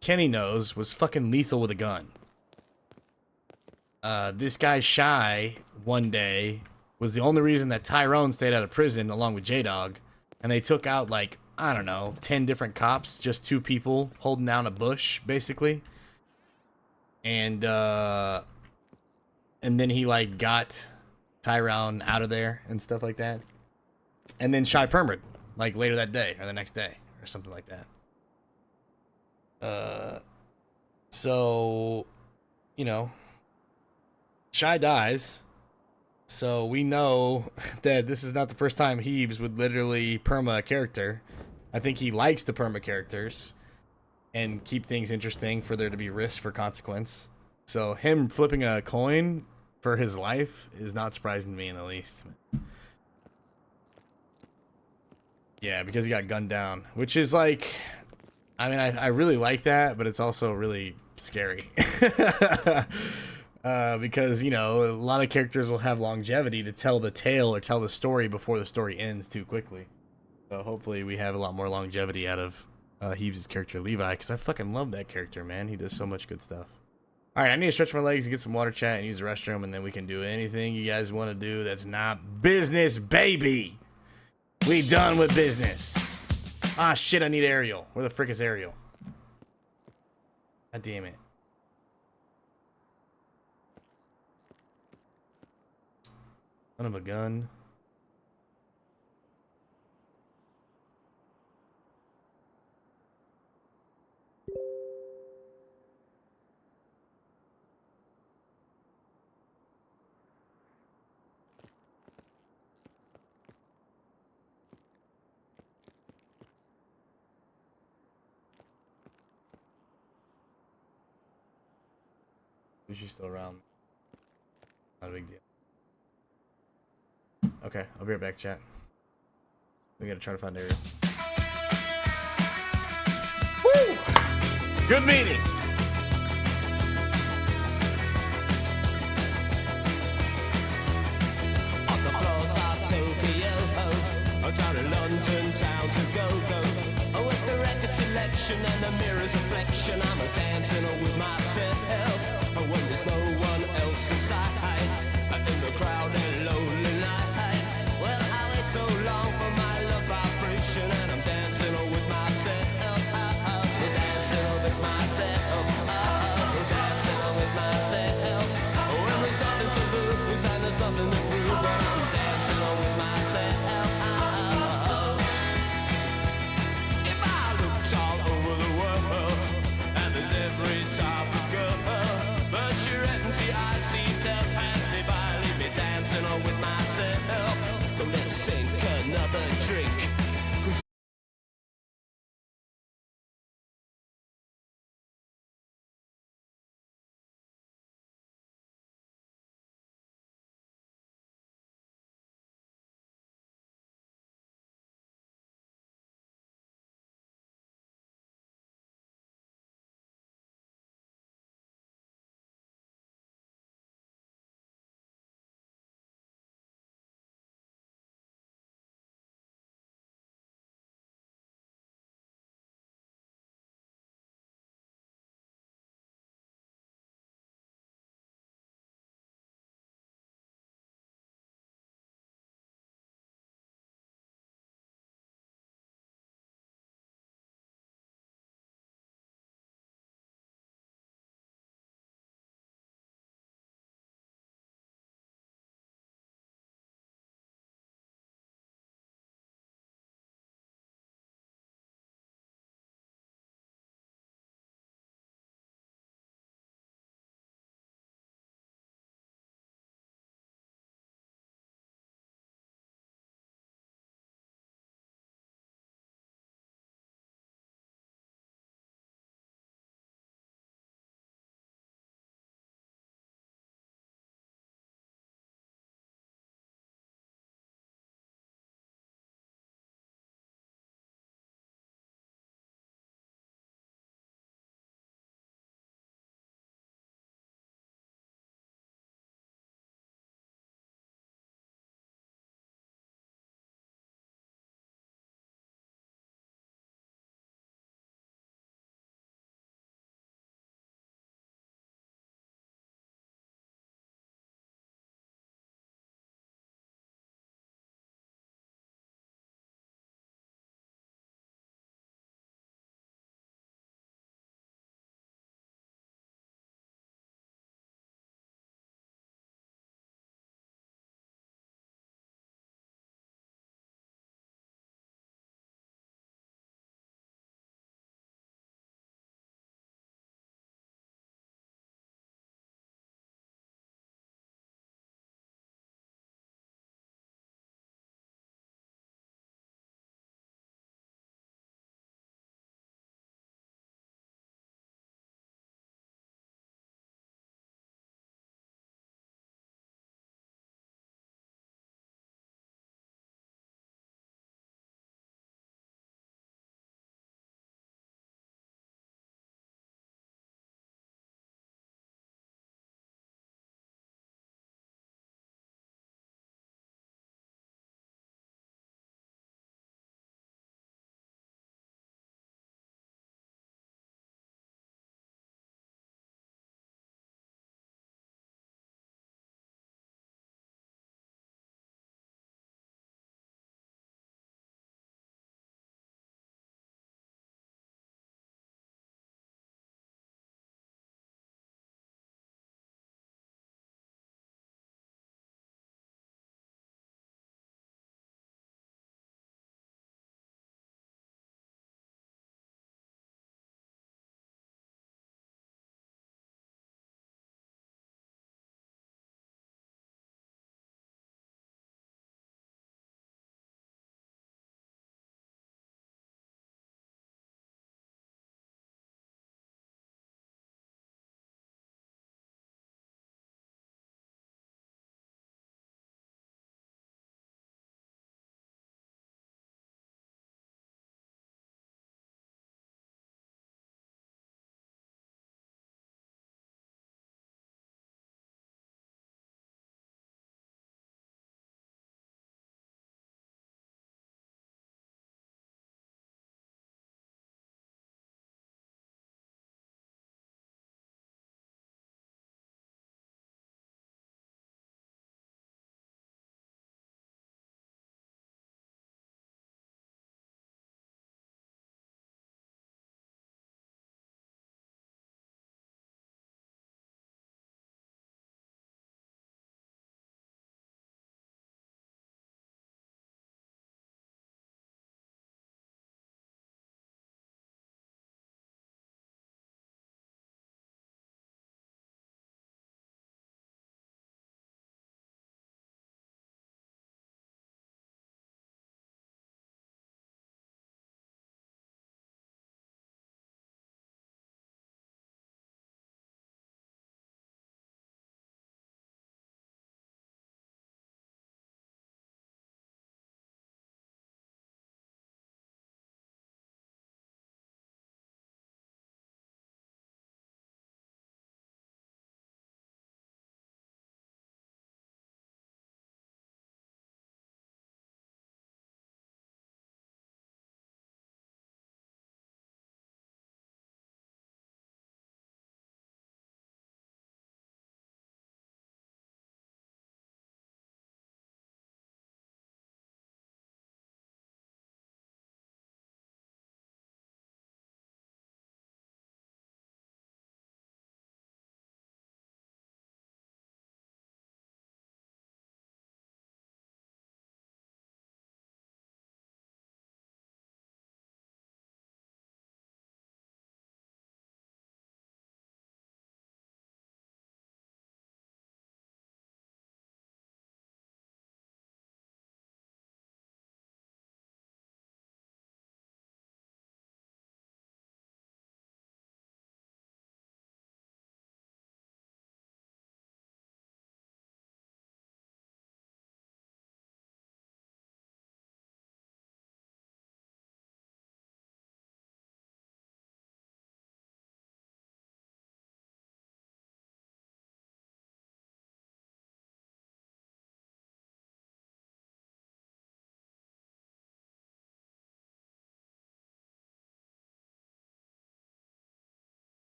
Kenny knows, was fucking lethal with a gun. This guy Shy, one day, was the only reason that Tyrone stayed out of prison along with J-Dog, and they took out, like, I don't know, 10 different cops, just 2 people holding down a bush, basically. And then he like got Tyrone out of there and stuff like that. And then Shy permed like later that day or the next day or something like that. So, you know, Shy dies. So we know that this is not the first time Heebs would literally perma a character. I think he likes to perma characters and keep things interesting for there to be risk for consequence. So him flipping a coin for his life is not surprising to me in the least. Yeah, because he got gunned down, which is like, I mean, I really like that, but it's also really scary. Because, you know, a lot of characters will have longevity to tell the tale or tell the story before the story ends too quickly. So hopefully we have a lot more longevity out of Heebs' character Levi, because I fucking love that character, man. He does so much good stuff. All right, I need to stretch my legs and get some water, chat, and use the restroom, and then we can do anything you guys want to do that's not business, baby. We done with business. Ah, shit, I need Ariel. Where the frick is Ariel? God damn it. Son of a gun. she's still around. Not a big deal. Okay, I'll be right back, chat. We gotta try to find Ariel. Woo! Good meeting! On the floors of Tokyo, down in London town to go. With the record selection and the mirror's reflection, I'm a dancing with myself. When there's no one else inside, in the crowded lonely night. Well, I wait so long for my love vibration, and I'm dancing with myself. Dancing with myself. Dancing with myself. When there's nothing to lose and there's nothing to prove, but I'm dancing with myself. If I looked all over the world, and there's every type of girl, but your empty eyes seem to pass me by, leave me dancing with myself.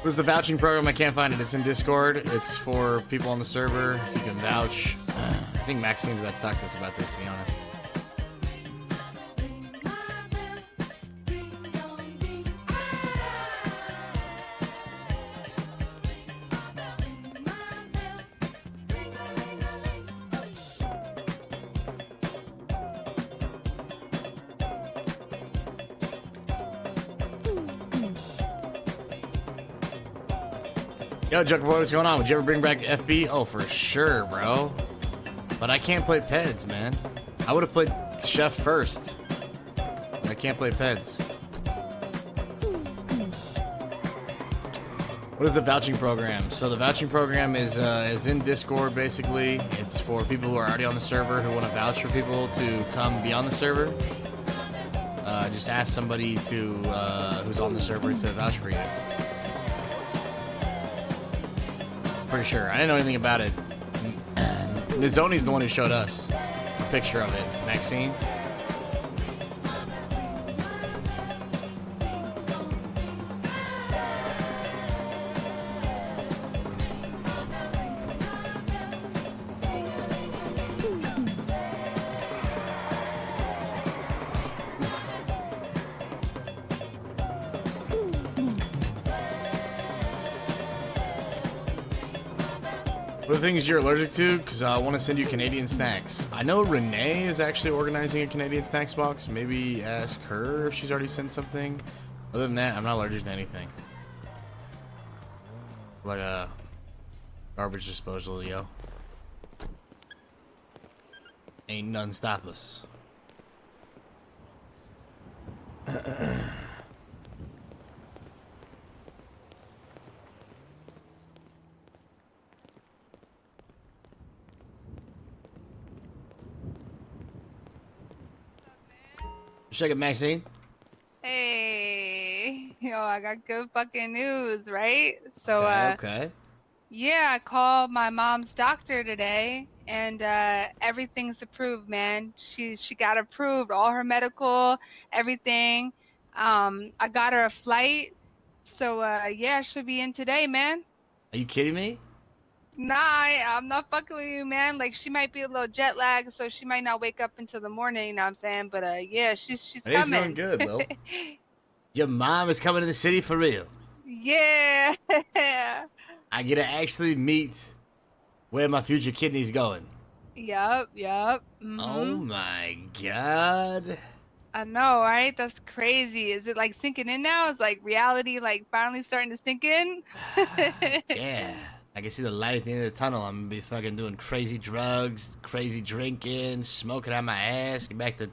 What is the vouching program? I can't find it. It's in Discord. It's for people on the server. You can vouch. I think Maxine's about to talk to us about this, to be honest. Yo, Junker Boy, what's going on? Would you ever bring back FB? Oh, for sure, bro. But I can't play Peds, man. I would have played Chef first. But I can't play Peds. What is the vouching program? So the vouching program is in Discord, basically. It's for people who are already on the server who want to vouch for people to come be on the server. Just ask somebody to who's on the server to vouch for you. Pretty sure. I didn't know anything about it. Nizzoni's the one who showed us a picture of it. Maxine. What are the things you're allergic to? Because I want to send you Canadian snacks. I know Renee is actually organizing a Canadian snacks box. Maybe ask her if she's already sent something. Other than that, I'm not allergic to anything. Like a garbage disposal, yo. Ain't none stop us. Shake it, Maxine. Hey, yo, I got good fucking news, right? So, Okay. yeah, I called my mom's doctor today, and everything's approved, man. She got approved, all her medical, everything. I got her a flight, so yeah, she'll be in today, man. Are you kidding me? Nah, I'm not fucking with you, man. Like, she might be a little jet lagged, so she might not wake up until the morning, you know what I'm saying? But yeah, she's It is coming. going good, though. Your mom is coming to the city for real. Yeah. I get to actually meet where my future kidney's going. Yup. Oh my god. I know, right? That's crazy. Is it like sinking in now? Is like reality like finally starting to sink in? Yeah. I can see the light at the end of the tunnel. I'm gonna be fucking doing crazy drugs, crazy drinking, smoking out my ass, get back to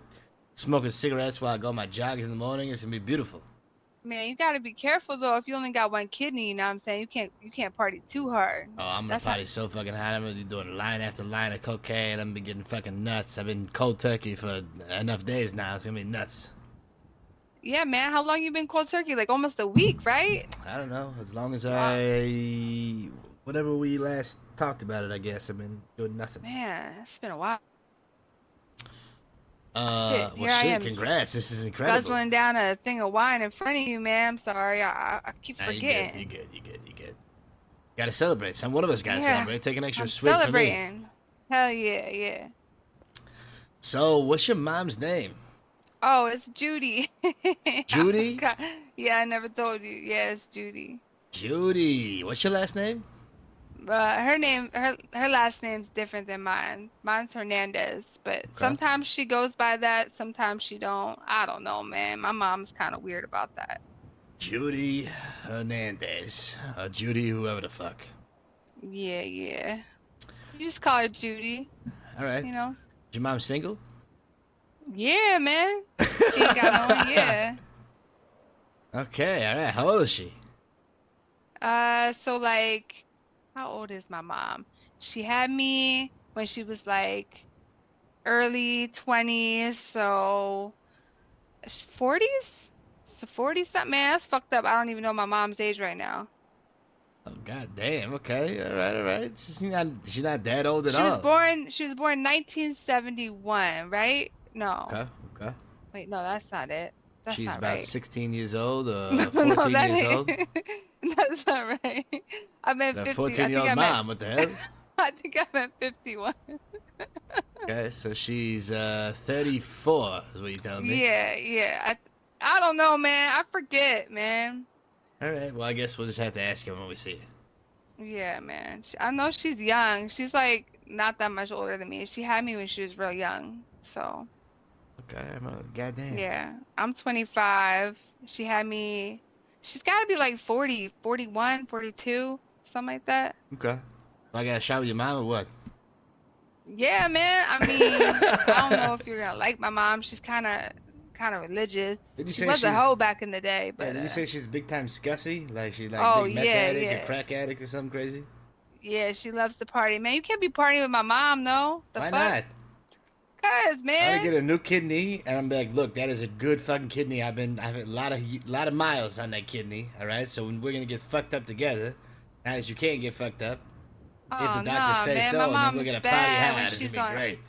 smoking cigarettes while I go on my jogs in the morning. It's gonna be beautiful. Man, you gotta be careful though. If you only got one kidney, you know what I'm saying? You can't party too hard. Oh, I'm gonna That's party so fucking hard. I'm gonna be doing line after line of cocaine. I'm gonna be getting fucking nuts. I've been cold turkey for enough days now. It's gonna be nuts. Yeah, man. How long you been cold turkey? Like almost a week, right? I don't know. As long as Wow. whatever we last talked about it, I guess I've been doing nothing. Man, it's been a while. Well, Here I shit, am, congrats. This is incredible. guzzling down a thing of wine in front of you, man. I'm sorry. I keep Nah, forgetting. You good. Gotta celebrate. Some one of us gotta Yeah, celebrate. Take an extra I'm swig for me. celebrating. Hell yeah. So, what's your mom's name? Oh, it's Judy. I Judy? forgot. Yeah, I never told you. Yeah, it's Judy. Judy. What's your last name? But her last name's different than mine. Mine's Hernandez, but sometimes she goes by that, sometimes she don't. I don't know, man. My mom's kind of weird about that. Judy Hernandez. Judy, whoever the fuck. Yeah, yeah. You just call her Judy. All right. You know? Is your mom single? Yeah, man. She ain't got no one. Yeah. Okay, all right. How old is she? So like, how old is my mom? She had me when she was like early 20s, so 40s? So 40 something, man. That's fucked up. I don't even know my mom's age right now. Oh god damn. Okay, all right, all right. She's not that old at She all. was born 1971, right? No. Okay, okay. Wait, no, that's not it. That's She's not about right. 16 years old or No, 14 no, that years ain't. old. That's not right. I meant A 50. 14-year-old mom, what the hell? I think I meant 51. Okay, so she's 34 is what you're telling me. Yeah, yeah. I don't know, man. I forget, man. All right, well, I guess we'll just have to ask him when we see her. Yeah, man. I know she's young. She's like not that much older than me. She had me when she was real young. So, Okay, goddamn. yeah. I'm 25. She had me. She's got to be like 40, 41, 42, something like that. Okay. I got to shout with your mom or what? Yeah, man. I mean, I don't know if you're gonna like my mom. She's kind of religious. Did you She say was a she's- hoe back in the day, but Yeah, did you say she's big time scussy? Like she's like Oh, big meth yeah, addict yeah. or crack addict or something crazy? yeah, she loves to party, man. You can't be partying with my mom, no. The Why fuck? not? Cause, I'm man. gonna get a new kidney, and I'm like, look, that is a good fucking kidney. I've had a lot of miles on that kidney. All right, so when we're gonna get fucked up together, now that you can't get fucked up, if Oh, the doctor nah, says man. so, My and then we're mom's gonna party bad when hard, it's she's gonna be on. great.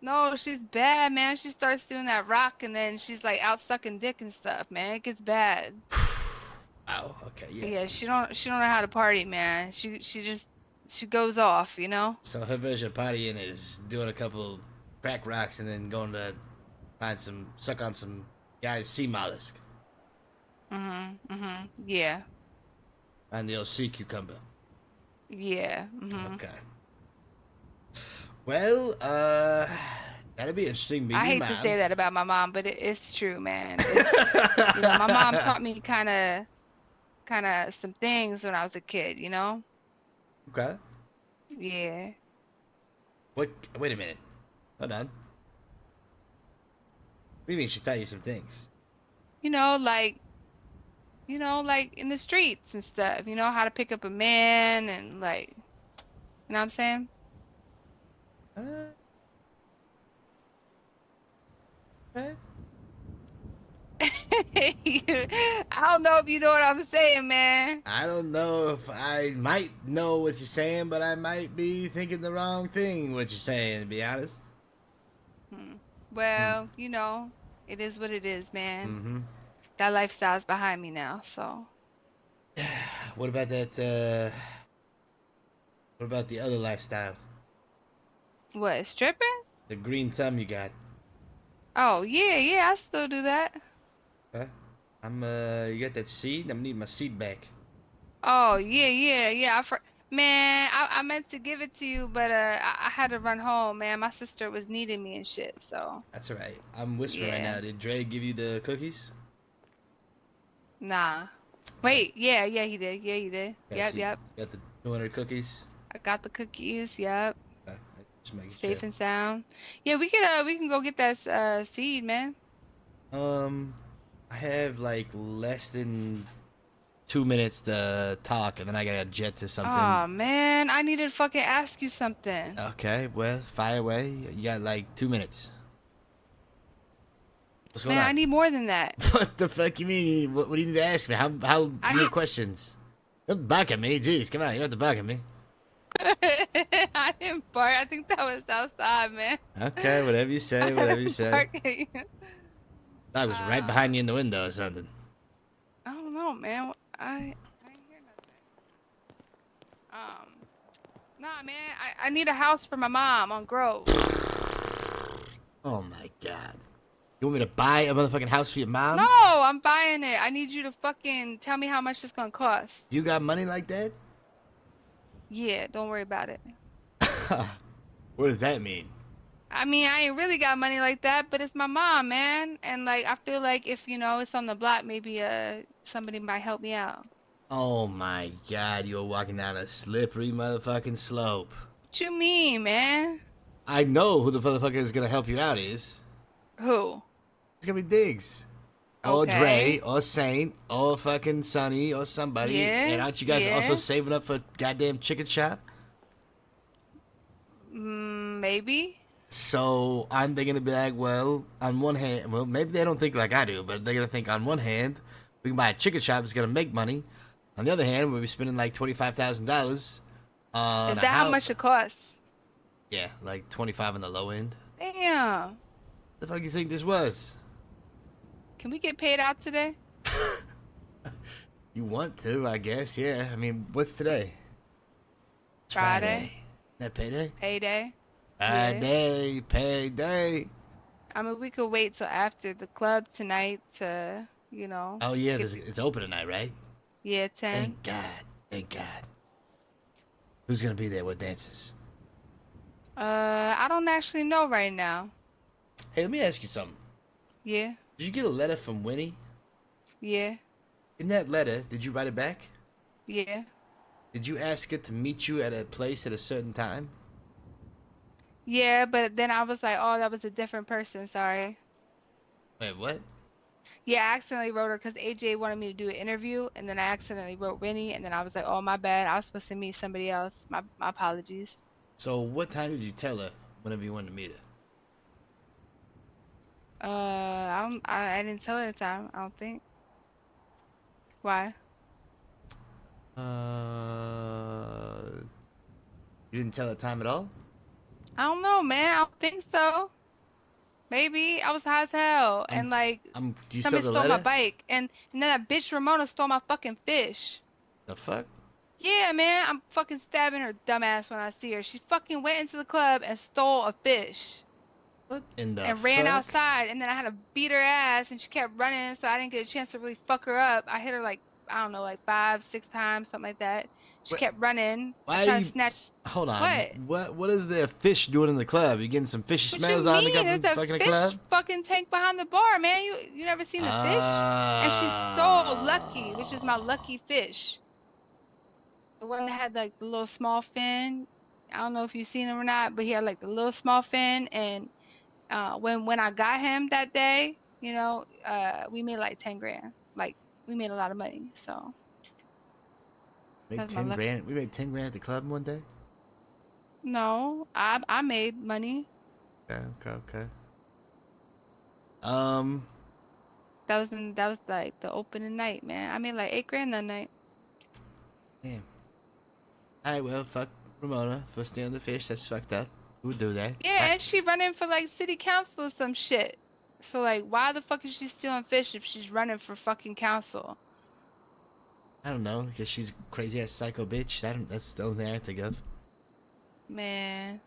No, she's bad, man. She starts doing that rock, and then she's like out sucking dick and stuff, man. It gets bad. Oh, okay, yeah. Yeah, she don't know how to party, man. She goes off, you know. So her version of partying is doing a couple crack rocks and then going to suck on some guy's sea mollusk Yeah. and the old sea cucumber. Yeah. Okay. Well, that'd be interesting. I hate to say that about my mom, but it's true, man. You know, my mom taught me kind of some things when I was a kid, you know? Okay. Yeah. What? Wait a minute. Hold on. What do you mean she taught you some things? You know, like in the streets and stuff, you know, how to pick up a man and like, you know what I'm saying? Okay. I don't know if you know what I'm saying, man. I don't know if I might know what you're saying, but I might be thinking the wrong thing what you're saying, to be honest. Well, you know, it is what it is, man. Mm-hmm. That lifestyle's behind me now, so. What about that, what about the other lifestyle? What, stripping? The green thumb you got. Oh, yeah, I still do that. Okay. You got that seed? I'm gonna need my seed back. Oh, yeah. Man, I meant to give it to you, but I had to run home, man. My sister was needing me and shit, so. That's alright. I'm whispering right Yeah. now. Did Dre give you the cookies? Nah. Wait, yeah, he did. Yeah, he did. Got Yep. Got the 200 cookies? I got the cookies, yep. Okay. Just making Safe sure. and sound. Yeah, we can go get that seed, man. I have like less than 2 minutes to talk, and then I gotta jet to something. Oh man, I need to fucking ask you something. Okay, well, fire away. You got like 2 minutes. What's going Man, on? I need more than that. What the fuck you mean? What do you need to ask me? How many questions? Don't bark at me. Jeez, come on. You don't have to bark at me. I didn't bark. I think that was outside, man. Okay, whatever you say, whatever you say. Bark at you. I was right behind you in the window or something. I don't know, man. I didn't hear nothing. Nah, man. I need a house for my mom on Grove. Oh my god. You want me to buy a motherfucking house for your mom? No, I'm buying it. I need you to fucking tell me how much it's gonna cost. You got money like that? Yeah, don't worry about it. What does that mean? I mean, I ain't really got money like that, but it's my mom, man. And like, I feel like if it's on the block, maybe somebody might help me out. Oh my god, you're walking down a slippery motherfucking slope. What you mean, man? I know who the motherfucker is gonna help you out is. Who? It's gonna be Diggs. Or Okay. Dre, or Saint, or fucking Sonny, or somebody. Yeah, And aren't you guys yeah. also saving up for a goddamn chicken shop? Maybe. So I'm thinking to be like, well, on one hand, well, maybe they don't think like I do, but they're gonna think on one hand, we can buy a chicken shop, it's gonna make money. On the other hand, we'll be spending like $25,000 on Is a that how house. much it costs? Yeah, like 25 on the low end. Damn. The fuck you think this was? Can we get paid out today? You want to, I guess, yeah. I mean, what's today? It's Friday. That payday? Payday. Friday, payday. I mean, we could wait till after the club tonight to, Oh yeah, it's open tonight, right? Yeah, 10. Thank God, thank God. Who's gonna be there? What dances? I don't actually know right now. Hey, let me ask you something. Yeah. Did you get a letter from Winnie? Yeah. In that letter, did you write it back? Yeah. Did you ask her to meet you at a place at a certain time? Yeah, but then I was like, oh, that was a different person. Sorry. Wait, what? Yeah, I accidentally wrote her because AJ wanted me to do an interview, and then I accidentally wrote Winnie, and then I was like, oh, my bad. I was supposed to meet somebody else. My apologies. So what time did you tell her whenever you wanted to meet her? I didn't tell her the time. I don't think. Why? You didn't tell her time at all? I don't know, man. I don't think so. Maybe I was high as hell, and like Do you somebody sell the stole my letter? bike, and then that bitch Ramona stole my fucking fish. The fuck? Yeah, man, I'm fucking stabbing her dumbass when I see her. She fucking went into the club and stole a fish. What in the And fuck? ran outside, and then I had to beat her ass, and she kept running, so I didn't get a chance to really fuck her up. I hit her like, I don't know, like 5, 6 times, something like that. She kept running. Why I tried are to you... snatch. Hold on. What? What is the fish doing in the club? You getting some fishy What smells you on the mean? There's a fucking fish club? fucking tank behind the bar, man. You never seen the fish? And she stole Lucky, which is my lucky fish. The one that had like the little small fin. I don't know if you've seen him or not, but he had like the little small fin. And when I got him that day, we made like 10 grand. Like we made a lot of money. So Made that's my 10 lucky. grand? We made 10 grand at the club one day? No, I made money. Okay. That was like the opening night, man. I made like 8 grand that night. Damn. Alright, well, fuck Ramona for stealing the fish. That's fucked up. Who would do that? Yeah, and she running for like city council or some shit. So like, why the fuck is she stealing fish if she's running for fucking council? I don't know, because she's a crazy ass psycho bitch. That's the only thing I think of. Man.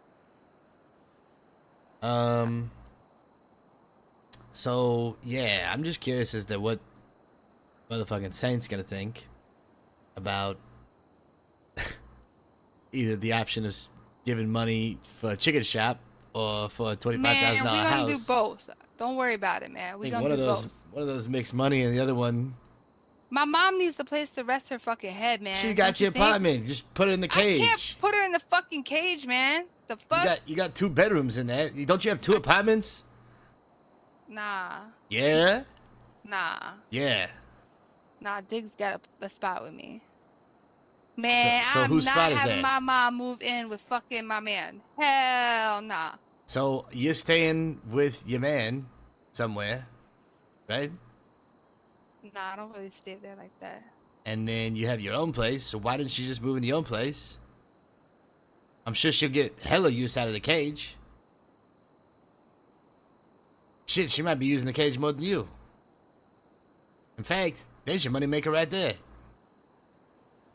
So yeah, I'm just curious as to what motherfucking Saint's gonna think about either the option of giving money for a chicken shop or for a $25,000 Man, we gonna house. do both. Don't worry about it, man. I We think gonna do both. one of those makes money and the other one My mom needs a place to rest her fucking head, man. she's got Don't you your think? apartment. Just put it in the cage. I can't put her in the fucking cage, man. The fuck? You got 2 bedrooms in there. Don't you have 2 apartments? Nah. Yeah. Nah. Yeah. Nah, Diggs got a spot with me. Man, So I'm whose not spot is having that? my mom move in with fucking my man. Hell nah. So you're staying with your man somewhere, right? Nah, I don't really stay there like that. And then you have your own place. So why didn't she just move into your own place? I'm sure she'll get hella use out of the cage. Shit, she might be using the cage more than you. In fact, there's your moneymaker right there.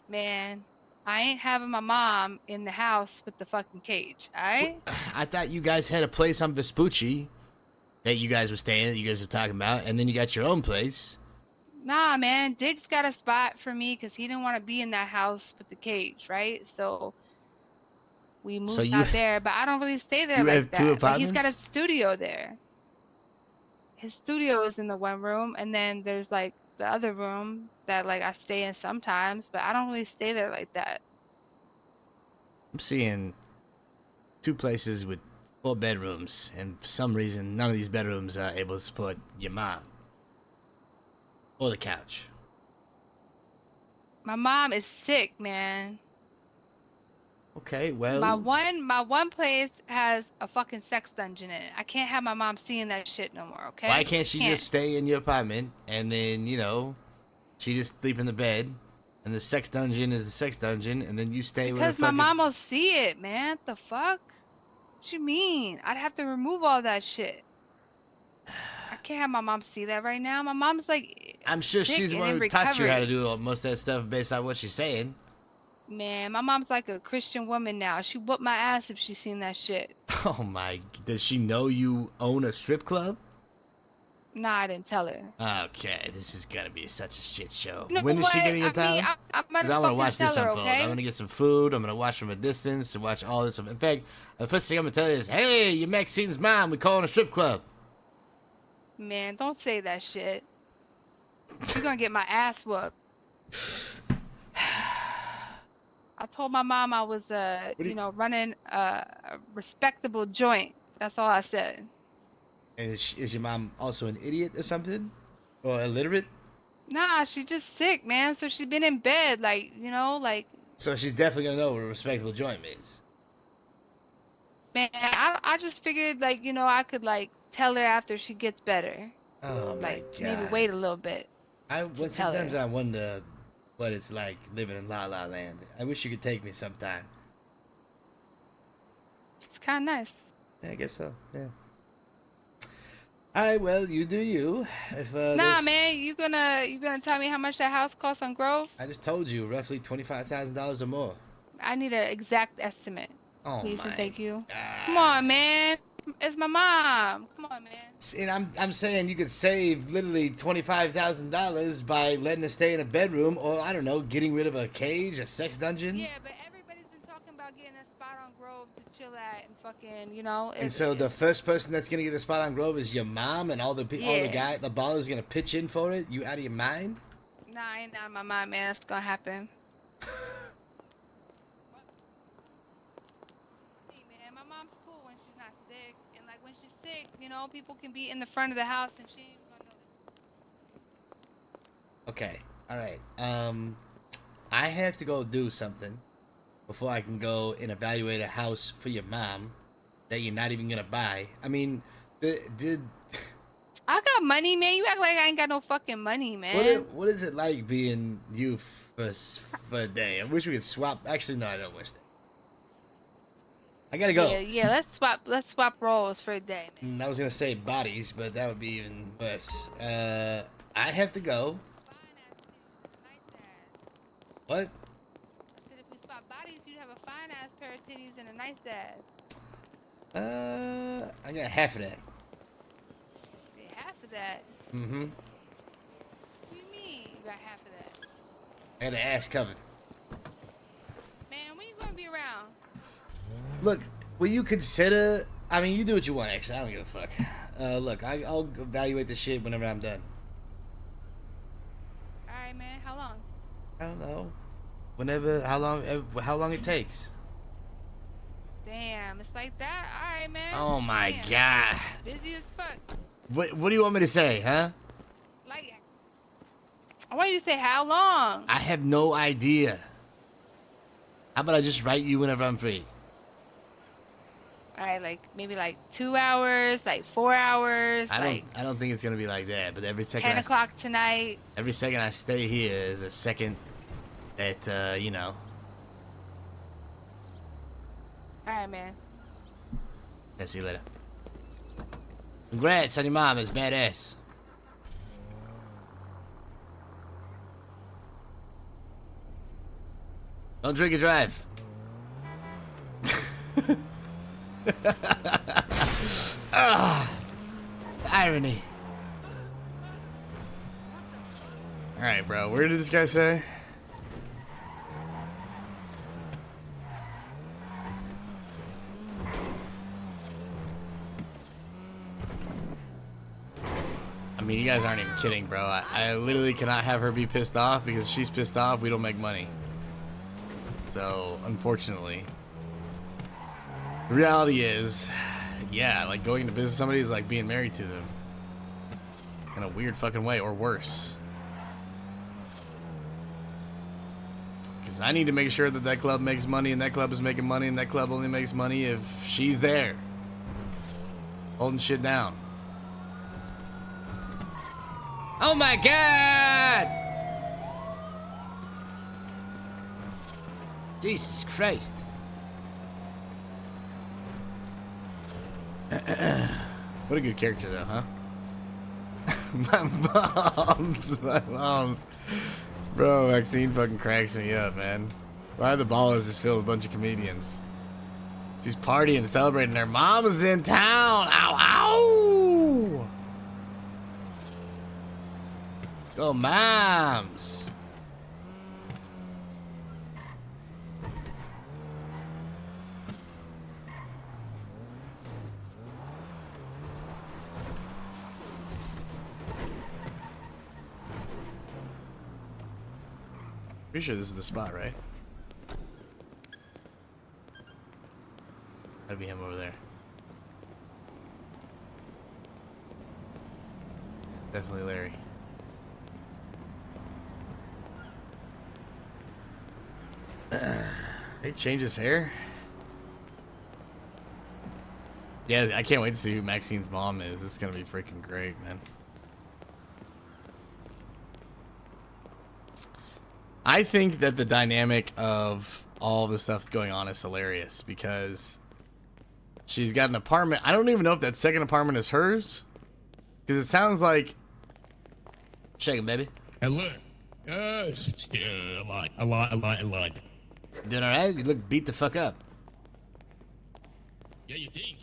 Man, I ain't having my mom in the house with the fucking cage, alright? I thought you guys had a place on Vespucci that you guys were staying, that you guys were talking about, and then you got your own place. Nah, man, Diggs got a spot for me because he didn't want to be in that house with the cage, right? So we moved you- out there, but I don't really stay there you like have two that. Like he's got a apartments? studio there. His studio is in the one room, and then there's like the other room that like I stay in sometimes, but I don't really stay there like that. I'm seeing 2 places with 4 bedrooms, and for some reason, none of these bedrooms are able to support your mom or the couch. My mom is sick, man. Okay, well, My one place has a fucking sex dungeon in it. I can't have my mom seeing that shit no more, okay? why can't she just stay in your apartment and then, you know, she just sleep in the bed, and the sex dungeon is the sex dungeon, and then you stay with her Because my fucking... mom will see it, man. The fuck? What you mean? I'd have to remove all that shit. I can't have my mom see that right now. My mom's like, I'm sure sick she's the and one in who taught you how to recovery. do most of that stuff based on what she's saying. Man, my mom's like a Christian woman now. She whooped my ass if she seen that shit. Oh my, does she know you own a strip club? Nah, I didn't tell her. Okay, this is gonna be such a shit show. You know When is she what? getting in I mean, town? I'm Because gonna I want to fucking watch this tell her, unfold. okay? I'm gonna get some food. I'm gonna watch from a distance and watch all this. In fact, the first thing I'm gonna tell you is, hey, you're Maxine's mom. We calling a strip club. Man, don't say that shit. You're gonna get my ass whooped. I told my mom I was, running a respectable joint. That's all I said. And is your mom also an idiot or something? Or illiterate? Nah, she's just sick, man. So she's been in bed, like. So she's definitely gonna know what a respectable joint means. Man, I just figured, I could, tell her after she gets better. Oh my god. Maybe wait a little bit. Sometimes I wonder what it's like living in La La Land. I wish you could take me sometime. It's kind of nice. Yeah, I guess so. Yeah. All right. Well, you do you. If Nah, man, you gonna tell me how much that house costs on Grove? I just told you, roughly $25,000 or more. I need an exact estimate. Oh Please my and thank you. God. Come on, man. It's my mom. Come on, man. And I'm saying you could save literally $25,000 by letting her stay in a bedroom, or I don't know, getting rid of a cage, a sex dungeon. Yeah, but everybody's been talking about getting a spot on Grove to chill at and fucking, And so the first person that's gonna get a spot on Grove is your mom, and all the ballers gonna pitch in for it. You out of your mind? Nah, I ain't out of my mind, man. That's gonna happen. See, man, my mom's cool when she's not sick, and when she's sick, people can be in the front of the house and she ain't gonna know. Okay. All right. I have to go do something before I can go and evaluate a house for your mom that you're not even gonna buy. I mean, I got money, man. You act like I ain't got no fucking money, man. what is it like being you for a day? I wish we could swap. Actually, no, I don't wish that. I gotta go. Yeah. Let's swap roles for a day, man. I was gonna say bodies, but that would be even worse. I have to go. What? I said if we swap bodies, you'd have a fine ass pair of titties and a nice ass. I got half of that. Yeah, half of that. Mm-hmm. What do you mean you got half of that? I got the ass covered. Man, when you gonna be around? Look, will you consider... I mean, you do what you want, actually. I don't give a fuck. Look, I'll evaluate the shit whenever I'm done. Alright, man. How long? I don't know. How long it takes. Damn, it's like that? Alright, man. Oh my Damn. god. Busy as fuck. What do you want me to say, huh? I want you to say how long? I have no idea. How about I just write you whenever I'm free? Alright, maybe 2 hours, 4 hours, I don't think it's gonna be like that, but every second 10 o'clock tonight. Every second I stay here is a second that Alright, man. I'll see you later. Congrats on your mom, it's badass. Don't drink and drive. irony. All right, bro. Where did this guy say? I mean, you guys aren't even kidding, bro. I literally cannot have her be pissed off because if she's pissed off, we don't make money. So, unfortunately. The reality is, yeah, like going into business with somebody is like being married to them. In a weird fucking way, or worse. Because I need to make sure that that club makes money, and that club is making money, and that club only makes money if she's there. Holding shit down. Oh my god! Jesus Christ. What a good character, though, huh? My mom's. Bro, Maxine fucking cracks me up, man. Why the Ballers is filled with a bunch of comedians? She's partying, celebrating. Her mom is in town. Ow, ow! Go moms! Pretty sure this is the spot, right? That'd be him over there. Definitely Larry. He changed his hair. Yeah, I can't wait to see who Maxine's mom is. This is gonna be freaking great, man. I think that the dynamic of all the stuff going on is hilarious because she's got an apartment. I don't even know if that second apartment is hers because it sounds like. Shake it, baby. Hello. A lot. Doing alright? You look beat the fuck up. Yeah, you think?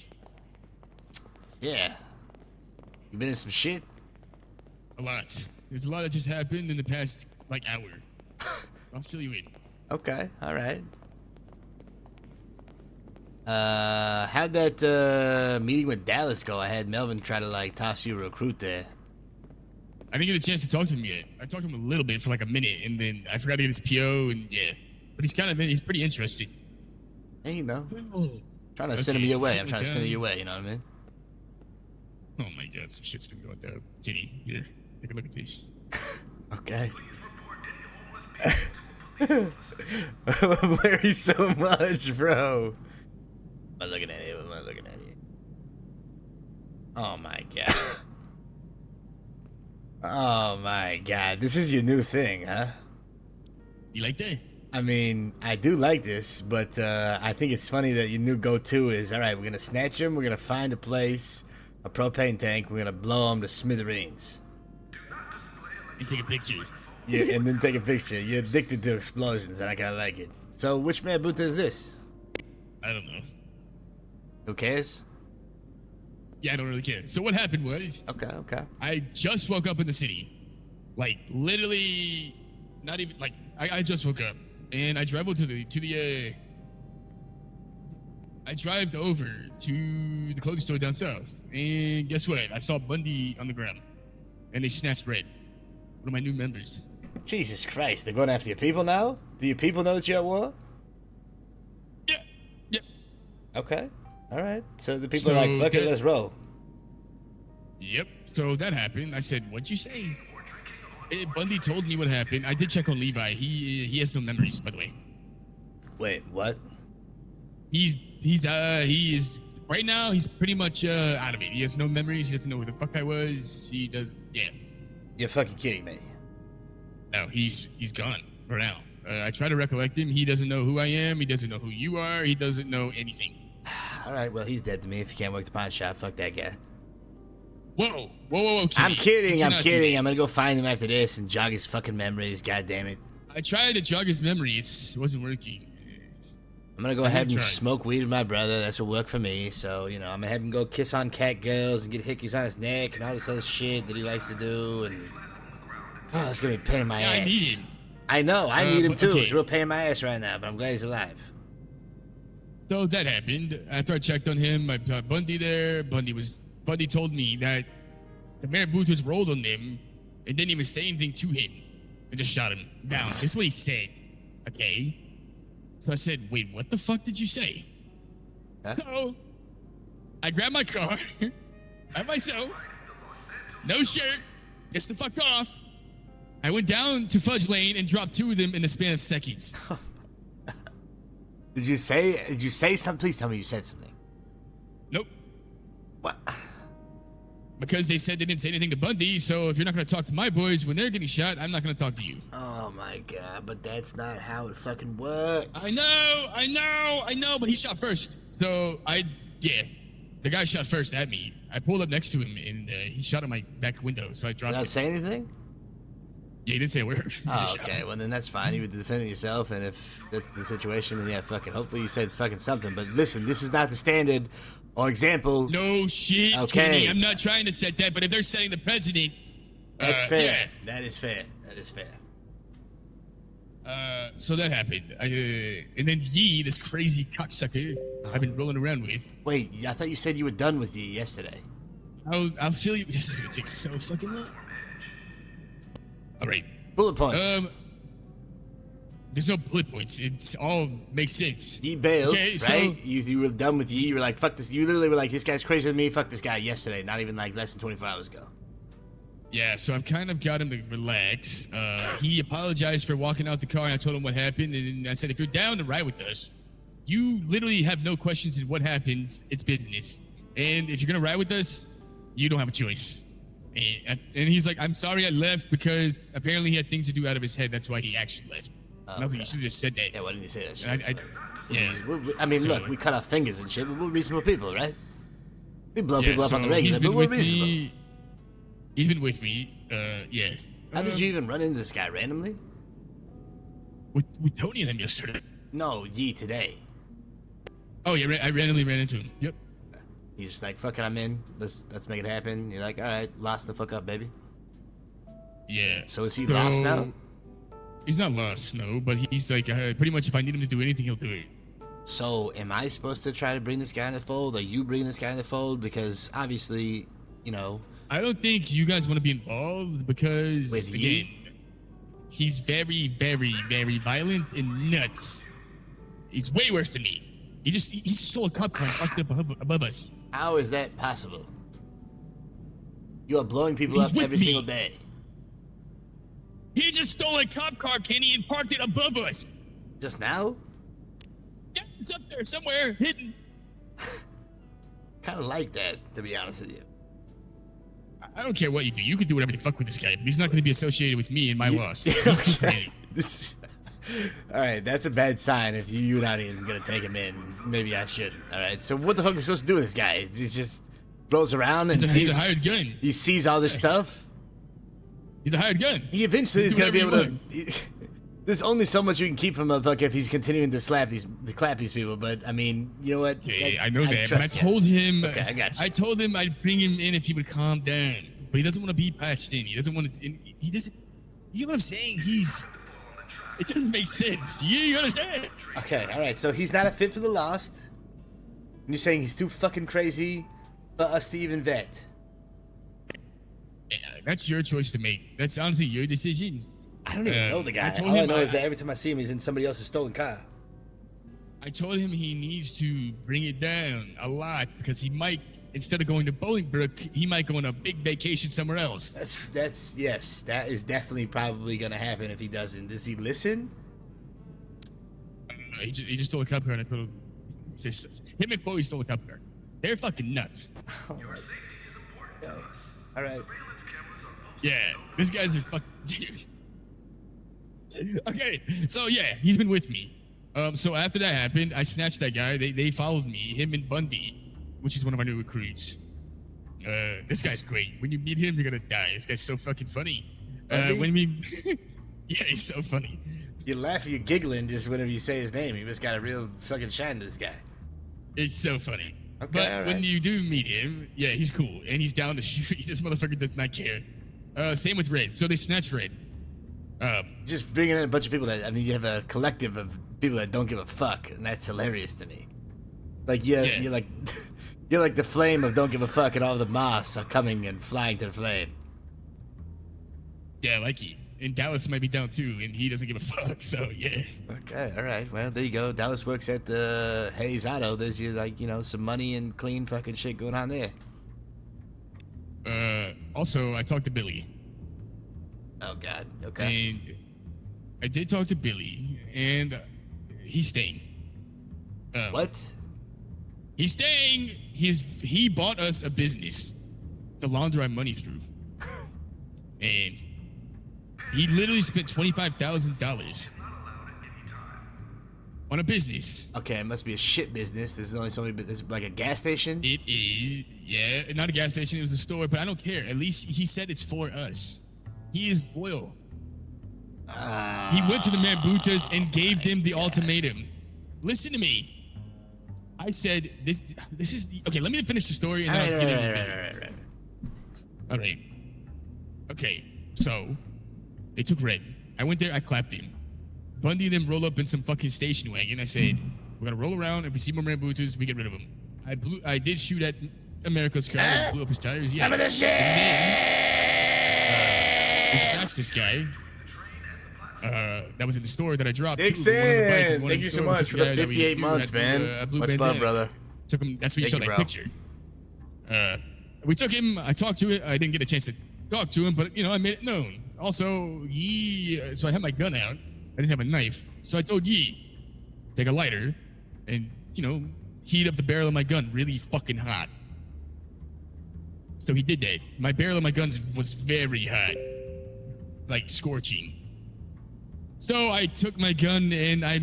Yeah. You been in some shit? A lot. There's a lot that just happened in the past, like, hour. I'll fill you in. Okay, alright. How'd that meeting with Dallas go? I had Melvin try to, like, toss you a recruit there. I didn't get a chance to talk to him yet. I talked to him a little bit for like a minute, and then I forgot to get his PO, and yeah. But he's pretty interested. Hey, you know. Trying to send him your way. I'm trying to send him your way, you know what I mean? Oh my god, some shit's been going down. Kitty, here, take a look at this. Okay. I love Larry so much, bro. I'm looking at you. I'm looking at you. Oh my god. Oh my god. This is your new thing, huh? You like that? I mean, I do like this, but I think it's funny that your new go-to is, all right, we're going to snatch him, we're going to find a place, a propane tank, we're going to blow him to smithereens. And take a picture. Yeah, and then take a picture. You're addicted to explosions, and I kind of like it. So, which Marabunta is this? I don't know. Who cares? Yeah, I don't really care. So what happened was... Okay. I just woke up in the city. Like, literally, not even, like, I just woke up. And I drive over I drove over to the clothing store down south. And guess what? I saw Bundy on the ground. And they snatched Red. One of my new members. Jesus Christ, they're going after your people now? Do your people know that you're at war? Yeah. Okay. Alright. So the people are like, fuck it, let's roll. Yep. So that happened. I said, what'd you say? Bundy told me what happened. I did check on Levi. He has no memories, by the way. Wait, what? He is right now. He's pretty much out of it. He has no memories. He doesn't know who the fuck I was. He does. Yeah. You're fucking kidding me. No, he's gone for now. I try to recollect him. He doesn't know who I am. He doesn't know who you are. He doesn't know anything. All right. Well, he's dead to me. If you can't work the pawn shop, fuck that guy. Whoa, Kitty. I'm kidding. I'm gonna go find him after this and jog his fucking memories. God damn it. I tried to jog his memory. It wasn't working. I'm gonna go ahead and smoke weed with my brother. That's what worked for me. So, you know, I'm gonna have him go kiss on cat girls and get hickeys on his neck and all this other shit that he likes to do. And oh, it's gonna be a pain in my ass. I need him. I know, I need him too. Okay. It's a real pain in my ass right now, but I'm glad he's alive. So that happened. After I checked on him, I brought Bundy there. Bundy told me that the mayor booth was rolled on them and didn't even say anything to him and just shot him down. This is what he said. Okay. So I said, wait, what the fuck did you say? Huh? So I grabbed my car by myself, no shirt, just the fuck off. I went down to Fudge Lane and dropped 2 of them in the span of seconds. Did you say something? Please tell me you said something. Nope. What? Because they said they didn't say anything to Bundy, so if you're not going to talk to my boys when they're getting shot, I'm not going to talk to you. Oh my god, but that's not how it fucking works. I know, but he shot first. So the guy shot first at me. I pulled up next to him and he shot at my back window, so I dropped Did it. not say anything? Yeah, he didn't say a word. Oh, okay, well then that's fine. You would defend yourself, and if that's the situation, then yeah, fucking hopefully you said fucking something. But listen, this is not the standard or example. No shit, okay. Kenny. I'm not trying to set that, but if they're setting the president, that's fair. Yeah. That is fair. That is fair. So that happened. And then Yee, this crazy cocksucker I've been rolling around with. Wait, I thought you said you were done with Yee yesterday. I'll feel you. This is gonna take so fucking long. All right. Bullet points. There's no bullet points. It's all makes sense. Yee bailed, okay, right? So, you were done with Yee. You were like, fuck this. You literally were like, this guy's crazier than me. Fuck this guy yesterday. Not even like less than 24 hours ago. Yeah, so I've kind of got him to relax. He apologized for walking out the car, and I told him what happened. And I said, if you're down to ride with us, you literally have no questions in what happens. It's business. And if you're going to ride with us, you don't have a choice. And he's like, I'm sorry I left because apparently he had things to do out of his head. That's why he actually left. And I was like, you should have just said that. Yeah, why didn't you say that shit? Yeah. I mean, look, we cut off fingers and shit, but we're reasonable people, right? We blow people up on the regular, but we're reasonable. He's been with me, yeah. How did you even run into this guy randomly? With Tony and them yesterday. No, Yee today. Oh yeah, I randomly ran into him. Yep. He's just like, fuck it, I'm in. Let's make it happen. You're like, all right, lost the fuck up, baby. Yeah. So is he lost now? He's not lost, no, but he's like, pretty much if I need him to do anything, he'll do it. So am I supposed to try to bring this guy in the fold? Are you bringing this guy in the fold? Because obviously, you know. I don't think you guys want to be involved because, again, he's very, very, very violent and nuts. He's way worse than me. He just stole a cop car and parked up above us. How is that possible? You are blowing people up every single day. He just stole a cop car, Kenny, and parked it above us. Just now? Yeah, it's up there somewhere, hidden. Kind of like that, to be honest with you. I don't care what you do. You can do whatever the fuck with this guy. But he's not going to be associated with me and my loss. He's too crazy. All right, that's a bad sign if you're not even going to take him in. Maybe I shouldn't. All right, so what the fuck are we supposed to do with this guy? He just rolls around and he's a hired gun. He sees all this stuff. He's a hired gun. He eventually is going to be able to... There's only so much you can keep from a fuck if he's continuing to clap these people. But I mean, you know what? Yeah, I know that. But I told him. Okay, I got you. I told him I'd bring him in if he would calm down. But he doesn't want to be patched in. He doesn't want to. He doesn't. You know what I'm saying? It doesn't make sense. You understand? Okay, all right. So he's not a fit for the Lost. And you're saying he's too fucking crazy for us to even vet. Yeah, that's your choice to make. That's honestly your decision. I don't even know the guy. All I know is that every time I see him, he's in somebody else's stolen car. I told him he needs to bring it down a lot because he might, instead of going to Bolingbrook, he might go on a big vacation somewhere else. Yes, that is definitely probably gonna happen if he doesn't. Does he listen? He just stole a cop car and I told him. Him and Chloe stole a cop car. They're fucking nuts. Yeah. All right. Yeah, these guys are fucking dude. Okay, so yeah, he's been with me. So after that happened, I snatched that guy. They followed me, him and Bundy, which is one of our new recruits. This guy's great. When you meet him, you're gonna die. This guy's so fucking funny. Yeah, he's so funny. You laugh, you giggling just whenever you say his name. He just got a real fucking shine to this guy. It's so funny. Okay, but all when right. you do meet him, yeah, he's cool and he's down to shoot. This motherfucker does not care. Same with Red. So they snatched Red. Just bringing in a bunch of people that, I mean, you have a collective of people that don't give a fuck, and that's hilarious to me. Like, you're like, you're like the flame of don't give a fuck, and all the moths are coming and flying to the flame. Yeah, like and Dallas might be down too, and he doesn't give a fuck. So yeah. Okay, all right. Well, there you go. Dallas works at the Hayes Auto. There's some money and clean fucking shit going on there. Also, I talked to Billy. Oh God. Okay. And I did talk to Billy, and he's staying. What? He's staying. He bought us a business to launder our money through, and he literally spent $25,000 on a business. Okay, it must be a shit business. There's only so many. This is like a gas station. It is, yeah, not a gas station. It was a store, but I don't care. At least he said it's for us. He is loyal. He went to the Mambutas and gave them the ultimatum. Listen to me. I said this is the, okay. Let me finish the story and then I'll get into it. All right. Okay. So they took Red. I went there. I clapped him. Bundy and them roll up in some fucking station wagon. I said, we're gonna roll around. If we see more Mambutas, we get rid of them. I did shoot at America's car. Blew up his tires. Yeah. Remember the shit. We snatched this guy. That was in the store that I dropped. Dixon, thank you so much for the 58 months, man. Much love, brother. Took him. That's what you saw that picture. We took him. I talked to it. I didn't get a chance to talk to him, but I made it known. Also, so I had my gun out. I didn't have a knife, so I told Yee, take a lighter, and heat up the barrel of my gun really fucking hot. So he did that. My barrel of my guns was very hot, like scorching. So I took my gun and I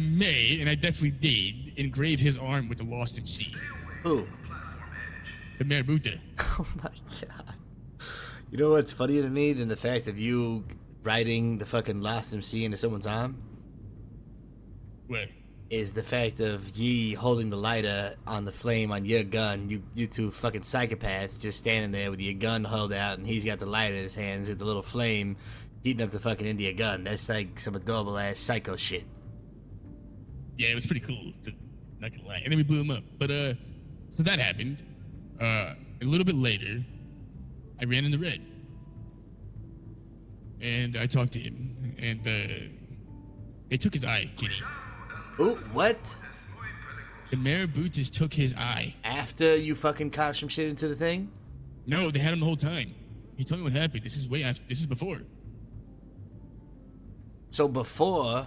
definitely did, engrave his arm with the Lost MC. Who? The Marbuta. Oh my God. You know what's funnier to me than the fact of you writing the fucking Lost MC into someone's arm? What? Is the fact of Yee holding the lighter on the flame on your gun. You two fucking psychopaths just standing there with your gun held out, and he's got the lighter in his hands with the little flame heating up the fucking India gun. That's like some adorable ass psycho shit. Yeah, it was pretty cool. Not gonna lie. And then we blew him up. But so that happened. A little bit later, I ran into Red, and I talked to him, and they took his eye, Kenny. Ooh, what? The Marbutas took his eye. After you fucking copped some shit into the thing? No, they had him the whole time. He told me what happened. This is way after. This is before. So before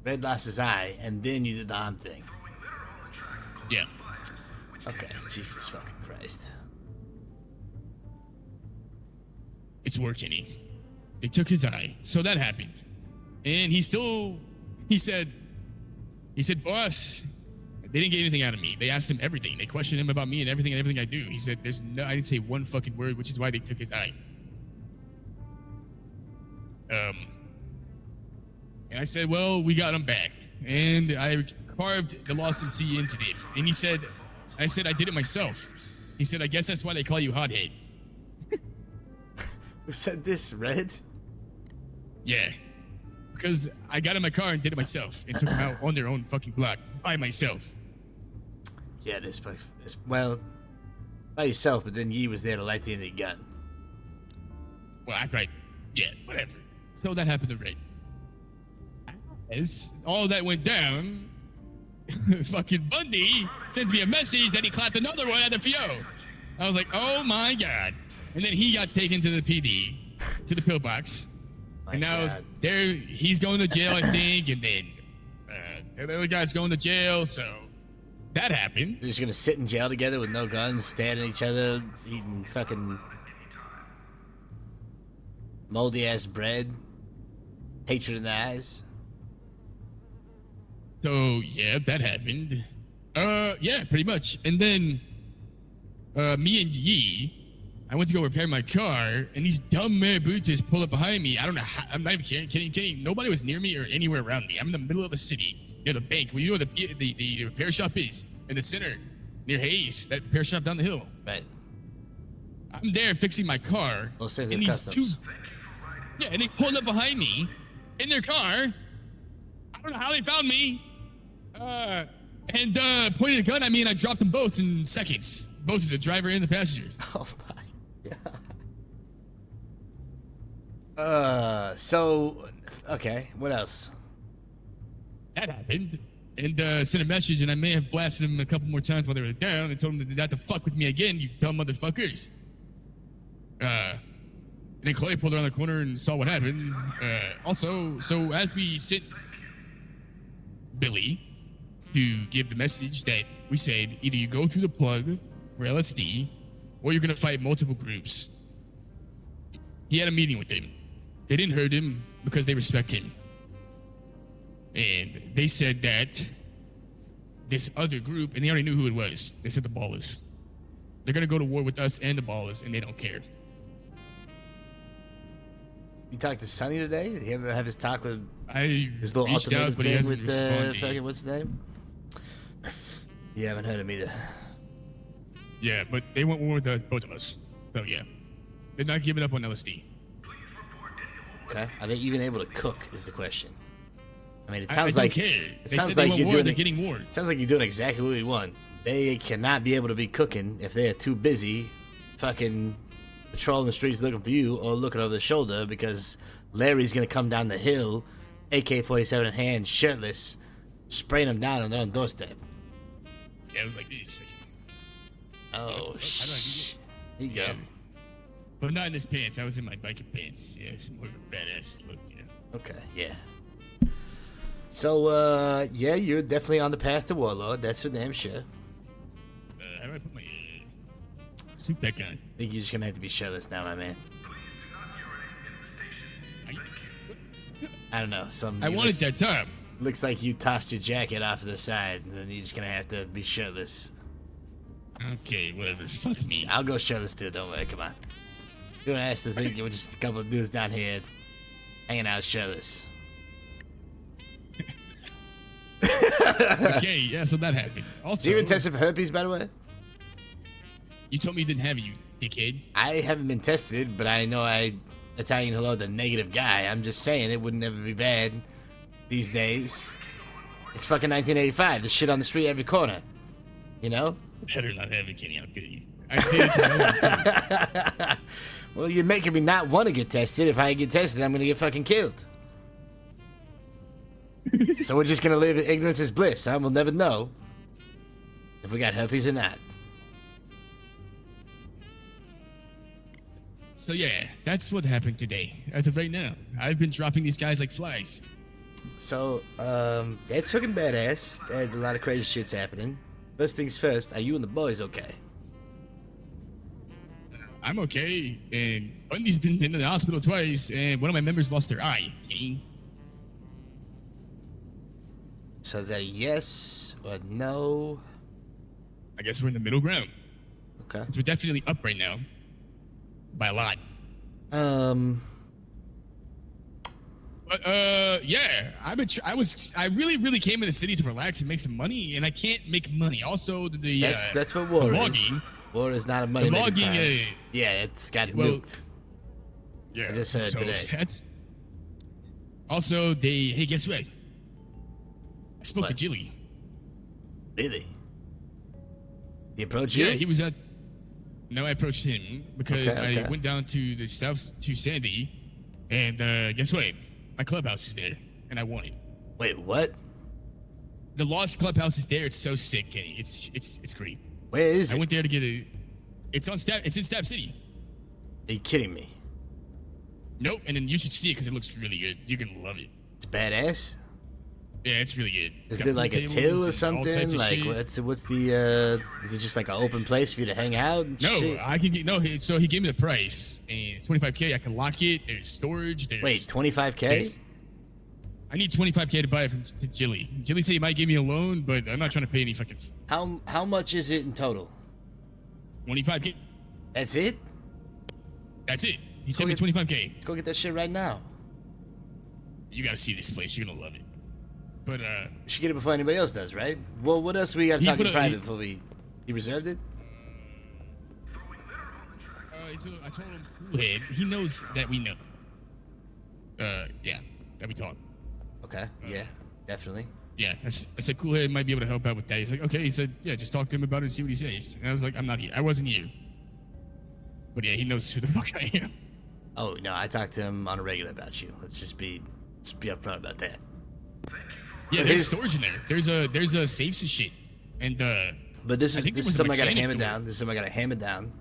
Red lost his eye, and then you did the arm thing. Yeah. Okay, Jesus fucking Christ. It's working. They took his eye. So that happened. And he said, boss, they didn't get anything out of me. They asked him everything. They questioned him about me and everything I do. He said, I didn't say one fucking word, which is why they took his eye. And I said, well, we got him back. And I carved the Lost MC into them. And I said, I did it myself. He said, I guess that's why they call you Hothead. Who said this, Red? Yeah. Because I got in my car and did it myself and took them out on their own fucking block by myself. Yeah, well, by yourself, but then Yee was there to light the end of the gun. Well, yeah, whatever. So that happened to Red. As all that went down, fucking Bundy sends me a message that he clapped another one at the PO. I was like, oh my God. And then he got taken to the PD, to the pillbox. And now he's going to jail, I think, and then the other guy's going to jail, so that happened. They're just gonna sit in jail together with no guns, staring at each other, eating fucking moldy ass bread, hatred in the eyes. So yeah, that happened. Yeah, pretty much. And then me and Yee I went to go repair my car, and these dumb maraboutas pull up behind me. I don't know how, I'm not even kidding. Nobody was near me or anywhere around me. I'm in the middle of a city, near the bank. Well, you know where the repair shop is? In the center, near Hayes, that repair shop down the hill. Right. I'm there fixing my car, We'll say and the these customs. and they pulled up behind me in their car. I don't know how they found me. And pointed a gun at me, and I dropped them both in seconds. Both of the driver and the passenger. Oh my god. So, okay, what else? That happened. And sent a message, and I may have blasted them a couple more times while they were down and told them not to fuck with me again, you dumb motherfuckers. And then Clay pulled around the corner and saw what happened. Also, so as we sent Billy to give the message that we said either you go through the plug for LSD or you're gonna fight multiple groups. He had a meeting with them. They didn't hurt him because they respect him. And they said that this other group, and they already knew who it was. They said the Ballers. They're gonna go to war with us and the Ballers, and they don't care. You talked to Sonny today? Did he ever have his talk with his little reached out, ultimatum but he thing hasn't with responded. fucking what's his name? You haven't heard him either. Yeah, but they want war with both of us. So yeah, they're not giving up on LSD. Okay. Are they even able to cook? Is the question. I mean, it I sounds don't like care. it They sounds said they like want you're war, doing. they're getting war. It sounds like you're doing exactly what we want. They cannot be able to be cooking if they are too busy, fucking patrolling the streets looking for you or looking over their shoulder because Larry's gonna come down the hill, AK-47 in hand, shirtless, spraying them down on their own doorstep. Yeah, it was like this. Oh, shit. Here you go. But not in this pants. I was in my biker pants. Yeah, it's more of a badass look, you know. Okay, yeah. So, yeah, you're definitely on the path to Warlord. That's for damn sure. How do I put my suit back on? I think you're just gonna have to be shirtless now, my man. I don't know. I wanted that top. Looks like you tossed your jacket off to the side, and then you're just gonna have to be shirtless. Okay, whatever. Fuck me. I'll go shirtless too. Don't worry. Come on. You don't ask to think we're just a couple of dudes down here hanging out shirtless. Okay, yeah, so that happened. Also, you been tested for herpes, by the way? You told me you didn't have it, you dickhead. I haven't been tested, but I know Italian hello the negative guy. I'm just saying it wouldn't ever be bad these days. It's fucking 1985. There's shit on the street every corner. You know? Better not have it, Kenny. I'll get you. I did it to know. Well, you're making me not want to get tested. If I get tested, I'm gonna get fucking killed. So we're just gonna live in ignorance is bliss, huh? We'll never know if we got herpes or not. So yeah, that's what happened today. As of right now, I've been dropping these guys like flies. So, that's fucking badass. A lot of crazy shit's happening. First things first, are you and the boys okay? I'm okay, and Bundy's been in the hospital twice, and one of my members lost their eye. Kenny. So is that a yes or no? I guess we're in the middle ground. Okay. 'Cause we're definitely up right now. By a lot. But, yeah. I really came in the city to relax and make some money, and I can't make money. Also, That's what war the is. logging. War is not a money The logging, yeah, it's got well, nuked. Yeah. I just heard so today. That's. Also, hey, guess what? I spoke to What? Jilly. Really? He approached you? Yeah, he was at. No, I approached him because Okay. I went down to the south to Sandy, and guess what? My clubhouse is there, and I want it. Wait, what? The Lost Clubhouse is there. It's so sick, Kenny. It's great. Where is it? I went there to get a. It's in Stab City. Are you kidding me? Nope. And then you should see it because it looks really good. You're gonna love it. It's badass. Yeah, it's really good. It's Is got it like a pool till tables or and all something? types of Like shit. what's the is it just like an open place for you to hang out and No, shit? I can get no. So he gave me the price, and it's $25K. I can lock it. There's storage. There's Wait, 25K? I need 25K to buy it to Jilly. Jilly said he might give me a loan, but I'm not trying to pay any fucking. How much is it in total? 25K. That's it? That's it. He sent me 25K. Let's go get that shit right now. You gotta see this place. You're gonna love it. But we should get it before anybody else does, right? Well, what else we got to talk in private before we? He reserved it. I told him Coolhead. He knows that we know. Yeah, that we talk. Okay. Yeah, definitely. Yeah, I said Coolhead might be able to help out with that. He's like, okay. He said, yeah, just talk to him about it and see what he says. And I was like, I'm not here. I wasn't here. But yeah, he knows who the fuck I am. Oh no, I talked to him on a regular about you. Let's be upfront about that. Yeah, there's storage in there. There's a safes and shit. And but this is something I gotta hammer door. down. This is something I gotta hammer down.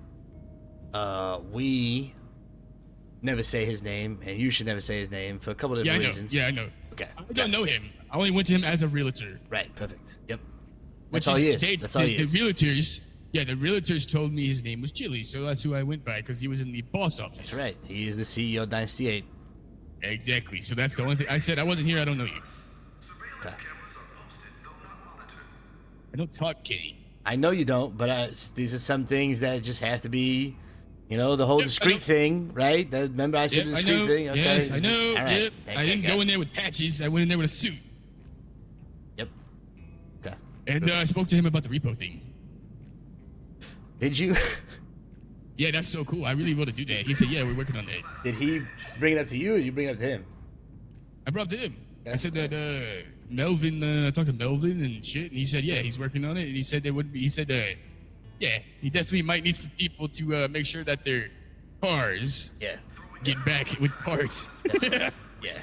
We never say his name, and you should never say his name for a couple of different reasons. Yeah, I know. Okay. I don't know him. I only went to him as a realtor. Right. Perfect. Yep. That's all he is. The realtors. Yeah, the realtors told me his name was Chili, so that's who I went by because he was in the boss office. That's right. He is the CEO of Dynasty 8. Exactly. So that's the only thing I said. I wasn't here. I don't know you. Okay. I don't talk, Kitty. I know you don't, but these are some things that just have to be, the whole discreet thing, right? Remember I said the discreet thing? Okay. Yes, I know. All right. Yep. I didn't go in there with patches. I went in there with a suit. Yep. Okay. And I spoke to him about the repo thing. Did you? Yeah, that's so cool. I really want to do that. He said, yeah, we're working on that. Did he bring it up to you or you bring it up to him? I brought it to him. I said that Melvin, I talked to Melvin and shit, and he said, yeah, he's working on it. And he said there would be, yeah, he definitely might need some people to make sure that their cars get back with parts. Yeah.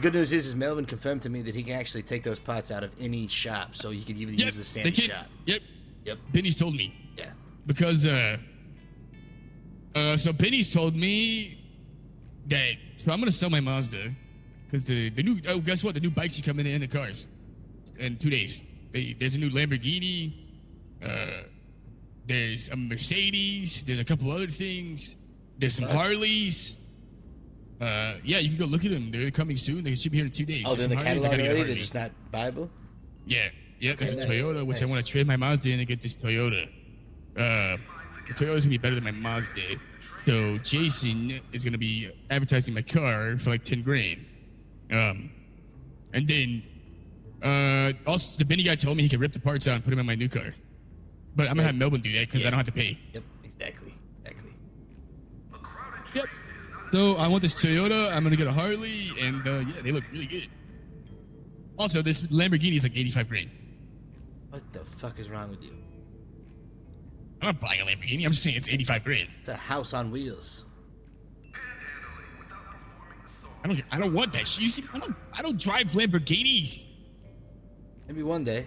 Good news is Melvin confirmed to me that he can actually take those parts out of any shop, so you could even use the Sandy shop. Yep. Yep. Penny's told me. Yeah. Because, so Penny's told me that, so I'm going to sell my Mazda. Because the new, guess what? The new bikes are coming in the cars in 2 days. There's a new Lamborghini. There's a Mercedes. There's a couple other things. There's some Harleys. Yeah, you can go look at them. They're coming soon. They should be here in 2 days. Oh, they're in the Harleys, catalog already? They're just not viable? Yeah. There's a Toyota, which I want to trade my Mazda in and get this Toyota. The Toyota's going to be better than my Mazda. So Jason is going to be advertising my car for like 10 grand. And then, also the Benny guy told me he could rip the parts out and put them in my new car. But I'm gonna have Melvin do that because I don't have to pay. Yep, exactly. Yep. So I want this Toyota. I'm gonna get a Harley, and yeah, they look really good. Also, this Lamborghini is like 85 grand. What the fuck is wrong with you? I'm not buying a Lamborghini. I'm just saying it's 85 grand. It's a house on wheels. I don't want that shit. You see, I don't drive Lamborghinis. Maybe one day.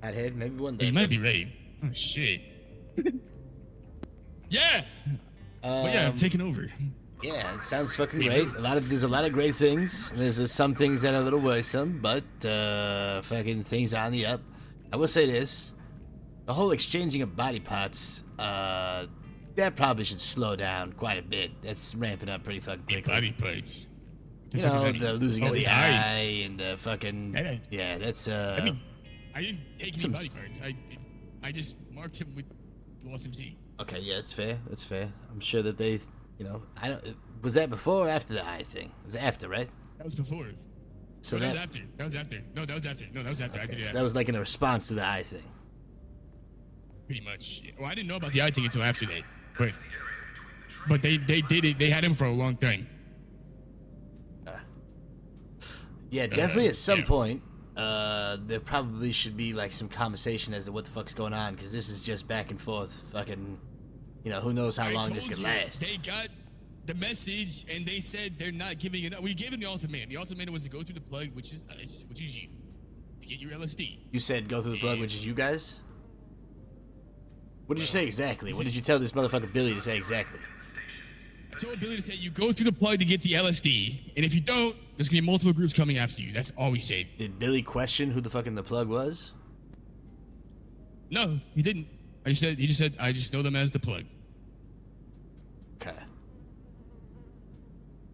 Hothead, maybe one day. You might be right. Oh shit. Yeah. But yeah, I'm taking over. Yeah, it sounds fucking great. There's a lot of great things. There's some things that are a little worrisome, but fucking things on the up. I will say this: the whole exchanging of body parts, that probably should slow down quite a bit. That's ramping up pretty fucking quickly. Body parts. You know, the losing of the eye and the fucking that's I mean, I didn't take any body parts. I just marked him with Lost MC. Okay, yeah, that's fair. That's fair. I'm sure that they, I don't. Was that before or after the eye thing? It was after, right? That was before. So that was after. That was after. No, that was after. No, that was after. Okay, I did it so after. that was like in a response to the eye thing. Pretty much. Well, I didn't know about the eye thing until after that. But they did it. They had him for a long time. Yeah, definitely at some point, there probably should be like some conversation as to what the fuck's going on, because this is just back and forth, fucking, who knows how long this could last. They got the message and they said they're not giving it up. We gave them the ultimatum. The ultimatum was to go through the plug, which is us, which is you, to get your LSD. You said go through the plug, which is you guys? What did you say exactly? What did you tell this motherfucker Billy to say exactly? I told Billy to say you go through the plug to get the LSD, and if you don't, there's gonna be multiple groups coming after you. That's all we said. Did Billy question who the fucking the plug was? No, he didn't. He just said I just know them as the plug. Okay.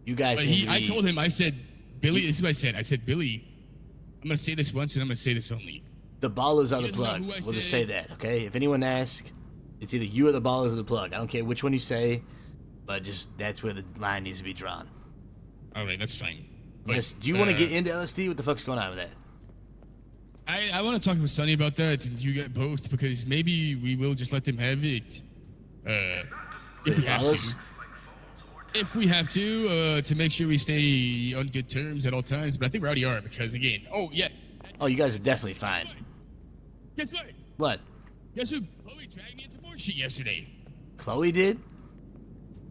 You guys. But I told him. I said, Billy. This is what I said. I said, Billy, I'm gonna say this once, and I'm gonna say this only. The ballers are the plug. We'll just say that, okay? If anyone asks, it's either you or the ballers or the plug. I don't care which one you say. but just that's where the line needs to be drawn. All right, that's fine. Yes, do you want to get into LSD? What the fuck's going on with that? I want to talk with Sonny about that, and you got both, because maybe we will just let them have it. If we have to. If we have to make sure we stay on good terms at all times. But I think we already are, because again, oh you guys are definitely fine. Guess what? What? Guess who? Chloe dragged me into more shit yesterday. Chloe did?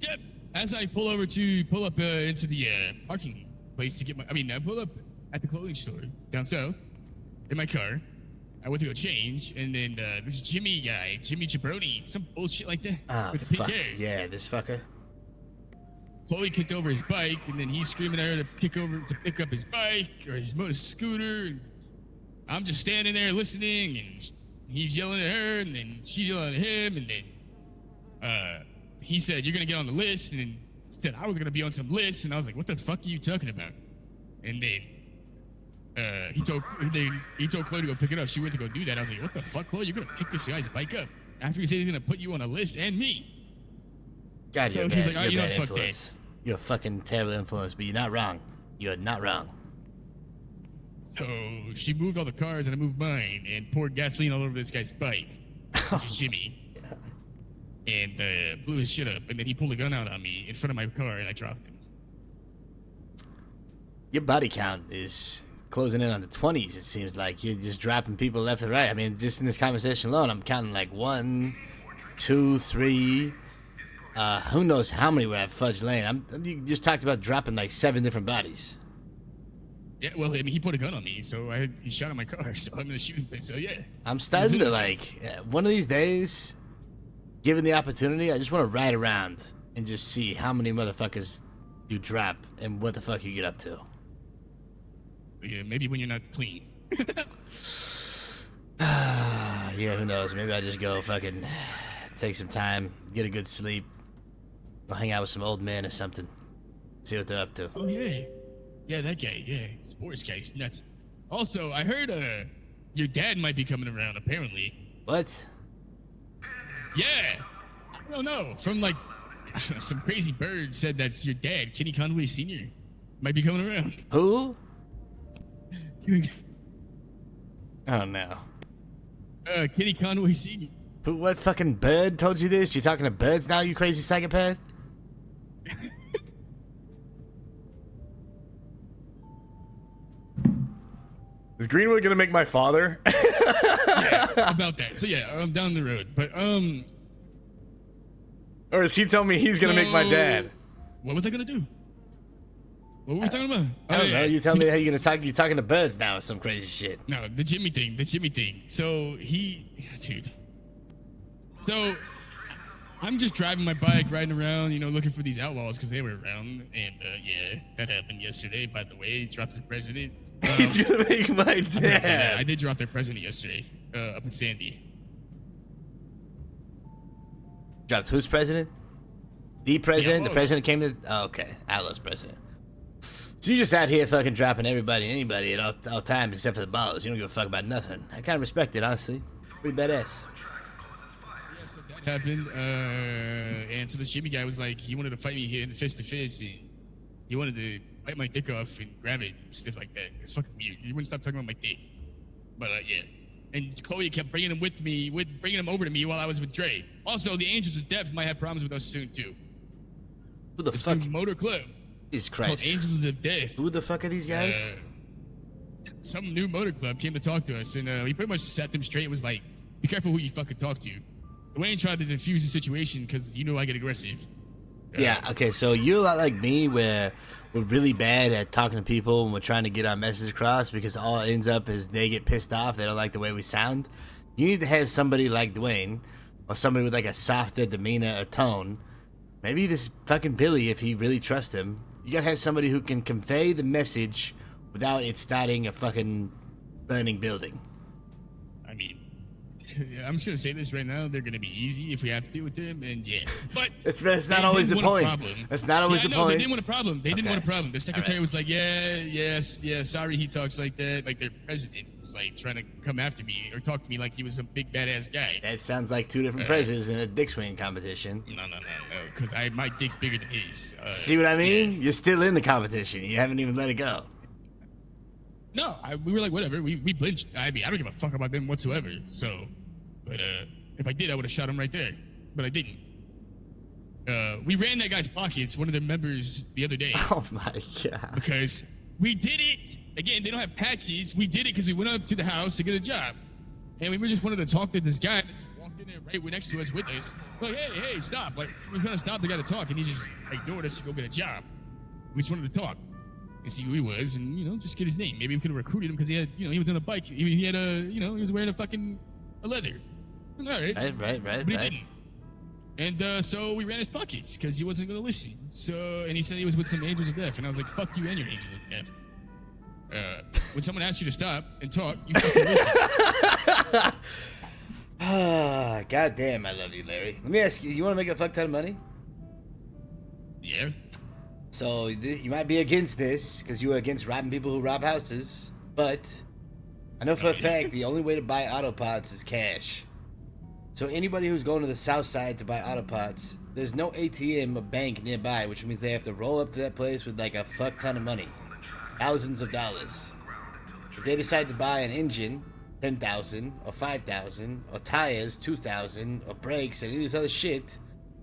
Yep. As I pull up into the parking place to get I pull up at the clothing store down south in my car. I went to go change, and then this Jimmy guy, Jimmy Jabroni, some bullshit like that. Ah, with the fuck. pink hair. Yeah, this fucker. Chloe kicked over his bike, and then he's screaming at her to pick up his bike or his motor scooter. And I'm just standing there listening, and he's yelling at her, and then she's yelling at him, and then he said, "You're gonna get on the list," and then said I was gonna be on some list, and I was like, "What the fuck are you talking about?" And then he told Chloe to go pick it up. She went to go do that. I was like, "What the fuck, Chloe? You're gonna pick this guy's bike up after he said he's gonna put you on a list and me?" God, So you're she's bad. like, "Oh, You're you know, bad fuck influence. You're a fucking terrible influence, but you're not wrong. You're not wrong. So she moved all the cars, and I moved mine, and poured gasoline all over this guy's bike, which is Jimmy, and blew his shit up. And then he pulled a gun out on me in front of my car, and I dropped him. Your body count is closing in on the 20s, it seems like. You're just dropping people left and right. I mean, just in this conversation alone, I'm counting like 1, 2, 3. Who knows how many were at Fudge Lane. You just talked about dropping like 7 different bodies. Yeah, well, I mean, he put a gun on me, so he shot at my car, so I'm gonna shoot him. So yeah. I'm starting to one of these days, given the opportunity, I just want to ride around and just see how many motherfuckers you drop and what the fuck you get up to. Yeah, maybe when you're not clean. Yeah, who knows? Maybe I just go fucking take some time, get a good sleep, go hang out with some old men or something, see what they're up to. Oh yeah, yeah, that guy, yeah, sports guy, he's nuts. Also, I heard your dad might be coming around. Apparently. What? Yeah, I don't know. From like some crazy bird said that's your dad, Kenny Conway Sr. might be coming around. Who? Oh no. Kenny Conway Sr. Who? What fucking bird told you this? You talking to birds now, you crazy psychopath? Is Greenwood gonna make my father? Yeah, about that. So yeah, I'm down the road, but or is he telling me he's gonna make my dad? What was I gonna do? What were we talking about? I don't know. You tell me how you're gonna talk. You're talking to birds now or some crazy shit. No, the Jimmy thing. So dude. So I'm just driving my bike, riding around, looking for these outlaws because they were around. And yeah, that happened yesterday. By the way, dropped the president. He's gonna make my dad. I did drop their president yesterday, up in Sandy. Dropped who's president? The president. The The president came to. Oh, okay, Outlaws president. So you just out here fucking dropping everybody and anybody at all times except for the balls. You don't give a fuck about nothing. I kind of respect it, honestly. Pretty badass. Yeah, so that happened. And so the Jimmy guy was like, he wanted to fight me here in fist to fist. And he wanted to bite my dick off and grab it and stuff like that. It's fucking weird. He wouldn't stop talking about my dick. But yeah. And Chloe kept bringing him bringing him over to me while I was with Dre. Also, the Angels of Death might have problems with us soon too. Who the fuck? Motor Club. Jesus Christ. Called Angels of Death. Who the fuck are these guys? Some new motor club came to talk to us, and we pretty much set them straight and was like, be careful who you fucking talk to. Dwayne tried to defuse the situation because I get aggressive. Yeah, okay, so you're a lot like me where we're really bad at talking to people when we're trying to get our message across because all it ends up is they get pissed off, they don't like the way we sound. You need to have somebody like Dwayne or somebody with like a softer demeanor or tone. Maybe this fucking Billy, if he really trusts him. You gotta have somebody who can convey the message without it starting a fucking burning building. I mean, I'm just gonna say this right now. They're gonna be easy if we have to deal with them, and yeah. But that's not always the point. That's not always the point. They didn't want a problem. They didn't want a problem. The secretary was like, yeah, sorry he talks like that. Like their president was like trying to come after me or talk to me like he was a big badass guy. That sounds like two different presidents in a dick swinging competition. No, because my dick's bigger than his. See what I mean? You're still in the competition. You haven't even let it go. No, we were like, whatever. We blinched. I mean, I don't give a fuck about them whatsoever. So, but if I did, I would have shot him right there. But I didn't. We ran that guy's pockets, one of their members, the other day. Oh my god. Because we did it. Again, they don't have patches. We did it because we went up to the house to get a job. And we just wanted to talk to this guy that just walked in there right next to us with us. Like, hey, stop. Like, we were trying to stop the guy to talk, and he just ignored us to go get a job. We just wanted to talk and see who he was and, just get his name. Maybe we could have recruited him because he had, he was on a bike. He had he was wearing a leather. All right. Right. But he didn't. And so we ran his pockets because he wasn't going to listen. And he said he was with some angels of death. And I was like, fuck you and your angel of death. When someone asks you to stop and talk, you fucking listen. God damn, I love you, Larry. Let me ask you, you want to make a fuck ton of money? Yeah. So you might be against this because you were against robbing people who rob houses. But I know for a fact the only way to buy auto parts is cash. So anybody who's going to the south side to buy auto parts, there's no ATM or bank nearby, which means they have to roll up to that place with like a fuck ton of money. Thousands of dollars. If they decide to buy an engine, $10,000 or $5,000, or tires, $2,000, or brakes, and any of this other shit,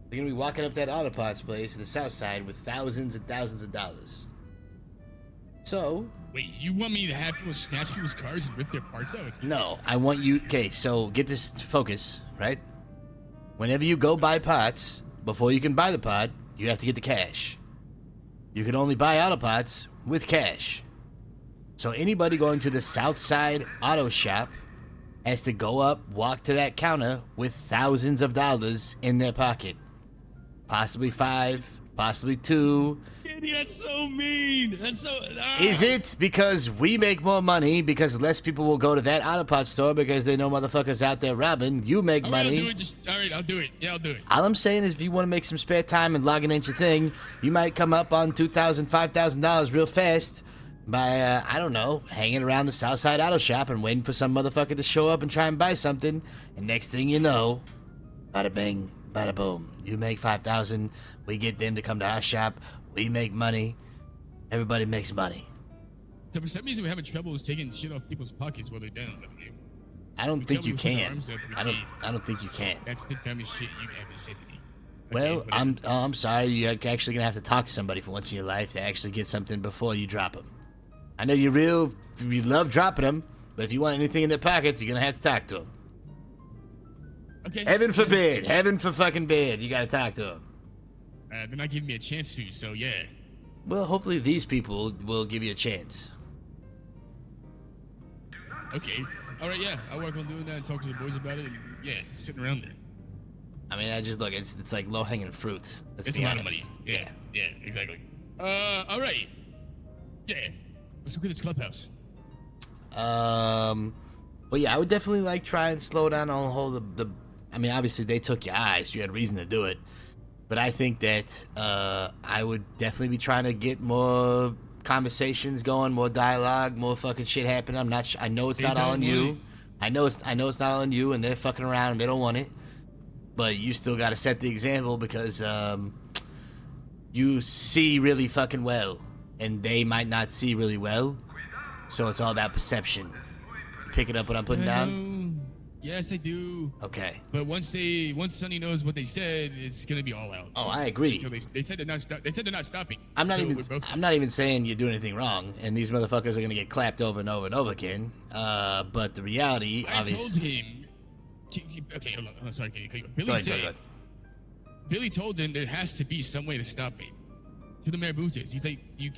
they're gonna be walking up that auto parts place in the south side with thousands and thousands of dollars. So... Wait, you want me to have people snatch people's cars and rip their parts out? No, I want you... Okay, so get this focus, right? Whenever you go buy parts, before you can buy the part, you have to get the cash. You can only buy auto parts with cash. So anybody going to the south side auto shop has to go up, walk to that counter with thousands of dollars in their pocket. Possibly 5, possibly 2. That's so mean. That's so... Is it because we make more money because less people will go to that auto parts store because they know motherfuckers out there robbing? You make money. All right, I'll do it. Yeah, I'll do it. All I'm saying is if you want to make some spare time and log in into your thing, you might come up on $2,000, $5,000 real fast by, I don't know, hanging around the Southside Auto Shop and waiting for some motherfucker to show up and try and buy something. And next thing you know, bada bing, bada boom. You make $5,000. We get them to come to our shop. We make money. Everybody makes money. So for some reason we're having trouble with taking shit off people's pockets while they're down. I don't think you can. I don't think you can. That's the dumbest shit you've ever said to me. Well, I'm sorry. You're actually gonna have to talk to somebody for once in your life to actually get something before you drop them. I know you love dropping them, but if you want anything in their pockets, you're gonna have to talk to them. Okay. Heaven forbid. Heaven for fucking bid. You gotta talk to them. They're not giving me a chance to, so yeah. Well, hopefully these people will give you a chance. Okay. All right, yeah. I'll work on doing that and talk to the boys about it. And, yeah, sitting around there. I mean, look. It's like low hanging fruit. It's a lot of money. Yeah, exactly. All right. Yeah. Let's look at this clubhouse. Well, yeah, I would definitely try and slow down on the whole I mean, obviously they took your eyes, so you had reason to do it. But I think that I would definitely be trying to get more conversations going, more dialogue, more fucking shit happening. I know it's not all on you. I know it's not all on you, and they're fucking around and they don't want it. But you still got to set the example because you see really fucking well, and they might not see really well. So it's all about perception. Picking up what I'm putting down? Yes, I do. Okay. But once Sonny knows what they said, it's gonna be all out. Oh, I agree. Until they said they're not. They said they're not stopping. I'm not even saying you do anything wrong, and these motherfuckers are gonna get clapped over and over and over again. But the reality, obviously. I told him. Okay, hold on. Sorry, Billy said. Billy told them there has to be some way to stop it. To the Maraboutas, he's like, he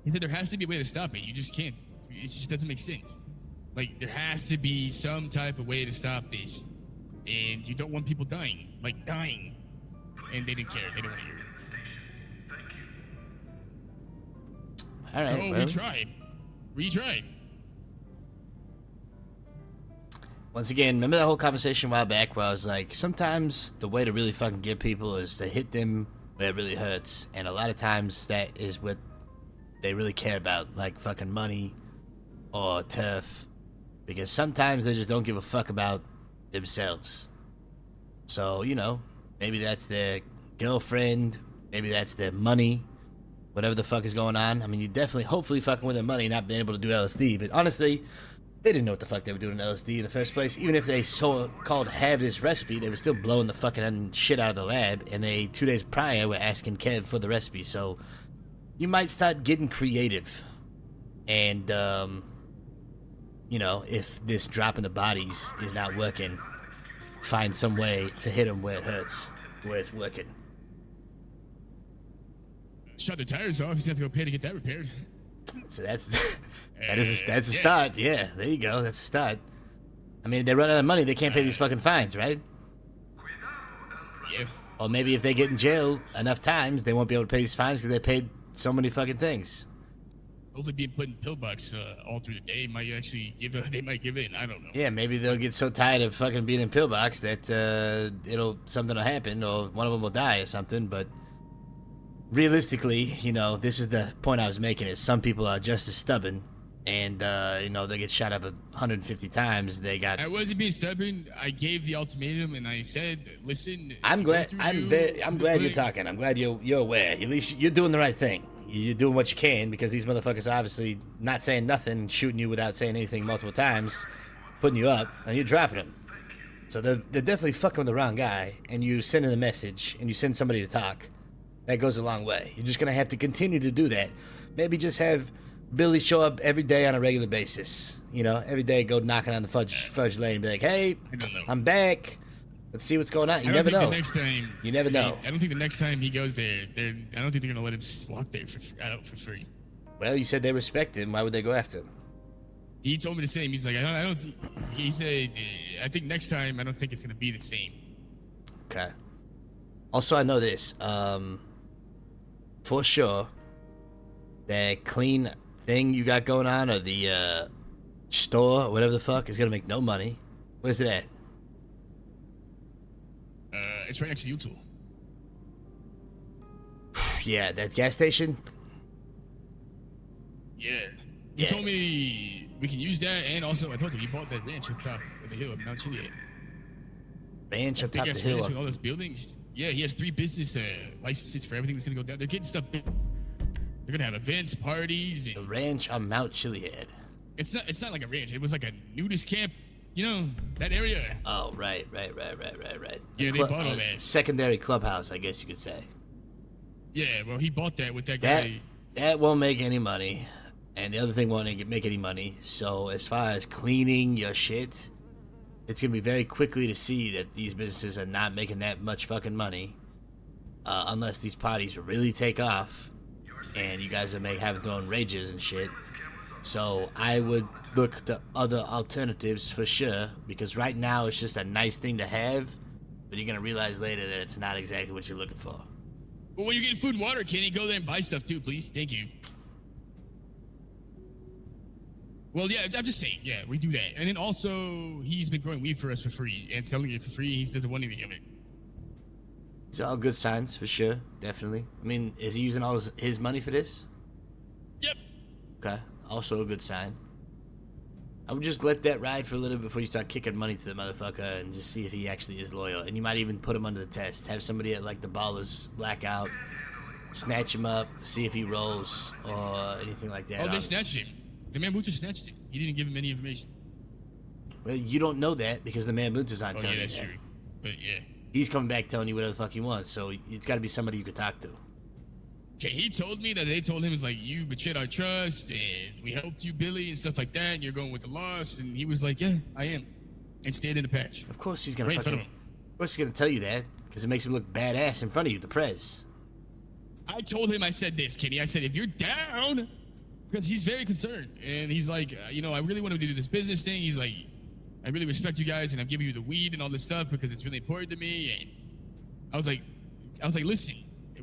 said there has to be a way to stop it. You just can't. It just doesn't make sense. Like, there has to be some type of way to stop this. And you don't want people dying. Like, dying. And they didn't care. They didn't want to hear it. All right. Oh, well. we tried. Once again, remember that whole conversation a while back where I was like, sometimes the way to really fucking get people is to hit them where it really hurts. And a lot of times that is what they really care about, like fucking money or turf. Because sometimes they just don't give a fuck about themselves. So, you know, maybe that's their girlfriend, maybe that's their money, whatever the fuck is going on. I mean, you definitely, hopefully fucking with their money, not being able to do LSD. But honestly, they didn't know what the fuck they were doing in LSD in the first place. Even if they so-called have this recipe, they were still blowing the fucking shit out of the lab. And they, 2 days prior, were asking Kev for the recipe. So you might start getting creative. And, you know, if this drop in the bodies is not working, find some way to hit them where it hurts, where it's working. Shut the tires off. He's gonna have to go pay to get that repaired. So that's a start. Yeah, there you go. That's a start. I mean, they run out of money. They can't pay these fucking fines, right? Yeah. Or maybe if they get in jail enough times, they won't be able to pay these fines because they paid so many fucking things. Hopefully, being put in pillbox all through the day might actually they might give in. I don't know. Yeah, maybe they'll get so tired of fucking being in pillbox that something will happen, or one of them will die or something. But realistically, you know, this is the point I was making: is some people are just as stubborn, and you know, they get shot up 150 times. They got. I wasn't being stubborn. I gave the ultimatum, and I said, "Listen." I'm glad. I'm glad you're talking. I'm glad you're aware. At least you're doing the right thing. You're doing what you can, because these motherfuckers are obviously not saying nothing, shooting you without saying anything multiple times, putting you up, and you're dropping them. So they're definitely fucking with the wrong guy, and you send in a message, and you send somebody to talk. That goes a long way. You're just going to have to continue to do that. Maybe just have Billy show up every day on a regular basis. You know, every day go knocking on the fudge lane and be like, hey, I'm back. Let's see what's going on. You never know. The next time, you never know. I don't think the next time he goes there, I don't think they're gonna let him walk there out for free. Well, you said they respect him. Why would they go after him? He told me the same. He's like, I don't think. He said, I think next time, I don't think it's gonna be the same. Okay. Also, I know this. For sure, that clean thing you got going on, or the store, or whatever the fuck, is gonna make no money. Where's it at? It's right next to U-Tool. Yeah, that gas station? Yeah. He told me we can use that, and also I told him he bought that ranch up top of the hill of Mount Chiliad. Ranch up top of the hill? With all those buildings. Yeah, he has 3 business licenses for everything that's gonna go down. They're getting stuff. They're gonna have events, parties. The ranch on Mount Chiliad. It's not like a ranch. It was like a nudist camp. You know, that area. Oh, right. Yeah, they bought all that. Secondary clubhouse, I guess you could say. Yeah, well, he bought that with that guy. That won't make any money. And the other thing won't make any money. So as far as cleaning your shit, it's going to be very quickly to see that these businesses are not making that much fucking money. Unless these parties really take off. And you guys are having their own rages and shit. So I would look to other alternatives for sure, because right now it's just a nice thing to have, but you're gonna realize later that it's not exactly what you're looking for. Well, when you're getting food and water, can you go there and buy stuff too, please? Thank you. Well, yeah, I'm just saying, yeah, we do that. And then also, he's been growing weed for us for free and selling it for free. He doesn't want anything of it. These are all good signs for sure, definitely. I mean, is he using all his money for this? Yep. Okay, also a good sign. I would just let that ride for a little bit before you start kicking money to the motherfucker and just see if he actually is loyal. And you might even put him under the test. Have somebody at like the Ballers blackout, snatch him up, see if he rolls or anything like that. Oh, they snatched him. The man Booter snatched him. He didn't give him any information. Well, you don't know that because the man Booter's on telling you. Yeah, that's that. true. But yeah. He's coming back telling you whatever the fuck he wants, so it's got to be somebody you can talk to. Okay, he told me that they told him it's like, you betrayed our trust and we helped you, Billy, and stuff like that, and you're going with the loss. And he was like, yeah, I am. And stayed in the patch. Of course he's gonna right in front of him. Of course he's gonna tell you that because it makes him look badass in front of you, the Prez. I told him, I said this, Kenny. I said, if you're down, because he's very concerned, and he's like, I really want to do this business thing. He's like, I really respect you guys, and I'm giving you the weed and all this stuff because it's really important to me. And I was like, listen.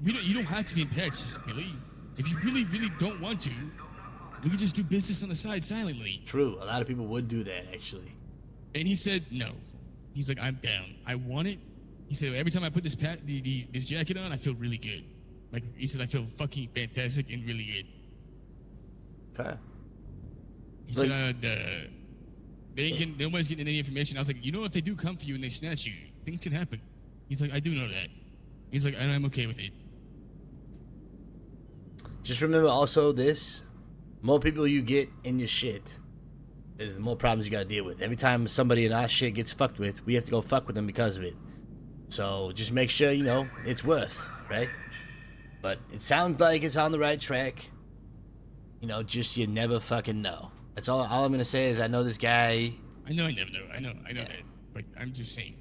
You don't have to be in patches, Billy. If you really, really don't want to, we can just do business on the side silently. True. A lot of people would do that, actually. And he said no. He's like, I'm down. I want it. He said every time I put this this jacket on, I feel really good. Like he said, I feel fucking fantastic and really good. Okay. He said, nobody's getting any information. I was like, if they do come for you and they snatch you, things can happen. He's like, I do know that. He's like, and I'm okay with it. Just remember also this: more people you get in your shit, is the more problems you gotta deal with. Every time somebody in our shit gets fucked with, we have to go fuck with them because of it. So just make sure it's worth, right? But it sounds like it's on the right track. Just you never fucking know. That's all I'm gonna say is I know this guy. I know I never know. I know that. But I'm just saying.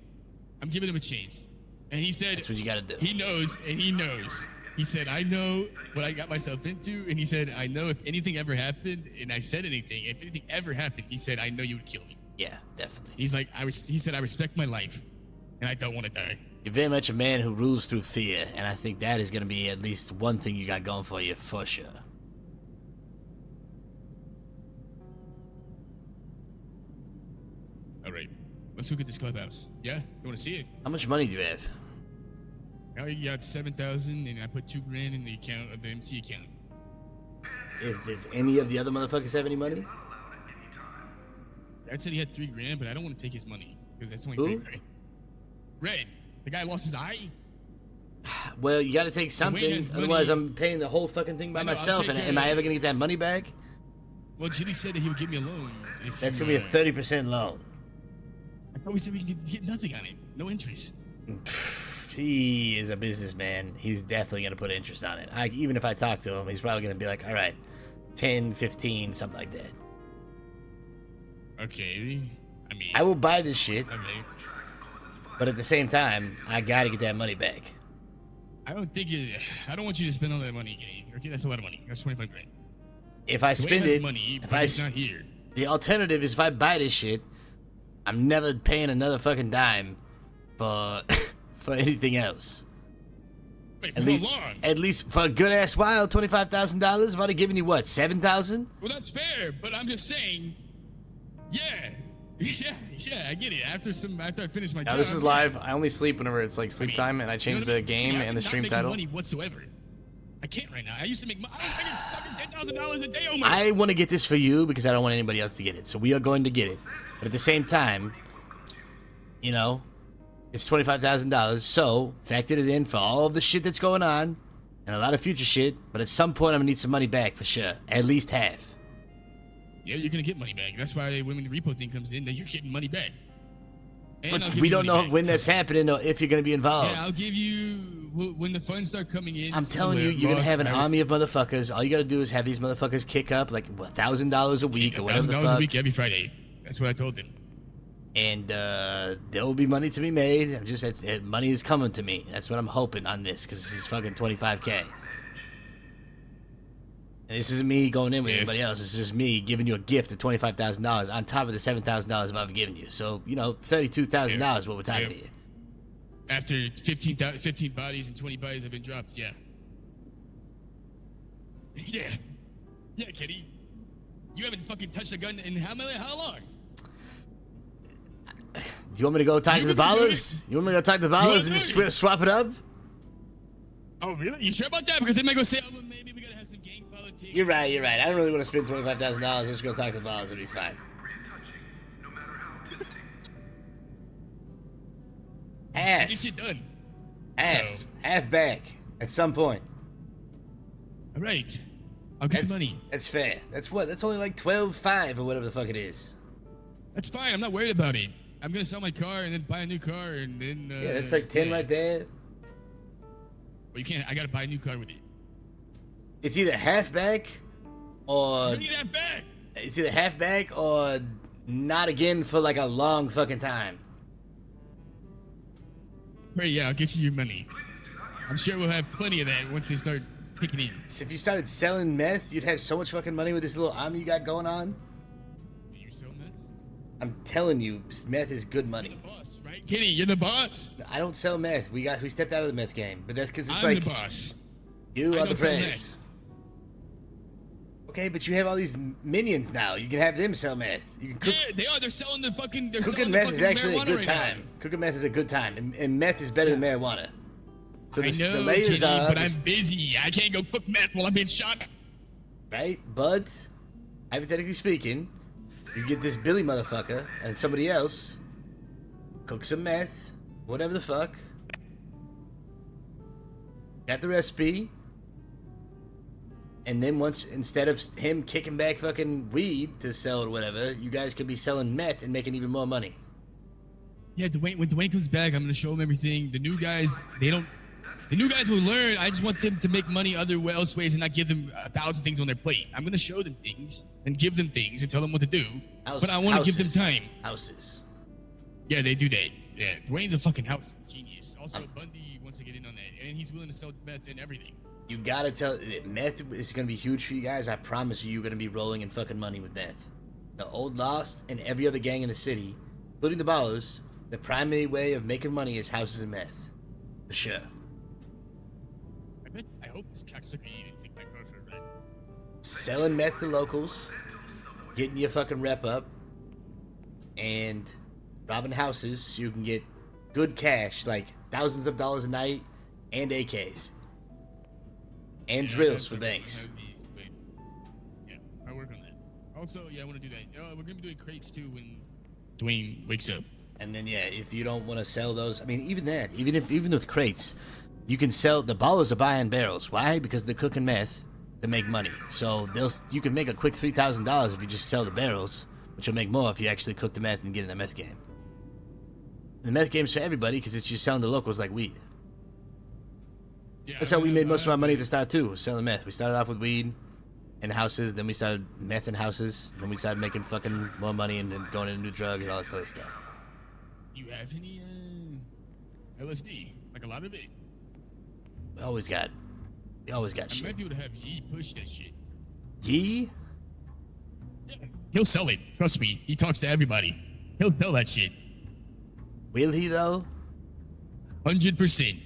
I'm giving him a chance. And he said that's what you gotta do. He knows, and he knows. He said, I know what I got myself into, and he said, I know if anything ever happened, and I said anything, if anything ever happened, he said, I know you would kill me. Yeah, definitely. He's like, he said, I respect my life, and I don't want to die. You're very much a man who rules through fear, and I think that is gonna be at least one thing you got going for you for sure. All right, let's look at this clubhouse. Yeah, you want to see it? How much money do you have? Now you got 7,000, and I put $2,000 in the account of the MC account. Does any of the other motherfuckers have any money? Red said he had $3,000, but I don't want to take his money because that's only Who? $3,000. Red, the guy lost his eye. Well, you got to take something, has money. otherwise I'm paying the whole fucking thing by I know, I'll myself. take And am I ever gonna get that money back? Well, Jimmy said that he would give me a loan. If That's you, gonna be a 30% loan. I thought we said we could get nothing on it, no interest. He is a businessman. He's definitely gonna put interest on it. Even if I talk to him, he's probably gonna be like, all right, 10, 15, something like that. Okay, I mean, I will buy this shit, okay. but at the same time, I gotta get that money back. I don't want you to spend all that money, Kenny. Okay, that's a lot of money. That's $25,000. If I Dwayne spend has it, money, if but I he's not here. The alternative is if I buy this shit, I'm never paying another fucking dime for for anything else. Wait, for how long? At least for a good ass while, $25,000. I've already given you what, 7,000? Well, that's fair, but I'm just saying. Yeah, yeah, I get it. After I finish my Now job. this is live. I only sleep whenever it's like sleep time, and I change the game and the stream title. Money whatsoever. I can't right now. I used to make. I was making fucking $10,000 a day. Oh my! I want to get this for you because I don't want anybody else to get it. So we are going to get it. But at the same time, it's $25,000. So factored it in for all of the shit that's going on and a lot of future shit. But at some point, I'm gonna need some money back for sure. At least half. Yeah, you're gonna get money back. That's why when the repo thing comes in, that you're getting money back. And But we don't know when that's happening or if you're gonna be involved. Yeah, I'll give you when the funds start coming in. I'm telling you, you're gonna have an army of motherfuckers. All you gotta do is have these motherfuckers kick up like $1,000 a week or whatever the $1,000 fuck. a week every Friday. That's what I told him. And there will be money to be made. Money is coming to me. That's what I'm hoping on this because this is fucking $25K. And this isn't me going in with anybody else. This is just me giving you a gift of $25,000 on top of the $7,000 I've given you. So $32,000 is what we're talking here. After 15 bodies and 20 bodies have been dropped, yeah. Yeah, Kitty. You haven't fucking touched a gun in how long? You want me to go talk to the ballers? You want me to go talk to the ballers and just swap it up? Oh, really? You sure about that? Because they might go say, oh, well, maybe we gotta have some gang politics. You're right. I don't really want to spend $25,000. Let's just go talk to the ballers. It'll be fine. Half. Get shit done. Half back at some point. All right. I'll get the money. That's fair. That's only like 12.5 or whatever the fuck it is. That's fine. I'm not worried about it. I'm gonna sell my car and then buy a new car and then. Yeah, that's like 10 right there. Well, you can't. I gotta buy a new car with it. It's either half back or. You need half back. It's either half back or not again for like a long fucking time. Right, yeah, I'll get you your money. I'm sure we'll have plenty of that once they start kicking in. If you started selling meth, you'd have so much fucking money with this little army you got going on. Do you sell meth? I'm telling you, meth is good money. You're the boss, right? Kenny, you're the boss. I don't sell meth. We stepped out of the meth game, but that's because it's I'm like the boss. you I are don't the sell prince. Okay, but you have all these minions now. You can have them sell meth. You can cook. Yeah, they are. They're selling the fucking. They're Cooking selling the meth fucking is actually a marijuana good right time. now. Cooking meth is a good time, and meth is better than marijuana. So I know, the layers Kenny, are, but I'm busy. I can't go cook meth while I'm being shot. right? But hypothetically speaking, you get this Billy motherfucker and somebody else cook some meth, whatever the fuck. Got the recipe. And then once, instead of him kicking back fucking weed to sell or whatever, you guys could be selling meth and making even more money. Yeah, Dwayne. When Dwayne comes back, I'm gonna show him everything. The new guys, they don't. The new guys will learn. I just want them to make money other else ways and not give them 1,000 things on their plate. I'm gonna show them things and give them things and tell them what to do. But I want to give them time. Houses. Yeah, they do that. Yeah, Dwayne's a fucking house genius. Also, Bundy wants to get in on that, and he's willing to sell meth and everything. You gotta tell, meth is gonna be huge for you guys. I promise you, you're gonna be rolling in fucking money with meth. The Old Lost and every other gang in the city, including the Ballers, the primary way of making money is houses and meth. For sure. I hope this cocksucker didn't take my car for a ride. Selling meth to locals, getting your fucking rep up, and robbing houses so you can get good cash, like thousands of dollars a night, and AKs. And drills for banks. Yeah, I work on that. Also, yeah, I want to do that. We're gonna be doing crates too when Dwayne wakes up. And then yeah, if you don't want to sell those, I mean, even that, even with crates, you can sell. The Ballers are buying barrels. Why? Because they're cooking meth to make money. So you can make a quick $3,000 if you just sell the barrels, but you'll make more if you actually cook the meth and get in the meth game. And the meth game's for everybody because it's just selling to locals like weed. Yeah, That's how we made most of our money at the start too, was selling meth. We started off with weed and houses, then we started meth in houses, then we started making fucking more money and then going into new drugs and all this other stuff. You have any LSD? Like a lot of it? We always got I shit. might be able to have Yee push that shit. Yee? Yeah. He'll sell it. Trust me. He talks to everybody. He'll sell that shit. Will he though? 100%.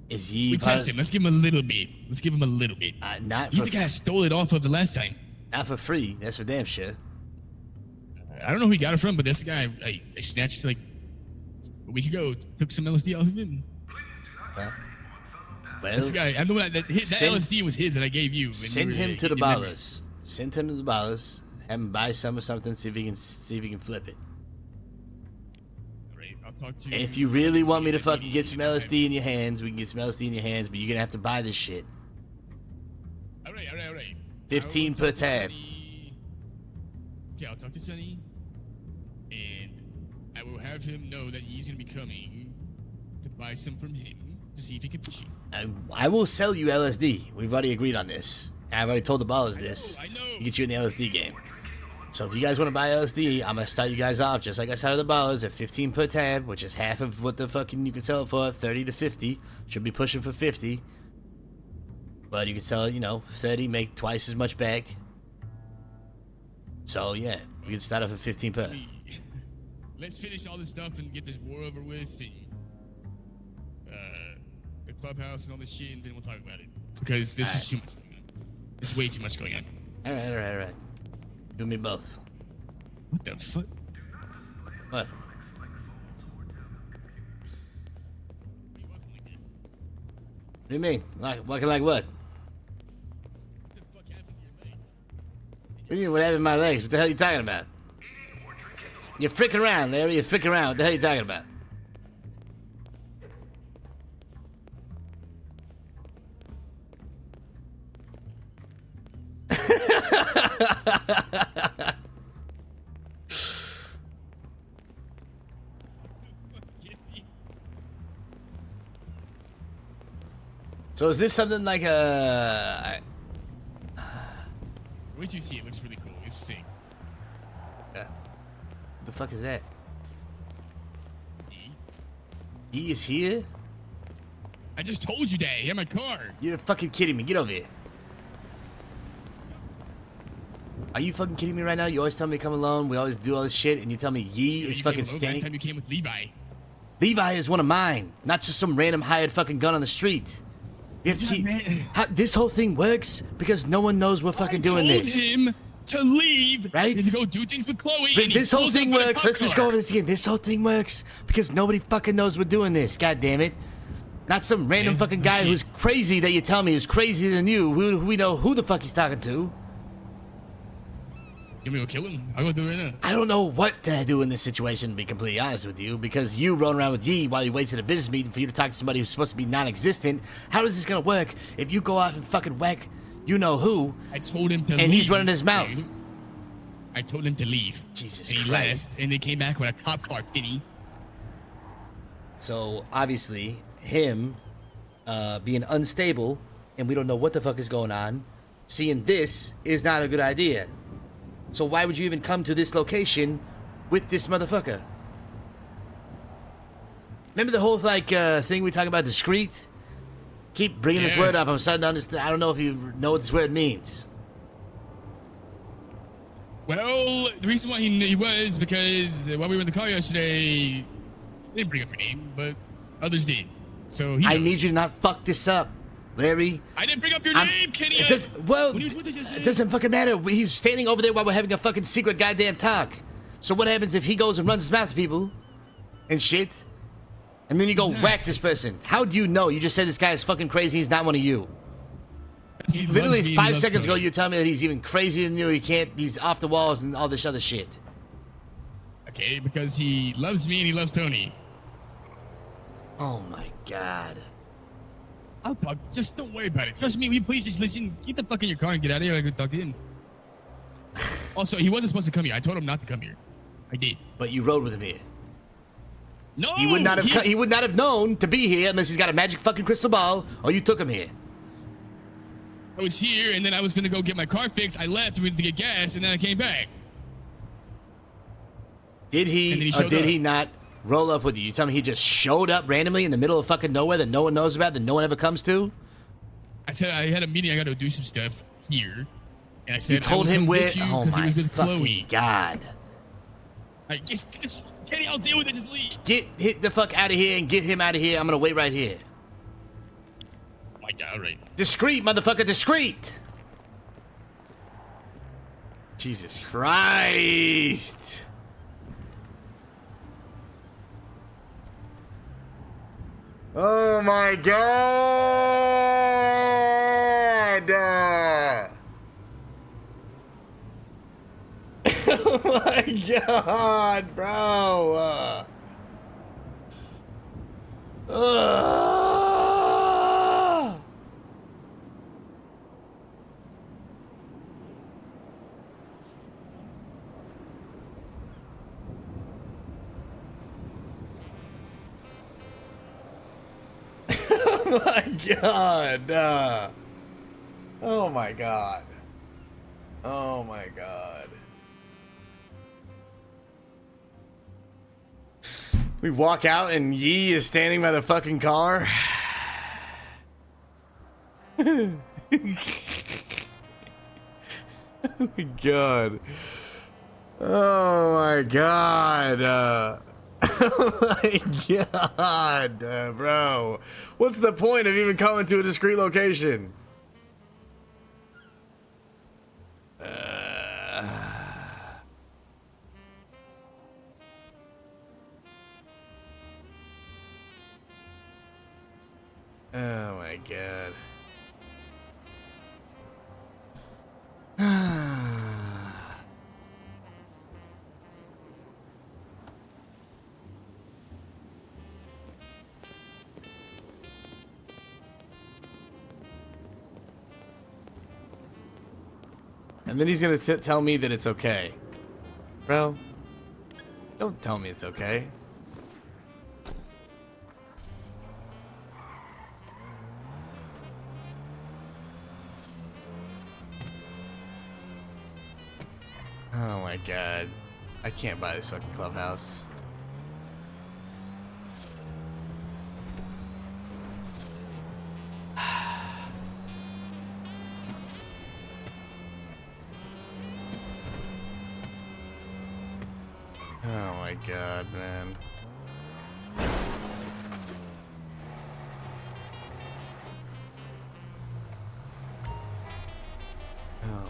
Is Yee? We test him. Let's give him a little bit. Let's give him a little bit. Not He's for the guy I stole it off of the last time. Not for free. That's for damn sure. I don't know who he got it from, but that's the guy I snatched like a week ago. Took some LSD off of him. Well, That's the guy. I know that LSD was his that I gave you. Send him to the Ballers. Send him to the Ballers. Have him buy some or something. See if he can flip it. Right, I'll talk to you. If you really want me to fucking get some LSD in your hands, we can get some LSD in your hands, but you're gonna have to buy this shit. All right. 15 per tab. Okay, I'll talk to Sonny, and I will have him know that he's gonna be coming to buy some from him to see if he can push it. I will sell you LSD. We've already agreed on this. I've already told the Ballers this. I know. To get you in the LSD game. So if you guys want to buy LSD, I'm gonna start you guys off just like I started the Ballers at 15 per tab, which is half of what the fucking you can sell it for, 30 to 50. Should be pushing for 50. But you can sell it, 30, make twice as much back. So yeah, we can start off at 15 per. Let's finish all this stuff and get this war over with, and the clubhouse and all this shit, and then we'll talk about it. Because this is too much going on. There's way too much going on. All right. Do me both. What the fuck? What? What do you mean? Like what? What do you mean, what happened to my legs? What the hell are you talking about? You're freaking around, Larry. You're freaking around. What the hell are you talking about? So is this something like a... Wait till you see it. It looks really cool. It's sick. What the fuck is that? He is here? I just told you that. He had my car. You're fucking kidding me. Get over here. Are you fucking kidding me right now? You always tell me to come alone. We always do all this shit, and you tell me Yee is fucking standing. Last time you came with Levi. Levi is one of mine, not just some random hired fucking gun on the street. This whole thing works because no one knows we're fucking doing this. I told him to leave, right? And to go do things with Chloe. But And this he whole pulls thing up in a works. cop Let's just car. go over this again. This whole thing works because nobody fucking knows we're doing this. God damn it. Not some random fucking guy who's crazy that you tell me is crazier than you. Who we know who the fuck he's talking to. You want me to go kill him? I'll go do it right now. I don't know what to do in this situation, to be completely honest with you, because you run around with Yee while you wait at a business meeting for you to talk to somebody who's supposed to be non-existent. How is this gonna work if you go off and fucking whack you know who? I told him to leave. And he's running his mouth. dude. I told him to leave. Jesus and he Christ. left, and they came back with a cop car, Penny. So, obviously, him being unstable, and we don't know what the fuck is going on, seeing this is not a good idea. So why would you even come to this location with this motherfucker? Remember the whole, like, thing we talk about, discreet? Keep bringing this word up. I'm starting to understand. I don't know if you know what this word means. Well, the reason why he was because while we were in the car yesterday, he didn't bring up your name, but others did. So he I knows. need you to not fuck this up, Larry. I didn't bring up your name, Kenny. It doesn't fucking matter. He's standing over there while we're having a fucking secret goddamn talk. So what happens if he goes and runs his mouth to people and shit, and then you go whack this person? How do you know? You just said this guy is fucking crazy. He's not one of you. He Literally loves me, 5 he loves seconds ago, Tony. you tell me that he's even crazier than you. He can't. He's off the walls and all this other shit. Okay, because he loves me and he loves Tony. Oh my god. I'll talk. Just don't worry about it. Trust me. Will you please just listen? Get the fuck in your car and get out of here. I could talk to him. Also, he wasn't supposed to come here. I told him not to come here. I did. But you rode with him here. No, He would not have. He would not have known to be here unless he's got a magic fucking crystal ball, or you took him here. I was here, and then I was gonna go get my car fixed. I left to get gas, and then I came back. Did And then he, he or showed did up. he not roll up with you? You tell me he just showed up randomly in the middle of fucking nowhere that no one knows about, that no one ever comes to? I said I had a meeting. I got to do some stuff here, and I said You told I will him come where? get you Oh because he my was with fucking Chloe. god! Just Kenny, I'll deal with it. Just leave. Get the fuck out of here and get him out of here. I'm gonna wait right here. Oh my god! All right. Discreet, motherfucker, discreet. Jesus Christ! Oh my god! Oh my god, bro! Oh my god! Oh my god! Oh my god! We walk out and Yee is standing by the fucking car. Oh my god! Oh my god! Oh my god, bro. What's the point of even coming to a discreet location? Oh my god. And then he's gonna tell me that it's okay. Bro, don't tell me it's okay. Oh my god. I can't buy this fucking clubhouse. Oh my god, man.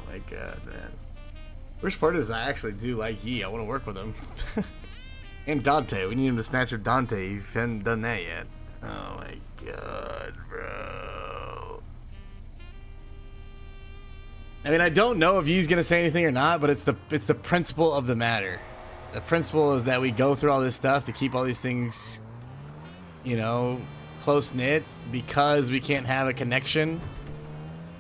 my god, man. Worst part is I actually do like Yi. I want to work with him. And Dante. We need him to snatch up Dante. He hasn't done that yet. Oh my god, bro. I mean, I don't know if Yi's gonna say anything or not, but it's the principle of the matter. The principle is that we go through all this stuff to keep all these things, you know, close knit, because we can't have a connection.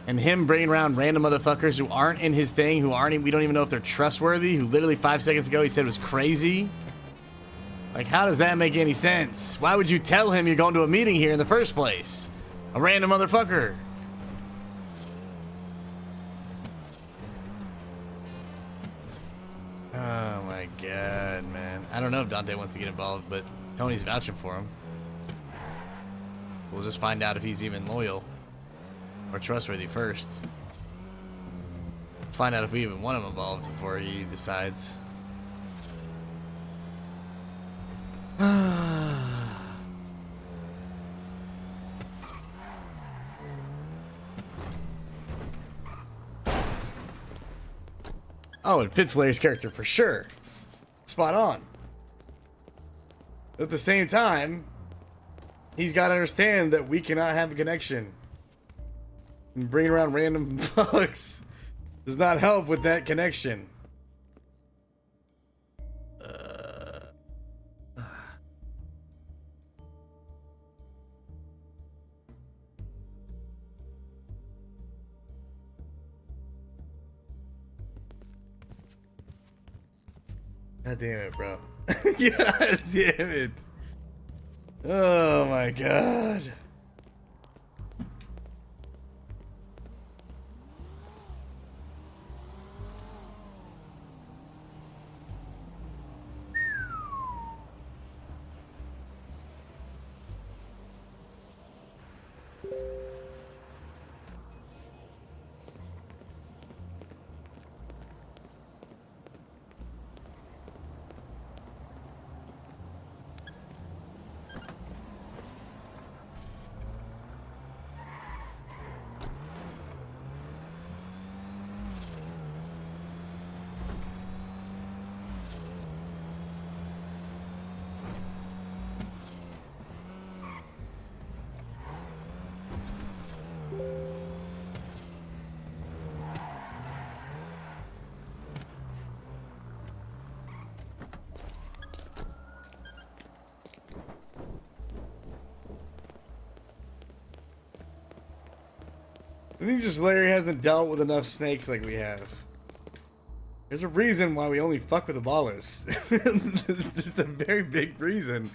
And him bringing around random motherfuckers who aren't in his thing, who aren't, we don't even know if they're trustworthy, who literally 5 seconds ago he said was crazy. Like, how does that make any sense? Why would you tell him you're going to a meeting here in the first place? A random motherfucker. Oh my god, man. I don't know if Dante wants to get involved, but Tony's vouching for him. We'll just find out if he's even loyal or trustworthy first. Let's find out if we even want him involved before he decides. Oh, it fits Larry's character for sure. Spot on. But at the same time, he's got to understand that we cannot have a connection. And bringing around random bugs does not help with that connection. God damn it, bro. God damn it. Oh my god. I think just Larry hasn't dealt with enough snakes like we have. There's a reason why we only fuck with the ballers. It's just a very big reason.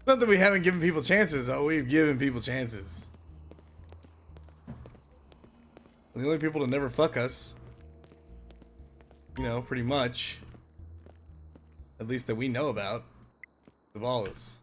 Not that we haven't given people chances. Oh, we've given people chances. The only people to never fuck us, you know, pretty much, at least that we know about, the ballers.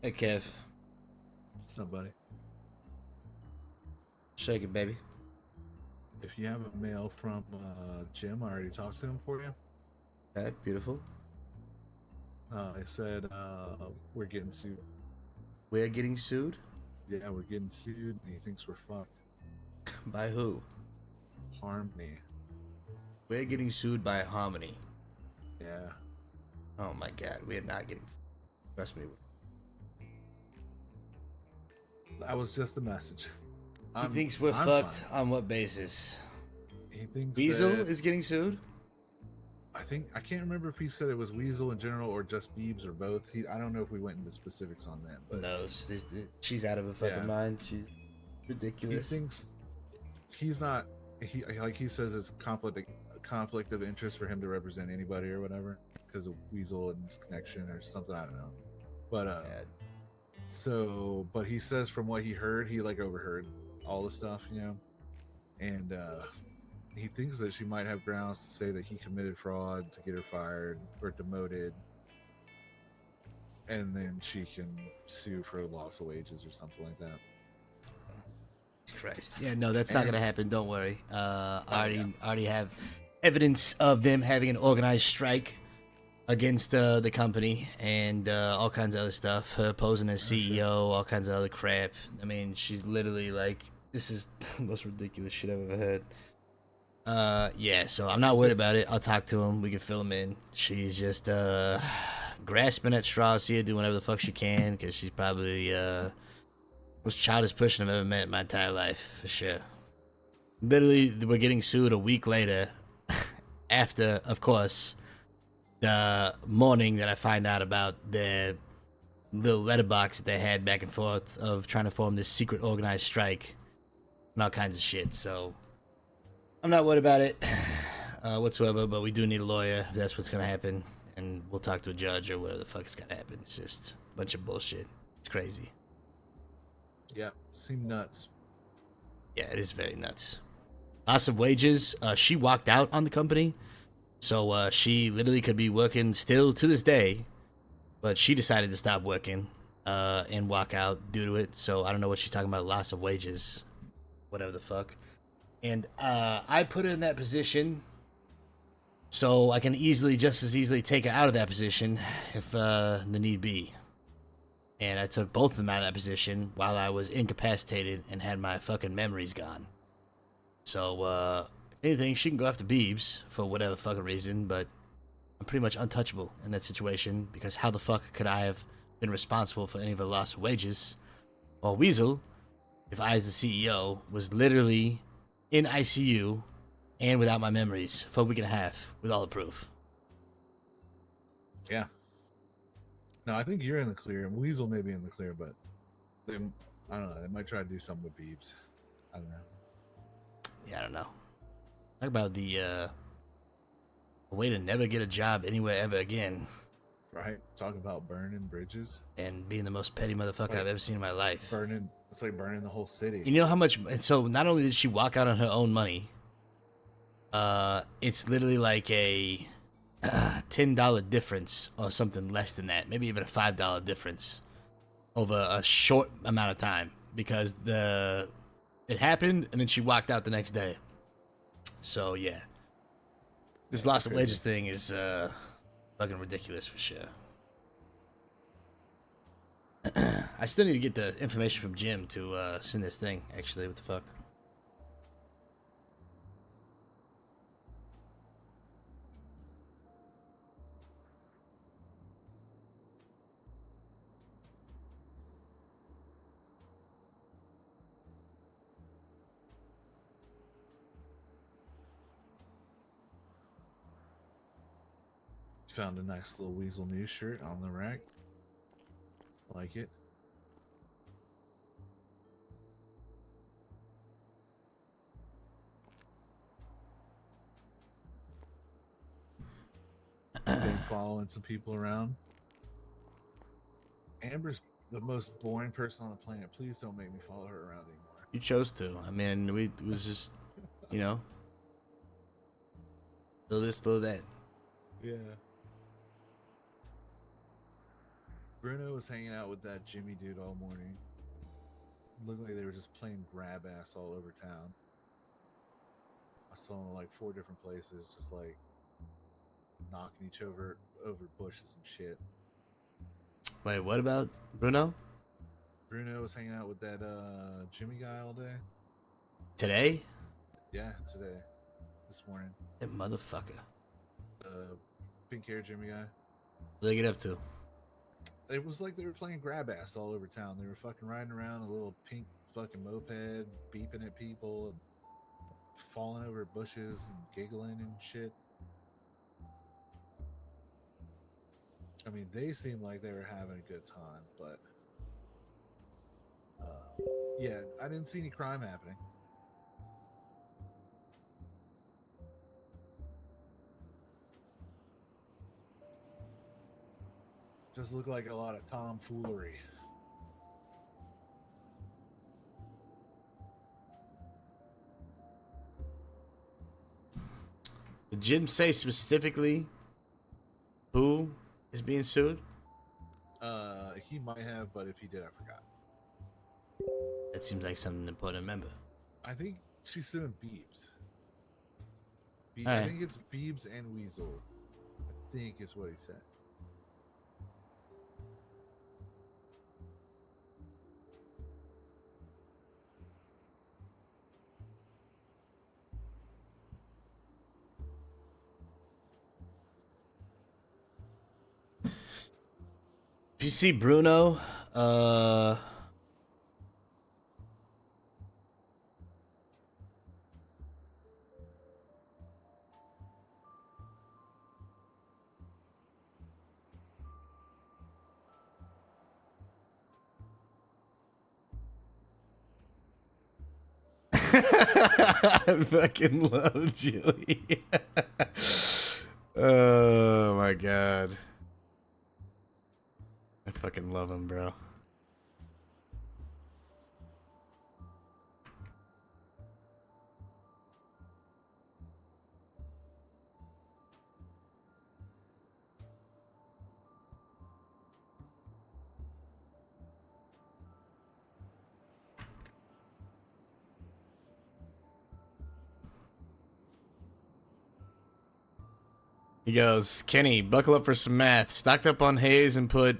Hey, Kev. What's up, buddy? Shake it, baby. If you have a mail from Jim, I already talked to him for you. Okay, beautiful. I said we're getting sued. We're getting sued? Yeah, we're getting sued, and he thinks we're fucked. By who? Harmony. We're getting sued by Harmony. Yeah. Oh my god, we are not getting. Trust me. That was just the message. He thinks we're I'm fucked fine. on what basis? He thinks Weasel that- is getting sued? I can't remember if he said it was Weasel in general or just Beebs or both. I don't know if we went into specifics on that. Who But knows? She's out of her fucking mind. She's ridiculous. He thinks he's not. He says it's conflict of interest for him to represent anybody or whatever because of Weasel and his connection or something. I don't know. But but he says from what he heard, he like overheard all the stuff, and he thinks that she might have grounds to say that he committed fraud to get her fired or demoted, and then she can sue for loss of wages or something like that. Christ. Yeah, no, that's not gonna happen. Don't worry. I already have evidence of them having an organized strike against the company and all kinds of other stuff. Her posing as CEO, all kinds of other crap. I mean, she's literally like, this is the most ridiculous shit I've ever heard. Yeah, so I'm not worried about it. I'll talk to him. We can fill him in. She's just grasping at straws here, doing whatever the fuck she can, because she's probably most childish person I've ever met in my entire life, for sure. Literally, we're getting sued a week later, after, of course, the morning that I find out about the little letterbox that they had back and forth of trying to form this secret organized strike and all kinds of shit. So I'm not worried about it whatsoever, but we do need a lawyer if that's what's going to happen. And we'll talk to a judge or whatever the fuck is going to happen. It's just a bunch of bullshit. It's crazy. Yeah, seem nuts. Yeah, it is very nuts. Loss of wages. She walked out on the company. So she literally could be working still to this day. But she decided to stop working and walk out due to it. So I don't know what she's talking about. Loss of wages. Whatever the fuck. And I put her in that position so I can just as easily take her out of that position if the need be. And I took both of them out of that position while I was incapacitated and had my fucking memories gone. So, if anything, she can go after Beebs for whatever fucking reason, but I'm pretty much untouchable in that situation because how the fuck could I have been responsible for any of her lost wages? Or Weasel, if I, as the CEO, was literally in ICU and without my memories for a week and a half with all the proof. Yeah. No, I think you're in the clear. Weasel may be in the clear, but I don't know. They might try to do something with Beebs. I don't know. Yeah, I don't know. Talk about the a way to never get a job anywhere ever again. Right? Talk about burning bridges. And being the most petty motherfucker I've ever seen in my life. It's like burning the whole city. You know how much... So not only did she walk out on her own money, it's literally like a $10 difference or something less than that. Maybe even a $5 difference over a short amount of time. Because it happened and then she walked out the next day. So, yeah. This loss of wages thing is fucking ridiculous for sure. I still need to get the information from Jim to send this thing, actually. What the fuck? Found a nice little Weasel News shirt on the rack. Like it. Been following some people around. Amber's the most boring person on the planet. Please don't make me follow her around anymore. You chose to. I mean, it was just, you know, little this, little that. Yeah. Bruno was hanging out with that Jimmy dude all morning. Looked like they were just playing grab ass all over town. I saw them like 4 different places, just like knocking each over bushes and shit. Wait, what about Bruno? Bruno was hanging out with that Jimmy guy all day. Today? Yeah, today. This morning. That motherfucker. Pink hair Jimmy guy. What did they get up to? it was like they were playing grab ass all over town. They were fucking riding around a little pink fucking moped, beeping at people, and falling over bushes and giggling and shit. I mean, they seemed like they were having a good time, but yeah, I didn't see any crime happening. Just looked like a lot of tomfoolery. Did Jim say specifically who is being sued? He might have, but if he did, I forgot. That seems like something to put in member. I think she's suing Beebs. All I right. think it's Beebs and Weasel. I think is what he said. If you see Bruno, I fucking love Julie. Oh my god. I fucking love him, bro. He goes, Kenny, buckle up for some math. Stocked up on Hayes and put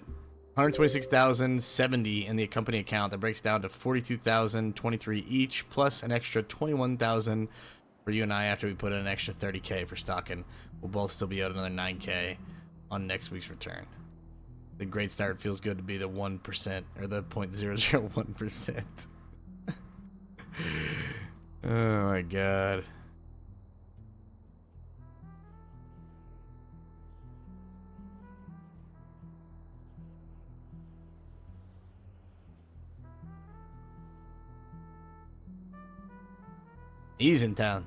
126,070 in the company account. That breaks down to 42,023 each, plus an extra 21,000 for you and I after we put in an extra 30K for stocking. We'll both still be out another 9K on next week's return. The great start feels good to be the 1% or the 0.001%. Oh my god. He's in town.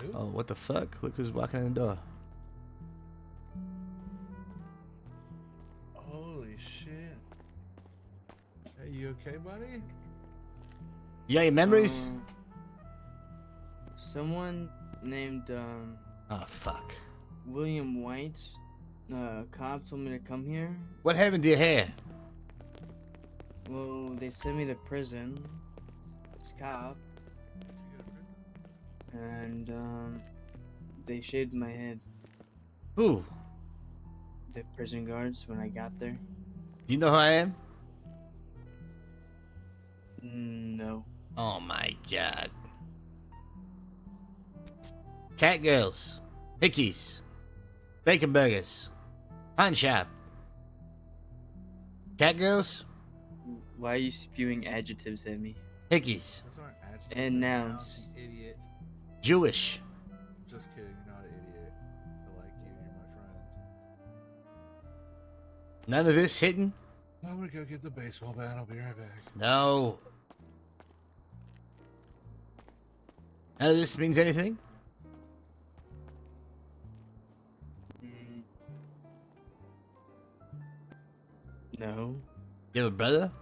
Who? Oh, what the fuck? Look who's walking in the door. Holy shit. Hey, you okay, buddy? You got your memories? Someone named Oh, fuck. William White, cop, told me to come here. What happened to your hair? Well, they sent me to prison. This cop. And they shaved my head. Who? The prison guards when I got there. Do you know who I am? No. Oh my god. Cat girls. Hickeys. Bacon burgers. Pawn shop. Cat girls. Why are you spewing adjectives at me? Hickeys. Those aren't adjectives, And they're nouns. you idiot. Jewish. Just kidding, you're not an idiot. I like you, you're my friend. None of this hitting? I'm gonna go get the baseball bat, I'll be right back. No. None of this means anything? No. You have a brother?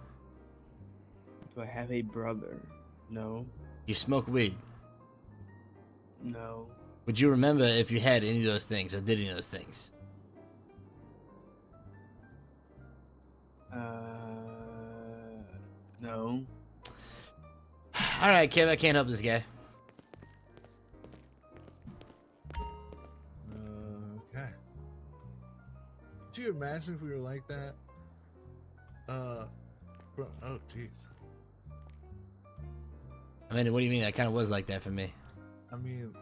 Do I have a brother? No. You smoke weed? No. Would you remember if you had any of those things or did any of those things? No. Alright, Kev, I can't help this guy. Okay. Could you imagine if we were like that? Oh, jeez. I mean, what do you mean? That kind of was like that for me. I mean,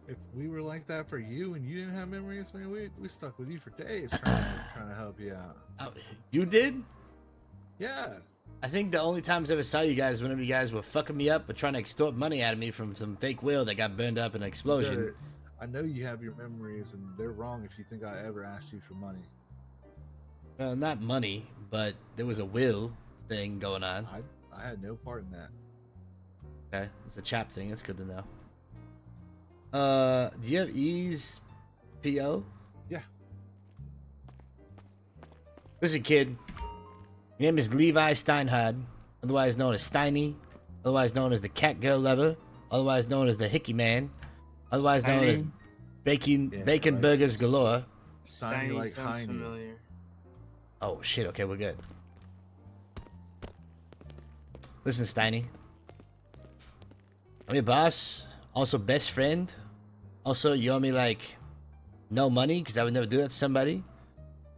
if we were like that for you and you didn't have memories, man, we stuck with you for days trying to help you out. You did? Yeah. I think the only times I ever saw you guys whenever you guys were fucking me up or trying to extort money out of me from some fake wheel that got burned up in an explosion. I know you have your memories, and they're wrong if you think I ever asked you for money. Well, not money, but there was a will thing going on. I had no part in that. Okay, it's a chap thing. That's good to know. Do you have E's PO? Yeah. Listen, kid. Your name is Levi Steinhard, otherwise known as Steiny, otherwise known as the Cat Girl Lover, otherwise known as the Hickey Man, otherwise known as Bacon like Burgers Galore. Steiny like sounds Heine. familiar. Oh shit, okay, we're good. Listen, Steiny. I'm your boss, also best friend. Also, you owe me like no money because I would never do that to somebody.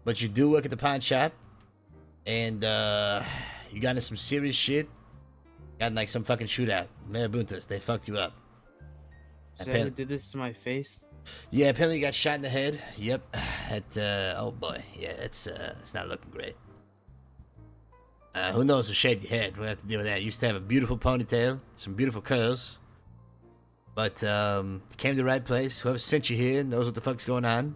But you do work at the pawn shop. And you got into some serious shit. Got in like some fucking shootout. Marabuntas, they fucked you up. Is that who did this to my face? Yeah, apparently you got shot in the head. Yep. Oh boy. Yeah, it's not looking great. Who knows who shaved your head? We'll have to deal with that. You used to have a beautiful ponytail, some beautiful curls. But you came to the right place. Whoever sent you here knows what the fuck's going on.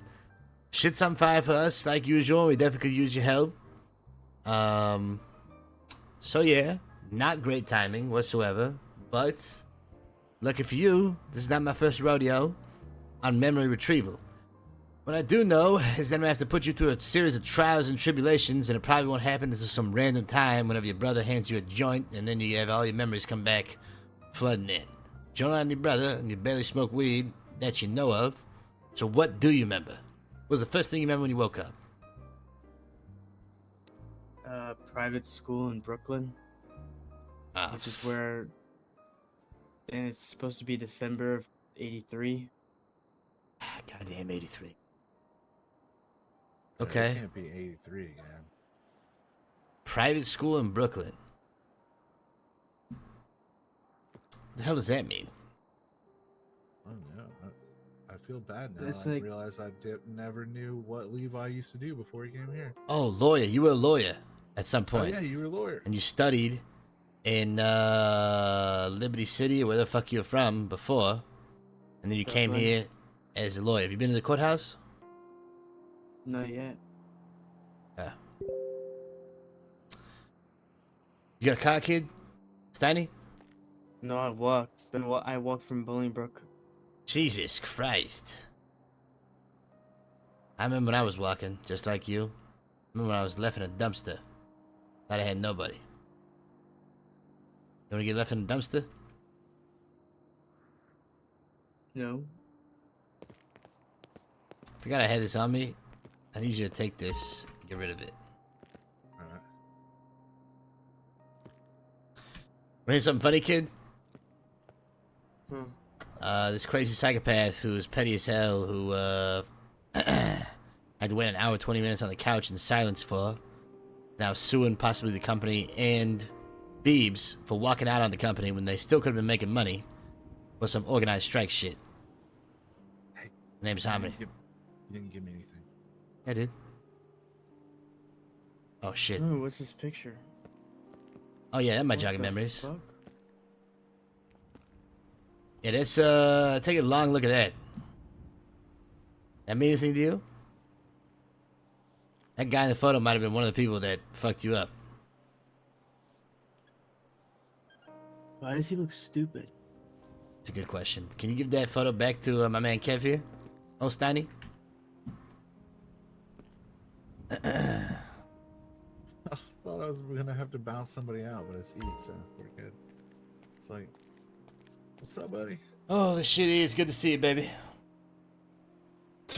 Shit's on fire for us, like usual. We definitely could use your help. So yeah, not great timing whatsoever, but lucky for you, this is not my first rodeo on memory retrieval. What I do know is that I'm gonna have to put you through a series of trials and tribulations, and it probably won't happen until some random time whenever your brother hands you a joint, and then you have all your memories come back flooding in. You don't have any brother, and you barely smoke weed that you know of, so what do you remember? What was the first thing you remember when you woke up? Private school in Brooklyn, which is where, and it's supposed to be December of '83. Goddamn 83. It Okay. can't be 83 again. Private school in Brooklyn. What the hell does that mean? I don't know. I feel bad now. It's I like- realized I never knew what Levi used to do before he came here. Oh, lawyer. You were a lawyer at some Oh, point. yeah, you were a lawyer. And you studied in Liberty City or where the fuck you were from before. And then you came Brooklyn. here as a lawyer. Have you been to the courthouse? Not yet. Yeah. You got a car, kid? Steiny? No, I walked. Then I walked from Bolingbrook. Jesus Christ. I remember when I was walking, just like you. I remember when I was left in a dumpster. Thought I had nobody. You wanna get left in a dumpster? No. Forgot I had this on me. I need you to take this and get rid of it. Alright. Wanna hear something funny, kid? Hmm. This crazy psychopath who's petty as hell, who had to wait an hour, 20 minutes on the couch in silence for, now suing possibly the company and Beebs for walking out on the company when they still could have been making money for some organized strike shit. Hey, name's Harmony. You didn't give me anything. I did. Oh shit. Oh, what's this picture? Oh yeah, that might What jog the memories. fuck? Yeah, let's take a long look at that. That mean anything to you? That guy in the photo might have been one of the people that fucked you up. Why does he look stupid? It's a good question. Can you give that photo back to my man Kev here? Oh, Steiny? I thought I was gonna have to bounce somebody out, but it's E, so we're good. It's like, what's up, buddy? Oh, this shit is good to see you, baby.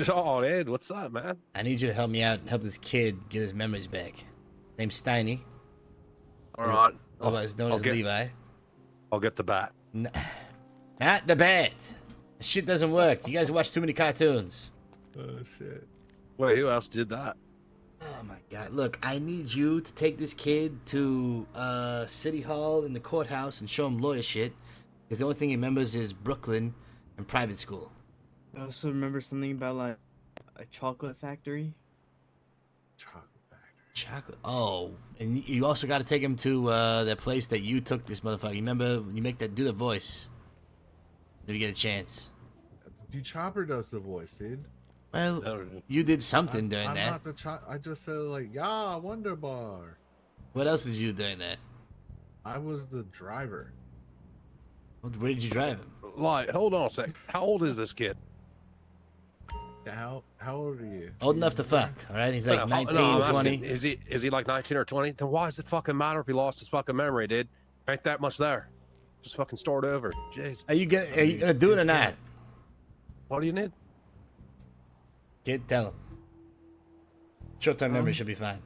Oh, Ed, what's up, man? I need you to help me out and help this kid get his memories back. Name's Steiny. All right. Otherwise known I'll as get- Levi. I'll get the bat. Not the bat. This shit doesn't work. You guys watch too many cartoons. Oh, shit. Wait, who else did that? Oh my god. Look, I need you to take this kid to City Hall and the courthouse and show him lawyer shit. Because the only thing he remembers is Brooklyn and private school. I also remember something about like a chocolate factory. Chocolate. Oh, and you also got to take him to that place that you took this motherfucker. You remember when you make that do the voice? If you get a chance. You Chopper does the voice, dude. Well, you did something during I'm that. not the I just said like, yeah, Wonder Bar. What else did you do during that? I was the driver. Where did you drive him? Like, hold on a sec. How old is this kid? How old are you? Old enough to fuck, all right? He's like No, 19, I'm 20. asking, is he like 19 or 20? Then why does it fucking matter if he lost his fucking memory, dude? Ain't that much there. Just fucking start over. Jesus. Are you gonna do it or not? What do you need? Kid, tell him. Short-term memory should be fine.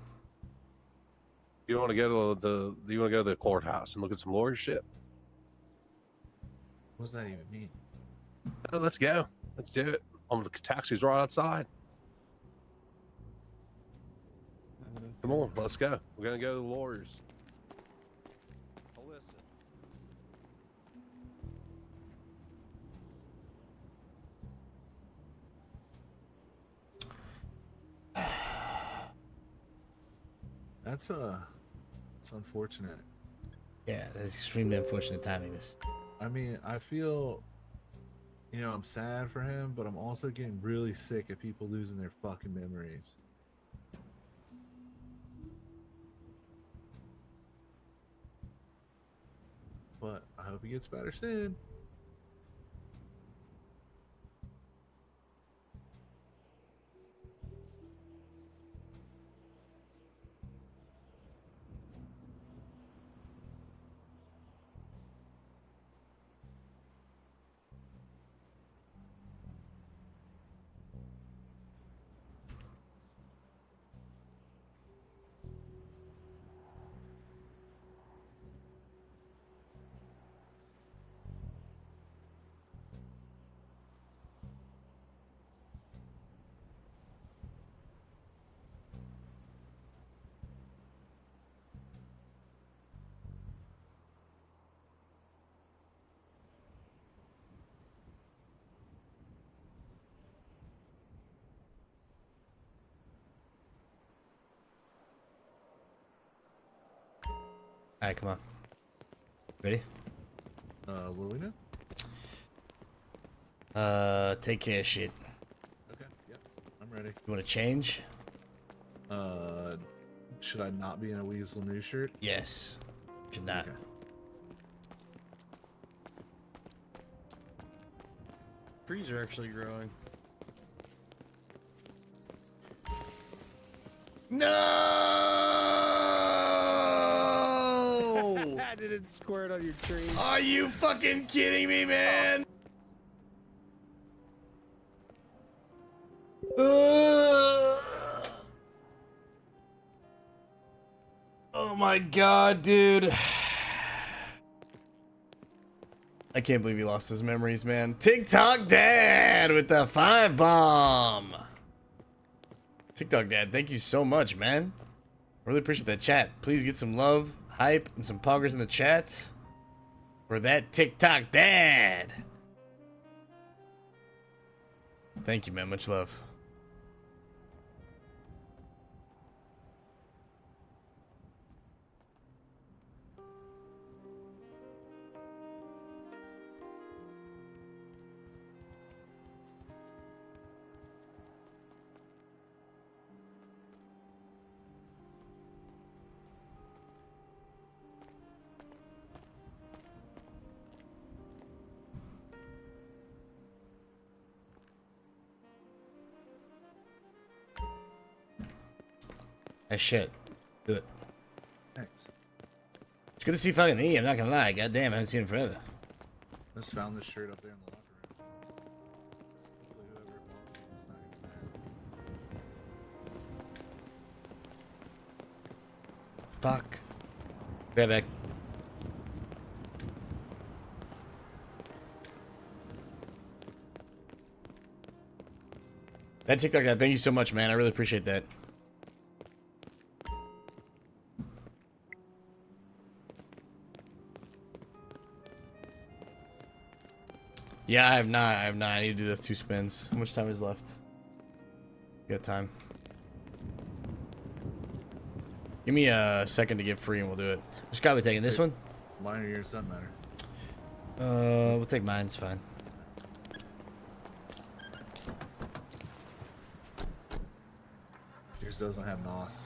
You want to go to the courthouse and look at some lawyer shit? What does that even mean? Let's go. Let's do it. The taxi's right outside. Come on, let's go. We're gonna go to the lawyers. Listen. It's unfortunate. Yeah, that's extremely unfortunate timing. I mean, I feel, I'm sad for him, but I'm also getting really sick of people losing their fucking memories. But I hope he gets better soon. All right, come on. Ready? What do we know? Take care of shit. Okay, yep, I'm ready. You want to change? Should I not be in a Weasel News shirt? Yes. Should not. Okay. Trees are actually growing. No! I didn't squirt on your tree. Are you fucking kidding me, man? Oh my god, dude. I can't believe he lost his memories, man. TikTok Dad with the 5 bomb. TikTok Dad, thank you so much, man. Really appreciate that chat. Please get some love, hype, and some poggers in the chat for that TikTok Dad. Thank you, man. Much love. That shit. Do it. Thanks. It's good to see fucking E, I'm not gonna lie. God damn, I haven't seen him forever. Just found this shirt up there in the locker room. Hopefully whoever it was not even there. Fuck. Be right back. That TikTok guy, thank you so much, man. I really appreciate that. Yeah, I have not. I need to do those 2 spins. How much time is left? You got time. Give me a second to get free and we'll do it. Which guy we taking? This one? Mine or yours, doesn't matter. We'll take mine. It's fine. Yours doesn't have NOS.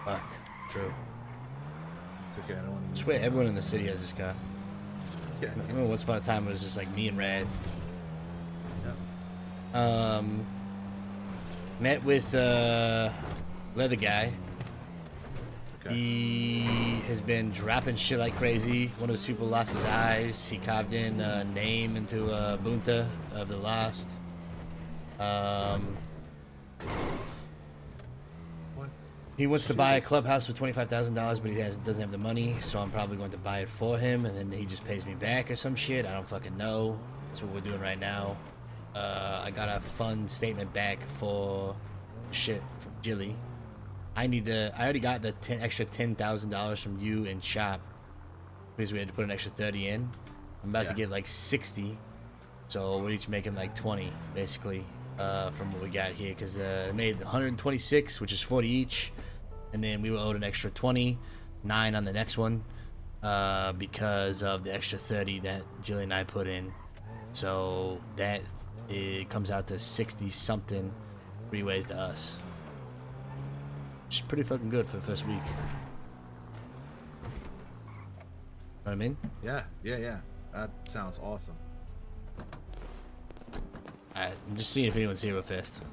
Fuck. True. It's okay. I don't want I to. swear everyone in the city has this car. Yeah. I remember once upon a time it was just like me and Rad. Met with leather guy. Okay. He has been dropping shit like crazy. One of his people lost his eyes. He carved in a name into a bunta of the lost. He wants to buy a clubhouse for $25,000, but he doesn't have the money, so I'm probably going to buy it for him, and then he just pays me back or some shit. I don't fucking know. That's what we're doing right now. I got a fun statement back for shit from Jilly. I already got the extra $10,000 from you and Shop because we had to put an extra 30 in. I'm about to get like 60, so we're each making like 20 basically from what we got here because I made 126, which is 40 each, and then we were owed an extra 29 on the next one because of the extra 30 that Jilly and I put in. So that it comes out to 60 something 3 ways to us. Which is pretty fucking good for the first week. Know what I mean? Yeah. That sounds awesome. Alright, I'm just seeing if anyone's here real fast.